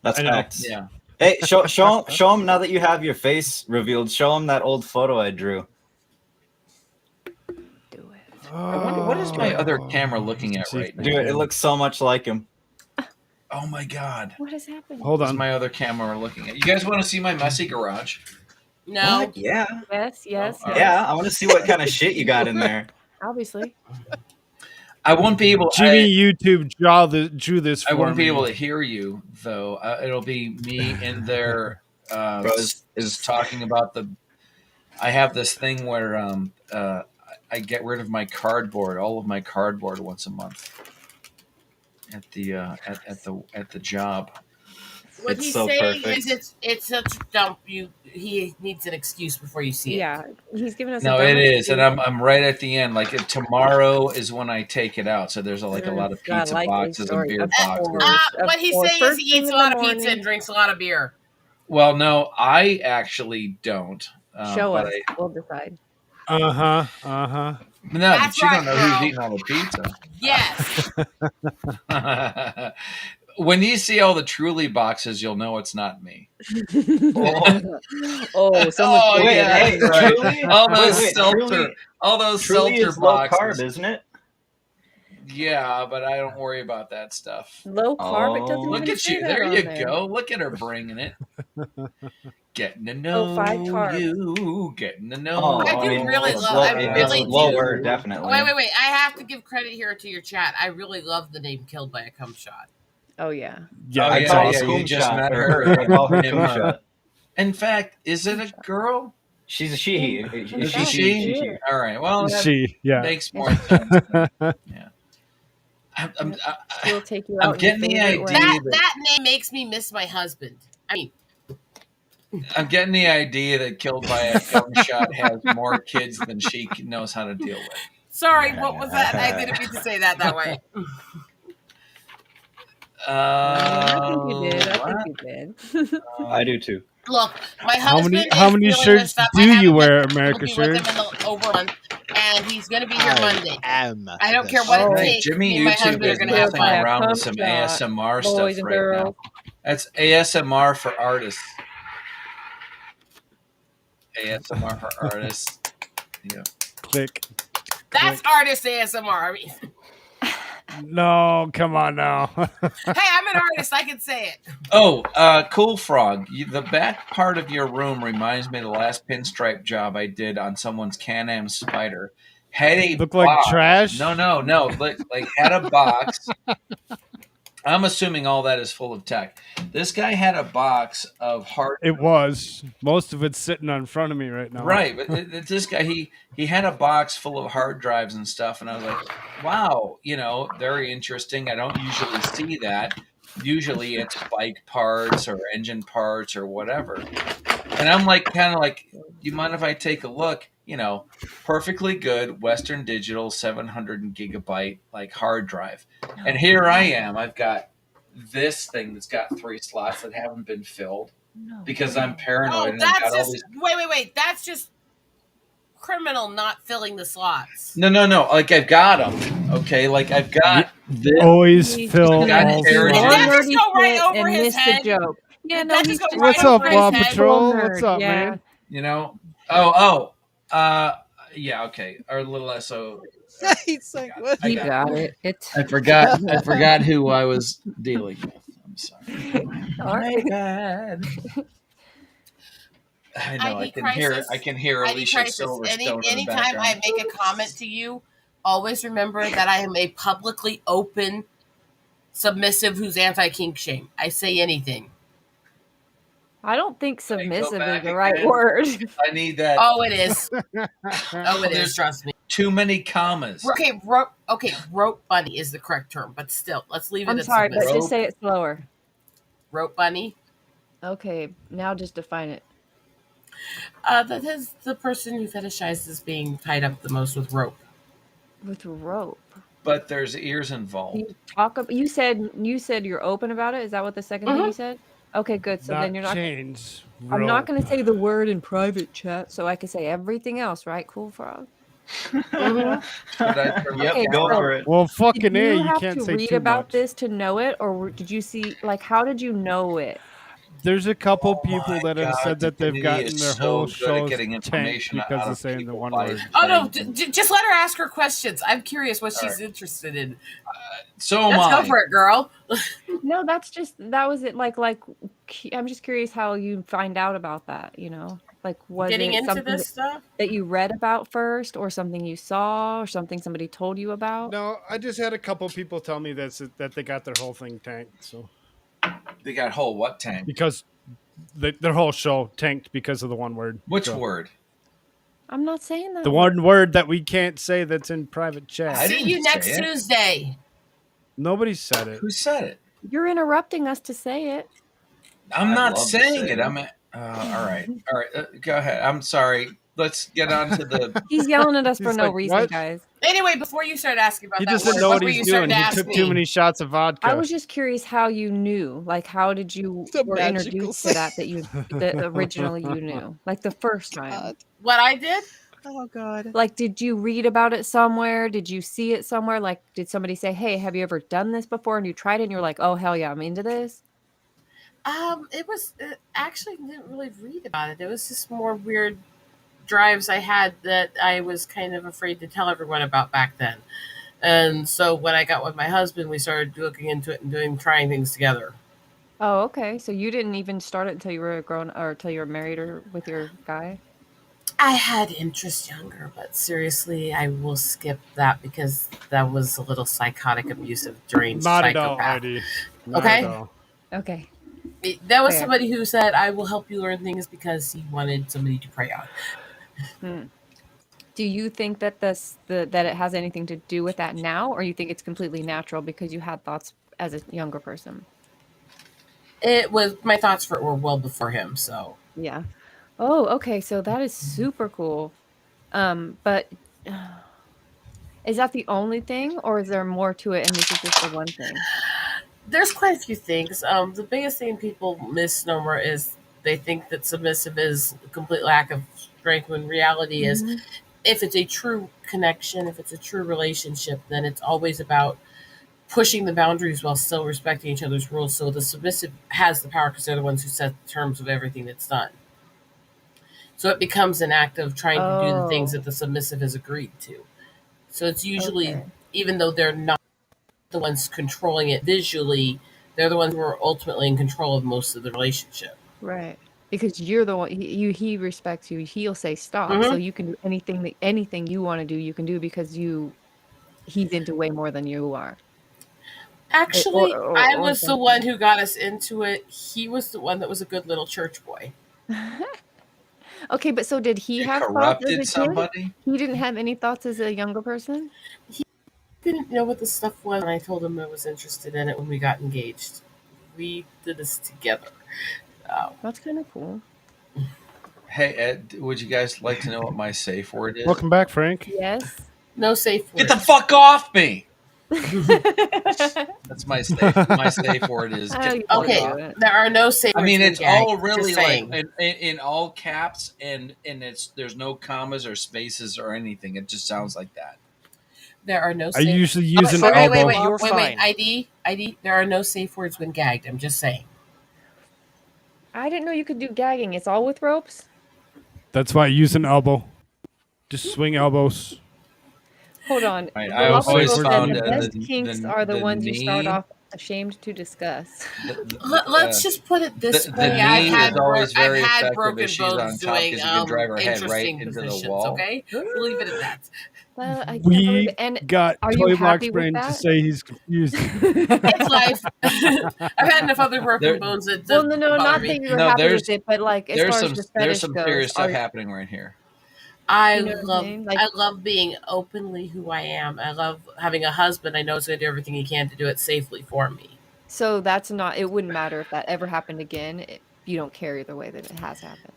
That's facts. Yeah. Hey, show them now that you have your face revealed. Show them that old photo I drew. I wonder what is my other camera looking at right now. Dude, it looks so much like him. Oh my god! What has happened? Hold on. What's my other camera looking at? You guys want to see my messy garage? No. What? Yeah. Yes. Yeah, I want to see what kind of shit you got in there. Obviously. I won't be able. Jimmy YouTube drew this. I won't be able to hear you though. It'll be me in there. Is talking about the. I have this thing where I get rid of my cardboard, all of my cardboard once a month at the job. What he's saying is it's such a dump. He needs an excuse before you see it. Yeah, he's giving us. No, it is, and I'm right at the end. Like tomorrow is when I take it out. So there's a lot of pizza boxes and beer boxes. What he's saying is he eats a lot of pizza and drinks a lot of beer. Well, no, I actually don't. Show us. We'll decide. No, That's you don't right, know bro. who's eating all the pizza. Yes. When you see all the Truly boxes, you'll know it's not me. Oh, someone's Hey, right. Truly? All those Wait, seltzer, all those Truly seltzer is low boxes. carb, isn't it? Yeah, but I don't worry about that stuff. Low carb. It doesn't Look even at say you. that There on you there. go. Look at her bringing it. Getting to know 5 carb. you. Getting to know. Oh, I do really it's love. low- I it's really lower, do. definitely. Wait. I have to give credit here to your chat. I really love the name "Killed by a Cum Shot." Oh yeah. Yeah, I it's call awesome. You just met or her. I call her Coom Shot. In fact, is it a girl? She's a she. Is it she? All right. Well, that Yeah. makes more sense. Yeah. We'll take you I'm out. in getting the your favorite idea way. That name makes me miss my husband. I mean, I'm getting the idea that Killed by a Cum Shot has more kids than she knows how to deal with. sorry, what was that? I didn't mean to say that way. I think you did. I do too. Look, my How husband. many is dealing with shirts stuff. do I haven't you been wear, able to be with AmericaShirts? him in over a month, and he's going to be here Monday. I don't care Oh, what it Right, takes. Jimmy me and my YouTube husband are is going to have messing fun. around with Cum some Shot, ASMR boys stuff and right girls. now. That's ASMR for artists. ASMR for artists. Yeah. Click. That's artist ASMR. I mean, No, come on now. hey, I'm an artist. I can say it. Oh, Koolfrogg, the back part of your room reminds me of the last pinstripe job I did on someone's Can-Am Spider. Had a Look like box. trash? No. Like had a box. I'm assuming all that is full of tech. This guy had a box of hard. It was. Most of it's sitting in front of me right now. Right, but this guy he had a box full of hard drives and stuff, and I was like, wow, very interesting. I don't usually see that. Usually it's bike parts or engine parts or whatever. And I'm kind of like, do you mind if I take a look? Perfectly good Western Digital 700 gigabyte hard drive. And here I am. I've got this thing that's got 3 slots that haven't been filled because I'm paranoid. Oh, and I've that's got all just these... wait. That's just criminal not filling the slots. No. I've got them. Okay, I've got this. Always fill all Did that just go right over and his missed head? the joke. Yeah, Did no, that he's just go What's right up, over Paw his head? Patrol? Nerd, What's up, yeah. man? Yeah, okay. Our little SO. He's like, what? He got it. It's I forgot who I was dealing with. I'm sorry. my bad. I know. I can hear Alicia Silverstone in the Anytime background. I make a comment to you, always remember that I am a publicly open submissive who's anti-kink shame. I say anything. I don't think submissive back is the right again. word. I need that. Oh, it is. Oh, it is. Trust me. Too many commas. Okay, rope bunny is the correct term, but still, let's leave it I'm at sorry, but submissive. just say it slower. Rope bunny. Okay, now just define it. That is the person who fetishizes being tied up the most with rope. With rope. But there's ears involved. You said you're open about it. Is that what the second thing you said? Okay, good. So then you're not. Chains. I'm not going to say the word in private chat, so I can say everything else, right? Koolfrogg. Yep, go for it. Well, fucking Did you you have can't to say read too about much. this to know it, or did you see? Like, how did you know it? There's a couple people that have God, said that they've Divinity gotten is their so whole good at shows getting tanked information because out of of saying the people one by word. Oh no! Just let her ask her questions. I'm curious what she's interested in. So am Let's I. go for it, girl. No, that was it. Like, I'm just curious how you find out about that. You know, like, was Getting it into something this stuff? that you read about first, or something you saw, or something somebody told you about? No, I just had a couple people tell me that they got their whole thing tanked. So They got whole what tank? because their whole show tanked because of the one word. Which word? I'm not saying that. The one word that we can't say that's in private chat. See you next Tuesday. Nobody said it. Who said it? You're interrupting us to say it. I'm I'd not love to saying say it. it. I'm. All right. Go ahead. I'm sorry. Let's get on to the. He's yelling at us for He's no like, reason, "What?" guys. Anyway, before you start asking about He that doesn't word, know what what were he's you starting doing. to He ask took me? too many shots of vodka. I was just curious how you knew. Like, how did you were introduced to that originally you knew? Like the first time. What I did? Oh God. Like, did you read about it somewhere? Did you see it somewhere? Like, did somebody say, "Hey, have you ever done this before?" And you tried it, and you're like, "Oh hell yeah, I'm into this." It was actually didn't really read about it. It was just more weird drives I had that I was kind of afraid to tell everyone about back then. And so when I got with my husband, we started looking into it and trying things together. Oh, okay. So you didn't even start it until you were grown, or until you were married, or with your guy. I had interest younger, but seriously, I will skip that because that was a little psychotic, abusive, deranged Not at all, psychopath. Heidi. Not Okay? at all. Okay. That was Fair. somebody who said, I will help you learn things because he wanted somebody to prey on. Do you think that that it has anything to do with that now, or you think it's completely natural because you had thoughts as a younger person? It was my thoughts were well before him, so Yeah. Oh, okay. So that is super cool. But is that the only thing, or is there more to it? And this is just the one thing. there's quite a few things. The biggest thing people misnomer is they think that submissive is a complete lack of strength when reality is if it's a true connection, if it's a true relationship, then it's always about pushing the boundaries while still respecting each other's rules. So the submissive has the power because they're the ones who set the terms of everything that's done. So it becomes an act of trying to do the things that the submissive has agreed to. So it's usually, even though they're not the ones controlling it visually, they're the ones who are ultimately in control of most of the relationship. Right. Because you're the one, he respects you. He'll say stop. So you can do anything you want to do, you can do because he's into way more than you are. Actually, I was the one who got us into it. He was the one that was a good little church boy. Okay, but so did he have thoughts as a kid? Somebody? He didn't have any thoughts as a younger person? He didn't know what the stuff was, and I told him I was interested in it when we got engaged. We did this together. That's kind of cool. Hey, Ed, would you guys like to know what my safe word is? Welcome back, Frank. Yes. No safe word. Get the fuck off me! That's my safe word is get the fuck off. There are no safe words. I mean, it's gag, all really just like saying. in all caps, and there's no commas or spaces or anything. It just sounds like that. There are no. I usually use an wait, elbow. Wait. ID. There are no safe words when gagged. I'm just saying. I didn't know you could do gagging. It's all with ropes? That's why I use an elbow. Just swing elbows. Hold on. I always found the best kinks are the ones you start knee, off ashamed to discuss. Let's just put it this way: I've had broken bones doing interesting positions. Okay, we'll leave it at that. Well, I can't We believe it. And got are you Toy happy Box with Brain to that? say he's confused. It's life. I've had enough other broken bones that Well, no, not that you're happy with it, but like as far as the fetish there's some goes, serious stuff happening right here. I You know what I mean? I love being openly who I am. I love having a husband I know is going to do everything he can to do it safely for me. So that's not. It wouldn't matter if that ever happened again. you don't care either way that it has happened?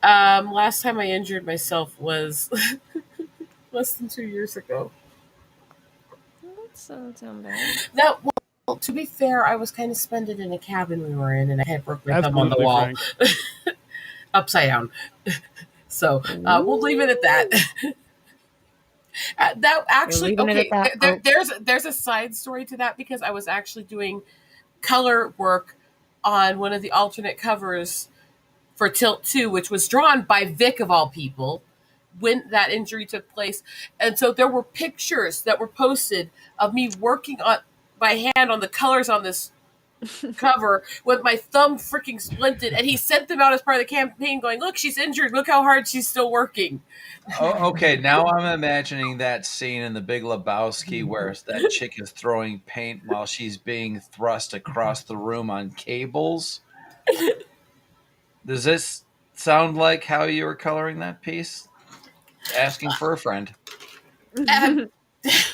Last time I injured myself was less than 2 years ago. That doesn't sound bad. That, well, to be fair, I was kind of suspended in a cabin we were in, and I had broke my thumb on the Absolutely, wall, Frank. upside down. So we'll leave it at that. That actually, You're leaving it okay. at that? There's a side story to that, because I was actually doing color work on one of the alternate covers for Tilt 2, which was drawn by Vic of all people, when that injury took place. And so there were pictures that were posted of me working on by hand on the colors on this cover with my thumb freaking splinted, and he sent them out as part of the campaign going, look, she's injured, look how hard she's still working. Oh, okay, now I'm imagining that scene in The Big Lebowski where that chick is throwing paint while she's being thrust across the room on cables. Does this sound like how you were coloring that piece? Asking for a friend. I'm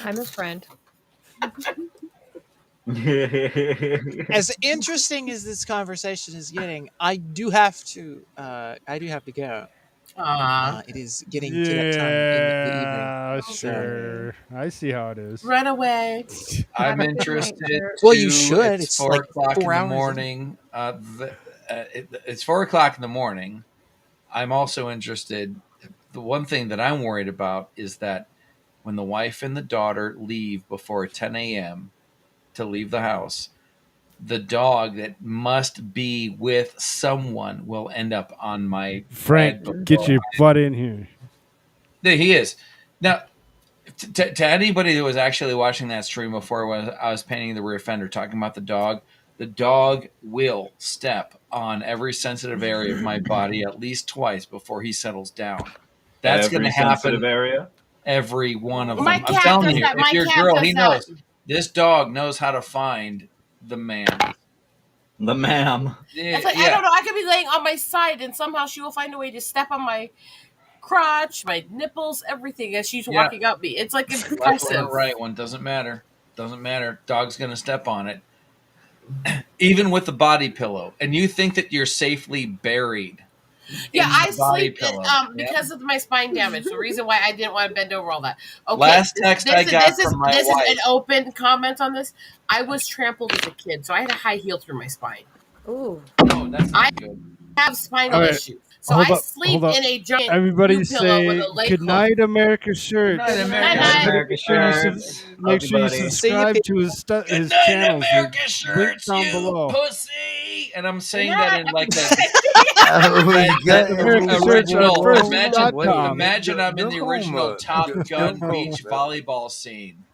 a friend. As interesting as this conversation is getting, I do have to go. It is getting to that time in the evening. Sure. I see how it is. Run away. I'm interested. Well, you should. It's It's 4 like o'clock 4 in the hours. morning. It's 4 o'clock in the morning. I'm also interested. The one thing that I'm worried about is that when the wife and the daughter leave before 10 a.m. to leave the house, the dog that must be with someone will end up on my Frank, bed get your butt in here. There he is. Now, to anybody who was actually watching that stream before when I was painting the rear fender, talking about the dog will step on every sensitive area of my body at least twice before he settles down. That's going to happen. Sensitive area? Every one of them. My I'm cat telling does you, that. if My you're a cat girl, does he that. knows. This dog knows how to find the man. The ma'am. Yeah, It's like, I don't know. I could be laying on my side, and somehow she will find a way to step on my crotch, my nipples, everything as she's walking up me. It's like Left one impressive. or right one, doesn't matter. Doesn't matter. Dog's going to step on it. Even with the body pillow. And you think that you're safely buried. Yeah, in I the body sleep pillow. because of my spine damage. The reason why I didn't want to bend over all that. Okay, Last text I got this from my is wife. an open comment on this. I was trampled as a kid, so I had a high heel through my spine. Ooh. Oh, that's not good. I have spinal All right, issues, so hold I up, sleep hold up. in a giant Everybody blue pillow say with a leg good hook. night, America Shirts. Good night, America Shirts. Make sure you Everybody. subscribe to his Good night, channels. America Link Shirts, down you below. pussy. And I'm saying that in like that. America Shirts are original. first.com. Imagine I'm in the original Nahoma. Top Gun Nahoma. beach volleyball scene.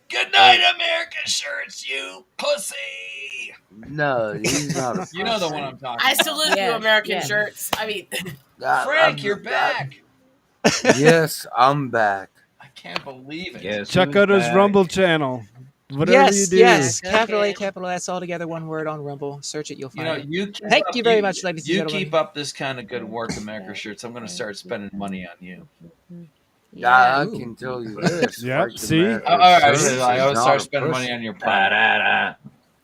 Good night, America Shirts, you pussy. No, he's not a You know the one I'm talking I about. salute you, Yeah, American yeah. shirts. I mean, Frank, you're back. Yes, I'm back. I can't believe it. Guess Check who's out his back? Rumble channel. Whatever Yes, you do. yes. Capital A, Okay. capital S, all together, one word on Rumble. Search it, you'll You find know, it. you keep Thank up- you very much, ladies and You gentlemen. keep up this kind of good work, America Shirts. I'm going to start spending money on you. Yeah, I can tell you this. Yep, Frank see? America All right, Shirts is I always not start a spending money pussy. on your product.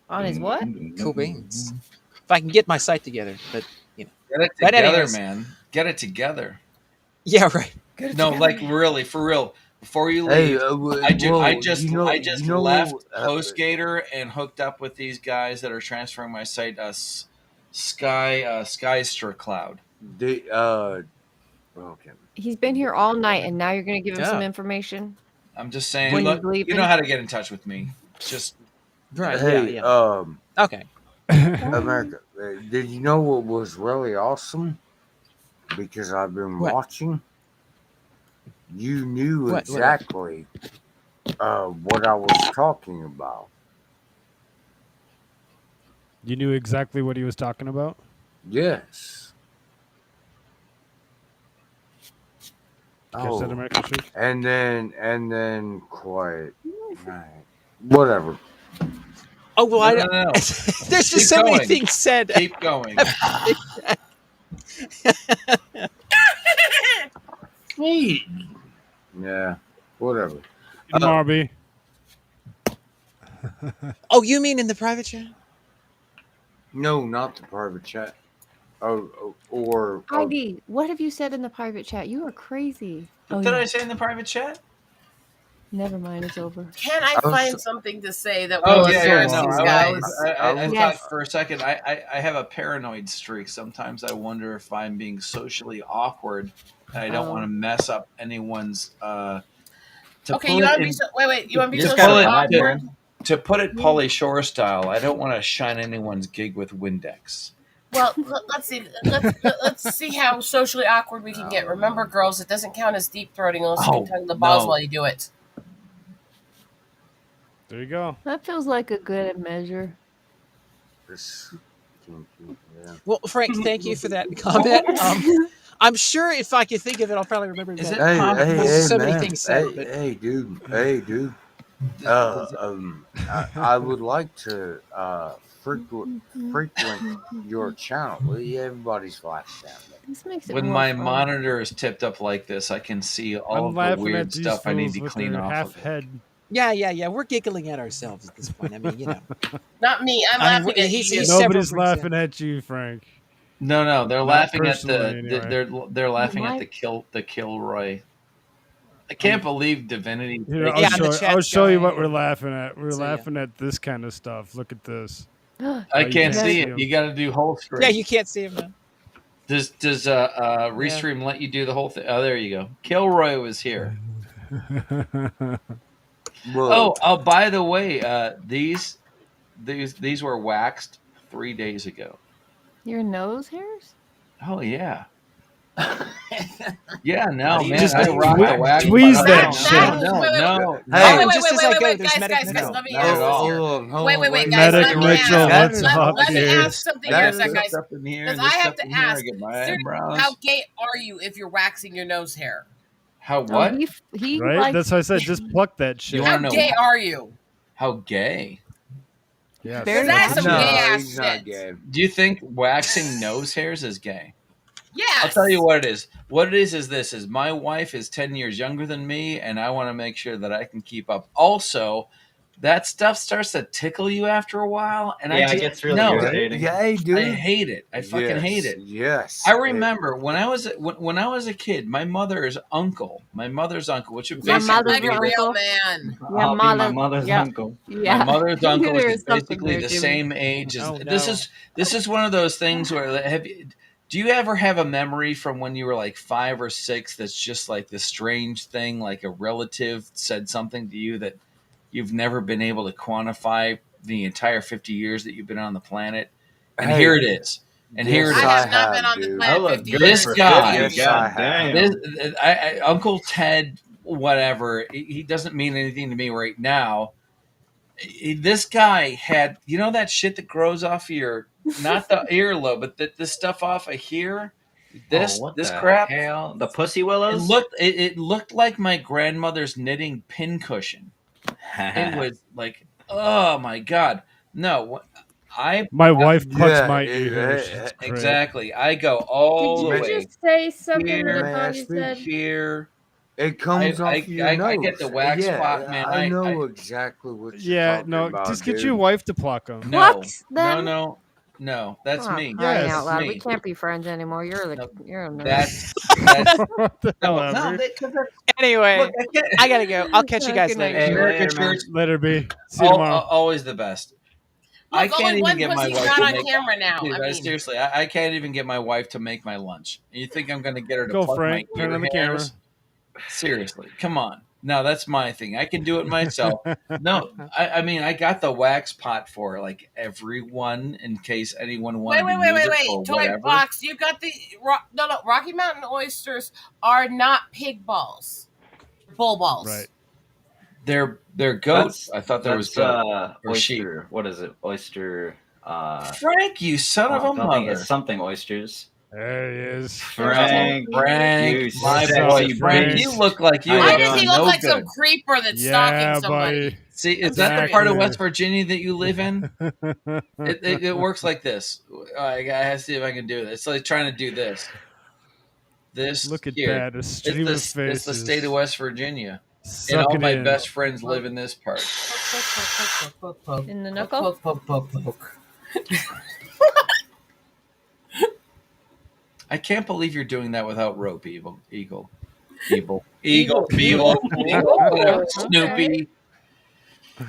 On his what? Cool beans. If I can get my site together, but you know. Get it But together, anyways. man. Get it together. Yeah, right. No, like really, for real. Before you Hey, leave, I just you know, left HostGator and hooked up with these guys that are transferring my site, Skystra Cloud. Okay. He's been here all night, and now you're going to give him some Yeah. information? I'm just saying, When look, he's leaving? you know how to get in touch with me. Just Right. Hey, yeah. Okay. America, did you know what was really awesome? Because I've been What? watching. You knew What? exactly what I was talking about. You knew exactly what he was talking about? Yes. Catch that, America Shirts? and then quiet. Right. Whatever. Oh, well, I No, don't. no, no. There's just Keep so many going. things said. Keep going. Sweet. Yeah. Whatever. Marby. Oh, you mean in the private chat? No, not the private chat. or ID, what have you said in the private chat? You are crazy. What did I say in the private chat? Never mind, it's over. Can I find something to say that Oh will yeah, embarrass no. these I guys? thought for a second. I have a paranoid streak. Sometimes I wonder if I'm being socially awkward, and I don't want to mess up anyone's. Okay, you want to be wait. You want to be socially awkward? To put it Pauly Shore style, I don't want to shine anyone's gig with Windex. Well, let's see. Let's see how socially awkward we can get. Remember, girls, it doesn't count as deep throating unless you can tongue the balls while you do it. There you go. That feels like a good measure. Well, Frank, thank you for that comment. I'm sure if I could think of it, I'll probably remember that. Hey, so man. many things said. Hey, dude. I would like to frequent your channel. Everybody's flashing down there. This makes it When more my fun. monitor is tipped up like this, I can see all I'm of the laughing weird at these stuff I need fools to with clean their off half of it. head. Yeah. We're giggling at ourselves at this point. I mean, you know. Not me. I'm laughing at you. Nobody's laughing at you, Frank. No, they're Not laughing at personally, the anyway. they're laughing at the Kilroy. I can't believe Divinity. Here, I'll show you what we're laughing at. We're laughing at this kind of stuff. Look at this. I can't see it. You got to do whole screen. Yeah, you can't see him now. Does Restream let you do the whole thing? Oh, there you go. Kilroy was here. Oh, by the way, these were waxed 3 days ago. Your nose hairs? Oh yeah. Yeah, no, man. Just I rock the wax. tweeze that shit. No. Hey, wait, guys, let me ask this here. Wait, guys, let me ask something here, guys. Because I have to ask, how gay are you if you're waxing your nose hair? How what? Right? That's why I said just pluck that shit. How gay are you? How gay? Yeah, that's some gay ass shit. Do you think waxing nose hairs is gay? Yes. I'll tell you what it is. What it is this: is my wife is 10 years younger than me, and I want to make sure that I can keep up. Also, that stuff starts to tickle you after a while, and it gets really irritating. Yeah, dude. I hate it. I fucking hate it. Yes. I remember when I was a kid, my mother's uncle, which is basically like a real man. My mother's uncle. Yeah. My mother's uncle is Something basically there, the Jimmy. same age as this is one of those things where do you ever have a memory from when you were like 5 or 6 that's just like this strange thing, like a relative said something to you that you've never been able to quantify the entire 50 years that you've been on the planet? And here it is. And here it is. I have not been on the planet 50 years. This guy, Damn. Uncle Ted, whatever, he doesn't mean anything to me right now. This guy had, you know, that shit that grows off of your, not the earlobe, but the stuff off of here. This crap. Hell? The pussy willows? It looked like my grandmother's knitting pincushion. It was like, oh my god, no. My wife plucks my ears. Exactly. I go all the way. Did you just say something here, that I thought you said? Here. It comes off your nose. I get the wax spot, man. I know exactly what you're talking about. Just get your wife to pluck them. No, that's me. Crying out loud. Me. We can't be friends anymore. You're a nerd. That's Anyway, look, I gotta go. I'll catch you guys later. AmericaShirts, Let her be. See you tomorrow. Always the best. Look, I can't only even one get my pussy's wife not to on make camera now. Dude, I mean, seriously, I can't even get my wife to make my lunch. You think I'm going to get her to Go, pluck Frank. my Turn ear on the camera. hairs? Seriously, come on. No, that's my thing. I can do it myself. No, I mean, I got the wax pot for like everyone in case anyone wanted to use it or Toy whatever. Box, you got the Rocky Mountain oysters are not pig balls, bull balls. Right. They're goats. I thought there was goat or sheep. Oyster. What is it? Oyster. Frank, you son of a mother! It's something oysters. There he is. Frank, my sexy boy, Frank, Frank. you look like you. Why are does he no look like good. some creeper that's stalking somebody? Buddy. See, is that the part of West Virginia that you live in? It works like this. I gotta see if I can do this. It's like trying to do this. Look at here. that. A stream of faces. It's the state of West Virginia. Suck And all it my in. best friends live in this part. In the knuckle? I can't believe you're doing that without rope, Eagle. Eagle. Whatever. Snoopy. I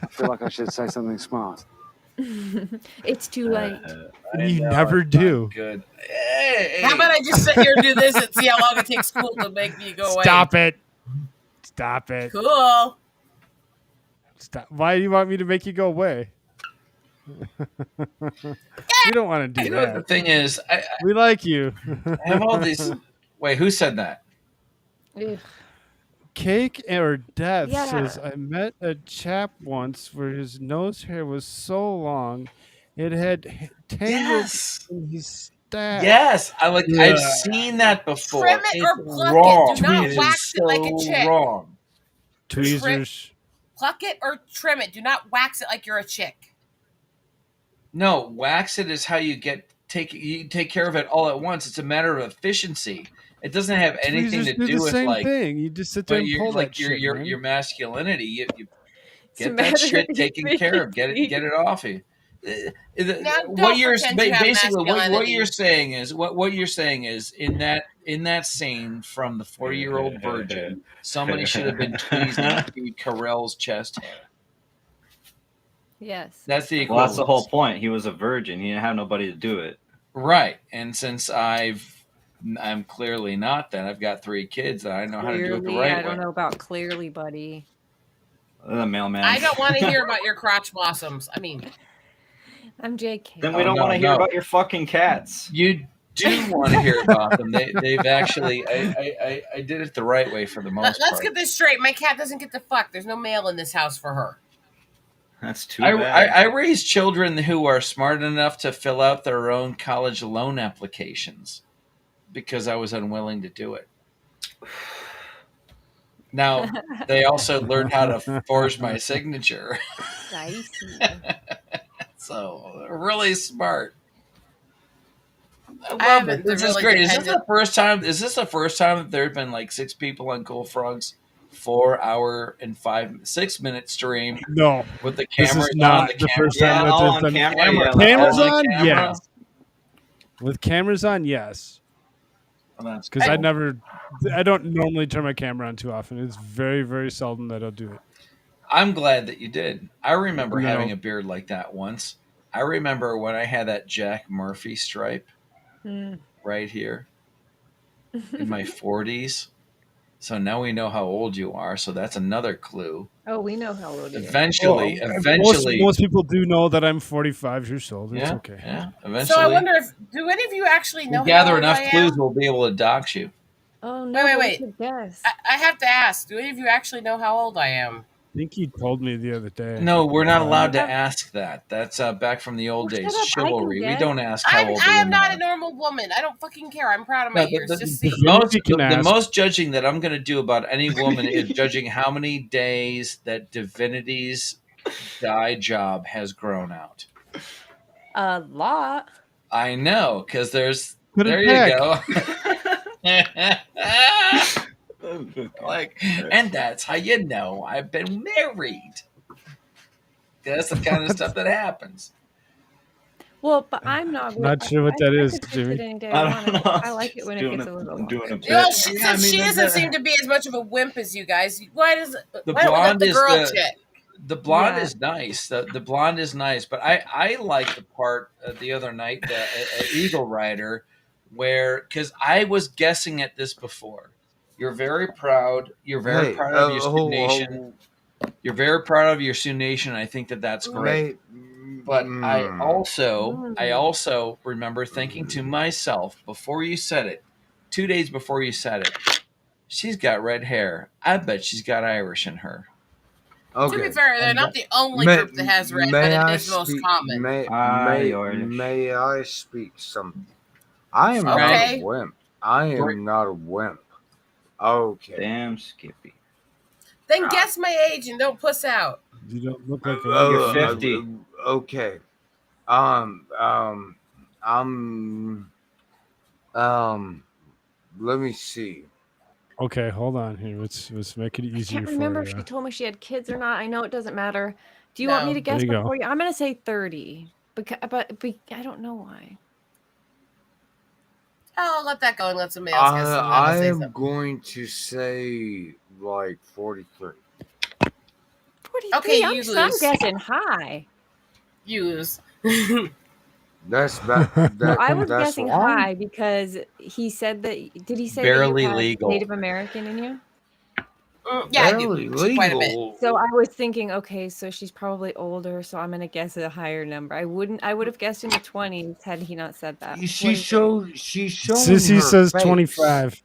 feel like I should say something smart. It's too late. You never do. Good. Hey. How about I just sit here and do this and see how long it takes school to make me go away? Stop it. Stop it. Cool. Stop. Why do you want me to make you go away? You don't want to do that. The thing is, we like you. I have all these. Wait, who said that? Cake or Death Yeah. says, I met a chap once where his nose hair was so long it had tangled in his stash. Yes, I've seen that before. Trim it or pluck it. Do not wax it like a chick. Wrong. Tweezers. Pluck it or trim it. Do not wax it like you're a chick. No, wax it is how you take care of it all at once. It's a matter of efficiency. It doesn't have anything to do with same thing. You just sit there and pull that shit, your masculinity. You get that shit taken care of. Get it off you. What you're saying is in that scene from the 40-year-old virgin, somebody should have been tweezing Carell's chest hair. Yes. That's the Well, that's the whole point. He was a virgin. He didn't have nobody to do it. Right. And since I'm clearly not that, I've got 3 kids and I know how to do it the right way. I don't know about clearly, buddy. The mailman. I don't want to hear about your crotch blossoms. I mean, I'm JK. Then we don't want to hear about your fucking cats. You do want to hear about them. They've actually, I did it the right way for the most part. Let's get this straight. My cat doesn't get to fuck. There's no mail in this house for her. That's too bad. I raise children who are smart enough to fill out their own college loan applications because I was unwilling to do it. Now, they also learned how to forge my signature. Nice. So, really smart. I love it. This is great. Is this the first time that there have been like 6 people on Koolfrogg's 4-hour and 6-minute stream? No, with the this cameras is not on. the first time that there's been cameras on. Yes, with cameras on, yes. Because I don't normally turn my camera on too often. It's very, very seldom that I'll do it. I'm glad that you did. I remember having a beard like that once. I remember when I had that Jack Murphy stripe right here in my 40s. So now we know how old you are. So that's another clue. Oh, we know how old you are. Eventually. Most people do know that I'm 45 years old. It's okay. Yeah, eventually. So I wonder do any of you actually know? Gather enough clues, we'll be able to dox you. Oh no! Wait. I have to ask. Do any of you actually know how old I am? I think you told me the other day. No, we're not allowed to ask that. That's back from the old days. Chivalry. We don't ask how old I am not a normal woman. I don't fucking care. I'm proud of my ears. Just see. The most judging that I'm going to do about any woman is judging how many days that Divinity's dye job has grown out. A lot. I know, because there you go. And that's how you know I've been married. That's the kind of stuff that happens. Well, but I'm not. Not sure what that is, Jimmy. I don't know. I like it when it gets a little. Well, she doesn't seem to be as much of a wimp as you guys. Why does the blonde is girl chick? The blonde is nice. The blonde is nice, but I like the part the other night, the Eagle Rider, because I was guessing at this before. You're very proud. You're very proud of your Sioux Nation. You're very proud of your Sioux Nation. I think that's great. But I also remember thinking to myself before you said it, 2 days before you said it, she's got red hair. I bet she's got Irish in her. Okay. To be fair, they're not the only group that has red, but it is most common. May I speak something? I am not a wimp. I am not a wimp. Okay. Damn, Skippy. Then guess my age and don't puss out. You don't look like you're 50. Okay. Let me see. Okay, hold on here. Let's make it easier. I can't remember if she told me she had kids or not. I know it doesn't matter. Do you want me to guess before you? I'm going to say 30, but I don't know why. I'll let that go and let somebody else guess. I am going to say like 43. 43? Okay, I'm, you I'm lose. guessing high. You lose. That's that. Well, I was that's guessing wrong. high because he said that. Did he say Barely that you had legal. Native American in you? Yeah, I Barely do. Quite a bit. legal. So I was thinking, okay, so she's probably older, so I'm gonna guess a higher number. I would have guessed in the 20s had he not said that. She's showing Sissy her says face. 25.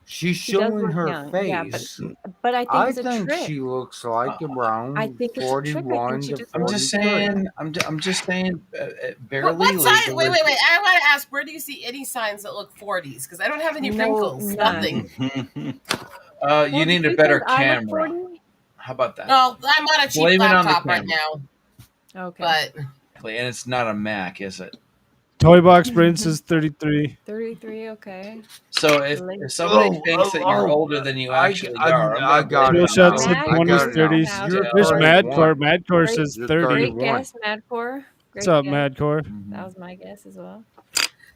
She's She does showing look her young, face. yeah, but I think I it's a think trick. she looks like around I think it's a trick. I 41 think she to just. 43. I'm just saying. I'm just saying. Barely What sign? legal. Wait. I want to ask, where do you see any signs that look 40s? Because I don't have any wrinkles. None. Nothing. You need a better camera. How about that? Well, I'm on a cheap Blame it on the laptop right camera. now. Okay. But And it's not a Mac, is it? Toy Box Brain says 33. 33, okay. So if somebody thinks that you're older than you actually are, I got Jill it. Shot now. said I got it now. 20s. You're There's 31. Madcore. Madcore Great- says You're 30. Great 31. guess, Madcore. What's up, guess. Madcore? That was my guess as well.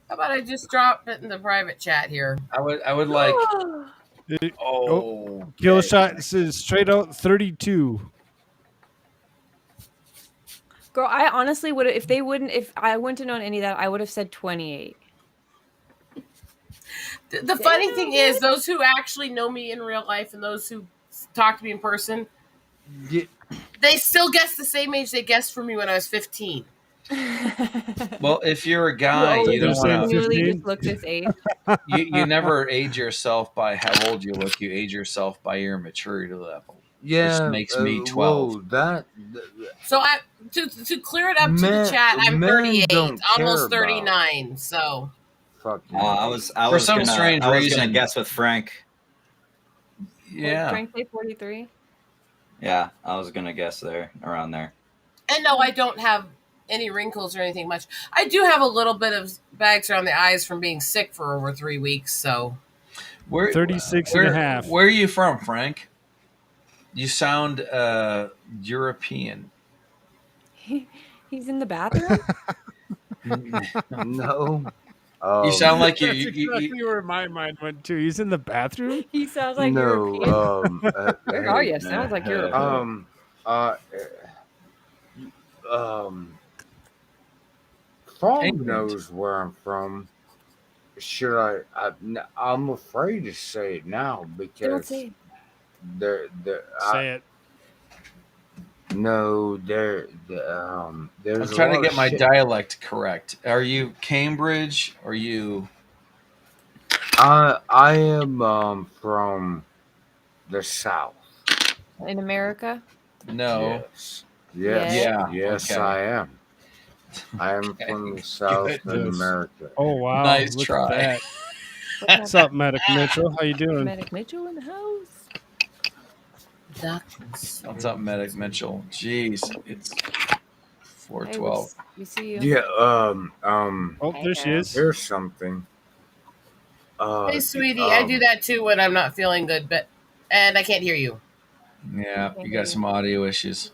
how about I just drop it in the private chat here? I would like. Kill Shot says straight out 32. Girl, I honestly would if I wouldn't have known any of that, I would have said 28. The funny thing is, those who actually know me in real life and those who talk to me in person, they still guess the same age they guessed for me when I was 15. Well, if you're a guy, you don't want Continually just look this age. you never age yourself by how old you look. You age yourself by your maturity level. Yeah, which makes me 12. Whoa, So I to clear it up to the chat, I'm 38, almost 39. So I was For some strange I was reason- gonna guess with Frank. Yeah. Frank say 43. Yeah, I was gonna guess there, around there. and no, I don't have any wrinkles or anything much. I do have a little bit of bags around the eyes from being sick for over 3 weeks. So 36 and a half. Where are you from, Frank? You sound European. He's in the bathroom? No. You sound like That's exactly where my mind went to. He's in the bathroom? He sounds like No. European. Where are you? Sounds like European. Frog knows where I'm from. Should I'm afraid to say it now because Don't say it. Say it. No, there's I'm a trying to lot get of my shit. dialect correct. Are you Cambridge? Are you? I am from the South. In America? No. Yes, okay. I am. I am from the South in Goodness. America. Oh, wow. Nice Look try. at that. What's up, Medic Mitchell? How you doing? Medic Mitchell in the house. What's up, Medic Mitchell? Jeez, it's 4:12. We see you. Yeah. Oh, there she is. Here's something. hey, sweetie, I do that too when I'm not feeling good, and I can't hear you. Yeah, you got some audio issues.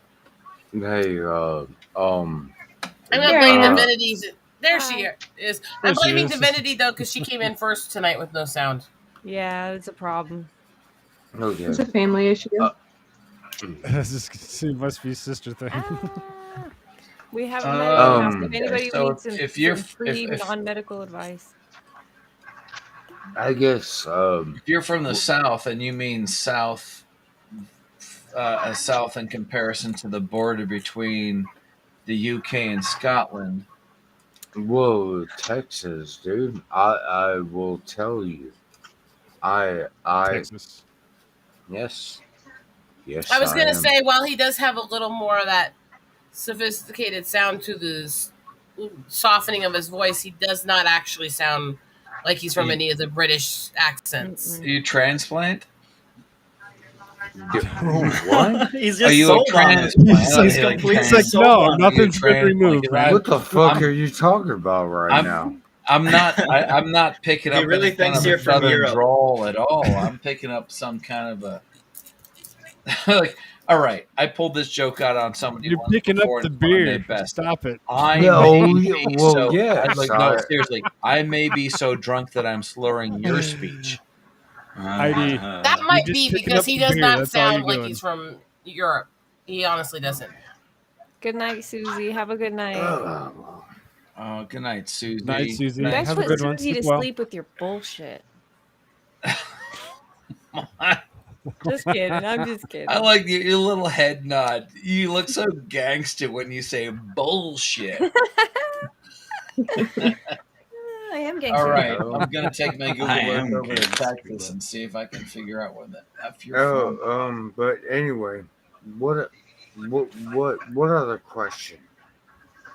Hey, I'm not blaming Divinity's. There she is. I'm There she blaming is. Divinity though because she came in first tonight with no sound. Yeah, it's a problem. Okay. It's a family issue. It must be a sister thing. We have a medical house. If okay, anybody so needs some, if you're- some free if- non-medical advice. I guess If you're from the South and you mean South, South in comparison to the border between the UK and Scotland. Whoa, Texas, dude. I will tell you. Texas. Yes. Yes. I was gonna am. say, while he does have a little more of that sophisticated sound to the softening of his voice, he does not actually sound like he's from any of the British accents. Do you transplant? What? He's Are just you a sold on it. transplant? He's completely It's like, sold no, on it. nothing's been removed, man. What the fuck are you talking about right now? I'm not picking He up really any kind thinks of you're a from southern Europe. drawl at all. I'm picking up some kind of a like All right, I pulled this joke out on somebody You're once picking up before the and it's one of their beer. best. Stop it. I No, may be well, so. yes, No, seriously. I may be so drunk that I'm slurring your speech. Heidi, That you're might just be picking because up he the does beer. not That's all sound you're like doing. he's from Europe. He honestly doesn't. Good night, Susie. Have a good night. Oh, good night, Susie. Night, Susie. You guys Have a put good one. Susie Sleep to well. sleep with your bullshit. Just kidding. I'm just kidding. I like your little head nod. You look so gangster when you say bullshit. I am gangster. All right, I'm gonna take my Google I Earth am over to gangster. Texas and see if I can figure out where the F you're from. But anyway, what other question?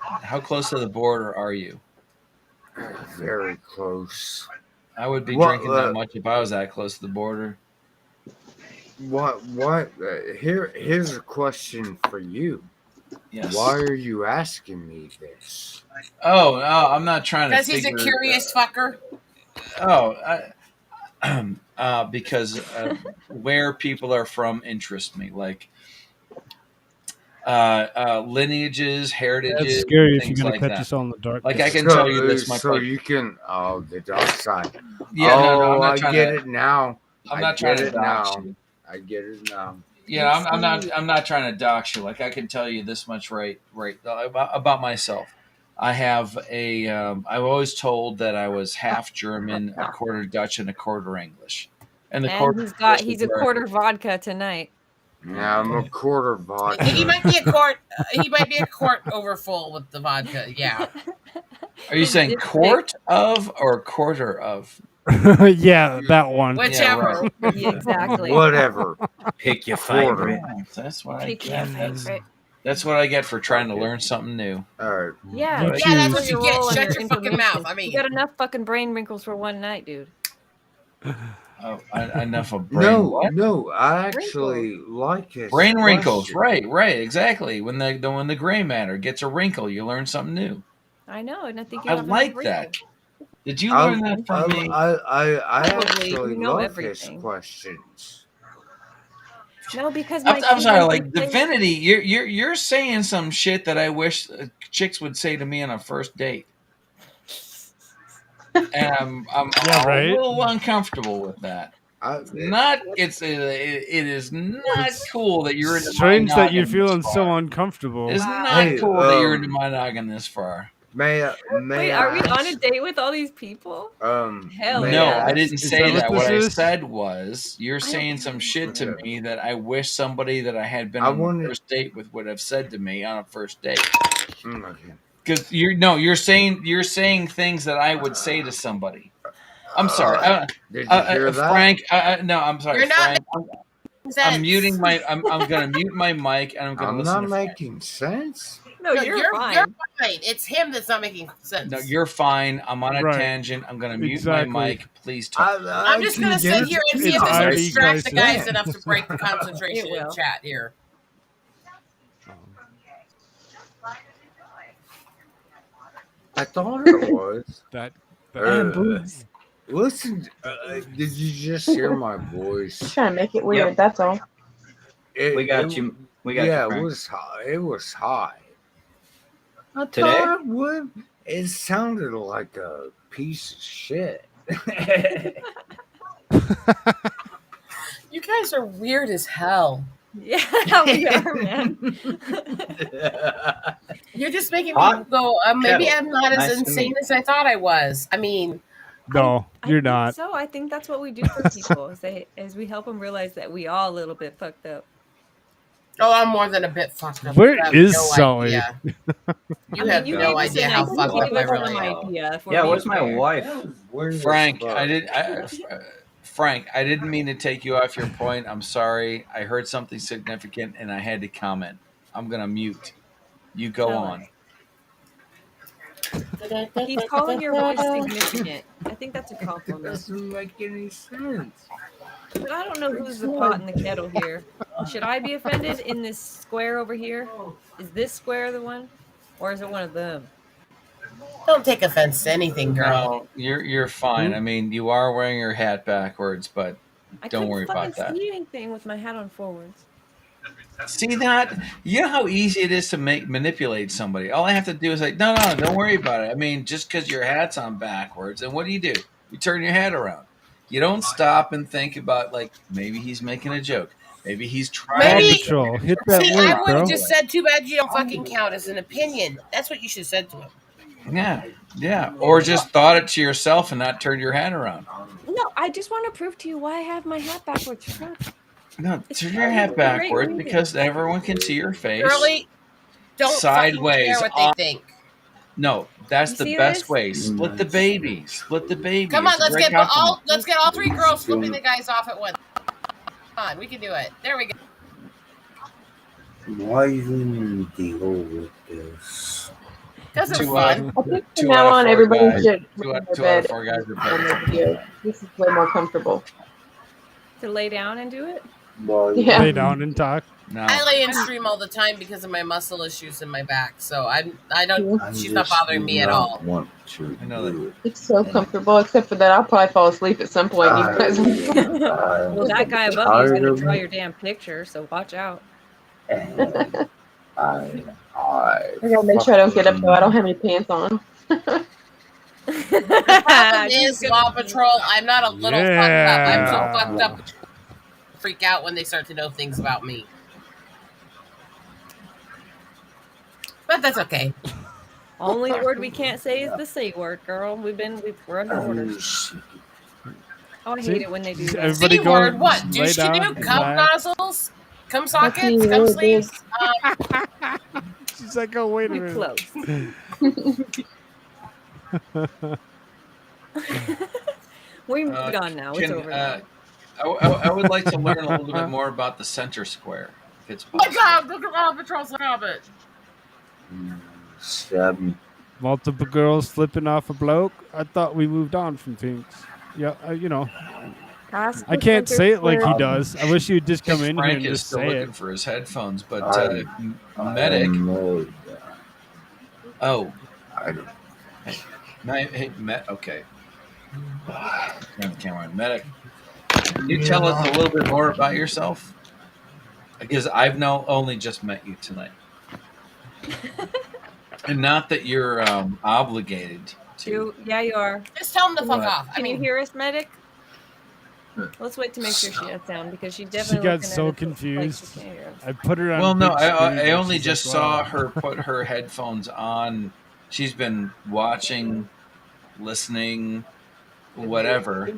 How close to the border are you? Very close. I would be drinking that much if I was that close to the border. What? Here's a question for you. Yes. Why are you asking me this? Oh, no, I'm not trying to. Because he's a curious fucker. Because where people are from interests me, like lineages, heritages. That's scary if things you're gonna like catch that. us all in the dark. Like I can tell you this much. So like, you can the dark side. Yeah, no, I'm not I trying get to, it now. I'm not trying to dox now. you. I get it now. Yeah, I'm not trying to dox you. Like I can tell you this much right about myself. I have a. I've always told that I was half German, a quarter Dutch, and a quarter English. And the quarter he's a quarter vodka tonight. Yeah, I'm a quarter vodka. He might be a quart. He might be a quart over full with the vodka. Yeah. Are you saying quart of or quarter of? Yeah, that one. Whichever. Yeah, right. Yeah, exactly. Whatever. Pick your favorite. That's what Pick your favorite. That's what I get for trying to learn something new. All right. Yeah, that's what you get. roll on Shut your your fucking information. mouth. I mean, you got enough fucking brain wrinkles for one night, dude. Oh, enough of brain. No, I actually like his brain wrinkles. question. Right, exactly. When the gray matter gets a wrinkle, you learn something new. I know, and I think you I have like enough that. wrinkles. Did you learn that from me? I Probably. actually You know love everything. his questions. No, because I'm sorry. Like Divinity, you're saying some shit that I wish chicks would say to me on a first date, and I'm a little uncomfortable with that. It is not cool that you're into Strange my that you're noggin feeling this so far. uncomfortable. It's not cool that you're into my noggin this far. Wait, are we on a date with all these people? Hell no, yeah. I didn't say that. What I is? said was, you're saying some shit to me that I wish somebody that I had been on a first date with would have said to me on a first date. Because you're saying things that I would say to somebody. I'm sorry, Did you hear that? Frank. No, I'm sorry, You're not Frank. I'm muting my. I'm going to mute my mic and I'm going to listen. I'm to not Frank. making sense. No, you're fine. You're fine. It's him that's not making sense. No, you're fine. I'm on a tangent. I'm going to mute my mic. Please talk. I'm just going to sit here and see if this will distract the guys enough to break the concentration in chat here. I thought it was. That listen, did you just hear my voice? Just trying to make it weird. That's all. We got you. Yeah, Frank. it was high. It was high. I Today? thought it would. It sounded like a piece of shit. You guys are weird as hell. Yeah, we are, man. You're just making me go, maybe I'm not as Nice to insane meet as I thought I was. I mean, no, you're not. So I think that's what we do for people is we help them realize that we all a little bit fucked up. oh, I'm more than a bit fucked up. Where You have is no Sully? idea. You have no idea how fucked up I really am. Yeah, where's my wife? Frank, Frank, I didn't mean to take you off your point. I'm sorry. I heard something significant and I had to comment. I'm going to mute. You go on. He's calling your voice significant. I think that's a compliment. It doesn't make any sense. But I don't know who's the pot in the kettle here. Should I be offended in this square over here? Is this square the one? Or is it one of them? Don't take offense to anything, girl. No, you're fine. I mean, you are wearing your hat backwards, but don't worry about that. I couldn't fucking see anything with my hat on forwards. See that? You know how easy it is to manipulate somebody. All I have to do is like, no, don't worry about it. I mean, just because your hat's on backwards, and what do? You turn your head around. You don't stop and think about like maybe he's making a joke. Maybe he's trying. Paw Patrol, hit that See, link, I would bro. have just said, "Too bad you don't fucking count as an opinion." That's what you should have said to him. Yeah. Or just thought it to yourself and not turned your head around. No, I just want to prove to you why I have my hat backwards. No, turn your head backwards because everyone can see your face. Girlie, don't sideways. care what they think. No, that's the best way. Split the baby. Split the baby. Come on, let's get all 3 girls flipping the guys off at once. Come on, we can do it. There we go. Why even deal with this? Because it's fun. I think from now on, everybody should two out of bed. 4 guys are paid. This is way more comfortable. To lay down and do it? Yeah. Lay down and talk. No. I lay in stream all the time because of my muscle issues in my back, so she's not bothering me at all. I know that. It's so comfortable, except for that I'll probably fall asleep at some point. You guys. Well, that guy above you is going to draw your damn picture, so watch out. I gotta make sure I don't get up though. I don't have any pants on. The problem is, Law Patrol, I'm not a little fucked up. I'm so fucked up. Freak out when they start to know things about me. But that's okay. Only word we can't say is the C word, girl. We're under orders. Oh, I hate it when they do that. C word, what? Douche to do? Cum nozzles? Cum sockets? Cum sleeves? She's like, oh, wait a minute. Close. We moved on now. It's over now. I would like to learn a little bit more about the center square. If it's Oh my god, look at Law Patrol's habit. Multiple girls flipping off a bloke. I thought we moved on from things. Yeah, I can't say it like he does. I wish you'd just come in here Frank and is just still say looking it. for his headphones, but Medic. Oh, hey, okay. Turn the camera on. Medic, can you tell us a little bit more about yourself? Because I've only just met you tonight. And not that you're obligated to. Yeah, you are. Just tell them to fuck off. Can you hear us, Medic? Let's wait to make sure she has sound because she definitely. She got so confused. I put her on. Well, no, big screen, I and only she's just like, saw wow. her put her headphones on. She's been watching, listening, whatever.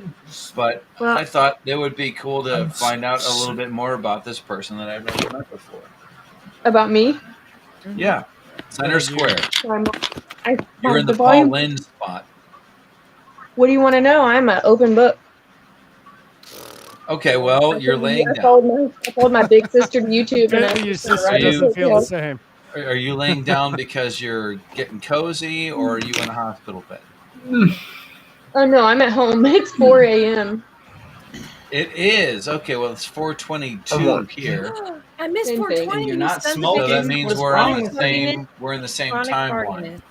But I thought it would be cool to find out a little bit more about this person that I've never met before. About me? Yeah, center square. I You're in the Paul volume. Lynn spot. What do you want to know? I'm an open book. Okay, well, you're laying I down. followed my big sister to YouTube, and Maybe your sister doesn't feel the same. Are you laying down because you're getting cozy, or are you in a hospital bed? Oh no, I'm at home. It's 4 a.m. It is. Okay, well, it's 4:22 here. I missed Same thing. 420. You're not sons of smoking. So that bitches. means What's we're wrong on the with same. We're in the same Chronic timeline. tardiness.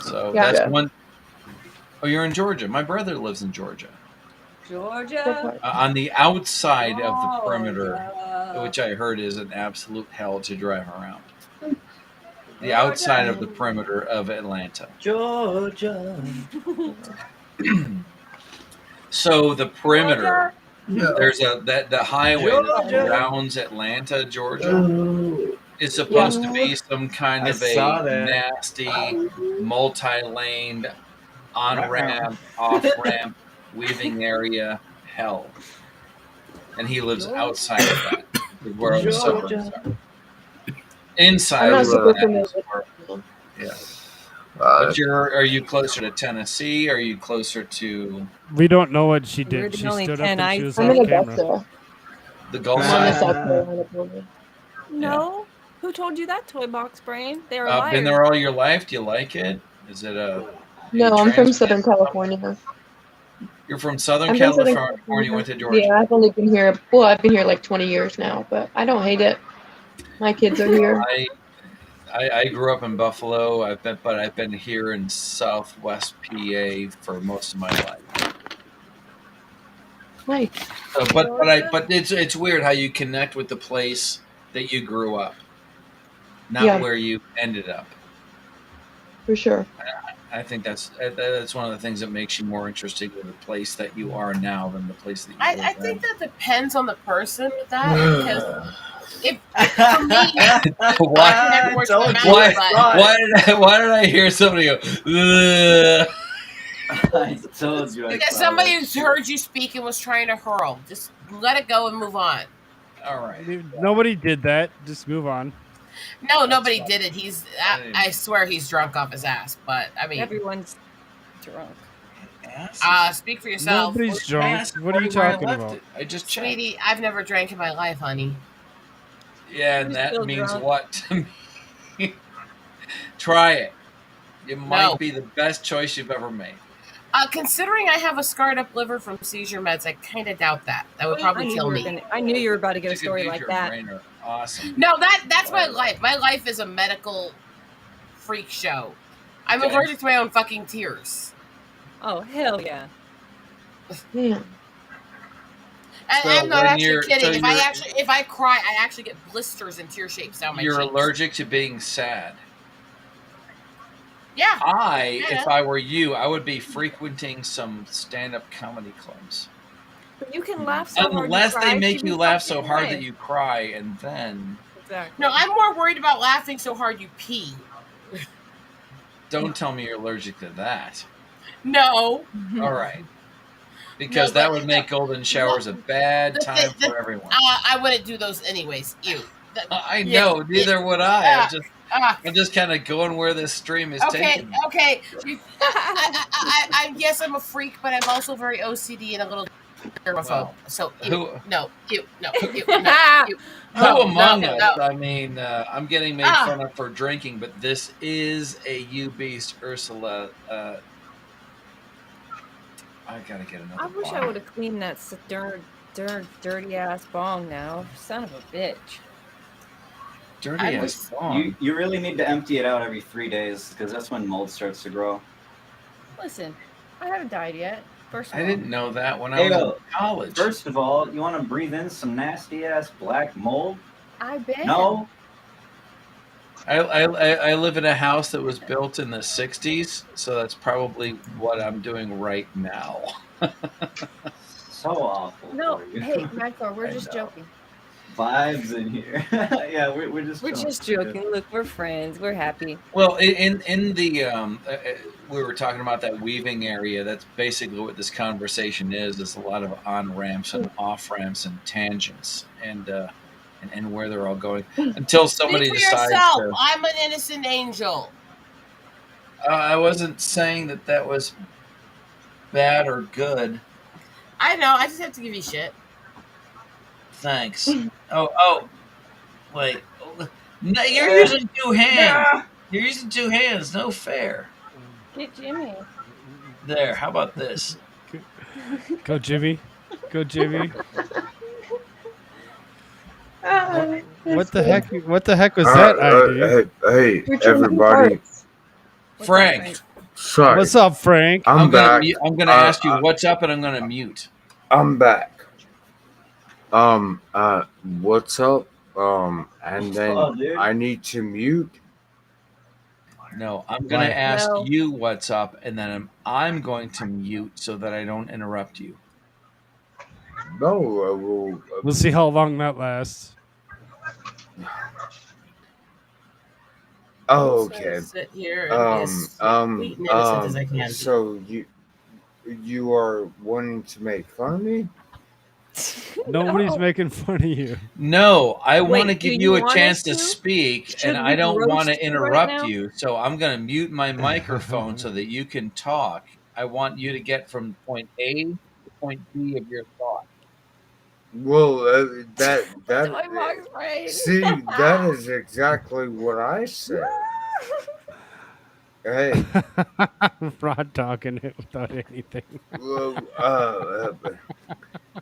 So Gotcha. that's one. Oh, you're in Georgia. My brother lives in Georgia. Georgia. On the outside of the Oh, perimeter, yeah. which I heard is an absolute hell to drive around. The outside of the perimeter of Atlanta. Georgia. So the perimeter, Yeah. there's the highway that Georgia. surrounds Atlanta, Georgia. It's supposed to be some kind of I saw a that. nasty, multi-laned, on-ramp, off-ramp, weaving area hell. And he lives outside of that, where all the suburbs are. Inside I'm not of super that familiar is with where- yeah. But are you closer to Tennessee? Are you closer to We don't know what she We're did. the She only stood up 10 and she was I'm on in camera. Augusta. the Gulf I'm on the side? South Carolina border. No. Who told you that, toy box brain? They're Been liars. there all your life? Do you like it? Is it a? No, I'm from Southern California. You're from Southern I'm from Southern California. Went to Georgia. Yeah, I've only been here. Well, I've been here like 20 years now, but I don't hate it. My kids are here. I grew up in Buffalo. I've been here in Southwest PA for most of my life. Nice. But it's weird how you connect with the place that you grew up, not where you ended up. For sure. I think that's one of the things that makes you more interesting in the place that you are now than the place that you were I then. think that depends on the person with that, because if for me, why did I hear somebody go? Ugh. I told you. Because somebody who's heard you speak and was trying to hurl. Just let it go and move on. All right. Nobody did that. Just move on. No, nobody did it. I swear he's drunk off his ass. But I mean, everyone's drunk. Speak for yourself. Nobody's drunk. What are you talking about? I just checked. Sweetie, I've never drank in my life, honey. Yeah, and that means what to me? Try it. It might be the best choice you've ever made. Considering I have a scarred up liver from seizure meds, I kind of doubt that. That would probably kill me. I knew you were about to get a story like that. Awesome. No, that's my life. My life is a medical freak show. I'm allergic to my own fucking tears. Oh, hell yeah. And I'm not actually kidding. If I cry, I actually get blisters and tear shapes down my cheeks. You're allergic to being sad. Yeah. If I were you, I would be frequenting some stand-up comedy clubs. But you can laugh so hard. Unless they make you laugh so hard that you cry, and then... Exactly. No, I'm more worried about laughing so hard you pee. Don't tell me you're allergic to that. No. All right. Because that would make golden showers a bad time for everyone. I wouldn't do those anyways. Ew. I know. Neither would I. I'm just kind of going where this stream is taking me. Okay. Yes, I'm a freak, but I'm also very OCD and a little germaphobe. So, who among us? I mean, I'm getting made fun of for drinking, but this is a you beast, Ursula. I gotta get another. I wish I would have cleaned that dirty ass bong now. Son of a bitch. Dirty ass bong. You really need to empty it out every 3 days, because that's when mold starts to grow. Listen, I haven't died yet. First of all. I didn't know that when I was in college. First of all, you want to breathe in some nasty ass black mold? I bet. No. I live in a house that was built in the 60s, so that's probably what I'm doing right now. So awful. No, hey, Madcore, we're just joking. Vibes in here. Yeah, we're just joking. Look, we're friends. We're happy. Well, in the we were talking about that weaving area. That's basically what this conversation is. There's a lot of on ramps and off ramps and tangents, and where they're all going until somebody Speak for decides. yourself. I'm an innocent angel. I wasn't saying that was bad or good. I know. I just have to give you shit. Thanks. Oh, wait. No, you're using two hands. You're using two hands. No fair. Get Jimmy. There. How about this? Go, Jimmy. Go, Jimmy. What the heck? What the heck was that idea? Hey, everybody. Frank. Sorry. What's up, Frank? I'm back. I'm gonna ask you what's up, and I'm gonna mute. I'm back. What's up? And then I need to mute. No, I'm gonna ask you what's up, and then I'm going to mute so that I don't interrupt you. No, we'll see how long that lasts. Oh, okay. Sit here and be as sweet and innocent as I can. So you are wanting to make fun of me? Nobody's making fun of you. No, I want to give you a chance to speak, and I don't want to interrupt you. So I'm going to mute my microphone so that you can talk. I want you to get from point A to point B of your thought. Well, that see, that is exactly what I said. Hey, Rod talking it without anything. Well,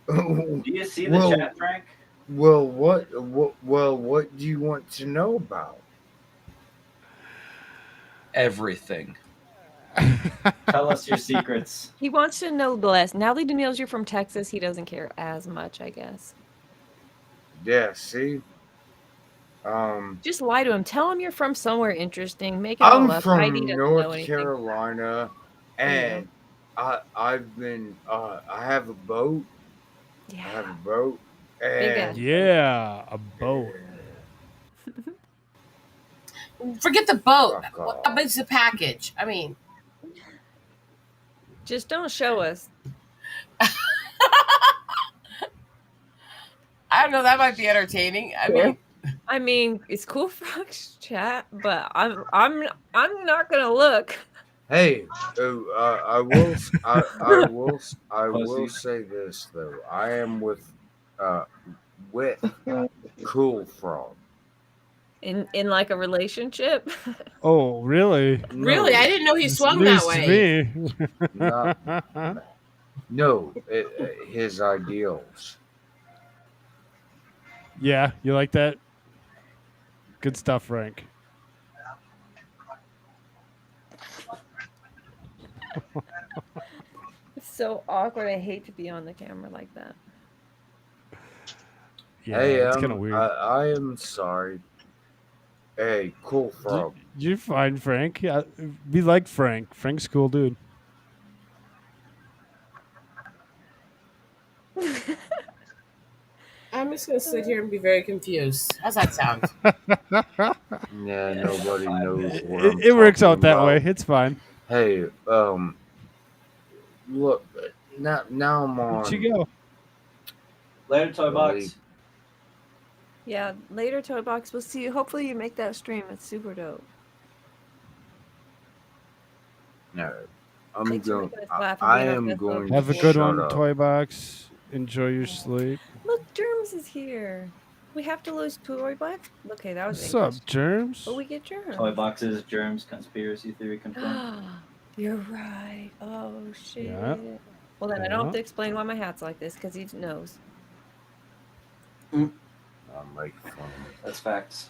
do you see the chat, Frank? Well, what do you want to know about? Everything. Tell us your secrets. He wants to know less. Now that he knows you're from Texas, he doesn't care as much, I guess. Yeah, see? Just lie to him. Tell him you're from somewhere interesting. Make it all I'm up. from ID doesn't know North anything. Carolina, and I've been. I have a boat. Yeah. I have a boat. Big And Yeah, a boat. Forget the boat. How big's the package? I mean, just don't show us. I don't know. That might be entertaining. I mean, it's Koolfrogg's chat, but I'm not gonna look. hey, I will say this though. I am with Koolfrogg. In like a relationship. Oh, really? Really? I didn't know he It's swung news that to way. me. No, his ideals. Yeah, you like that? Good stuff, Frank. It's so awkward. I hate to be on the camera like that. Yeah, Hey, it's kind of weird. I am sorry. Hey, Koolfrogg. You're fine, Frank. Yeah, we like Frank. Frank's a cool dude. I'm just gonna sit here and be very confused. How's that sound? Yeah, nobody knows what It works I'm out that talking way. about. It's fine. Hey, look, now I'm on. Where'd you go? Later, Toy Box. Yeah, later, Toy Box. We'll see. Hopefully, you make that stream. It's super dope. No, I'm Thanks for going. making us laugh and I being our am best going. Have a to good shut one, up. Toy Box. Enjoy your sleep. Look, Germs is here. We have to lose Toy Box. Okay, that was What's up, English. Germs? But we get Germs. Toy Boxes, Germs, conspiracy theory confirmed. You're right. Oh shit. Yeah. Well, then I don't have to Yeah. explain why my hat's like this because he knows. I'm like, That's facts.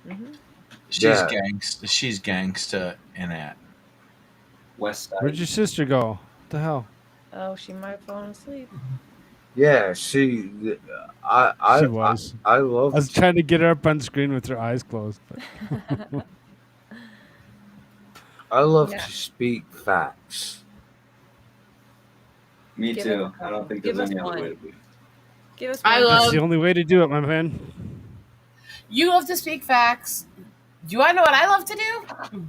Mm-hmm. She's gangsta in that. West Side. Where'd your sister go? What the hell? Oh, she might have fallen asleep. yeah, she was. I love. I was trying to get her up on screen with her eyes closed. But I love Yeah. to speak facts. Me Give too. us- I don't think give there's us any other one. way to be. Give us. I one. that's love the only way to do it, my man. you. Love to speak facts. Do I know what I love to do?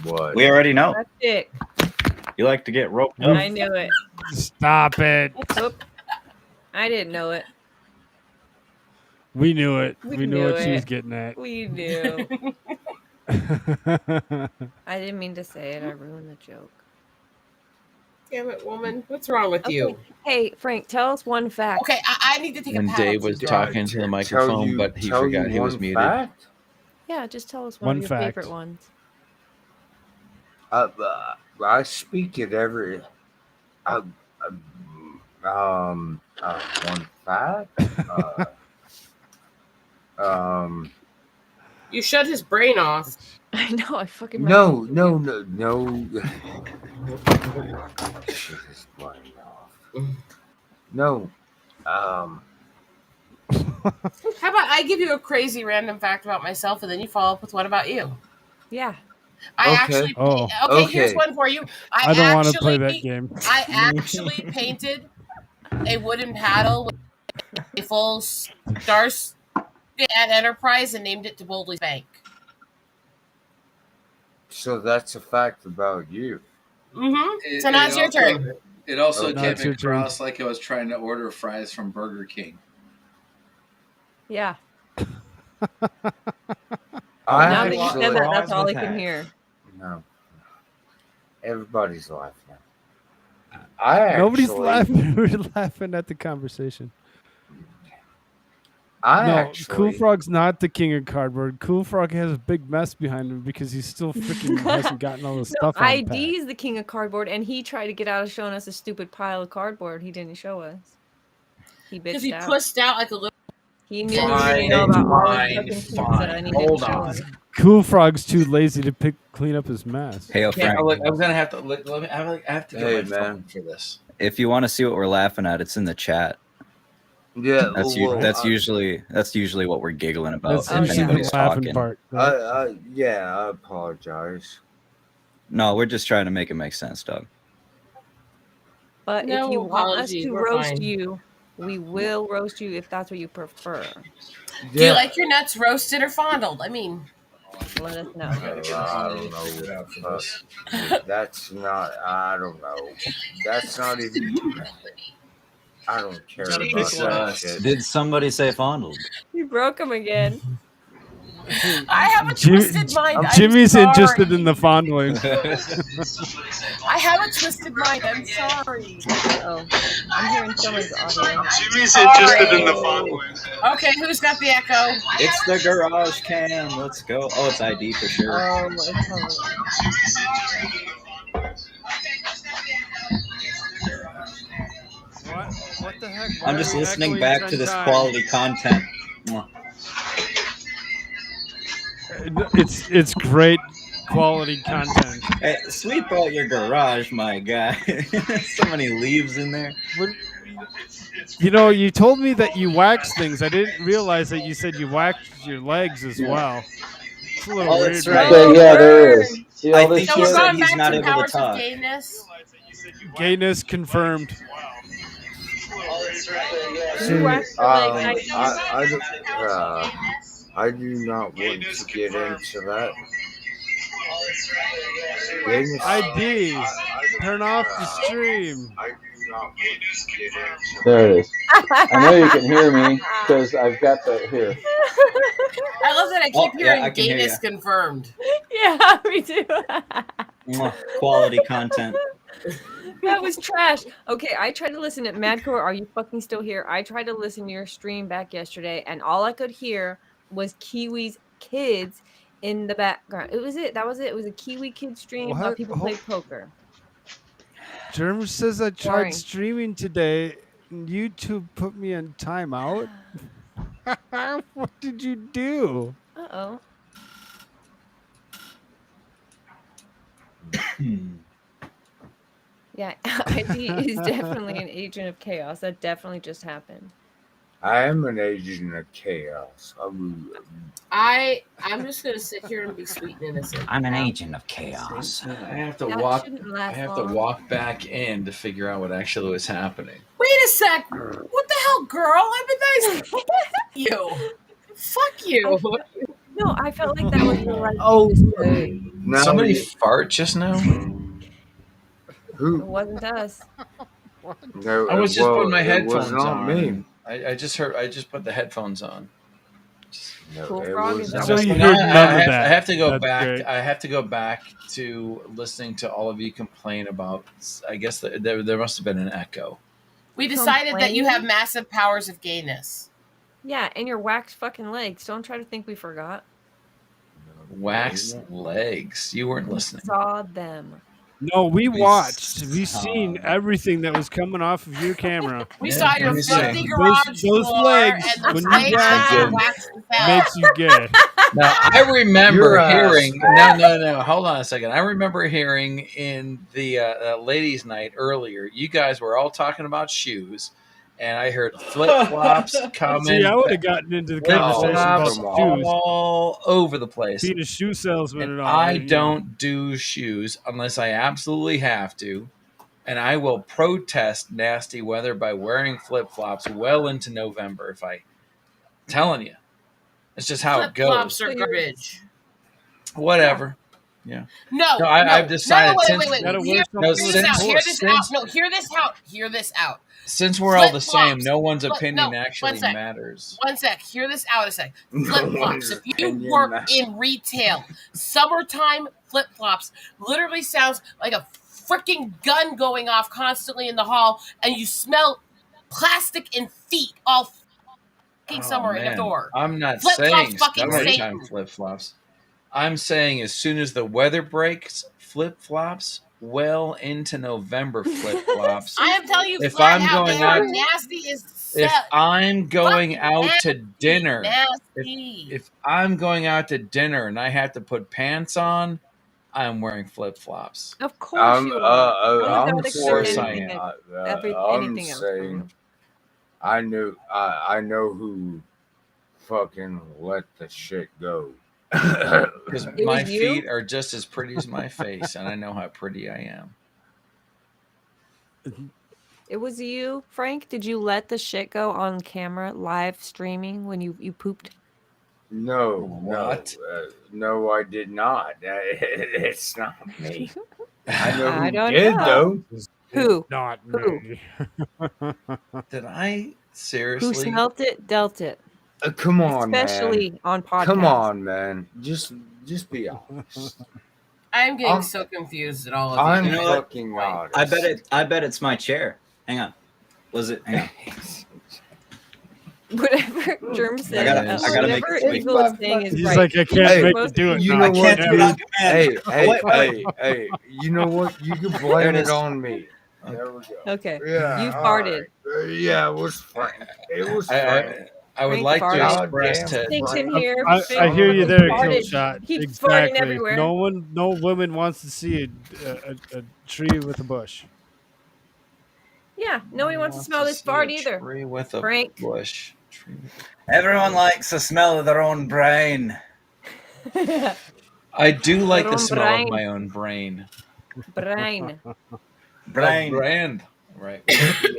What? We already know. That's it. You like to get roped up. I knew it. Stop it. Oop. I didn't know it. We knew it. We We knew knew what she was it. getting at. We knew. I didn't mean to say it. I ruined the joke. Damn it, woman. What's wrong with you? Hey, Frank, tell us one fact. Okay, I need to take When a paddle. Dave was too. talking to the microphone, but he forgot he was muted. Fact? Yeah, just tell us one, One of your fact. favorite ones. I speak it every. One fact. You shut his brain off. I know. I fucking No. Shit is flying off. No. How about I give you a crazy random fact about myself, and then you follow up with what about you? Yeah. I Okay. actually. Oh. Okay, here's Okay. one for you. I don't want to play that game. I actually painted a wooden paddle with a full stars at Enterprise and named it to Boldly's Bank. So that's a fact about you. Mm-hmm. So now it's your turn. It also Okay. came It's your turn. across like I was trying to order fries from Burger King. Yeah. I Now that you actually, said that, that's all I can hear. No. Everybody's laughing. I Nobody's actually, laughing. We're laughing at the conversation. I No, actually, Koolfrogg's not the king of cardboard. Koolfrogg has a big mess behind him because he still freaking hasn't gotten all the stuff on ID is the king of cardboard, and he tried to get out of showing us a stupid pile of cardboard he didn't show us. He Because bitched he he out. pussed out like a little. He knew we didn't know about all his fucking pizza, and he didn't Hold show on. us. Koolfrogg's too lazy to clean up his mess. Hey, Yeah, Frank, I was gonna have to. Let me. I have to get Hey, my man. phone for this. if you want to see what we're laughing at, it's in the chat. Yeah, That's usually what we're giggling about. That's if usually the anybody's laughing talking. part. Right? Yeah, I apologize. No, we're just trying to make it make sense, Doug. But No if you want us apologies, to we're roast fine. you, we will roast you if that's what you prefer. Do you like your nuts roasted or fondled? I mean, let us know. I don't know. That's not. I don't know. That's not even. I don't care about that shit. Did somebody say fondled? You broke him again. I have a twisted mind. Jimmy's I'm sorry. interested in the fondling. I have a twisted mind. I'm sorry. Oh, I'm hearing someone's audio. Jimmy's interested in the fondling. Okay, who's got the echo? It's the garage cam. Let's go. Oh, it's ID for sure. Oh, it's probably. What the heck? I'm just listening back to this quality content. It's great quality content. Hey, sweep out your garage, my guy. So many leaves in there. You know, you told me that you wax things. I didn't realize that you said you waxed your legs as well. It's a little weird. That's right. Yeah, there is. See all I this think So he we're said going he's back not to able to powers of talk. gayness. Gayness confirmed. You wax your legs. I do not want to get into that. ID, turn off the stream. There it is. I know you can hear me because I've got the here. I love that I keep hearing I can hear gayness ya. confirmed. Yeah, me too. Quality content. That was trash. Okay, I tried to listen at Madcore. Are you fucking still here? I tried to listen to your stream back yesterday, and all I could hear was Kiwi's kids in the background. That was it. It was a Kiwi kid stream while people played poker. Germ says I tried Boring. streaming today, and YouTube put me on timeout. What did you do? Uh-oh. Yeah, ID is definitely an agent of chaos. That definitely just happened. I am an agent of chaos. I'm just gonna sit here and be sweet and innocent. I'm an agent of chaos. I have to That walk. shouldn't I last have long. to walk back in to figure out what actually was happening. Wait a sec. What the hell, girl? I've been nice to you. Fuck you. No, I felt like that was the right Oh, thing to say. No, somebody fart just now. It wasn't us. No, I was just putting my it was headphones not on. me. I just heard. I just put the headphones on. No, Koolfrogg is So you No, heard none of that. I have to go That's back. great. I have to go back to listening to all of you complain about. I guess there must have been an echo. We decided that you have Complaining? massive powers of gayness. Yeah, and your waxed fucking legs. Don't try to think we forgot. Wax legs. You weren't listening. Saw them. No, we watched. We seen everything that was coming off of your camera. We saw your let me see. filthy garage Those floor legs, and the when you legs wax that them, waxed the fat. makes you gay. Now I remember Your ass. hearing. No. Hold on a second. I remember hearing in the ladies' night earlier. You guys were all talking about shoes, and I heard flip flops coming. See, I would have gotten into the Flip conversation about flops shoes. all over the place. Being a shoe salesman And and all. I you know. don't do shoes unless I absolutely have to. And I will protest nasty weather by wearing flip-flops well into November if I'm telling you. It's just how it Flip-flops goes. are garbage. Whatever. Yeah. No, I've decided wait, since wait. Gotta wear Hear something this since- out. Hear this since- out. No, hear this out. Hear this out. since we're all the Flip-flops. same, no one's Flip- opinion no, actually one sec. matters. One sec. Hear this out a sec. No Flip flops. one's If you opinion work matters. in retail, summertime flip flops literally sounds like a freaking gun going off constantly in the hall, and you smell plastic and feet all fucking summer in the door. I'm not Flip-flops saying fucking summertime Satan. flip-flops. I'm saying as soon as the weather breaks, flip-flops well into November flip-flops. I am telling you, If flat I'm out, going they are out- nasty as If set. I'm going Fucking out to nasty, dinner, nasty. if I'm going out to dinner and I have to put pants on, I'm wearing flip-flops. Of course I'm you are. Of I'm course I saying, am. I'm anything else. saying I know who fucking let the shit go. Because It my was you? feet are just as pretty as my face, and I know how pretty I am. It was you, Frank? Did you let the shit go on camera, live streaming when you pooped? No, What? no, I did not. It's not me. I know I who don't did know. though. Who? Not Who? me. Did I Who seriously? smelt it, dealt it. Come on, Especially man. on podcasts. Come on, man. Just be honest. I'm getting so confused at all of you. I'm You know what? fucking honest. I bet it's my chair. Hang on. Was it? Hang on. Whatever Germ said, I gotta make whatever this quick. Evil is saying is He's right. like, I can't make you do it. You No, know I what, can't. dude? Hey, Hey. You know what? You can blame There it it is. on me. There we go. Okay. Yeah. You all farted. right. Yeah, it was Frank. It was Frank. I would Frank like farted. to express to Distinction here. I hear you there, Farted. Killshot. Keeps farting Exactly. everywhere. No woman wants to see a tree with a bush. Yeah, nobody wants to smell this fart either. tree with a Frank. bush. Everyone likes the smell of their own brain. I do like Your the own smell brain. of my own brain. Brain. Brain. Brand. Right.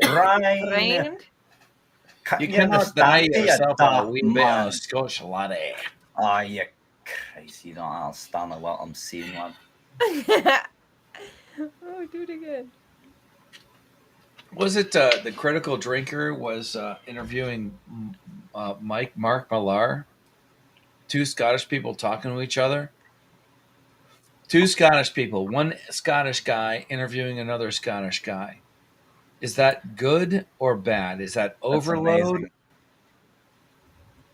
Brain. You cannot deny yourself a wee bit of Scotch latte. Oh, you Christ, you don't understand what I'm seeing, man. Oh, do it again. Was it the Critical Drinker was interviewing Mark Millar? Two Scottish people talking to each other. Two Scottish people. One Scottish guy interviewing another Scottish guy. Is that good or bad? Is that overload? amazing.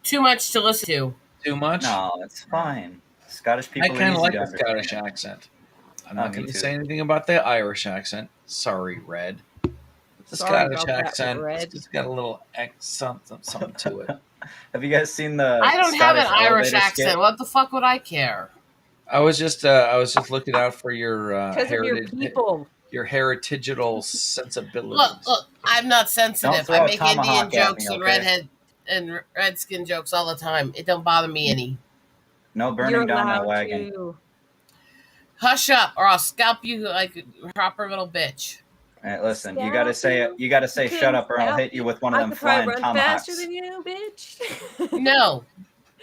Too much to listen to. Too much? No, it's fine. Scottish people I are kind of easy like to the understand. Scottish accent. I'm not me going to too. say anything about the Irish accent. Sorry, Red. The Sorry Scottish about that, accent, Red. it's got a little something to it. Have you guys seen the? I don't have an Scottish Irish elevator skit? accent. What the fuck would I care? I was just looking out for your Because of your heritage, people. your heritageal sensibilities. Look, I'm not sensitive. Don't I throw a make tomahawk Indian at jokes me, and okay? redhead and redskin jokes all the time. It don't bother me any. No burning You're down my allowed wagon. to. Hush up, or I'll scalp you like a proper little bitch. All right, listen, you gotta say it. You gotta say "shut up" or I'll hit you with one of I them could probably flying run tomahawks. faster than you, bitch. No.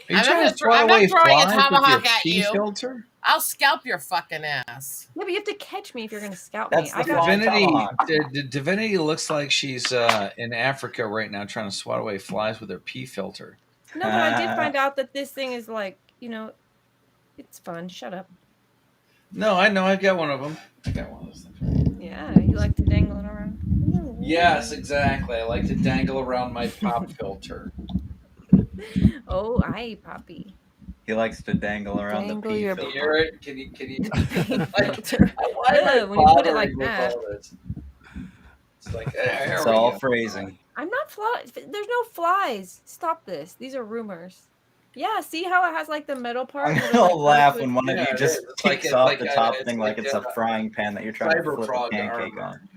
Are you I'm trying not, to throw I'm not away throwing a flies with your tomahawk at pea you. filter? I'll scalp your fucking ass. Yeah, but you have to catch me if you're going to scout That's me. I the got flying Divinity, tomahawk. Divinity looks like she's in Africa right now trying to swat away flies with her pea filter. No, but I did find out that this thing is like, it's fun. Shut up. No, I know. I got one of them. I got one of those things. Yeah, you like to dangle it around. Yes, exactly. I like to dangle around my pop filter. Oh, aye, Poppy. He likes to dangle around Dangle the pea your Can filter. you hear it? Can you? Filter. Why am I When you put it like bothering with that. all this? It's like here It's we all go. phrasing. I'm not flies. There's no flies. Stop this. These are rumors. Yeah, see how it has like the metal part? I'm where it, gonna like, laugh goes when with- one of Yeah, you it just is. It's like kicks it- off like the a- top it's thing like like it's a frying pan that you're trying to flip a Cyberfrog pancake armor. on.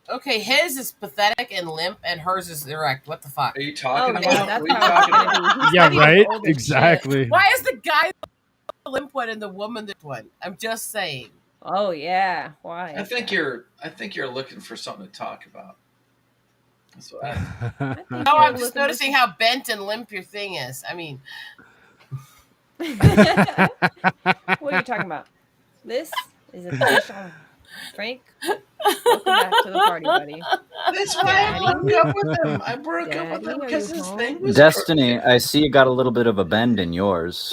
Okay, his is pathetic and limp, and hers is erect. What the fuck? Are you talking Oh, about? yeah, that's What are you how talking it's about? gonna be. He Yeah, said he was right? old as shit. Exactly. Why is the guy the limp one and the woman the one? I'm just saying. Oh yeah, why? I think you're looking for something to talk about. That's what I No, I'm just noticing how bent and limp your thing is. I mean, What are you talking about? This is a fish on Frank. Welcome back to the party, buddy. That's why I broke up with him. I broke up with Daddy, him are because you his home? thing was Destiny, I see you got a little bit of a bend in yours.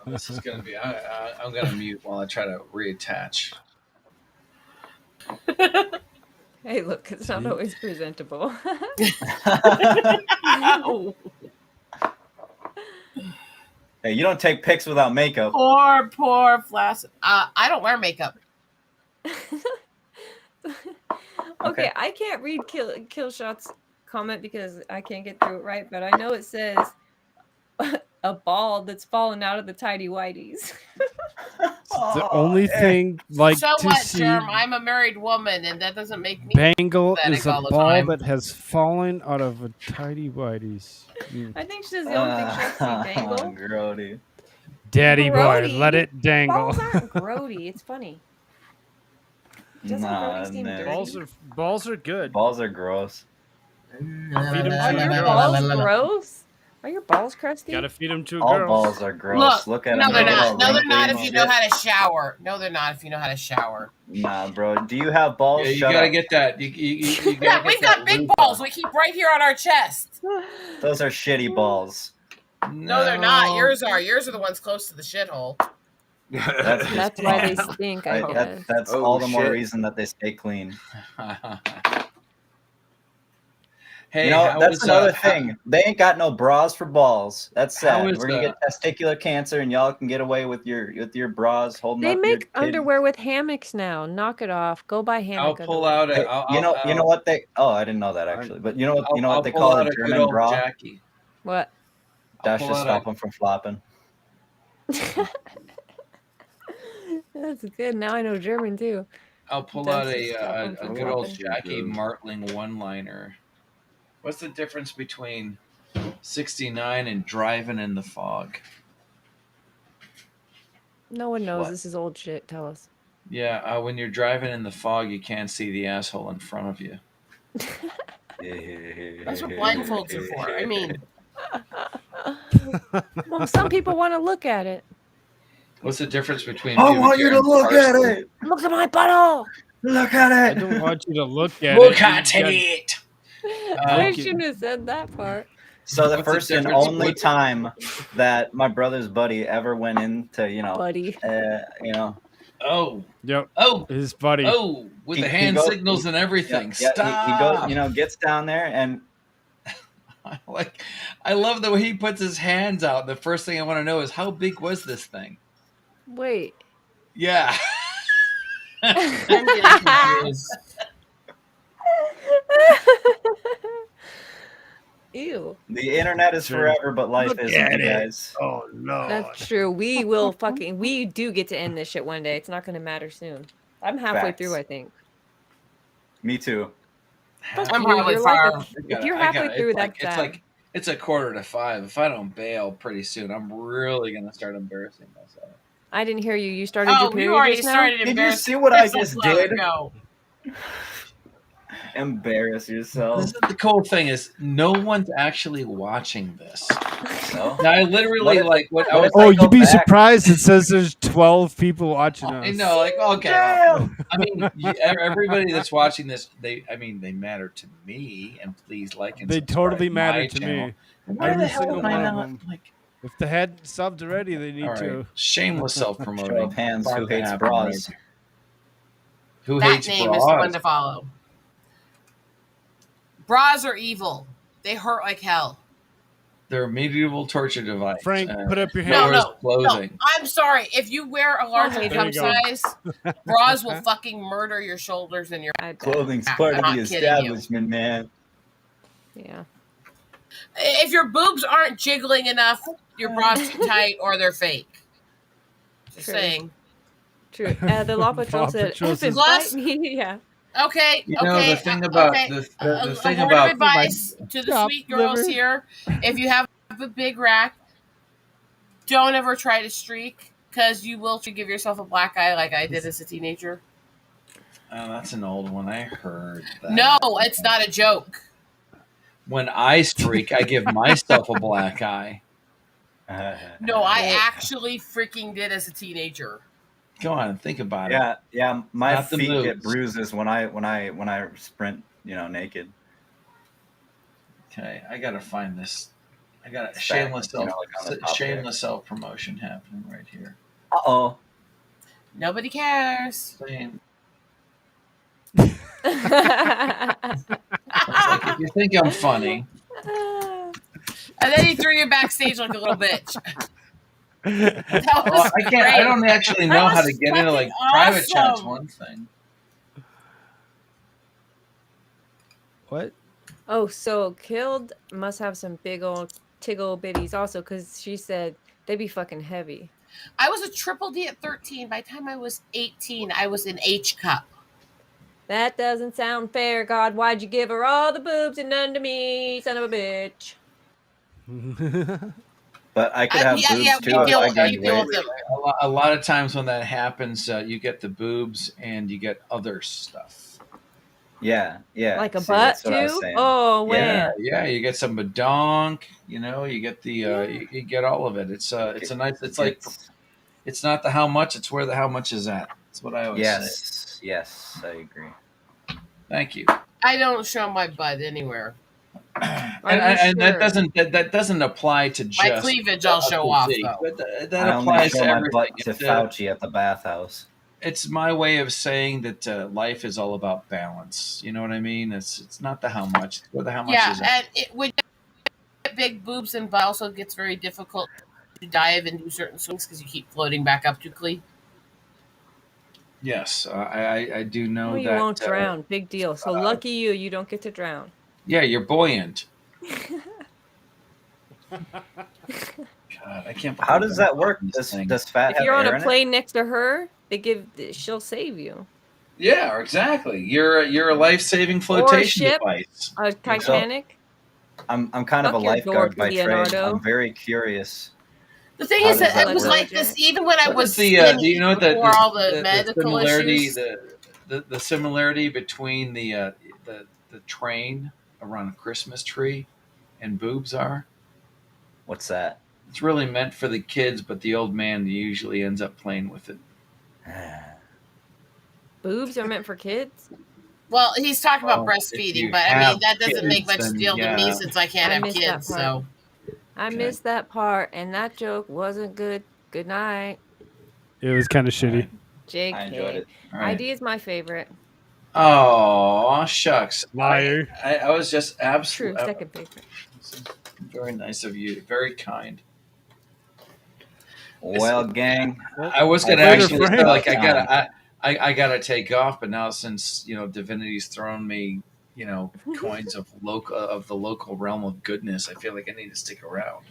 This is gonna be. I'm gonna mute while I try to reattach. Hey, look, it's not always presentable. Hey, you don't take pics without makeup. poor flaccid. I don't wear makeup. Okay, I can't read Killshot's comment because I can't get through it right, but I know it says a ball that's fallen out of the tidy whities. the only thing like so to what, see. Germ? I'm a married woman, and that doesn't make me Bangle pathetic is a all the ball time. that has fallen out of a tidy whitey's. I think she's the only thing she'll see. Bangle. Grody. Daddy boy, Grody? let it dangle. Balls aren't grody. It's funny. Doesn't grody seem dirty? Balls are good. Balls are gross. Feed them Are to your a balls girl. gross? Are your balls crusty? Gotta feed them to a All girl. balls are gross. Look at no, them. they're They're not. all No, they're not. wrinkly If you and know shit. how to shower. No, they're not. If you know how to shower. Nah, bro. Do you have balls? Yeah, you Shut gotta up. get that. You gotta Yeah, get we've that got big lube balls. on. We keep right here on our chest. Those are shitty balls. No, they're not. Yours are. Yours are the ones close to the shithole. That's why they stink, I guess. That's Oh, all the more shit. reason that they stay clean. Hey, you know, how that's was, another thing. They ain't got no bras for balls. That's How sad. is, We're gonna get testicular cancer, and y'all can get away with your bras holding They up make your titties. underwear with hammocks now. Knock it off. Go buy hammock. I'll pull out Hey, a. you know what they? Oh, I didn't know that actually. But you know what? You know I'll what they pull call out a a good German old bra? Jackie. What? That pull should out stop a- them from flopping. That's good. Now I know German too. I'll pull That's out just stop 'em a from good old flopping. Jackie Martling one-liner. What's the difference between 69 and driving in the fog? No one knows. What? This is old shit. Tell us. Yeah, when you're driving in the fog, you can't see the asshole in front of you. That's what blindfolds are for. I mean, Well, some people want to look at it. What's the difference between? I pubic want you hair to and look at parsley? it. Look at my butthole. Look at I it. don't want you to look at Look it. at You got- it. I shouldn't have said that part. So the What's the first and difference? only time that my brother's buddy ever went into, Buddy. Oh, Yep. oh, His buddy. oh, with He- the he hand goes- signals and everything. Yeah, Stop. he goes, gets down there and Like, I love the way he puts his hands out. The first thing I want to know is how big was this thing? Wait. Yeah. I'm getting confused. Ew. the internet is Sure. forever, but life Look isn't, at you it. guys. Oh no. That's true. We will fucking. We do get to end this shit one day. It's not going to matter soon. I'm halfway Facts. through, I think. Me too. Fuck I'm you, probably you're like far. if you're halfway through, that's sad. It's a 4:45. If I don't bail pretty soon, I'm really gonna start embarrassing myself. I didn't hear you. You started Oh, your period you already just now? started Did you embarrassing see what I yourself just a while did? ago. Embarrass yourself. This is the cool thing is no one's actually watching this. No? Now I literally like what I was. Oh, go you'd be back? surprised. It says there's 12 people watching us. I know, like okay. Damn! I mean, everybody that's watching this, they matter to me, and please like and They subscribe totally to matter my to channel. me. Why Every the hell single am I one of not them. like? If they hadn't subbed already, they need All right, to. shameless self-promoting. Show of hands About who to hates happen bras. right. Who That hates name bras? is the one to follow. Bras are evil. They hurt like hell. They're a medieval torture device. Frank, put up your hand. No, Lowers no, clothing. no. I'm sorry. If you wear a larger there cup you go. size, bras will fucking murder your shoulders and your back. Clothing's I'm part of not the kidding you. establishment, man. Yeah. If your boobs aren't jiggling enough, your bras too tight or they're fake. Just True. saying. True. The Law Patrol Paw said, Patrol "Effing says- bite me." Yeah. Okay, You know, okay. the thing about okay. the a thing word about of advice to the Chop sweet girls liver. here: if you have a big rack, don't ever try to streak because you will give yourself a black eye like I did as a teenager. Oh, that's an old one. I heard that. No, it's not a joke. When I streak, I give myself a black eye. No, I actually freaking did as a teenager. Go on, think about it. Yeah. My Not the feet moves. get bruises when I sprint, naked. Okay, I gotta find this. I got a It's shameless back, like on the top shameless self promotion happening right here. Uh-oh. Nobody cares. Saying, it's like, if you think I'm funny, And then he threw you backstage like a little bitch. That well, was I can't. I great. don't actually know That how to was get into like fucking private chat's awesome. one thing. What? Oh, so Killed must have some big old tiggle bitties also, because she said They'd be fucking heavy. I was a triple D at 13. By the time I was 18, I was an H cup. That doesn't sound fair, God. Why'd you give her all the boobs and none to me, son of a bitch? But I could have boobs too if I gained weight. A lot of times when that happens, you get the boobs and you get other stuff. Yeah. Like a butt too? Oh, man. Yeah. You get some badonk. You know, you get the you get all of it. It's a nice. It's like it's not the how much. It's where the how much is at. That's what I always say. Yes, I agree. Thank you. I don't show my butt anywhere. And that doesn't apply to just my cleavage. I'll show off though. But that I applies only show to my everything. butt to Fauci at the bathhouse. It's my way of saying that life is all about balance. You know what I mean? It's not the how much. It's where the how much is. Yeah, and when you get big boobs and butt, also gets very difficult to dive and do certain swings because you keep floating back up too clean. Yes, I do know well, that. You won't drown. Big deal. So lucky you. You don't get to drown. Yeah, you're buoyant. God, I can't. How does that work? Does fat if have you're on air a in plane next to her, she'll save you. Yeah, exactly. You're a life-saving flotation or a ship, device. A Titanic. I'm kind of a lifeguard by trade. I'm very curious. The thing is that it was like this even when I was skinny, do you know before all the medical similarity, issues. The similarity between the train around a Christmas tree and boobs are? What's that? It's really meant for the kids, but the old man usually ends up playing with it. Boobs are meant for kids? Well, he's talking about breastfeeding, but I mean that doesn't make much deal to me since I can't have kids. So I missed that part, and that joke wasn't good. Good night. It was kind of shitty. JK. I enjoyed it. ID is my favorite. Oh, shucks. Liar. I was just absolutely. True, second favorite. Very nice of you. Very kind. Well, gang. I was gonna actually say, like I gotta take off, but now since Divinity's thrown me coins of the local realm of goodness, I feel like I need to stick around.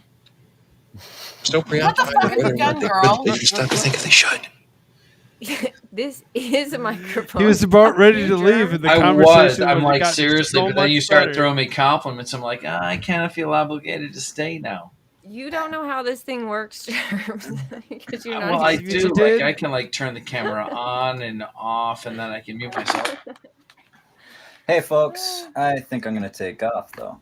So preoccupied with whether or not they should stop to think if they should. This is a microphone. He was about ready to leave, and the conversation. I'm like, seriously, so but then you start better. throwing me compliments. I'm like, I kind of feel obligated to stay now. You don't know how this thing works, because you're not. Well, I do. Like, I can turn the camera on and off, and then I can mute myself. Hey, folks. I think I'm gonna take off though.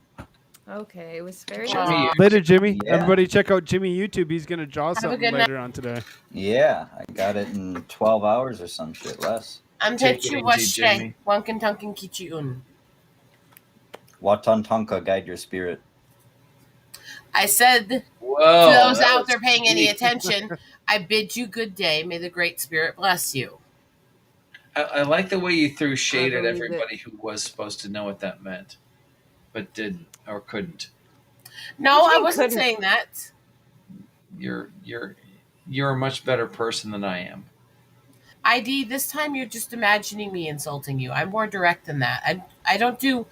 Okay, it was very Jimmy, nice. Later, Jimmy. Yeah. Everybody, check out Jimmy YouTube. He's gonna draw something later on today. Yeah, I got it in 12 hours or some shit less. I'm Techu Washe, Wankin Tunkin Kichiun. Watan Tonka, guide your spirit. I said to Whoa, those out there paying any attention, I bid you good day. May the Great Spirit bless you. I like the way you threw shade at everybody who was supposed to know what that meant, but didn't or couldn't. No, I wasn't saying that. You're a much better person than I am. ID, this time you're just imagining me insulting you. I'm more direct than that. I don't do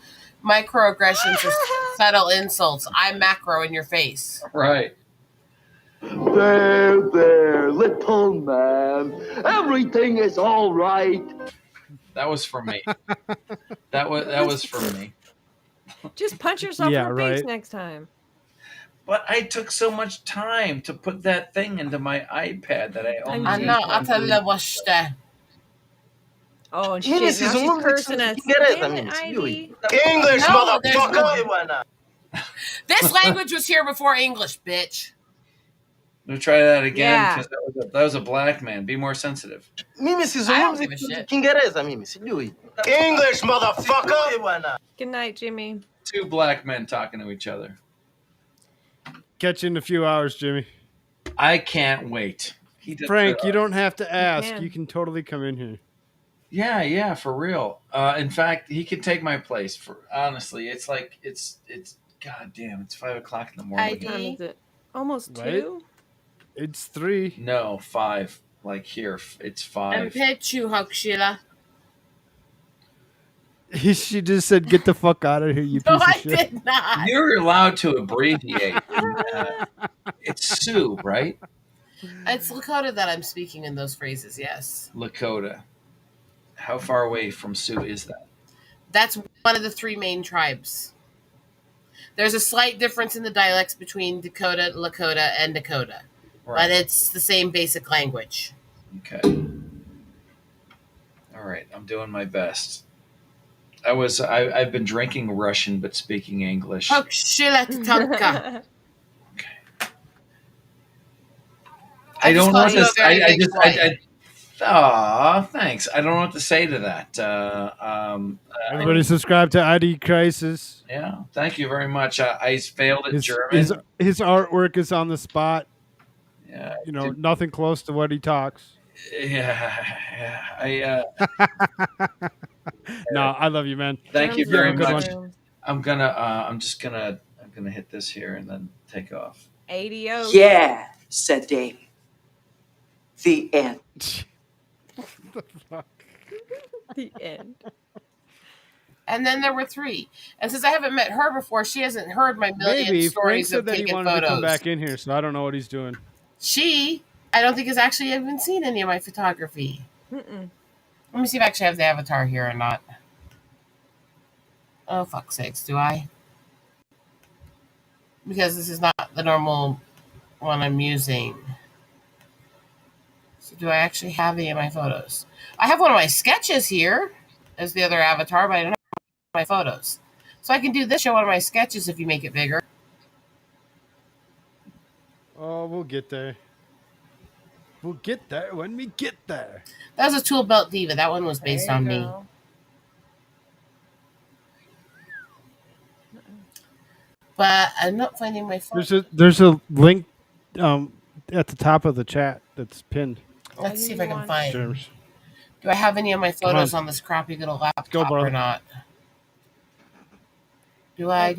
microaggressions or subtle insults. I'm macro in your face. Right. There, little man. Everything is all right. That was for me. That was for me. Just punch yourself in the face next time. But I took so much time to put that thing into my iPad that I only. Oh shit! Now she's cursing us. English, motherfucker. This language was here before English, bitch. We'll try that again Yeah. because that was a black man. Be more sensitive. English, motherfucker. Good night, Jimmy. Two black men talking to each other. Catch you in a few hours, Jimmy. I can't wait. Frank, you don't have to ask. You can totally come in here. Yeah, for real. In fact, he can take my place. Honestly, it's like it's. God damn! It's 5 o'clock in the morning. What time is it? Almost Right? 2. It's 3. No, 5. Like here, it's 5. I'm Pechu Hakshila. She just said, "Get the fuck out of here, you No, piece I of shit." did not. You're allowed to abbreviate. It's Sue, right? It's Lakota that I'm speaking in those phrases, yes. Lakota. How far away from Sioux is that? That's one of the three main tribes. There's a slight difference in the dialects between Dakota, Lakota, and Dakota. Right. But it's the same basic language. Okay. All right, I'm doing my best. I've been drinking Russian but speaking English. I I don't know what to say. Aw, thanks. I don't know what to say to that. Everybody subscribe to IDCrisis. Yeah, thank you very much. I failed at German. His artwork is on the spot. Yeah, nothing close to what he talks. Yeah. No, I love you, man. Thank you very much. One. I'm gonna hit this here and then take off. Adios. Yeah, said Dave. The end. The fuck? The end. And then there were three. And since I haven't met her before, she hasn't heard my million stories Frank of said that he taking wanted photos. to come back in here, so I don't know what he's doing. I don't think has actually even seen any of my photography. Mm-mm. Let me see if I actually have the avatar here or not. Oh, fuck's sakes, do I? Because this is not the normal one I'm using. So do I actually have any of my photos? I have one of my sketches here as the other avatar, but I don't have my photos. So I can do this, show one of my sketches if you make it bigger. Oh, we'll get there. We'll get there when we get there. That was a Tool Belt Diva. That one was based on me. But I'm not finding my phone. There's a link at the top of the chat that's pinned. Let's see if I can find. Germs. Do I have any of my photos on this crappy little laptop or not? Do I?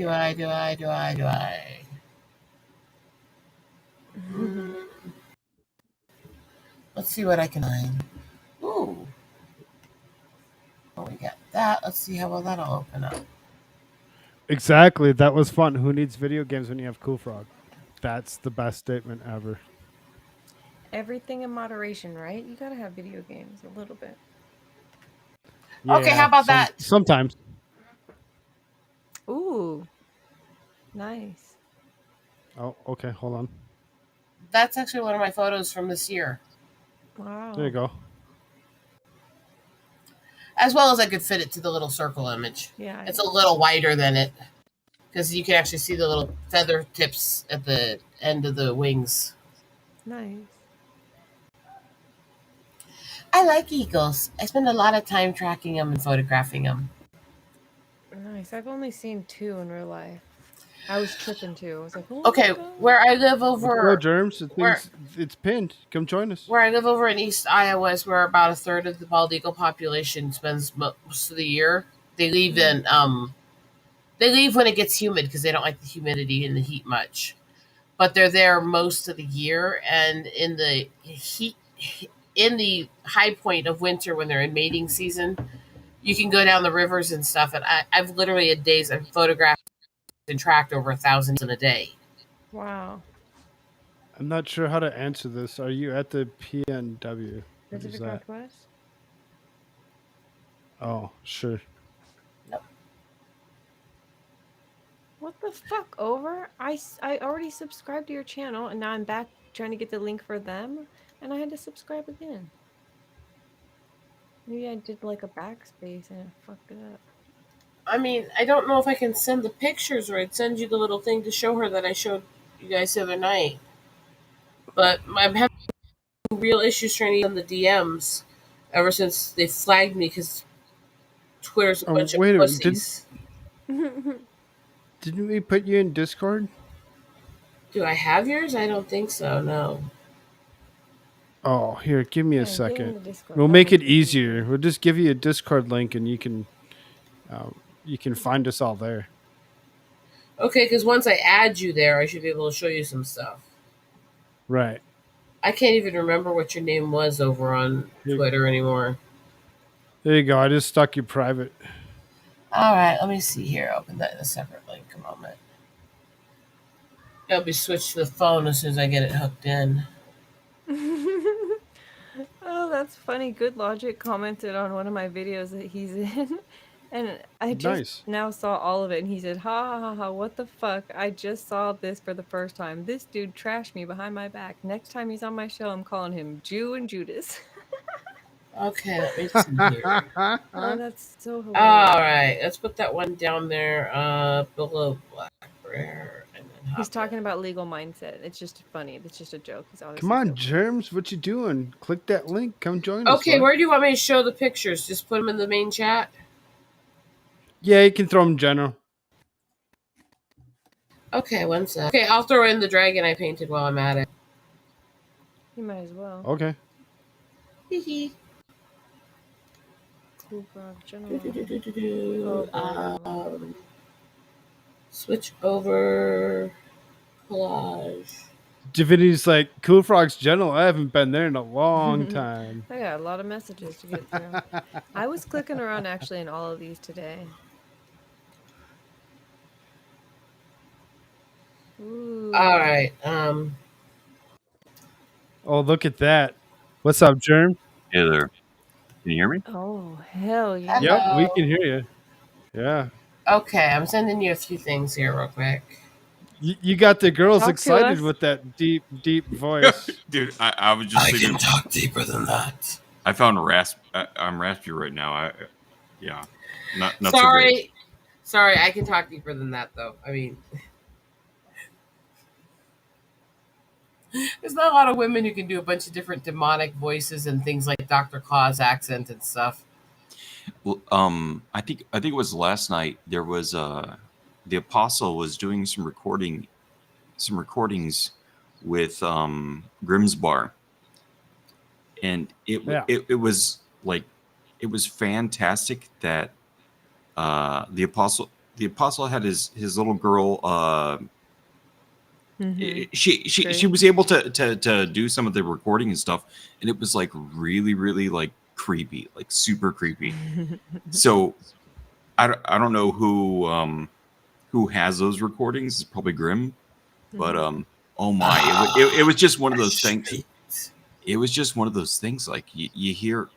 Let's see what I can find. Ooh. Oh, we got that. Let's see how well that'll open up. Exactly. That was fun. Who needs video games when you have Koolfrogg? That's the best statement ever. Everything in moderation, right? You gotta have video games a little bit. Yeah, okay, how about that? Sometimes. Ooh. Nice. Oh, okay. Hold on. That's actually one of my photos from this year. Wow. There you go. As well as I could fit it to the little circle image. Yeah. It's a little wider than it. Because you can actually see the little feather tips at the end of the wings. Nice. I like eagles. I spend a lot of time tracking them and photographing them. Nice. I've only seen 2 in real life. I was tripping too. I was like, oh okay, where I live over... Hello, Germs. It's pinned. Come join us. Where I live over in East Iowa is where about a third of the bald eagle population spends most of the year. They leave in... They leave when it gets humid because they don't like the humidity and the heat much. But they're there most of the year, and in the heat... In the high point of winter when they're in mating season, you can go down the rivers and stuff. And I've literally had days I've photographed and tracked over 1,000 in a day. Wow. I'm not sure how to answer this. Are you at the PNW? What is Pacific that? Northwest? Oh, sure. Nope. What the fuck, Over? I already subscribed to your channel, and now I'm back trying to get the link for them, and I had to subscribe again. Maybe I did like a backspace and it fucked it up. I mean, I don't know if I can send the pictures or I'd send you the little thing to show her that I showed you guys the other night. But I'm having real issues trying to get on the DMs ever since they flagged me because Twitter's a bunch of pussies. Didn't we put you in Discord? Do I have yours? I don't think so, no. Oh, here, give me a second. We'll make it easier. We'll just give you a Discord link and you can find us all there. Okay, because once I add you there, I should be able to show you some stuff. Right. I can't even remember what your name was over on Twitter anymore. There you go. I just stuck you private. All right, let me see here. Open that in a separate link. A moment. It'll be switched to the phone as soon as I get it hooked in. Oh, that's funny. Good Logic commented on one of my videos that he's in. And I just Nice. now saw all of it. And he said, ha ha ha ha, what the fuck? I just saw this for the first time. This dude trashed me behind my back. Next time he's on my show, I'm calling him Jew and Judas. Okay, let me see here. Oh, that's so hilarious. All right, let's put that one down there below Black Bear. And then He's talking about legal mindset. It's just funny. It's just a joke. He's always Come on, Germs. What you doing? Click that link. Come join us. Okay, where do you want me to show the pictures? Just put them in the main chat? Yeah, you can throw them general. Okay, one sec. Okay, I'll throw in the dragon I painted while I'm at it. You might as well. Okay. Hee Koolfrogg general. Switch over. Collage. Div Inity's like, Koolfrogg's general. I haven't been there in a long time. I got a lot of messages to get through. I was clicking around actually in all of these today. Ooh. All right. Oh, look at that. What's up, Germ? Hey there. Can you hear me? Oh, hell yeah. Yep, we can hear you. Yeah. Okay, I'm sending you a few things here real quick. You got the girls Talk to excited us. with that deep, deep voice. Dude, I was just thinking. can talk deeper than that. I found I'm raspy right now. Yeah. Not so Sorry. great. Sorry, I can talk deeper than that, though. I mean, there's not a lot of women who can do a bunch of different demonic voices and things like Dr. Claw's accent and stuff. Well, I think it was last night. There was the Apostle was doing some recordings with Grimsbar, and it was like it was fantastic that the Apostle had his little girl. She was able to do some of the recording and stuff, and it was like really like creepy, like super creepy. So I don't know who has those recordings. It's probably Grim, but oh my, it was just one of those things. It was just one of those things like you hear.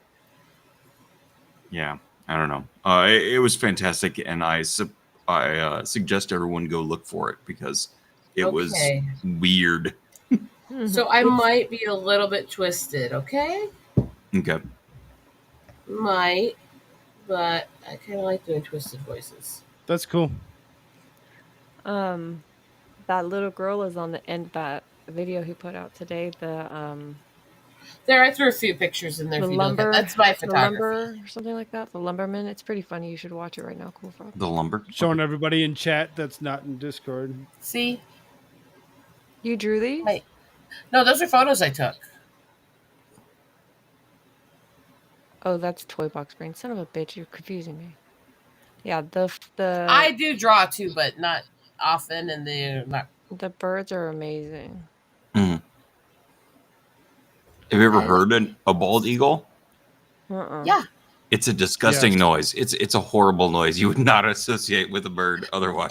Yeah, I don't know. It was fantastic, and I suggest everyone go look for it because it was weird. So I might be a little bit twisted, okay? Okay. Might, but I kind of like doing twisted voices. That's cool. That little girl is on the end of that video he put out today. There, I threw a few pictures in there. The if you look at- lumber, That's my the photography. lumber or something like that. The lumberman. It's pretty funny. You should watch it right now. Koolfrogg. The lumber. Showing everybody in chat that's not in Discord. See? You drew these? Wait. No, those are photos I took. Oh, that's Toy Box Brain. Son of a bitch, you're confusing me. Yeah, the I do draw too, but not often, and they're not. The birds are amazing. Mhm. Have you ever heard a bald eagle? Yeah. It's a disgusting noise. It's a horrible noise. You would not associate with a bird otherwise.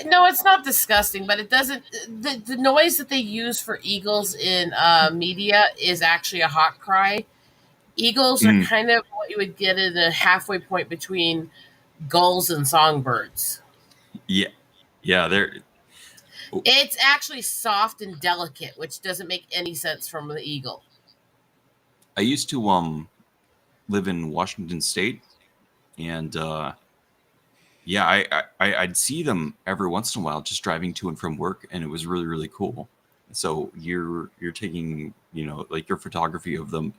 No, it's not disgusting, but it doesn't. The noise that they use for eagles in media is actually a hawk cry. Eagles are kind of what you would get in a halfway point between gulls and songbirds. Yeah, they're. It's actually soft and delicate, which doesn't make any sense from the eagle. I used to live in Washington State, and I'd see them every once in a while just driving to and from work, and it was really, really cool. So you're taking, like your photography of them.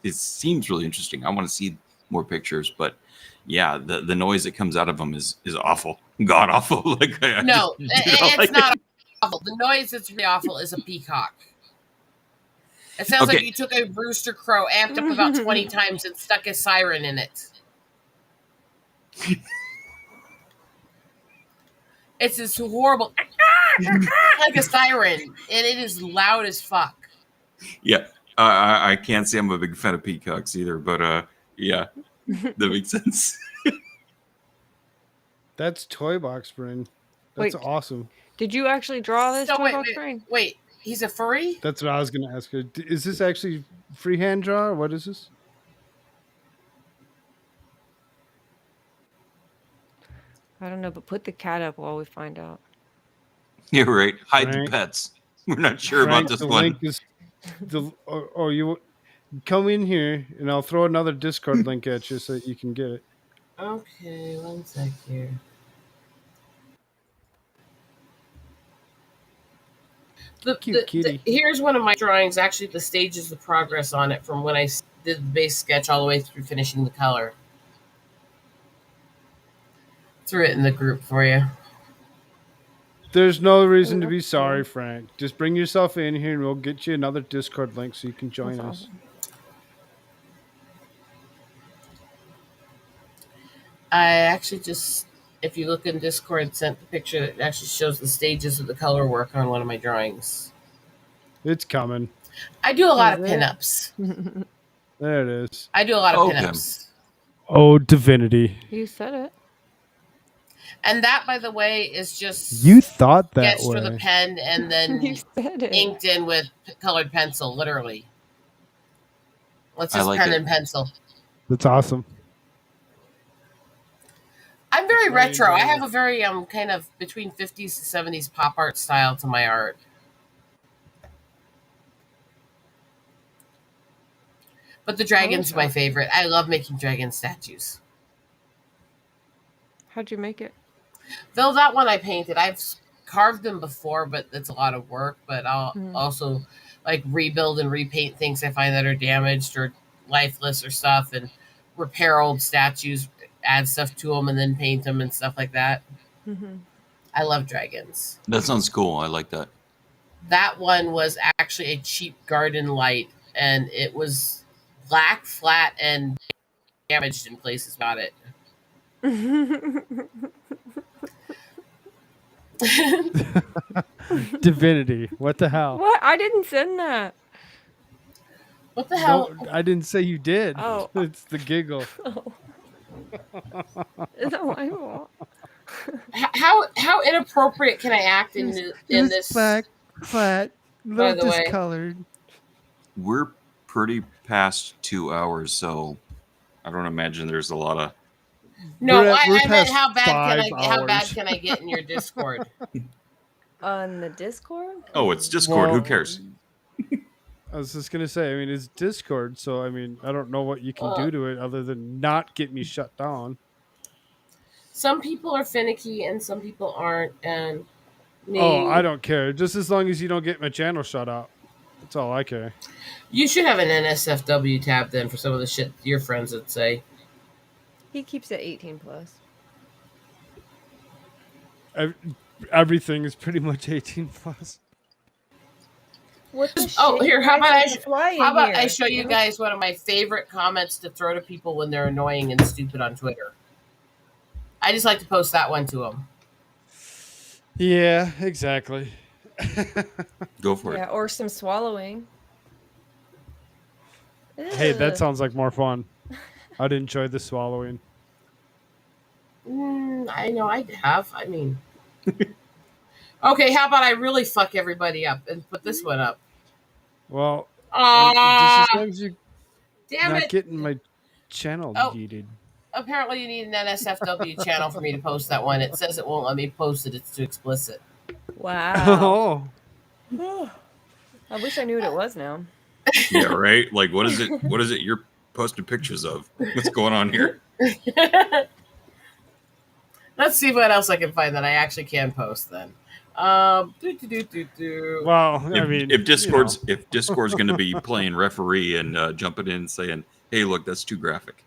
It seems really interesting. I want to see more pictures, but yeah, the noise that comes out of them is awful, god awful. Like No, it's not awful. The noise that's really awful is a peacock. It sounds like you took a rooster crow, amped up about 20 times, and stuck a siren in it. It's this horrible, like a siren, and it is loud as fuck. Yeah, I can't say I'm a big fan of peacocks either, but yeah, that makes sense. That's Toy Box Brain. That's Wait. awesome. Did you actually draw this So toy box brain? wait, he's a furry? That's what I was going to ask her. Is this actually freehand draw or what is this? I don't know, but put the cat up while we find out. You're right. Hide Frank. the pets. We're not sure Frank, about this the one. link is you come in here and I'll throw another Discord link at you so that you can get it. Okay, one sec here. Here's one of my drawings, actually the stages of progress on it from when I did the base sketch all the way through finishing the color. Threw it in the group for you. There's no reason to be sorry, Frank. Just bring yourself in here and we'll get you another Discord link so you can join us. I actually just, if you look in Discord, sent the picture that actually shows the stages of the color work on one of my drawings. It's coming. I do a lot of pinups. There it is. I do a lot of pinups. Oh, divinity. You said it. And that, by the way, is just You thought that sketched with a way. pen and then You said it. inked in with colored pencil, literally. It's I just like pen it. and pencil. That's awesome. I'm very retro. I have a very kind of between 50s to 70s pop art style to my art. But the dragon's my favorite. I love making dragon statues. How'd you make it? Though that one I painted. I've carved them before, but it's a lot of work. But I'll also like rebuild and repaint things I find that are damaged or lifeless or stuff, and repair old statues, add stuff to them, and then paint them and stuff like that. Mm-hmm. I love dragons. That sounds cool. I like that. That one was actually a cheap garden light, and it was black, flat, and damaged in places. Got it. Divinity. What the hell? What? I didn't send that. What the hell? No, I didn't say you did. Oh. It's the giggle. Is that what I want? How inappropriate can I act in this? Flat, By little the way. discolored. We're pretty past 2 hours, so I don't imagine there's a lot of. No, We're I meant past how bad 5 how bad hours. can I get in your Discord? On the Discord? Oh, it's Discord. Who cares? I was just gonna say. I mean, it's Discord, so I mean, I don't know what you can do to it other than not get me shut down. Some people are finicky and some people aren't, and me. Oh, I don't care. Just as long as you don't get my channel shut out. That's all I care. You should have an NSFW tab then for some of the shit your friends would say. He keeps it 18 plus. Everything is pretty much 18 plus. What the Oh, shit? here, how about I I show you guys one of my favorite comments to throw to people when they're annoying and stupid on Twitter. I just like to post that one to them. Yeah, exactly. Go for Yeah, it. or some swallowing. Hey, that Ugh. sounds like more fun. I'd enjoy the swallowing. I know I have. I mean, okay. How about I really fuck everybody up and put this one up? Well, Ah, just as long as you're damn not it! getting my channel Oh. yeeted. Apparently, you need an NSFW channel for me to post that one. It says it won't let me post it. It's too explicit. Wow. I wish I knew what it was now. Yeah, right. Like, what is it? What is it you're posting pictures of? What's going on here? Let's see what else I can find that I actually can post then. Well, If Discord's going to be playing referee and jumping in and saying, "Hey, look, that's too graphic.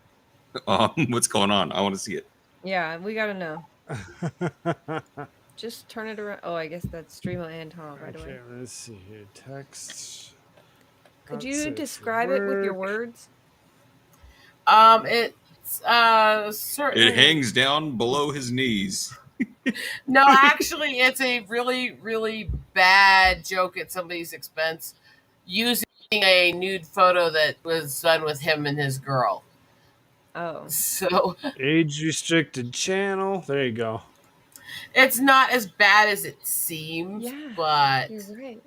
What's going on? I want to see it." Yeah, we gotta know. Just turn it around. Oh, I guess that's Streamo and Tom right away. Okay, let's see here. Text. Could you describe it with your words? It's certainly. It hangs down below his knees. No, actually, it's a really, really bad joke at somebody's expense using a nude photo that was done with him and his girl. Oh. So age restricted channel. There you go. it's not as bad as it seems, Yeah, but you're right.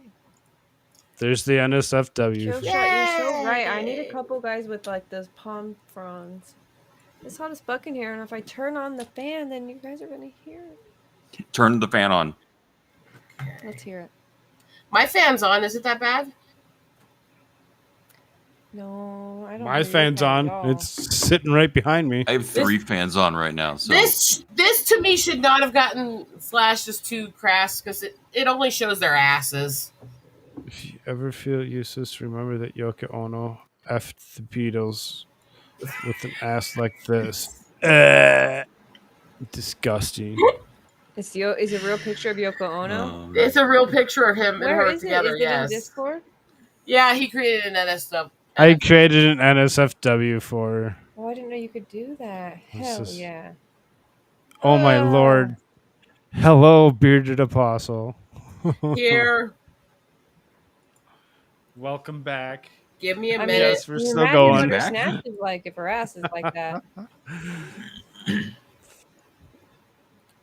There's the NSFW. Kill shot, you're so right. I need a couple guys with like those palm fronds. It's hot as fuck in here, and if I turn on the fan, then you guys are gonna hear it. Turn the fan on. Let's hear it. my fan's on. Is it that bad? No, I don't. My hear fan's your fan on. at all. It's sitting right behind me. I have 3 fans on right now. So This to me should not have gotten flashed as too crass because it only shows their asses. If you ever feel useless, remember that Yoko Ono effed the Beatles with an ass like this. Disgusting. Is a real picture of Yoko Ono? It's a real picture of him and Where her is together. it? Is it Yes. in Discord? Yeah, he created an NSW. I created an NSFW for her. Oh, I didn't know you could do that. Hell just- yeah. Oh my lord. Hello, bearded apostle. Here. Welcome back. Give me a I minute. mean, Yes, we're you still imagine going. what her Back? snatch is like if her ass is like that.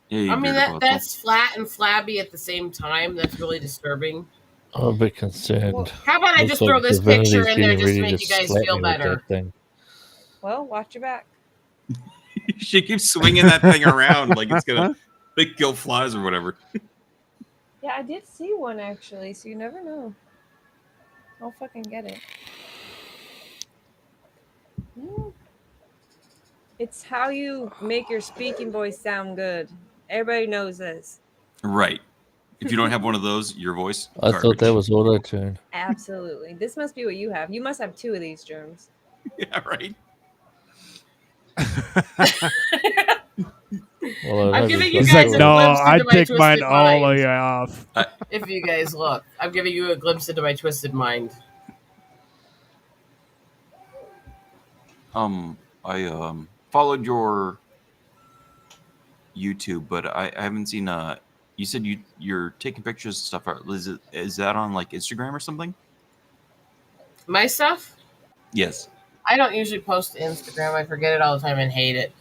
yeah, I mean that's flat and flabby at the same time. That's really disturbing. I'm a bit concerned. How about I Looks just like throw this Divinity's picture in there getting just to ready make you guys slap feel me with better? that thing. Well, watch your back. she keeps swinging that thing around like it's gonna kill flies or whatever. Yeah, I did see one actually, so you never know. I'll fucking get it. It's how you make your speaking voice sound good. Everybody knows this. Right. If you don't have one of those, your voice. I thought that was auto-tune. Absolutely. This must be what you have. You must have 2 of these germs. Yeah, right. Well, I'm giving you It's guys like, a no, glimpse I into my take twisted mine all mind. the way off. If you guys look, I'm giving you a glimpse into my twisted mind. I followed your YouTube, but I haven't seen you said you're taking pictures and stuff. Is that on like Instagram or something? My stuff? Yes. I don't usually post to Instagram. I forget it all the time and hate it.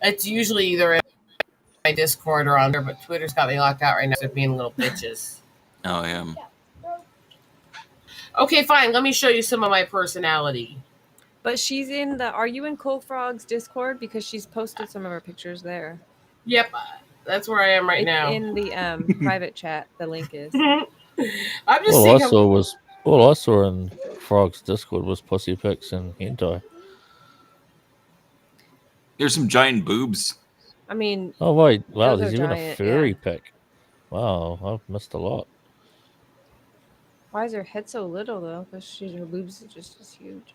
It's usually either in my Discord or on there, but Twitter's got me locked out right now. So being little bitches. Oh yeah. Okay, fine. Let me show you some of my personality. But she's in the. Are you in Koolfrogg's Discord? Because she's posted some of her pictures there. Yep, that's where I am right It's now. in the private chat. The link is. I'm just All saying. I saw in Frog's Discord was pussy pics and hentai. There's some giant boobs. I mean. Oh wait, wow! those There's are even a giant, furry yeah. pic. Wow, I've missed a lot. Why is her head so little though? Because her boobs are just as huge.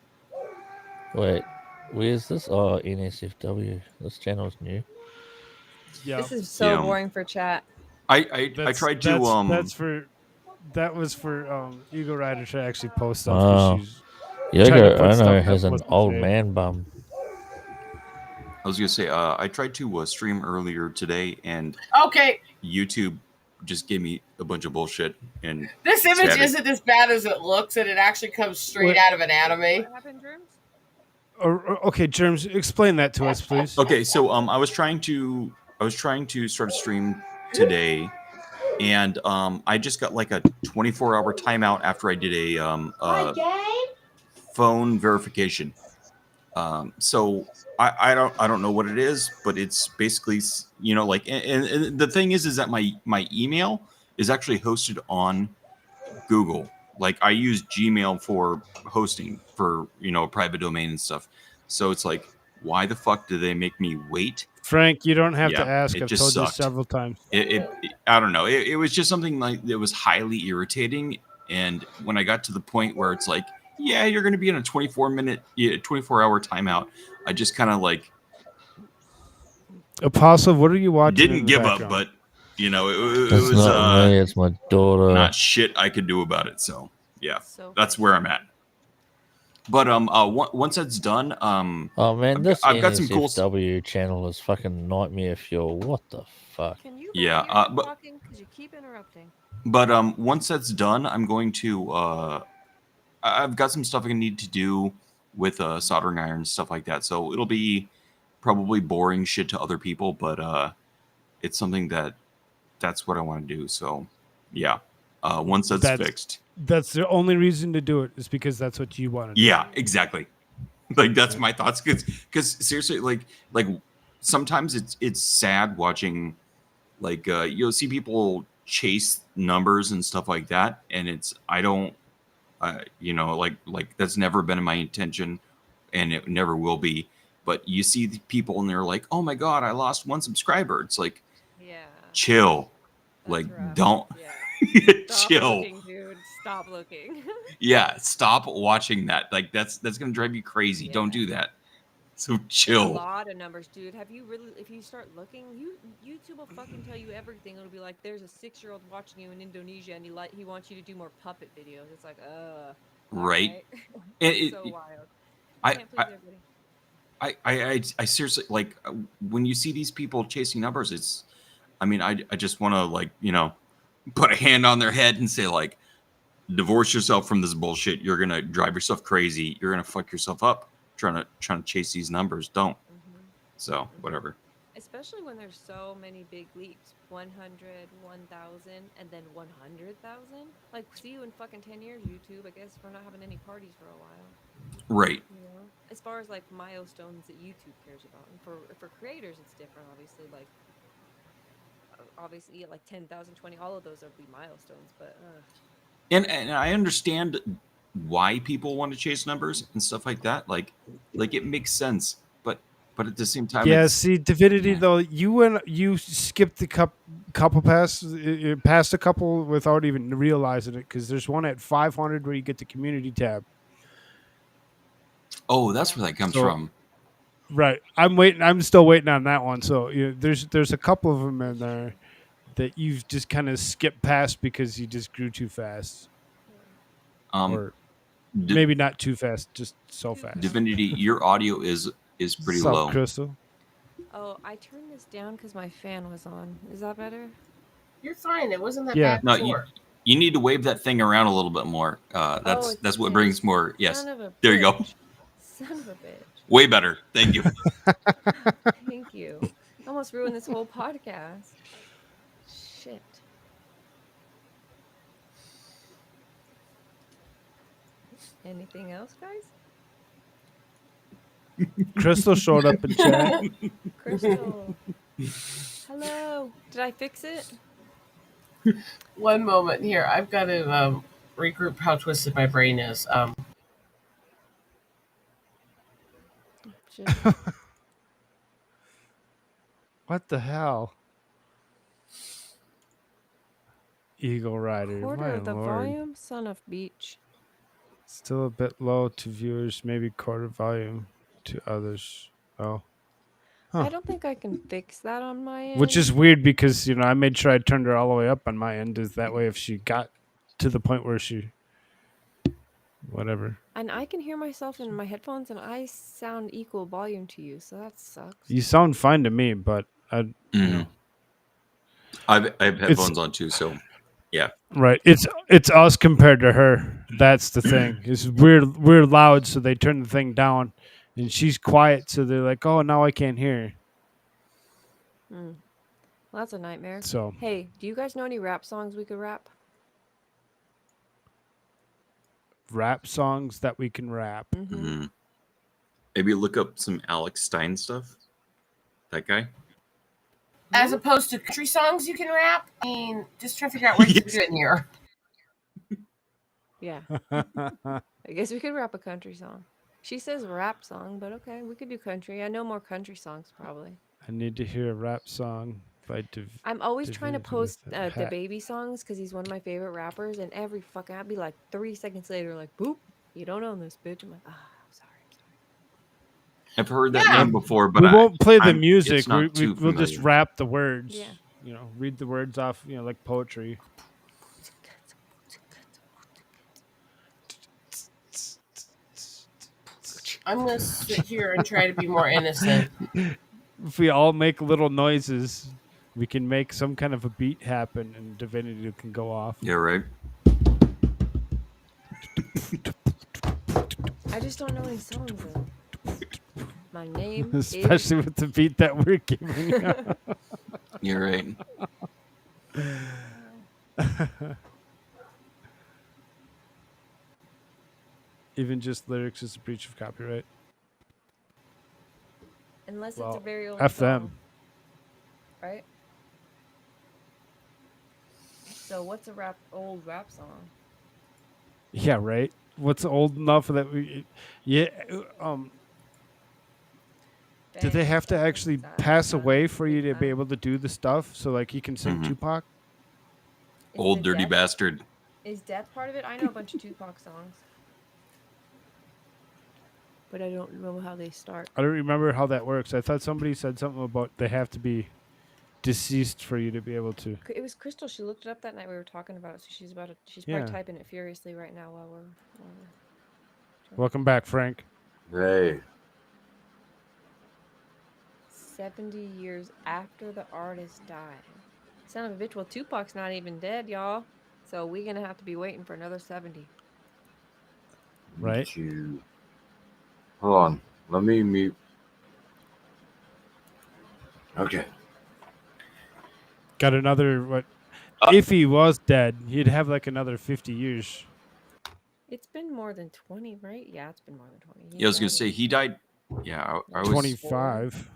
Wait, where's this? Oh, NSFW. This channel's new. Yeah. This is so Yeah. boring for chat. I tried to That was for Eagle Rider to actually post stuff. Wow. She's Yoga trying to put Ono stuff that has an wasn't old there. man bum. I was gonna say I tried to stream earlier today, and Okay, YouTube just gave me a bunch of bullshit. And this image static. isn't as bad as it looks, and it actually comes straight What? out of an anime. What happened, Germs? Okay, Germs, explain that to us, please. Okay, so I was trying to start a stream today, and I just got like a 24-hour timeout after I did a phone verification. So I don't know what it is, but it's basically, you know, like, and the thing is that my email is actually hosted on Google. Like I use Gmail for hosting for, you know, private domain and stuff. So it's like, why the fuck do they make me wait? Frank, you don't have Yeah, to ask. it I've just told sucked. you several times. I don't know. It was just something like that was highly irritating. And when I got to the point where it's like, yeah, you're going to be in a 24-hour timeout, I just kind of like Apostle, what are you watching? in didn't the give up, background? but you know, it It's was not me, it's my daughter. not shit I could do about it. So yeah, So that's where I'm at. But once that's done, Oh man, this I've got some cool NSFW channel is fucking nightmare fuel. What the fuck? Can you Yeah, hear me but- talking? Because you keep interrupting. But once that's done, I'm going to I've got some stuff I need to do with soldering iron and stuff like that. So it'll be probably boring shit to other people, but it's something that's what I want to do. So yeah, once that's fixed. That's the only reason to do it, is because that's what you want to do. Yeah, exactly. Like that's my thoughts, because seriously, like sometimes it's sad watching, like you'll see people chase numbers and stuff like that, and I don't like that's never been my intention, and it never will be. But you see the people and they're like, oh my god, I lost 1 subscriber. It's like, chill. Like, don't Stop chill. looking, dude. Stop looking. Yeah, stop watching that. Like that's gonna drive you crazy. Don't do that. So chill. A lot of numbers, dude. Have you really? If you start looking, YouTube will fucking tell you everything. It'll be like, there's a 6-year-old watching you in Indonesia, and he wants you to do more puppet videos. It's like, Right. It's so wild. Can't please everybody. I seriously, like, when you see these people chasing numbers, I just want to, like, put a hand on their head and say, like, divorce yourself from this bullshit. You're gonna drive yourself crazy. You're gonna fuck yourself up trying to chase these numbers. Don't. So whatever. Especially when there's so many big leaps. 100, 1,000, and then 100,000. Like, see you in fucking 10 years, YouTube. I guess we're not having any parties for a while. Right. As far as like milestones that YouTube cares about, and for creators, it's different. Obviously, like 10,000, 20, all of those are be milestones. But and I understand why people want to chase numbers and stuff like that. Like it makes sense, but at the same time, Yeah, see, Divinity though, you skipped the couple passed a couple without even realizing it, because there's one at 500 where you get the community tab. Oh, that's where that comes from. Right, I'm still waiting on that one. So there's a couple of them in there that you've just kind of skipped past because you just grew too fast. Or maybe not too fast, just so fast. Divinity, your audio is pretty low. Crystal. oh, I turned this down because my fan was on. Is that better? You're fine. It wasn't that Yeah. bad No, before. you need to wave that thing around a little bit more. That's it's what okay. brings more. Yes, Son of a there you go. bitch. Son of a bitch. Way better. Thank you. Thank you. Almost ruined this whole podcast. Shit. Anything else, guys? Crystal showed up in chat. Crystal. Hello. Did I fix it? One moment here. I've got to regroup how twisted my brain is. What the hell? Eagle Rider. Quarter My of the lord. volume? Son of Beach. Still a bit low to viewers, maybe quarter volume to others. Oh. I don't think I can fix that on my end. Which is weird because, I made sure I turned her all the way up on my end. Is that way if she got to the point where whatever. And I can hear myself in my headphones, and I sound equal volume to you, so that sucks. You sound fine to me, but I have headphones on too, so yeah. Right. It's us compared to her. That's the thing. It's we're loud, so they turn the thing down, and she's quiet, so they're like, "Oh, now I can't hear." Well, that's a nightmare. So- hey, do you guys know any rap songs we could rap? Rap songs that we can rap. Mm-hmm. Maybe look up some Alex Stein stuff. That guy. As opposed to country songs you can rap? I mean, just trying to figure out what to do in here. Yeah. I guess we could rap a country song. She says rap song, but okay, we could do country. I know more country songs probably. I need to hear a rap song by I'm always trying to Divinity post with a the hat. baby songs because he's one of my favorite rappers, and every fucking I'd be like 3 seconds later, like, boop, you don't own this bitch. I'm like, sorry. I've heard that name before, but we won't play the it's music. not We'll too just familiar. rap the words. Yeah. Read the words off. Like poetry. I'm going to sit here and try to be more innocent. If we all make little noises, we can make some kind of a beat happen, and Divinity can go off. Yeah, right. I just don't know any songs though. My name Especially with the beat that we're giving you. You're right. Even just lyrics is a breach of copyright. Unless Well, it's a very old F song. them. Right? So what's a old rap song? Yeah, right. What's old enough that we? Yeah. Do they have to actually pass away for you to be able to do the stuff? So like you can sing Mhm. Tupac. Old dirty bastard. Is death part of it? I know a bunch of Tupac songs. But I don't know how they start. I don't remember how that works. I thought somebody said something about they have to be deceased for you to be able to. It was Crystal. She looked it up that night we were talking about it. So she's probably Yeah. typing it furiously right now while we're Welcome back, Frank. Hey. 70 years after the artist died. Son of a bitch. Well, Tupac's not even dead, y'all. So we're gonna have to be waiting for another 70. Right. Hold on. Let me mute. Okay. Got another what? If he was dead, he'd have like another 50 years. It's been more than 20, right? Yeah, it's been more than 20. Yeah, I was gonna say he died. Yeah, I was 25.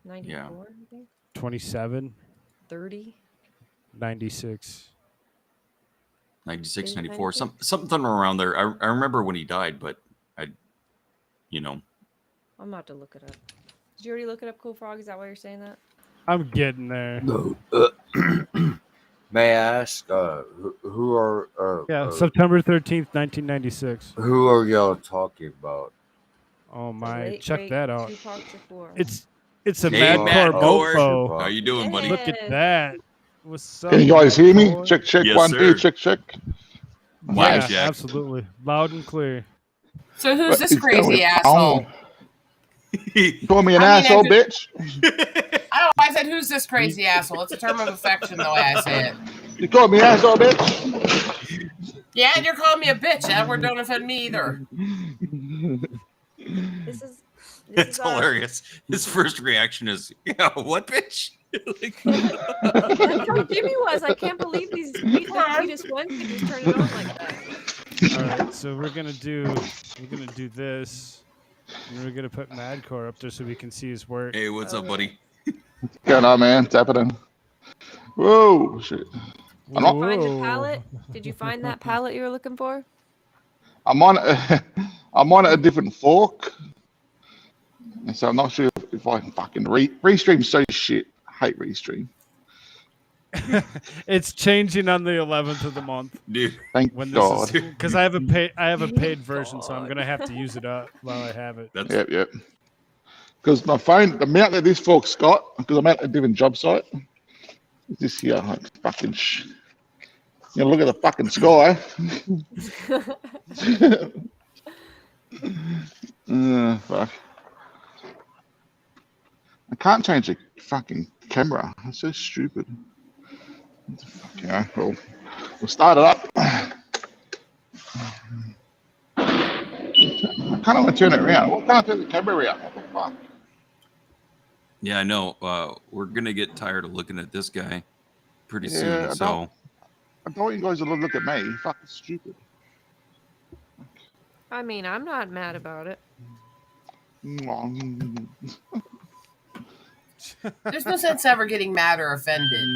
94, Yeah. I think. 27. 30. 96. 96, Is it 94, 96? something around there. I remember when he died, but I'm about to look it up. Did you already look it up, Koolfrogg? Is that why you're saying that? I'm getting there. No. May I ask, who are Yeah, September 13th, 1996. who are y'all talking about? Oh my, late, check great that out. Tupac Shakur. It's a Hey, MadcoreMoFo. How you doing, buddy? Look at that. What's up? Can you guys hear me? boy? Check, check, Yes, 1, 2, sir. check. Yeah, Jack. absolutely. Loud and clear. So who's What this is crazy going asshole? on? You call me an asshole, bitch? I don't know. I said, who's this crazy asshole? It's a term of affection, the way I say it. You call me asshole, bitch? Yeah, and you're calling me a bitch. That word don't offend me either. This is It's hilarious. His first reaction is, "Yeah, what, bitch?" That's how Jimmy was. I can't believe the sweetest one could just turn it on like that. All right, so we're gonna do this, and we're gonna put Madcore up there so we can see his work. Hey, what's up, buddy? What's going on, man? What's happening? Whoa, shit. Did you find the palette? Did you find that palette you were looking for? I'm on a different fork. And so I'm not sure if I can fucking restream so shit. I hate restream. It's changing on the 11th of the month, dude. Thank God. Because I have a paid version, so I'm gonna have to use it up while I have it. Yep. Because my phone, the amount that this fork's got, because I'm at a different job site, is this here, like fucking you know, look at the fucking sky. Fuck. I can't change the fucking camera. That's so stupid. Okay, well, we'll start it up. I can't even turn it around. What can't I turn the camera around? What the fuck? Yeah, I know. We're gonna get tired of looking at this guy pretty Yeah, soon. So I don't want you guys to look at me. Fucking stupid. I mean, I'm not mad about it. There's no sense ever getting mad or offended.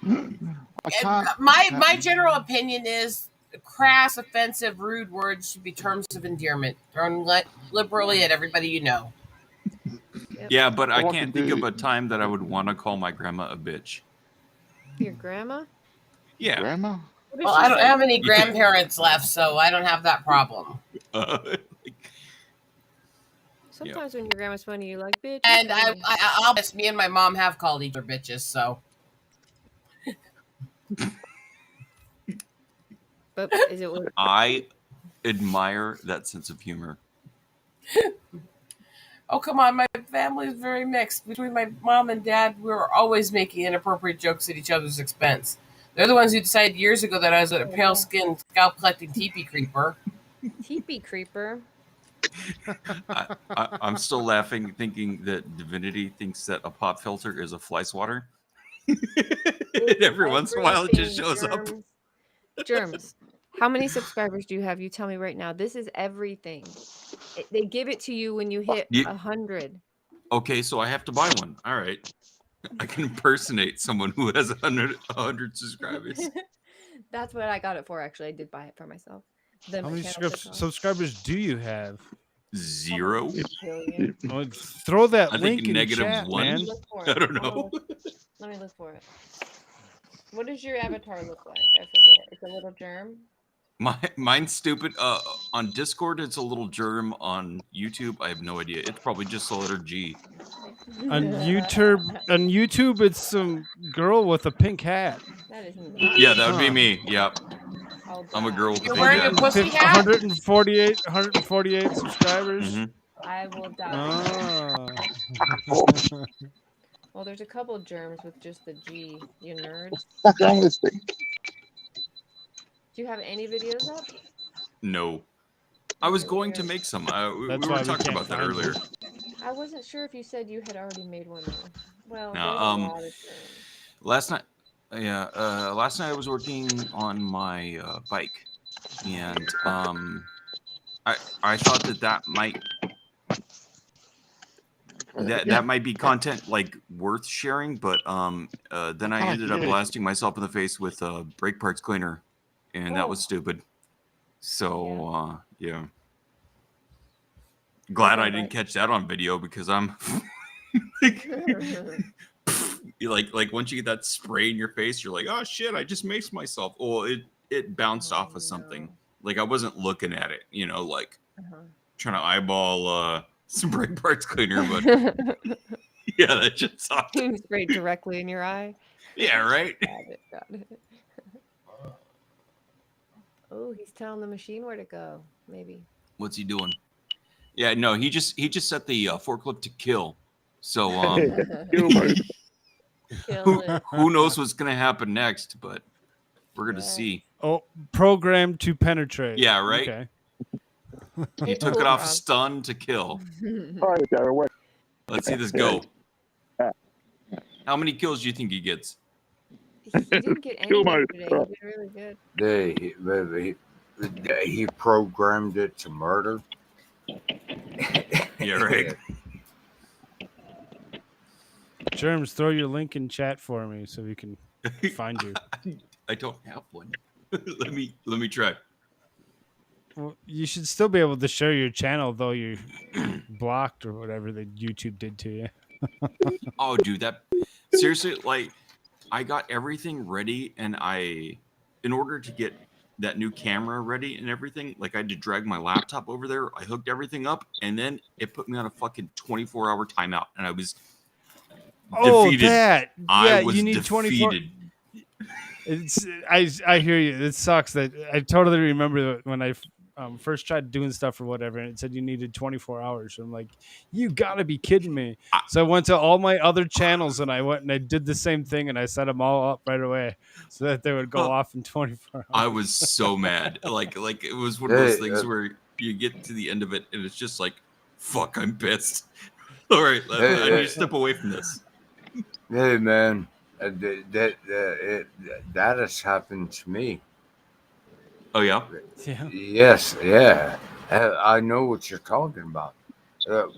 I can't. My general opinion is crass, offensive, rude words should be terms of endearment thrown liberally at everybody you know. yeah, but I can't think of a time that I would want to call my grandma a bitch. Your grandma? Yeah. Grandma? Well, I don't have any grandparents left, so I don't have that problem. Sometimes when your grandma's funny, you're like, bitch. And I'll miss me and my mom have called each other bitches, so. But is it? I admire that sense of humor. Oh, come on. My family is very mixed. Between my mom and dad, we were always making inappropriate jokes at each other's expense. They're the ones who decided years ago that I was a pale-skinned, scalp-collecting teepee creeper. Teepee creeper? I'm still laughing, thinking that Divinity thinks that a pop filter is a fly swatter. And every once in a while, it just shows up. Germs. How many subscribers do you have? You tell me right now. This is everything. They give it to you when you hit 100. Okay, so I have to buy one. All right. I can impersonate someone who has 100 subscribers. That's what I got it for, actually. I did buy it for myself. Then How my many channel took off. subscribers do you have? 0. Well, throw that I think link in chat, -1. man. I don't know. Let me look for it. What does your avatar look like? I forget. It's a little germ. Mine's stupid. On Discord, it's a little germ. On YouTube, I have no idea. It's probably just the letter G. On YouTube, it's some girl with a pink hat. That is Yeah, that would be me. Yep. I'm a girl with a You're pink wearing hat. a pussy hat? 148 subscribers. Mhm. I will die. Well, there's a couple germs with just the G. You nerds. Fuck wrong with this thing? Do you have any videos up? No. I was going to make some. We That's were why we talking can't about that find earlier. I wasn't sure if you said you had already made one. Though. Well, No, there's a lot of germs. last night I was working on my bike, and I thought that might be content like worth sharing, but then I ended up blasting myself in the face with a brake parts cleaner, and that was stupid. So yeah. Glad I didn't catch that on video, because I'm like once you get that spray in your face, you're like, oh shit, I just maced myself. Well, it bounced off of something. Like I wasn't looking at it, like trying to eyeball some brake parts cleaner, but yeah, that shit sucked. Sprayed directly in your eye. Yeah, right. Got it. Oh, he's telling the machine where to go. Maybe. What's he doing? Yeah, no, he just set the forklift to kill. So who knows what's gonna happen next? But we're gonna see. Oh, programmed to penetrate. Yeah, right. Okay. He took it off stun to kill. Let's see this go. How many kills do you think he gets? He didn't get any yesterday. He did really good. He programmed it to murder. Yeah, right. Germs, throw your link in chat for me so we can find you. I don't have one. let me try. Well, you should still be able to share your channel, though you're blocked or whatever that YouTube did to you. Oh, dude, that seriously, like, I got everything ready, and in order to get that new camera ready and everything, like, I had to drag my laptop over there. I hooked everything up, and then it put me on a fucking 24-hour timeout, and I was defeated. That. Yeah, I was you need defeated. 24. I hear you. It sucks that I totally remember when I first tried doing stuff or whatever, and it said you needed 24 hours. So I'm like, you gotta be kidding me. So I went to all my other channels and I went and I did the same thing, and I set them all up right away so that they would go off in 24 hours. I was so mad. Like it was one of those things where you get to the end of it and it's just like, fuck, I'm pissed. All right, I need to step away from this. Hey, man, that has happened to me. Oh, yeah? Yeah. Yes, yeah. I know what you're talking about.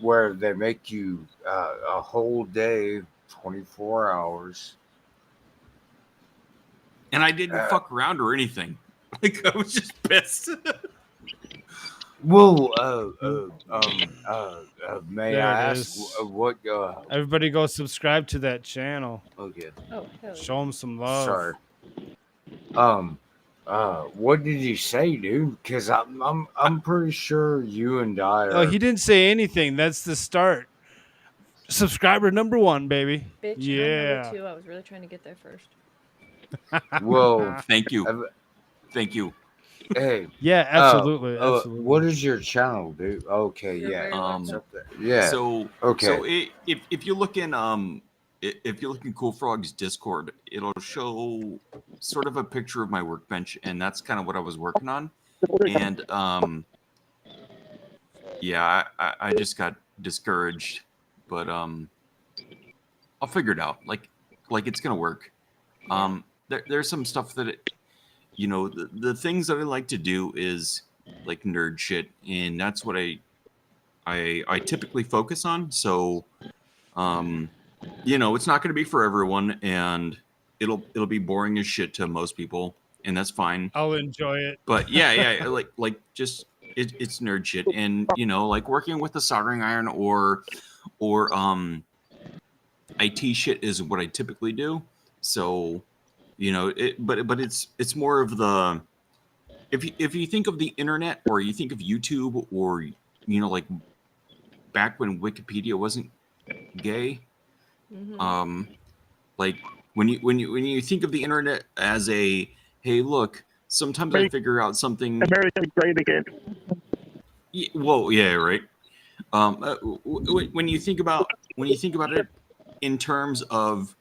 Where they make you a whole day, 24 hours. And I didn't fuck around or anything. Like, I was just pissed. Well, may There I it ask is. what? Everybody go subscribe to that channel. Okay. Oh, hell Show them some love. Sorry. What did you say, dude? Because I'm pretty sure you and I are. Oh, he didn't say anything. That's the start. Subscriber number 1, baby. Bitch, Yeah. I'm number 2. I was really trying to get there first. Well, thank you. Thank you. Hey. Yeah, absolutely. Absolutely. What is your channel, dude? Okay, yeah. Yeah. So okay. So if you look in if you look in Koolfrogg's Discord, it'll show sort of a picture of my workbench, and that's kind of what I was working on. And Yeah, I just got discouraged, but I'll figure it out. Like it's gonna work. There's some stuff that the things that I like to do is like nerd shit, and that's what I typically focus on. So it's not going to be for everyone, and it'll be boring as shit to most people, and that's fine. I'll enjoy it. But yeah, like just it's nerd shit, and like working with the soldering iron or IT shit is what I typically do. So but it's more of the if you think of the internet or you think of YouTube or like back when Wikipedia wasn't gay. Like when you think of the internet as a hey, look, sometimes I figure out something. America's great again. Well, yeah, right. When you think about it in terms of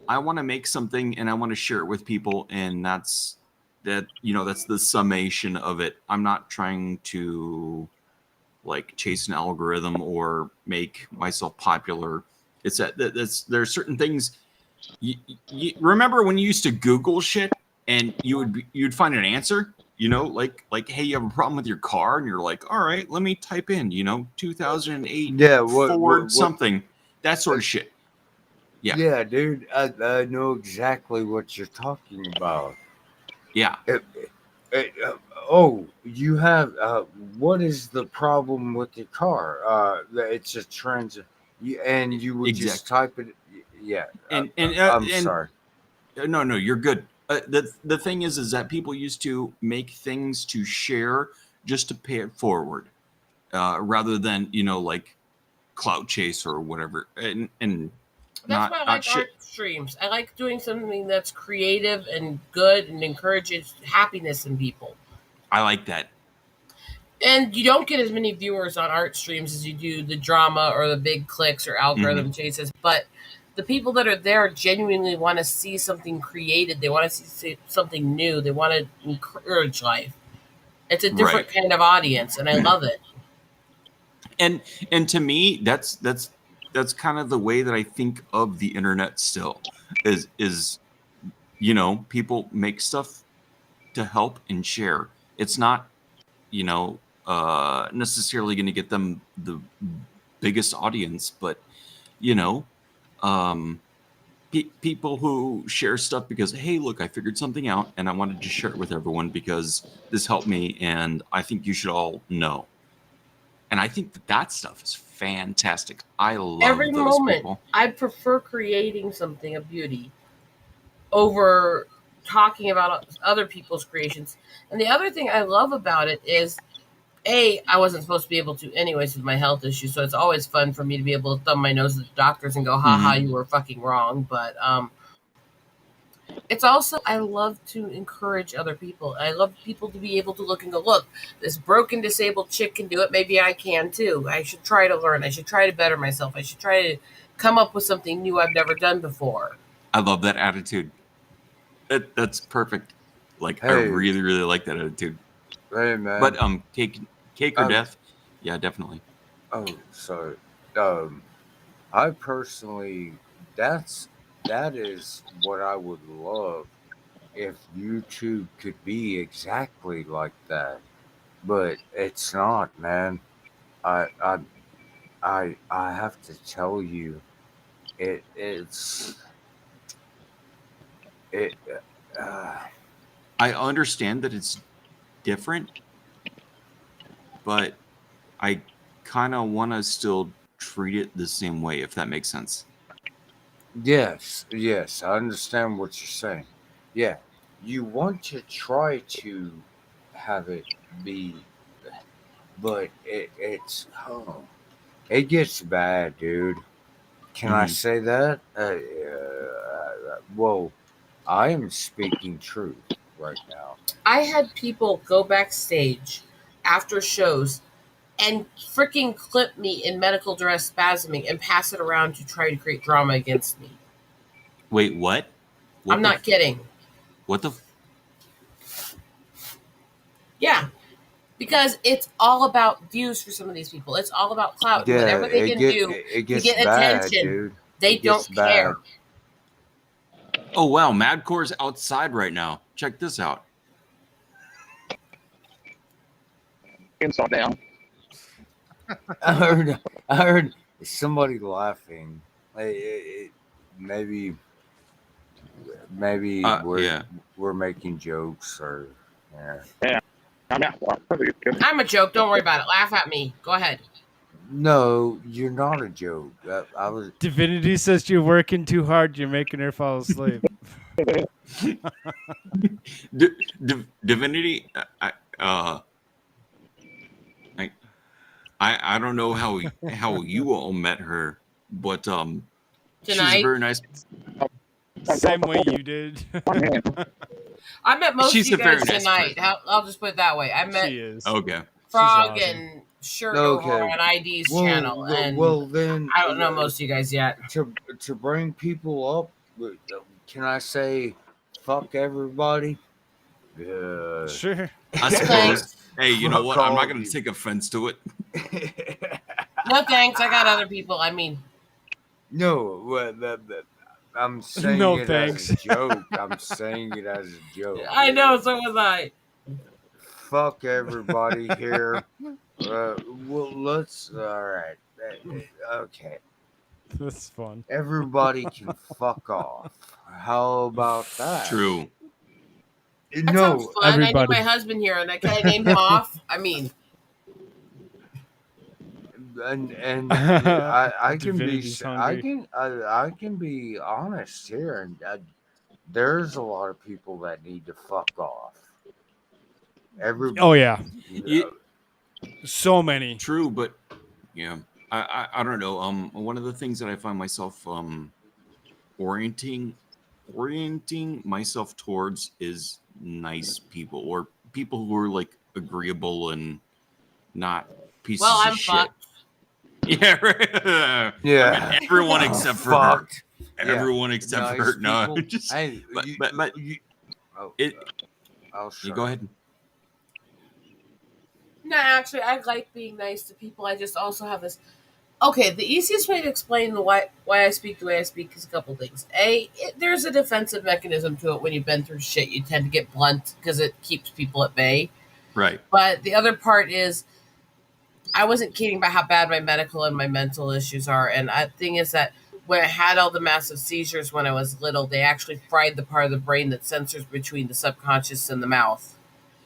I want to make something and I want to share it with people, and that's the summation of it. I'm not trying to like chase an algorithm or make myself popular. It's there are certain things. You remember when you used to Google shit and you'd find an answer, like hey, you have a problem with your car, and you're like, all right, let me type in 2008 Ford something, that sort of shit. Yeah, dude, I know exactly what you're talking about. Yeah. You have what is the problem with your car? It's a transit, and you would just type it. Yeah, I'm sorry. No, you're good. The thing is that people used to make things to share just to pay it forward, rather than like clout chase or whatever. And that's why I like art streams. I like doing something that's creative and good and encourages happiness in people. I like that. And you don't get as many viewers on art streams as you do the drama or the big clicks or algorithm chases. But the people that are there genuinely want to see something created. They want to see something new. They want to encourage life. It's a different kind of audience, and I love it. And to me, that's kind of the way that I think of the internet still is people make stuff to help and share. It's not necessarily going to get them the biggest audience, but people who share stuff because hey, look, I figured something out and I wanted to share it with everyone because this helped me and I think you should all know. And I think that stuff is fantastic. I love every those moment. people. I prefer creating something of beauty over talking about other people's creations. And the other thing I love about it is, I wasn't supposed to be able to anyways with my health issues, so it's always fun for me to be able to thumb my nose at the doctors and go, ha, you were fucking wrong. But it's also, I love to encourage other people. I love people to be able to look and go, look, this broken, disabled chick can do it. Maybe I can too. I should try to learn. I should try to better myself. I should try to come up with something new I've never done before. I love that attitude. That's perfect. Like, Hey. I really, really like that attitude. Hey, man. But cake or death? Yeah, definitely. Oh, sorry. I personally, that is what I would love if YouTube could be exactly like that, but it's not, man. I have to tell you, it's. I understand that it's different, but I kind of want to still treat it the same way, if that makes sense. Yes, I understand what you're saying. Yeah, you want to try to have it be, but it gets bad, dude. Can I say that? Well, I am speaking truth right now. I had people go backstage after shows and freaking clip me in medical duress spasming and pass it around to try to create drama against me. Wait, what? I'm not kidding. What the? Yeah. Because it's all about views for some of these people. It's all about clout. Yeah, Whatever they can do it to gets get bad, attention, dude. they It gets don't care. Oh wow, Madcore's outside right now. Check this out. Inside down. I heard somebody laughing. Maybe we're making jokes or Yeah. I'm a joke. Don't worry about it. Laugh at me. Go ahead. No, you're not a joke. I was. Divinity says you're working too hard. You're making her fall asleep. Divinity, I don't know how you all met her, but she's Tonight? very nice. Same way you did. I met most She's of you a very guys nice tonight. I'll just put it that way. I met Okay. Frog She's and Shirt Okay. over on ID's Well, channel, well, and well, then I don't know most of you guys yet. To bring people up, can I say fuck everybody? Yeah. Sure. I suppose. Hey, you know what? I'm not going to take offense to it. No thanks. I got other people. I mean, No, I'm saying No it thanks. as a joke. I'm saying it as a joke. I know. So was I. Fuck everybody here. Well, let's. All right. Okay. That's fun. Everybody can fuck off. How about that? True. That No, sounds fun. I need everybody. my husband here, and can I name him off? I mean, and I can be Divinity's hungry. I can be honest here, and there's a lot of people that need to fuck off. Oh yeah, Yeah, so many. true, but yeah, I don't know. One of the things that I find myself orienting myself towards is nice people or people who are like agreeable and not pieces well, I'm of shit. fucked. Yeah, right. Yeah. I mean, everyone except for her. Fucked. Everyone except for her. No, people. just Hey, but oh, it. I'll You shut go up. ahead. No, actually, I like being nice to people. I just also have this. Okay, the easiest way to explain why I speak the way I speak is a couple things. There's a defensive mechanism to it. When you've been through shit, you tend to get blunt because it keeps people at bay. Right. But the other part is, I wasn't kidding about how bad my medical and my mental issues are. And the thing is that when I had all the massive seizures when I was little, they actually fried the part of the brain that censors between the subconscious and the mouth.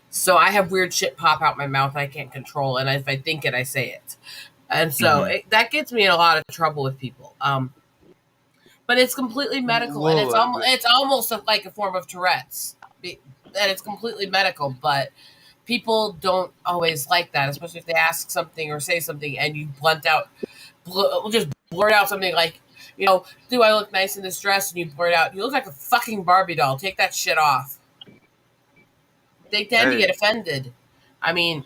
So I have weird shit pop out my mouth I can't control. And if I think it, I say it. And so that gets me in a lot of trouble with people. But it's completely medical. And it's almost like a form of Tourette's. And it's completely medical. But people don't always like that, especially if they ask something or say something and you just blurt out something like, do I look nice in this dress? And you blurt out, you look like a fucking Barbie doll. Take that shit off. They tend to get offended. I mean,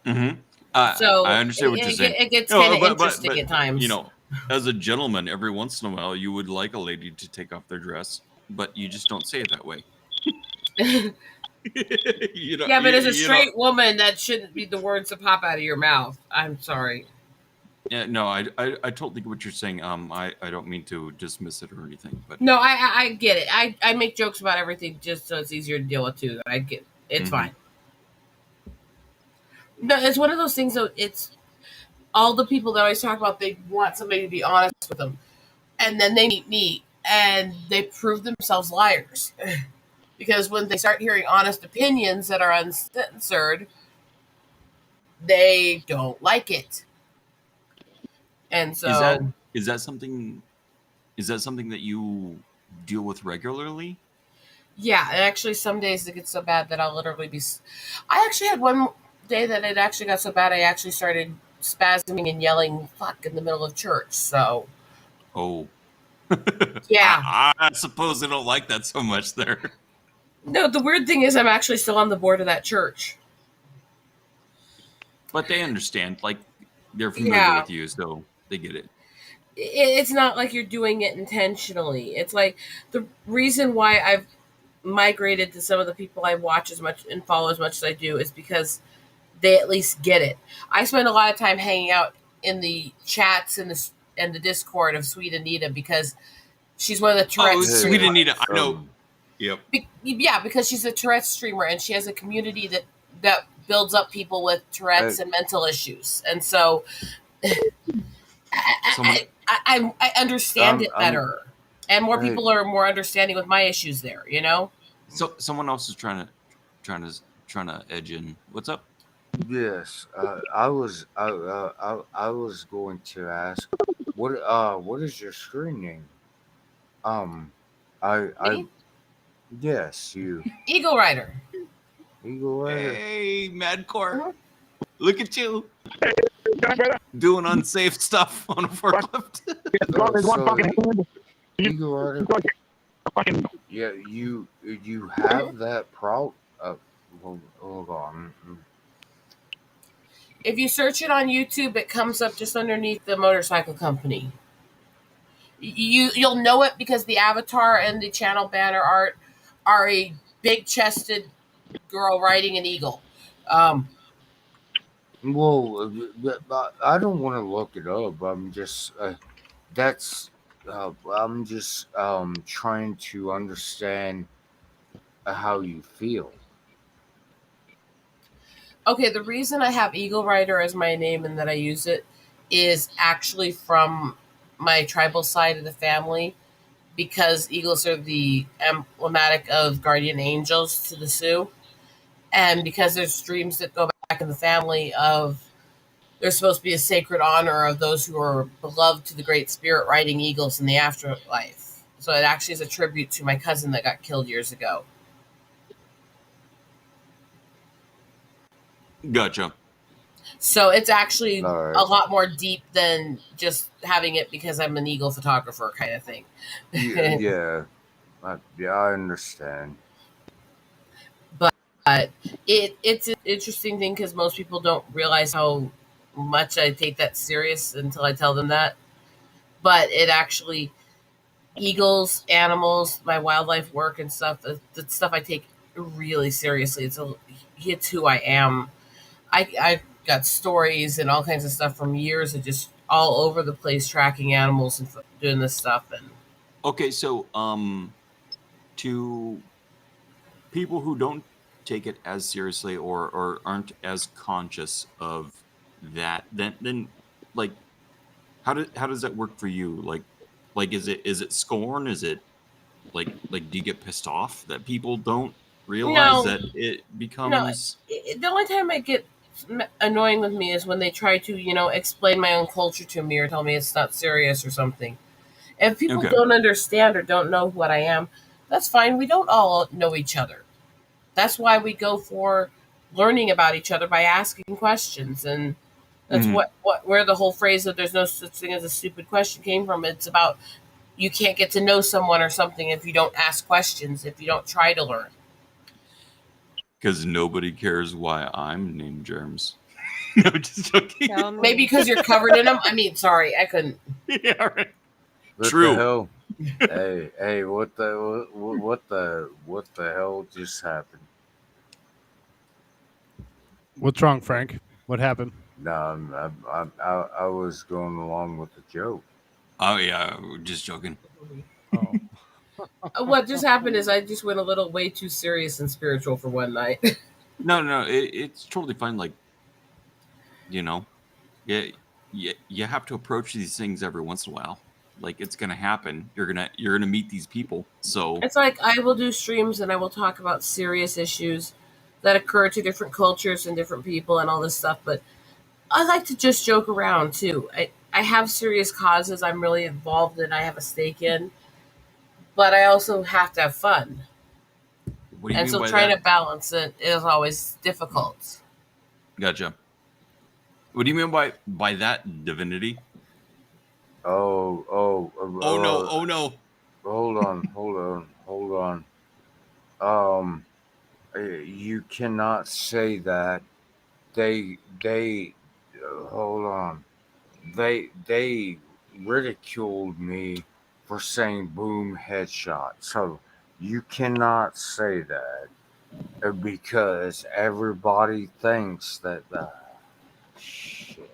so I understand what you're saying. It gets kind of interesting at times. You know, as a gentleman, every once in a while, you would like a lady to take off their dress, but you just don't say it that way. Yeah, but as a straight woman, that shouldn't be the words that pop out of your mouth. I'm sorry. Yeah, no, I totally get what you're saying. I don't mean to dismiss it or anything, but No, I get it. I make jokes about everything just so it's easier to deal with too. I get it's fine. No, it's one of those things though. It's all the people that always talk about they want somebody to be honest with them, and then they meet me and they prove themselves liars because when they start hearing honest opinions that are uncensored, they don't like it. And so is that something that you deal with regularly? Yeah, and actually some days it gets so bad that I'll literally be. I actually had one day that it actually got so bad I actually started spasming and yelling "fuck" in the middle of church. So. Oh. Yeah. I suppose they don't like that so much there. No, the weird thing is I'm actually still on the board of that church. But they understand, like they're familiar with you, so they get it. It's not like you're doing it intentionally. It's like the reason why migrated to some of the people I watch as much and follow as much as I do is because they at least get it. I spend a lot of time hanging out in the chats and the Discord of Sweet Anita because she's one of the Tourette's Sweet streamers. Anita, I know. Yep. Yeah, because she's a Tourette's streamer and she has a community that builds up people with Tourette's and mental issues, and so I understand it better, and more people are more understanding with my issues there. You know. So someone else is trying to edge in. What's up? Yes, I was going to ask, what is your screen name? Yes, you. Eagle Rider. Eagle Rider. Hey, Madcore. Look at you. Doing unsafe stuff on a forklift. Eagle Rider. Yeah, you have that problem. Hold on. If you search it on YouTube, it comes up just underneath the motorcycle company. You'll know it because the avatar and the channel banner art are a big-chested girl riding an eagle. Well, I don't want to look it up. I'm just I'm just trying to understand how you feel. Okay, the reason I have Eagle Rider as my name and that I use it is actually from my tribal side of the family, because eagles are the emblematic of guardian angels to the Sioux, and because there's dreams that go back in the family of there's supposed to be a sacred honor of those who are beloved to the Great Spirit riding eagles in the afterlife. So it actually is a tribute to my cousin that got killed years ago. Gotcha. So it's actually a lot more deep than just having it because I'm an eagle photographer kind of thing. Yeah, I understand. But it's an interesting thing because most people don't realize how much I take that serious until I tell them that. But it actually, eagles, animals, my wildlife work and stuff, the stuff I take really seriously. It's who I am. I got stories and all kinds of stuff from years of just all over the place tracking animals and doing this stuff. And okay, so to people who don't take it as seriously or aren't as conscious of that, then like how does that work for you? Like is it scorn? Is it like do you get pissed off that people don't realize that it becomes the only time I get annoying with me is when they try to explain my own culture to me or tell me it's not serious or something. If people don't understand or don't know what I am, that's fine. We don't all know each other. That's why we go for learning about each other by asking questions, and that's where the whole phrase of "there's no such thing as a stupid question" came from. It's about you can't get to know someone or something if you don't ask questions, if you don't try to learn. Because nobody cares why I'm named Germs. No, just joking. Maybe because you're covered in them. I mean, sorry, I couldn't. Yeah, right. What True. The hell? hey, what the hell just happened? What's wrong, Frank? What happened? No, I was going along with the joke. Oh yeah, just joking. What just happened is I just went a little way too serious and spiritual for one night. No, it's totally fine. Like, you have to approach these things every once in a while. Like, it's gonna happen. You're gonna meet these people. So it's like I will do streams and I will talk about serious issues that occur to different cultures and different people and all this stuff. But I like to just joke around too. I have serious causes I'm really involved in. I have a stake in. But I also have to have fun. What do you and mean so by trying that? to balance it is always difficult. Gotcha. What do you mean by that, Divinity? Oh no. Hold on. You cannot say that. They hold on. They ridiculed me for saying boom headshot. So You cannot say that because everybody thinks that. Shit.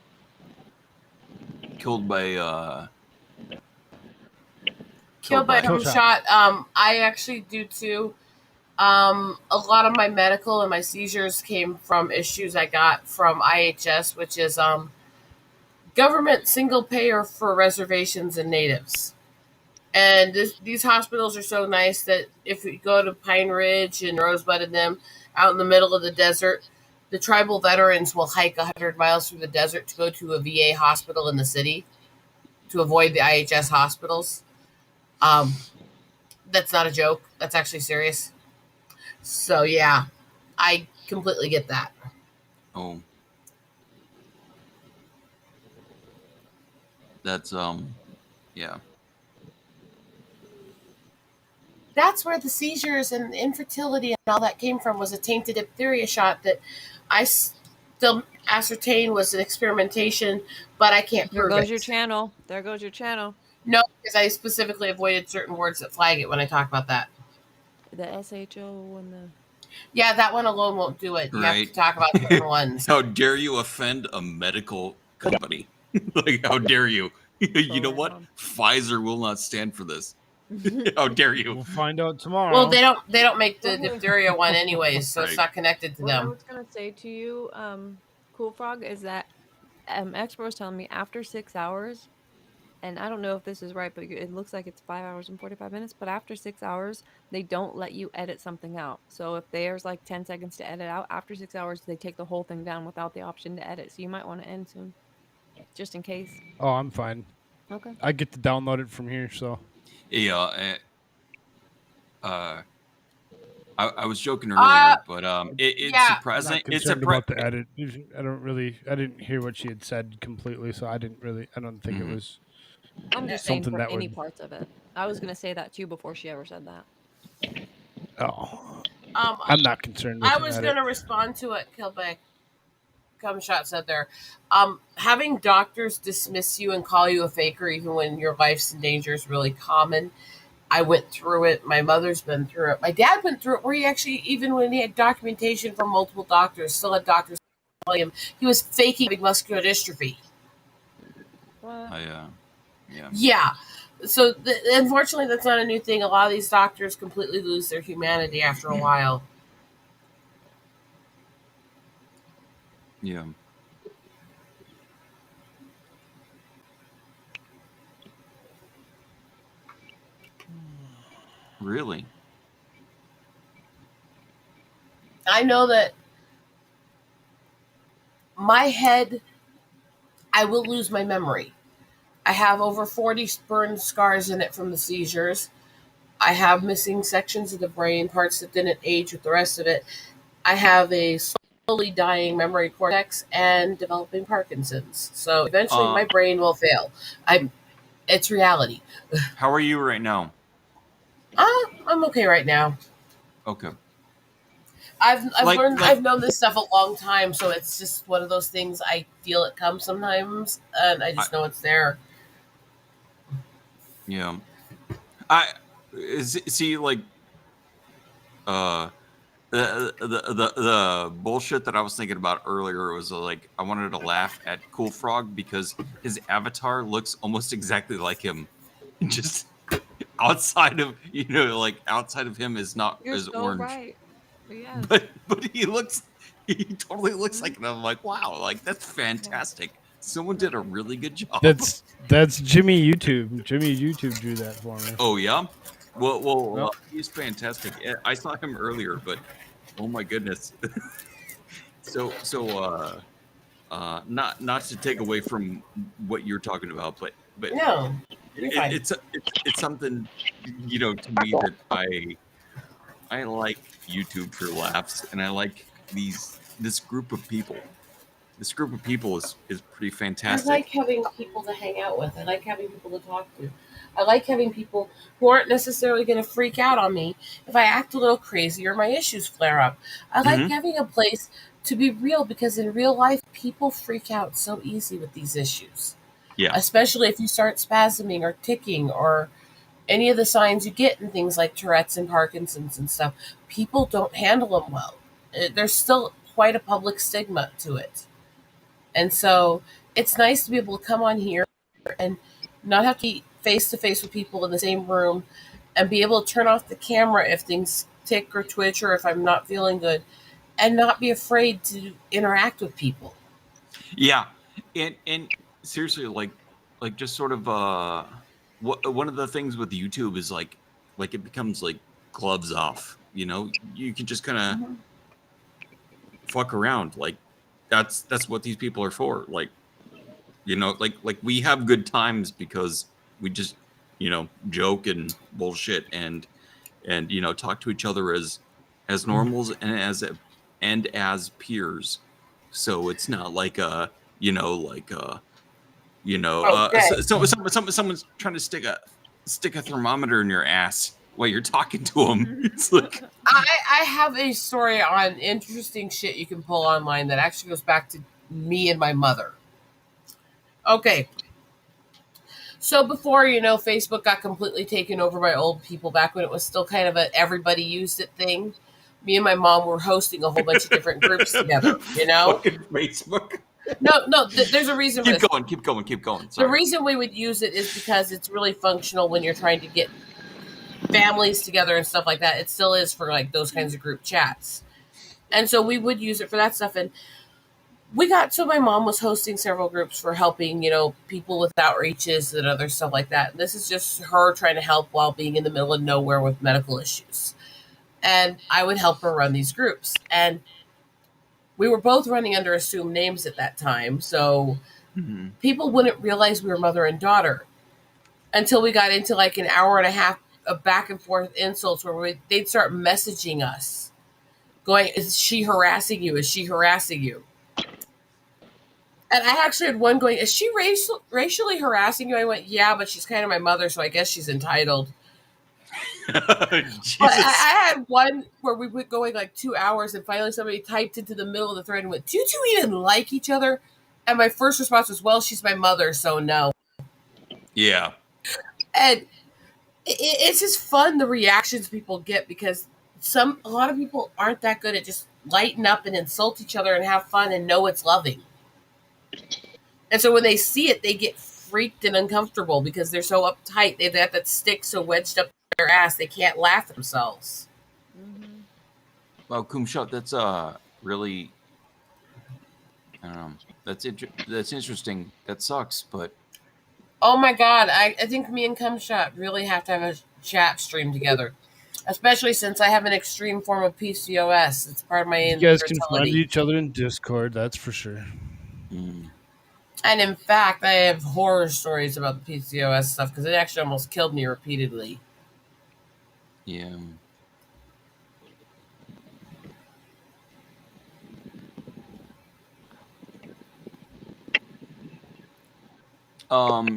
Killed by Killed by a Kill shot. I actually do too. A lot of my medical and my seizures came from issues I got from IHS, which is government single payer for reservations and natives. And these hospitals are so nice that if we go to Pine Ridge and Rosebud and them out in the middle of the desert, the tribal veterans will hike 100 miles through the desert to go to a VA hospital in the city to avoid the IHS hospitals. That's not a joke. That's actually serious. So, yeah, I completely get that. Oh. That's yeah. That's where the seizures and infertility and all that came from, was a tainted diphtheria shot that I still ascertain was an experimentation, but I can't There prove goes it. your channel. There goes your channel. No, because I specifically avoided certain words that flag it when I talk about that. The SHO and the... Yeah, that one alone won't do it. You have Right. to talk about certain ones. How dare you offend a medical company? Like, how dare you? You know what? Pfizer will not stand for this. How dare you? We'll find out tomorrow. Well, they don't make the diphtheria one anyways, so it's Right. not connected to What I them. was gonna say to you, Koolfrogg, is that expert was telling me after 6 hours, and I don't know if this is right, but it looks like it's 5 hours and 45 minutes. But after 6 hours, they don't let you edit something out. So if there's like 10 seconds to edit out, after 6 hours, they take the whole thing down without the option to edit. So you might want to end soon, just in case. Oh, I'm fine. Okay. I get to download it from here, so. Yeah. I was joking earlier, but it's yeah. surprising. I'm not It's concerned about the edit. I didn't hear what she had said completely, so I don't think it was I'm just saying something for that any would. parts of it. I was gonna say that too before she ever said that. Oh, I'm not concerned with I the was edit. going to respond to what Killback Cumshot said there. Having doctors dismiss you and call you a faker even when your life's in danger is really common. I went through it. My mother's been through it. My dad went through it where he actually, even when he had documentation from multiple doctors, still had doctors telling him he was faking having muscular dystrophy. yeah. Yeah. So, unfortunately, that's not a new thing. A lot of these doctors completely lose their humanity after a while. Yeah. Really? I know that my head, I will lose my memory. I have over 40 burn scars in it from the seizures. I have missing sections of the brain, parts that didn't age with the rest of it. I have a slowly dying memory cortex and developing Parkinson's. So eventually my brain will fail. It's reality. How are you right now? I'm okay right now. Okay. I've known this stuff a long time, so it's just one of those things. I feel it come sometimes, and I just know it's there. Yeah. The bullshit that I was thinking about earlier was like I wanted to laugh at Koolfrogg because his avatar looks almost exactly like him. Just outside of outside of him is not You're as so orange. right. Yes. But he totally looks like it. I'm like, wow, like that's fantastic. Someone did a really good job. That's Jimmy YouTube. Jimmy YouTube drew that for me. Oh yeah. Well, he's fantastic. I saw him earlier, but oh my goodness. Not to take away from what you're talking about, but no, it's something to me that I like YouTube for laughs, and I like this group of people. This group of people is pretty fantastic. I like having people to hang out with. I like having people to talk to. I like having people who aren't necessarily going to freak out on me if I act a little crazy or my issues flare up. I like having a place to be real, because in real life, people freak out so easy with these issues. Yeah. Especially if you start spasming or ticking or any of the signs you get in things like Tourette's and Parkinson's and stuff, people don't handle them well. There's still quite a public stigma to it. And so it's nice to be able to come on here and not have to be face to face with people in the same room and be able to turn off the camera if things tick or twitch or if I'm not feeling good and not be afraid to interact with people. Yeah. And seriously, like just sort of one of the things with YouTube is like it becomes like gloves off, you know? You can just kind of fuck around. Like that's what these people are for. Like, you know, like we have good times because we just, you know, joke and bullshit and you know, talk to each other as normals and as peers. So it's not like someone's trying to stick a thermometer in your ass while you're talking to them. It's like I have a story on interesting shit you can pull online that actually goes back to me and my mother. Okay. So before, you know, Facebook got completely taken over by old people back when it was still kind of a everybody used it thing, me and my mom were hosting a whole bunch of different groups together, you know? Fucking Facebook. No, there's a reason for this. Keep going. Sorry. The reason we would use it is because it's really functional when you're trying to get families together and stuff like that. It still is for like those kinds of group chats. And so we would use it for that stuff. And so my mom was hosting several groups for helping, you know, people with outreaches and other stuff like that. And this is just her trying to help while being in the middle of nowhere with medical issues. And I would help her run these groups. And we were both running under assumed names at that time. So people wouldn't realize we were mother and daughter until we got into like an hour and a half of back and forth insults where they'd start messaging us going, is she harassing you? Is she harassing you? And I actually had one going, is she racially harassing you? I went, yeah, but she's kind of my mother, so I guess she's entitled. But I had one where we were going like 2 hours and finally somebody typed into the middle of the thread and went, do you two even like each other? And my first response was, well, she's my mother, so no. Yeah. And it's just fun, the reactions people get, because a lot of people aren't that good at just lighten up and insult each other and have fun and know it's loving. And so when they see it, they get freaked and uncomfortable because they're so uptight. They've got that stick so wedged up their ass they can't laugh at themselves. Well, Kumshot, that's really, I don't know. That's interesting. That sucks, but oh my god, I think me and Kumshot really have to have a chat stream together, especially since I have an extreme form of PCOS. It's part of my infertility. You guys can find infertility. each other in Discord, that's for sure. And in fact, I have horror stories about the PCOS stuff because it actually almost killed me repeatedly. Yeah.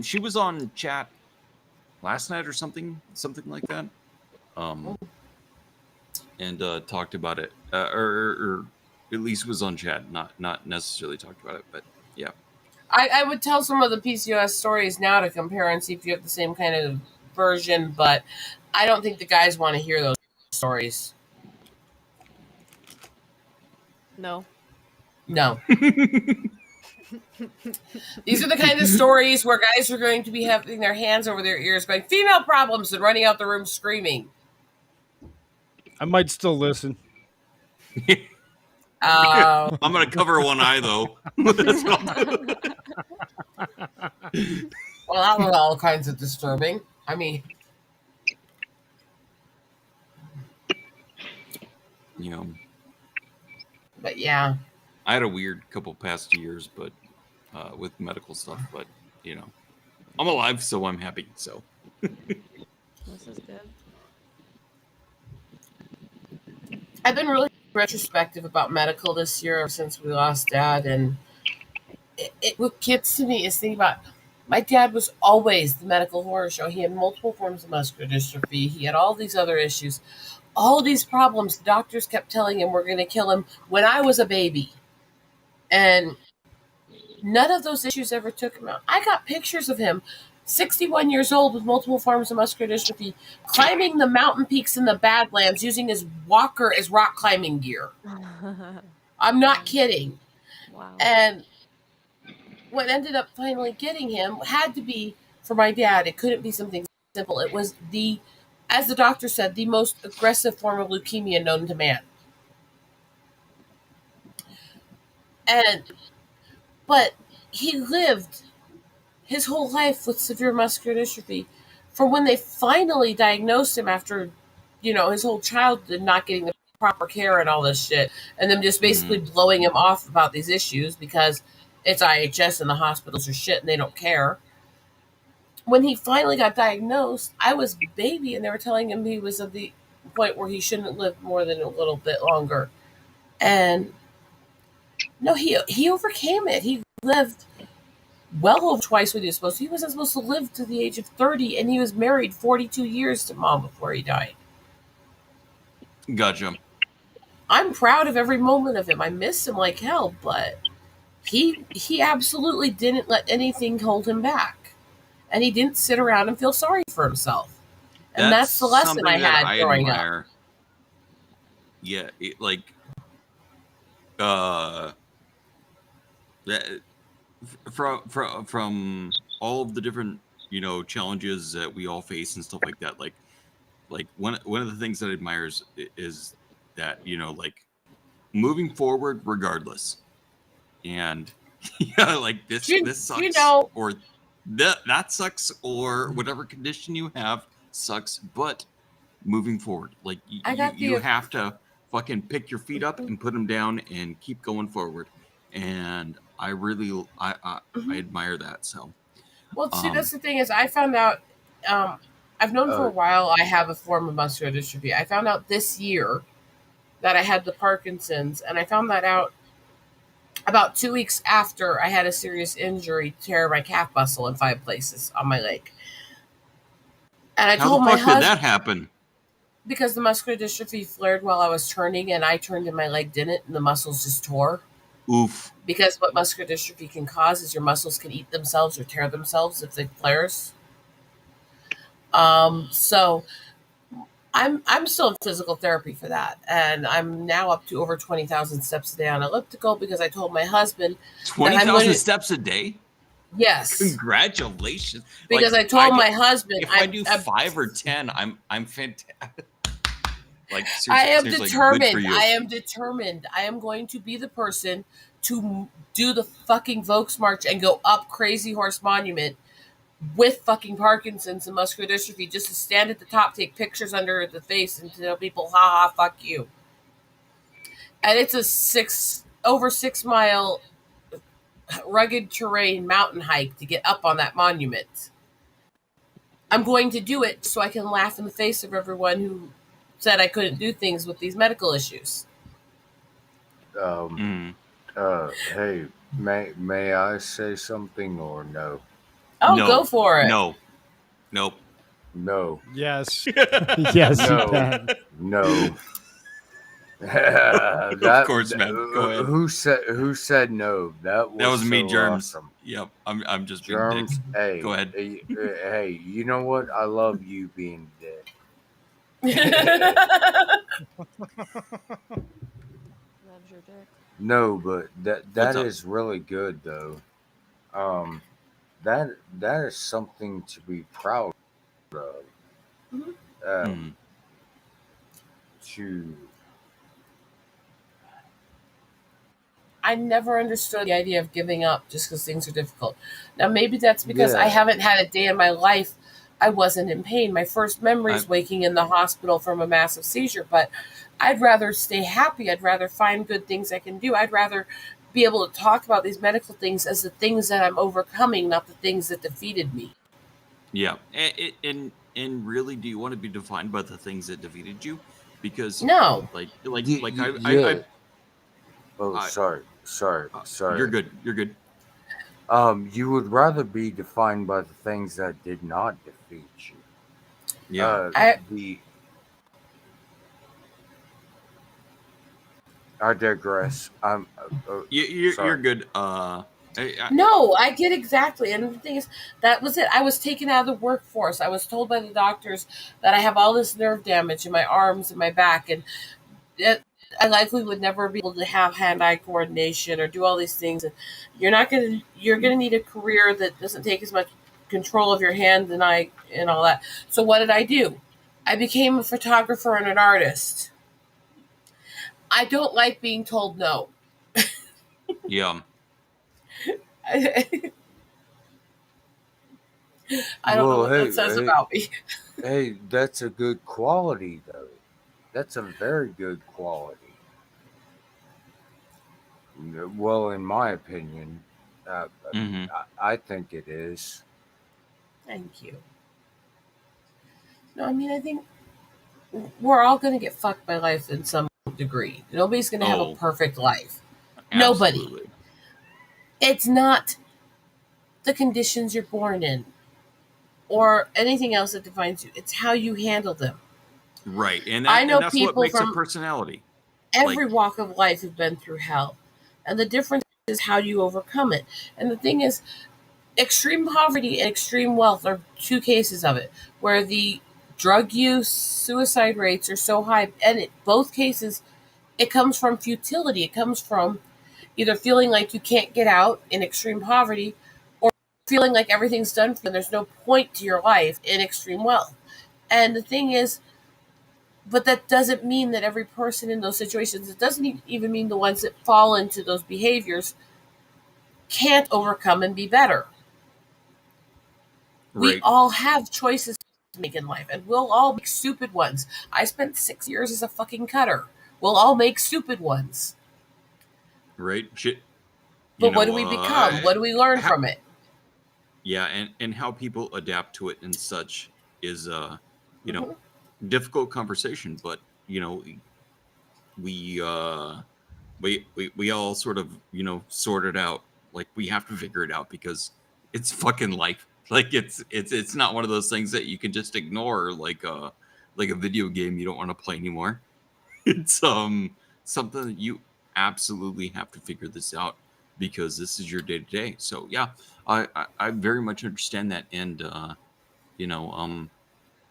She was on chat last night or something like that. And talked about it, or at least was on chat, not necessarily talked about it, but yeah. I would tell some of the PCOS stories now to compare and see if you have the same kind of version, but I don't think the guys want to hear those stories. No. These are the kind of stories where guys are going to be having their hands over their ears going, female problems, and running out the room screaming. I might still listen. I'm going to cover one eye, though. Well, that was all kinds of disturbing. I mean, you know. But yeah. I had a weird couple past years, but with medical stuff, but you know, I'm alive, so I'm happy. So This is good. I've been really retrospective about medical this year ever since we lost Dad, and what gets to me is thinking about my dad was always the medical horror show. He had multiple forms of muscular dystrophy. He had all these other issues, all these problems. The doctors kept telling him we're going to kill him when I was a baby, and none of those issues ever took him out. I got pictures of him 61 years old with multiple forms of muscular dystrophy, climbing the mountain peaks in the Badlands using his walker as rock climbing gear. I'm not kidding. Wow. And what ended up finally getting him had to be for my dad. It couldn't be something simple. It was as the doctor said, the most aggressive form of leukemia known to man. But he lived his whole life with severe muscular dystrophy. For when they finally diagnosed him after, his whole childhood not getting the proper care and all this shit, and them just basically blowing him off about these issues because it's IHS and the hospitals are shit and they don't care. When he finally got diagnosed, I was a baby and they were telling him he was at the point where he shouldn't live more than a little bit longer. And no, he overcame it. He lived well over twice what he was supposed to. He wasn't supposed to live to the age of 30, and he was married 42 years to Mom before he died. Gotcha. I'm proud of every moment of him. I miss him like hell, but he absolutely didn't let anything hold him back. And he didn't sit around and feel sorry for himself. And that's the lesson I had growing up. Yeah, from all of the different challenges that we all face and stuff like that, like one of the things that I admire is that moving forward regardless, and like this sucks, or that sucks, or whatever condition you have sucks, but moving forward, like you have to fucking pick your feet up and put them down and keep going forward. And I really I admire that. So well, see, that's the thing is I found out I've known for a while I have a form of muscular dystrophy. I found out this year that I had the Parkinson's, and I found that out about 2 weeks after I had a serious injury, tear my calf muscle in 5 places on my leg. And I told my husband, how the fuck did that happen? Because the muscular dystrophy flared while I was turning, and I turned and my leg didn't, and the muscles just tore. Oof. Because what muscular dystrophy can cause is your muscles can eat themselves or tear themselves if it flares. So I'm still in physical therapy for that, and I'm now up to over 20,000 steps a day on elliptical because I told my husband 20,000 steps a day. Yes. Congratulations. Because I told my husband if I do 5 or 10, I'm fantastic. Like I am determined. I am determined. I am going to be the person to do the fucking Volks March and go up Crazy Horse Monument with fucking Parkinson's and muscular dystrophy, just to stand at the top, take pictures under the face, and tell people, "Ha ha, fuck you." And it's a over 6 mile rugged terrain mountain hike to get up on that monument. I'm going to do it so I can laugh in the face of everyone who said I couldn't do things with these medical issues. Hey, may I say something or no? Oh, no. Go for it. No. Nope. No. Yes. Yes, no. you can. No. Of course, man. Go ahead. Who said no? That was me, so Germs. Awesome. Yep. I'm just Germs. Being dick. Hey, go ahead. Hey, you know what? I love you being dick. No, but that is really good though. That is something to be proud of. I never understood the idea of giving up just because things are difficult. Now, maybe that's because I haven't had a day in my life I wasn't in pain. My first memory is waking in the hospital from a massive seizure, but I'd rather stay happy. I'd rather find good things I can do. I'd rather be able to talk about these medical things as the things that I'm overcoming, not the things that defeated me. Yeah. And really, do you want to be defined by the things that defeated you? Because no. Sorry. You're good. You're good. You would rather be defined by the things that did not defeat you. Yeah. I digress. You're good. No, I get exactly. And the thing is, that was it. I was taken out of the workforce. I was told by the doctors that I have all this nerve damage in my arms and my back, and that I likely would never be able to have hand-eye coordination or do all these things. And you're gonna need a career that doesn't take as much control of your hand and eye and all that. So what did I do? I became a photographer and an artist. I don't like being told no. Yeah. I don't know what that says about me. Hey, that's a good quality, though. That's a very good quality. Well, in my opinion, I think it is. Thank you. No, I mean, I think we're all going to get fucked by life in some degree. Nobody's going to have a perfect life. Absolutely. Nobody. It's not the conditions you're born in or anything else that defines you. It's how you handle them. Right. And I know that's people what makes a from personality. Every walk of life have been through hell. And the difference is how you overcome it. And the thing is, extreme poverty and extreme wealth are two cases of it, where the drug use, suicide rates are so high. And in both cases, it comes from futility. It comes from either feeling like you can't get out in extreme poverty or feeling like everything's done for you and there's no point to your life in extreme wealth. And the thing is, but that doesn't mean that every person in those situations, it doesn't even mean the ones that fall into those behaviors can't overcome and be better. Right. We all have choices to make in life, and we'll all make stupid ones. I spent 6 years as a fucking cutter. We'll all make stupid ones. Right. Shit. But what do we become? What do we learn from it? Yeah, and how people adapt to it and such is difficult conversation, but we all sort of sort it out. Like, we have to figure it out because it's fucking life. Like, it's not one of those things that you can just ignore, like a video game you don't want to play anymore. It's something that you absolutely have to figure this out because this is your day to day. So yeah, I very much understand that, and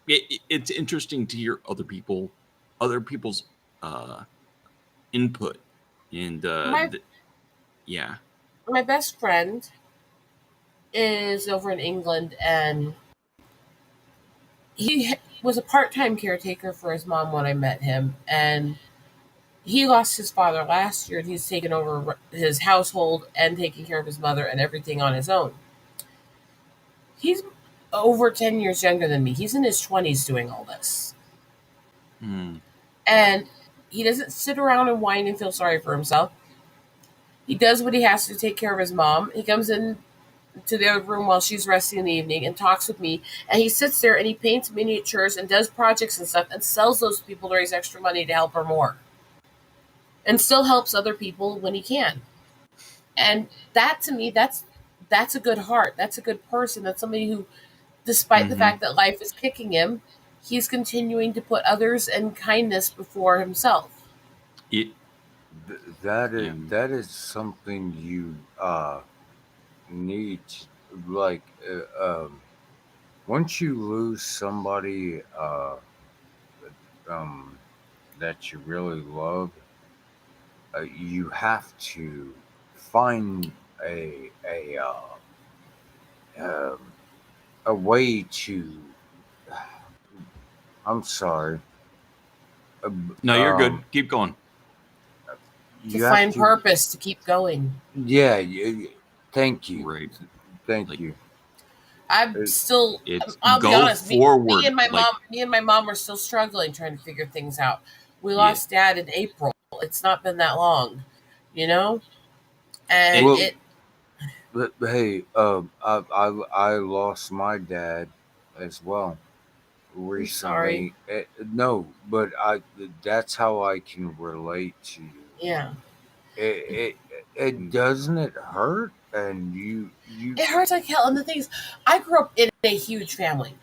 it's interesting to hear other people's input, and my best friend is over in England, and he was a part-time caretaker for his mom when I met him, and he lost his father last year, and he's taken over his household and taking care of his mother and everything on his own. He's over 10 years younger than me. He's in his 20s doing all this. And he doesn't sit around and whine and feel sorry for himself. He does what he has to take care of his mom. He comes in to the other room while she's resting in the evening and talks with me. And he sits there and he paints miniatures and does projects and stuff and sells those to people to raise extra money to help her more. And still helps other people when he can. And that, to me, that's a good heart. That's a good person. That's somebody who, despite the fact that life is kicking him, he's continuing to put others and kindness before himself. That is something you need. Like, once you lose somebody that you really love, you have to find a way to. I'm sorry. No, you're good. Keep going. To find purpose, to keep going. Yeah, thank you. Right. Thank you. I'm still. I'll be honest. Me and my mom are still struggling, trying to figure things out. We lost Dad in April. It's not been that long, and But hey, I lost my dad as well recently. No, but that's how I can relate to you. Yeah. It doesn't it hurt, and you. It hurts like hell. And the thing is, I grew up in a huge family.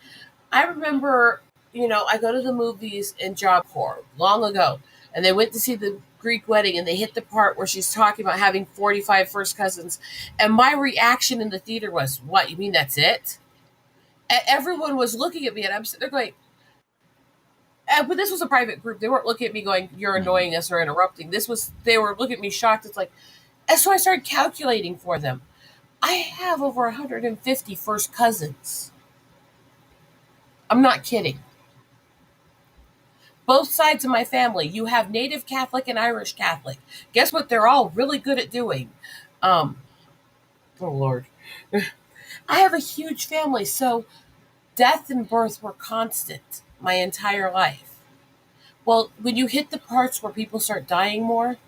I remember, I go to the movies in Job Corps long ago, and they went to see the Greek wedding and they hit the part where she's talking about having 45 first cousins. And my reaction in the theater was, what, you mean that's it? And everyone was looking at me and I'm sitting there going, but this was a private group. They weren't looking at me going, you're annoying us or interrupting. They were looking at me shocked. It's like, and so I started calculating for them. I have over 150 first cousins. I'm not kidding. Both sides of my family, you have Native Catholic and Irish Catholic. Guess what they're all really good at doing? Oh, Lord. I have a huge family, so death and birth were constant my entire life. Well, when you hit the parts where people start dying more,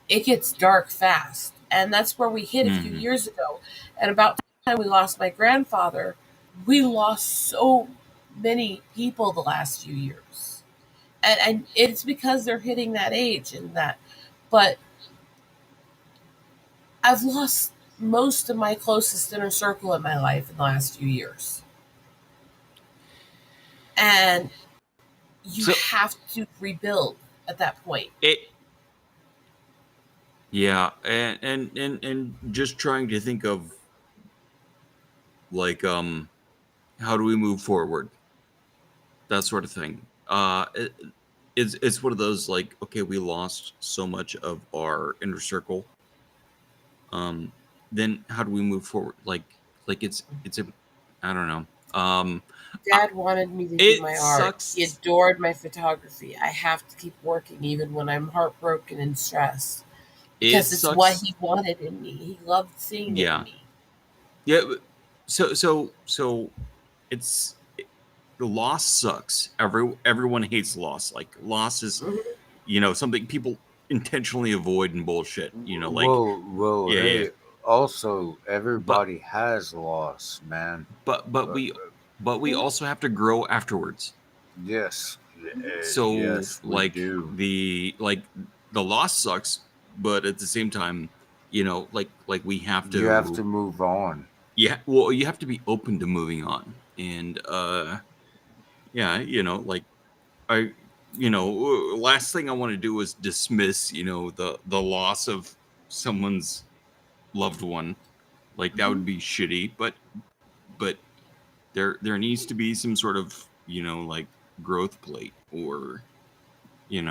it gets dark fast. And that's where we hit a few years ago. And about the time we lost my grandfather, we lost so many people the last few years. And it's because they're hitting that age and that. But I've lost most of my closest inner circle in my life in the last few years. And you have to rebuild at that point. Yeah, and just trying to think of like how do we move forward? That sort of thing. It's one of those like, okay, we lost so much of our inner circle. Then how do we move forward? Like it's a, I don't know. Dad wanted me to do my art. He adored my photography. I have to keep working even when I'm heartbroken and stressed. Because it's what he wanted in me. He loved seeing it in me. Yeah. So it's the loss sucks. Everyone hates loss. Like loss is, something people intentionally avoid and bullshit. Like whoa. Hey, also, everybody has loss, man. But we also have to grow afterwards. Yes. So yes, the loss sucks, but at the same time, like we have to. You have to move on. Yeah. Well, you have to be open to moving on, and last thing I want to do is dismiss, the loss of someone's loved one. Like that would be shitty, but there needs to be some sort of, like growth plate or, if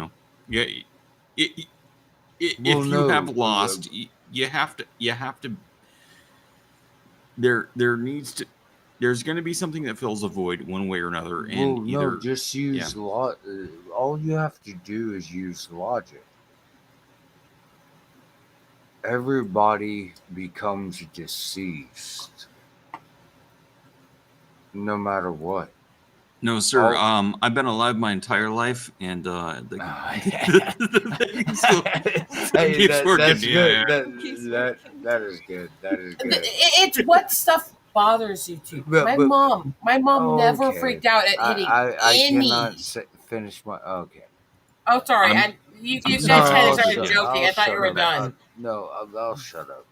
you have lost, you have to, there's going to be something that fills a void one way or another. And just use all you have to do is use logic. Everybody becomes deceased, no matter what. No, sir. I've been alive my entire life, and Hey, keeps working. That's good. That is good. That is good. It's what stuff bothers you too. My mom never freaked out at hitting I any. cannot finish my. Okay. Oh, sorry. You guys kind of started joking. I thought you were done. I'll shut up.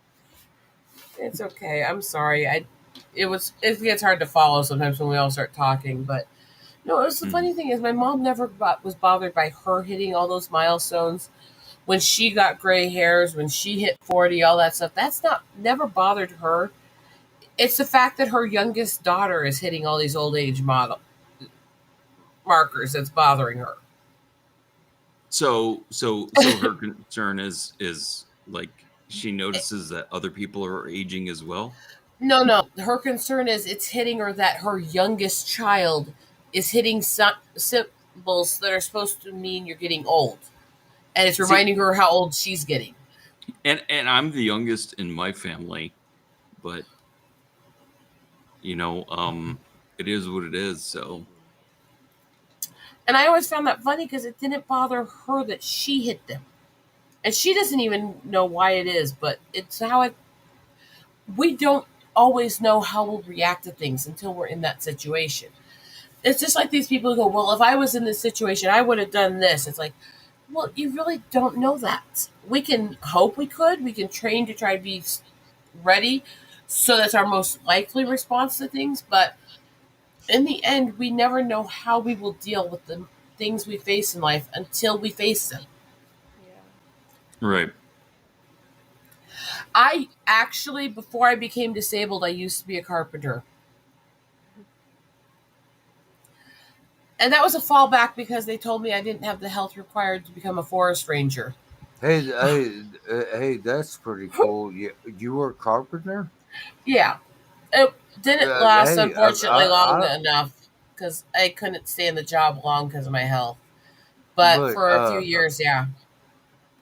It's okay. I'm sorry. It gets hard to follow sometimes when we all start talking, but no. It was the funny thing is my mom never was bothered by her hitting all those milestones. When she got gray hairs, when she hit 40, all that stuff. That's never bothered her. It's the fact that her youngest daughter is hitting all these old age markers that's bothering her. So her concern is like she notices that other people are aging as well. No. Her concern is it's hitting her that her youngest child is hitting symbols that are supposed to mean you're getting old, and it's reminding her how old she's getting. And I'm the youngest in my family, but it is what it is. So. And I always found that funny because it didn't bother her that she hit them. And she doesn't even know why it is, but it's how we don't always know how we'll react to things until we're in that situation. It's just like these people who go, well, if I was in this situation, I would have done this. It's like, well, you really don't know that. We can hope we could. We can train to try to be ready. So that's our most likely response to things. But in the end, we never know how we will deal with the things we face in life until we face them. Right. I actually, before I became disabled, I used to be a carpenter. And that was a fallback because they told me I didn't have the health required to become a forest ranger. Hey, that's pretty cool. You were a carpenter? Yeah. It didn't last, Hey, unfortunately, long enough because I couldn't stay in the job long because of my health. But for a few years, yeah.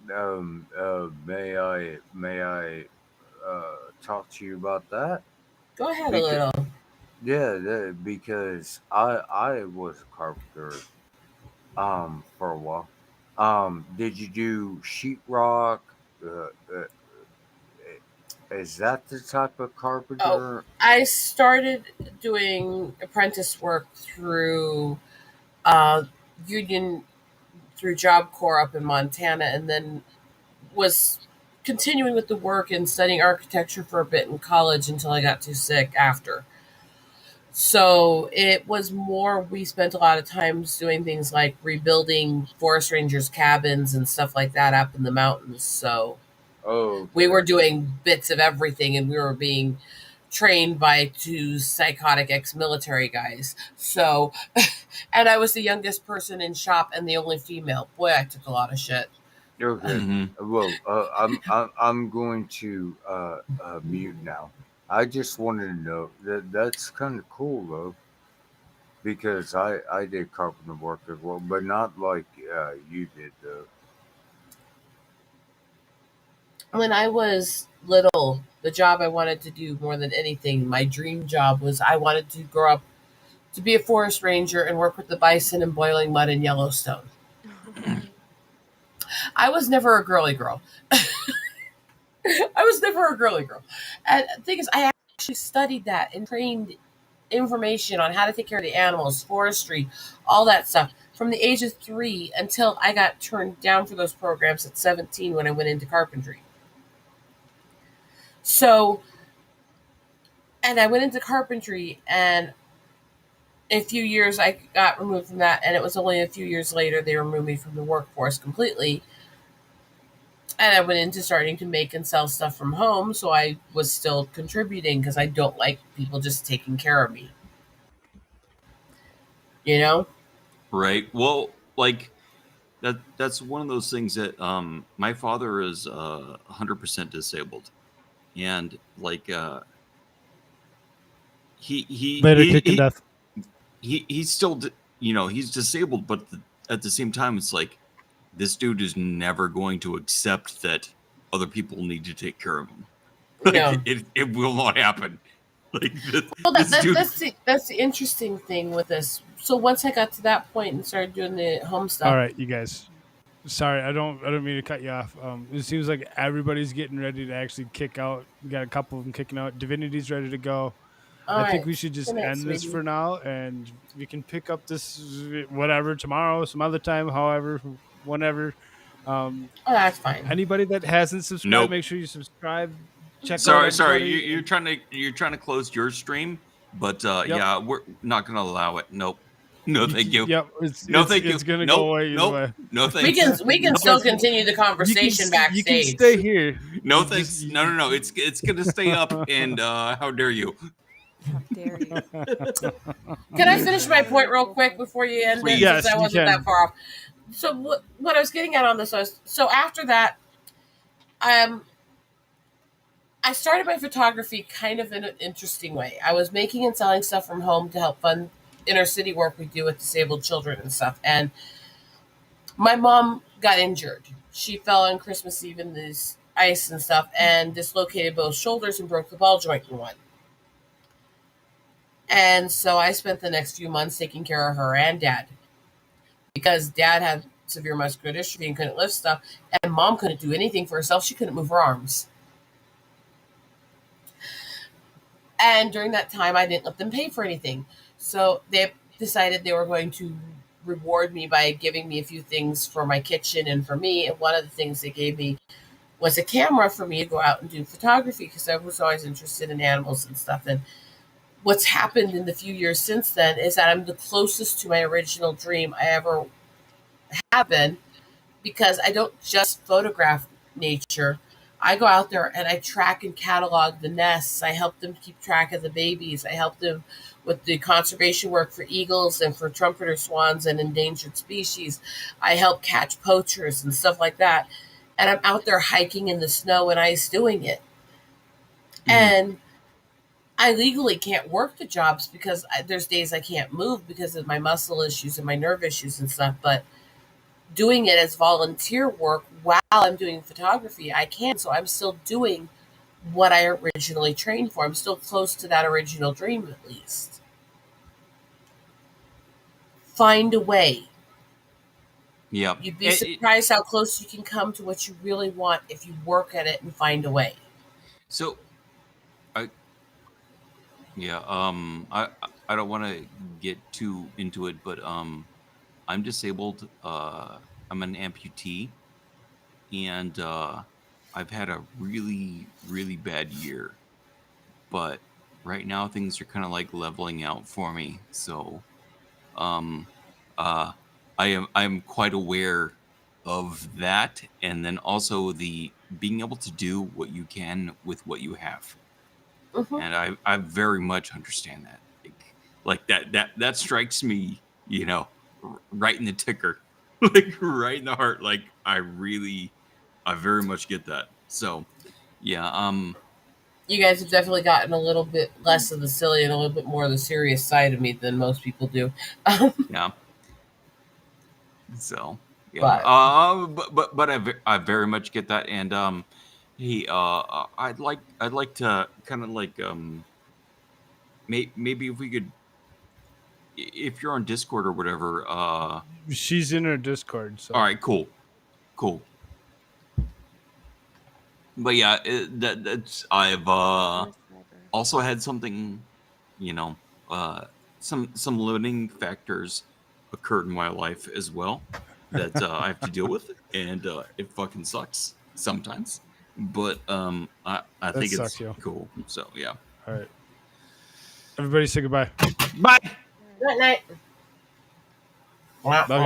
May I talk to you about that? Go ahead a little. Yeah, because I was a carpenter for a while. Did you do sheetrock? Is that the type of carpenter? I started doing apprentice work through union, through Job Corps up in Montana, and then was continuing with the work and studying architecture for a bit in college until I got too sick after. So it was more, we spent a lot of times doing things like rebuilding forest rangers' cabins and stuff like that up in the mountains. So we were doing bits of everything, and we were being trained by two psychotic ex-military guys. So, and I was the youngest person in shop and the only female. Boy, I took a lot of shit. Okay. Well, I'm going to mute now. I just wanted to know that's kind of cool though, because I did carpenter work as well, but not like you did though. When I was little, the job I wanted to do more than anything, my dream job was I wanted to grow up to be a forest ranger and work with the bison and boiling mud in Yellowstone. I was never a girly girl. I was never a girly girl. And the thing is, I actually studied that and trained information on how to take care of the animals, forestry, all that stuff from the age of 3 until I got turned down for those programs at 17 when I went into carpentry. So, and I went into carpentry, and in a few years I got removed from that, and it was only a few years later they removed me from the workforce completely. And I went into starting to make and sell stuff from home, so I was still contributing because I don't like people just taking care of me. You know? Right. Well, like that's one of those things that my father is 100% disabled, and like he's still he's disabled, but at the same time it's like this dude is never going to accept that other people need to take care of him. Like, No. it will not happen. Like Well, that's the interesting thing with this. So once I got to that point and started doing the home stuff. All right, you guys. Sorry, I don't mean to cut you off. It seems like everybody's getting ready to actually kick out. We got a couple of them kicking out. Divinity's ready to go. All I think right. we should just Good night, end this sweetie. for now, and we can pick up this whatever tomorrow, some other time, however, whenever. That's fine. Anybody that hasn't subscribed, Nope. Make sure you subscribe. Check sorry, out sorry. everybody. You're trying to close your stream, but yeah, we're not going to allow it. Nope. No, thank you. Yep. Thank you. It's gonna nope, go away either nope, way. No, thank you. We can still continue the conversation backstage. You can stay here. No, thanks. No. It's going to stay up, and how dare you? How dare you? Can I finish my point real quick before you end it? Yes, Since I you wasn't can. that far off. So what I was getting at on this was, so after that, I started my photography kind of in an interesting way. I was making and selling stuff from home to help fund inner city work we do with disabled children and stuff. And my mom got injured. She fell on Christmas Eve in this ice and stuff and dislocated both shoulders and broke the ball joint in one. And so I spent the next few months taking care of her and dad, because dad had severe muscular dystrophy and couldn't lift stuff, and mom couldn't do anything for herself. She couldn't move her arms. And during that time, I didn't let them pay for anything. So they decided they were going to reward me by giving me a few things for my kitchen and for me. And one of the things they gave me was a camera for me to go out and do photography, because I was always interested in animals and stuff. And what's happened in the few years since then is that I'm the closest to my original dream I ever have been, because I don't just photograph nature, I go out there and I track and catalog the nests. I help them keep track of the babies. I help them with the conservation work for eagles and for trumpeter swans and endangered species. I help catch poachers and stuff like that. And I'm out there hiking in the snow and ice doing it. And I legally can't work the jobs because there's days I can't move because of my muscle issues and my nerve issues and stuff. But doing it as volunteer work while I'm doing photography, I can. So I'm still doing what I originally trained for. I'm still close to that original dream, at least. Find a way. Yeah. You'd be surprised how close you can come to what you really want if you work at it and find a way. So, I don't want to get too into it, but I'm disabled. I'm an amputee, and I've had a really, really bad year. But right now things are kind of like leveling out for me. So, I'm quite aware of that, and then also the being able to do what you can with what you have. And I very much understand that. Like that strikes me, right in the ticker, like right in the heart. Like I very much get that. So, yeah. You guys have definitely gotten a little bit less of the silly and a little bit more of the serious side of me than most people do. Yeah. So, yeah. But I very much get that, and I'd like to kind of like maybe if we could, if you're on Discord or whatever. She's in her Discord. So. All right, cool. But yeah, that's I've also had something, some limiting factors occurred in my life as well that I have to deal with, and it fucking sucks sometimes. But I think it's cool. So yeah. All right. Everybody say goodbye. Bye. Good night. Love you.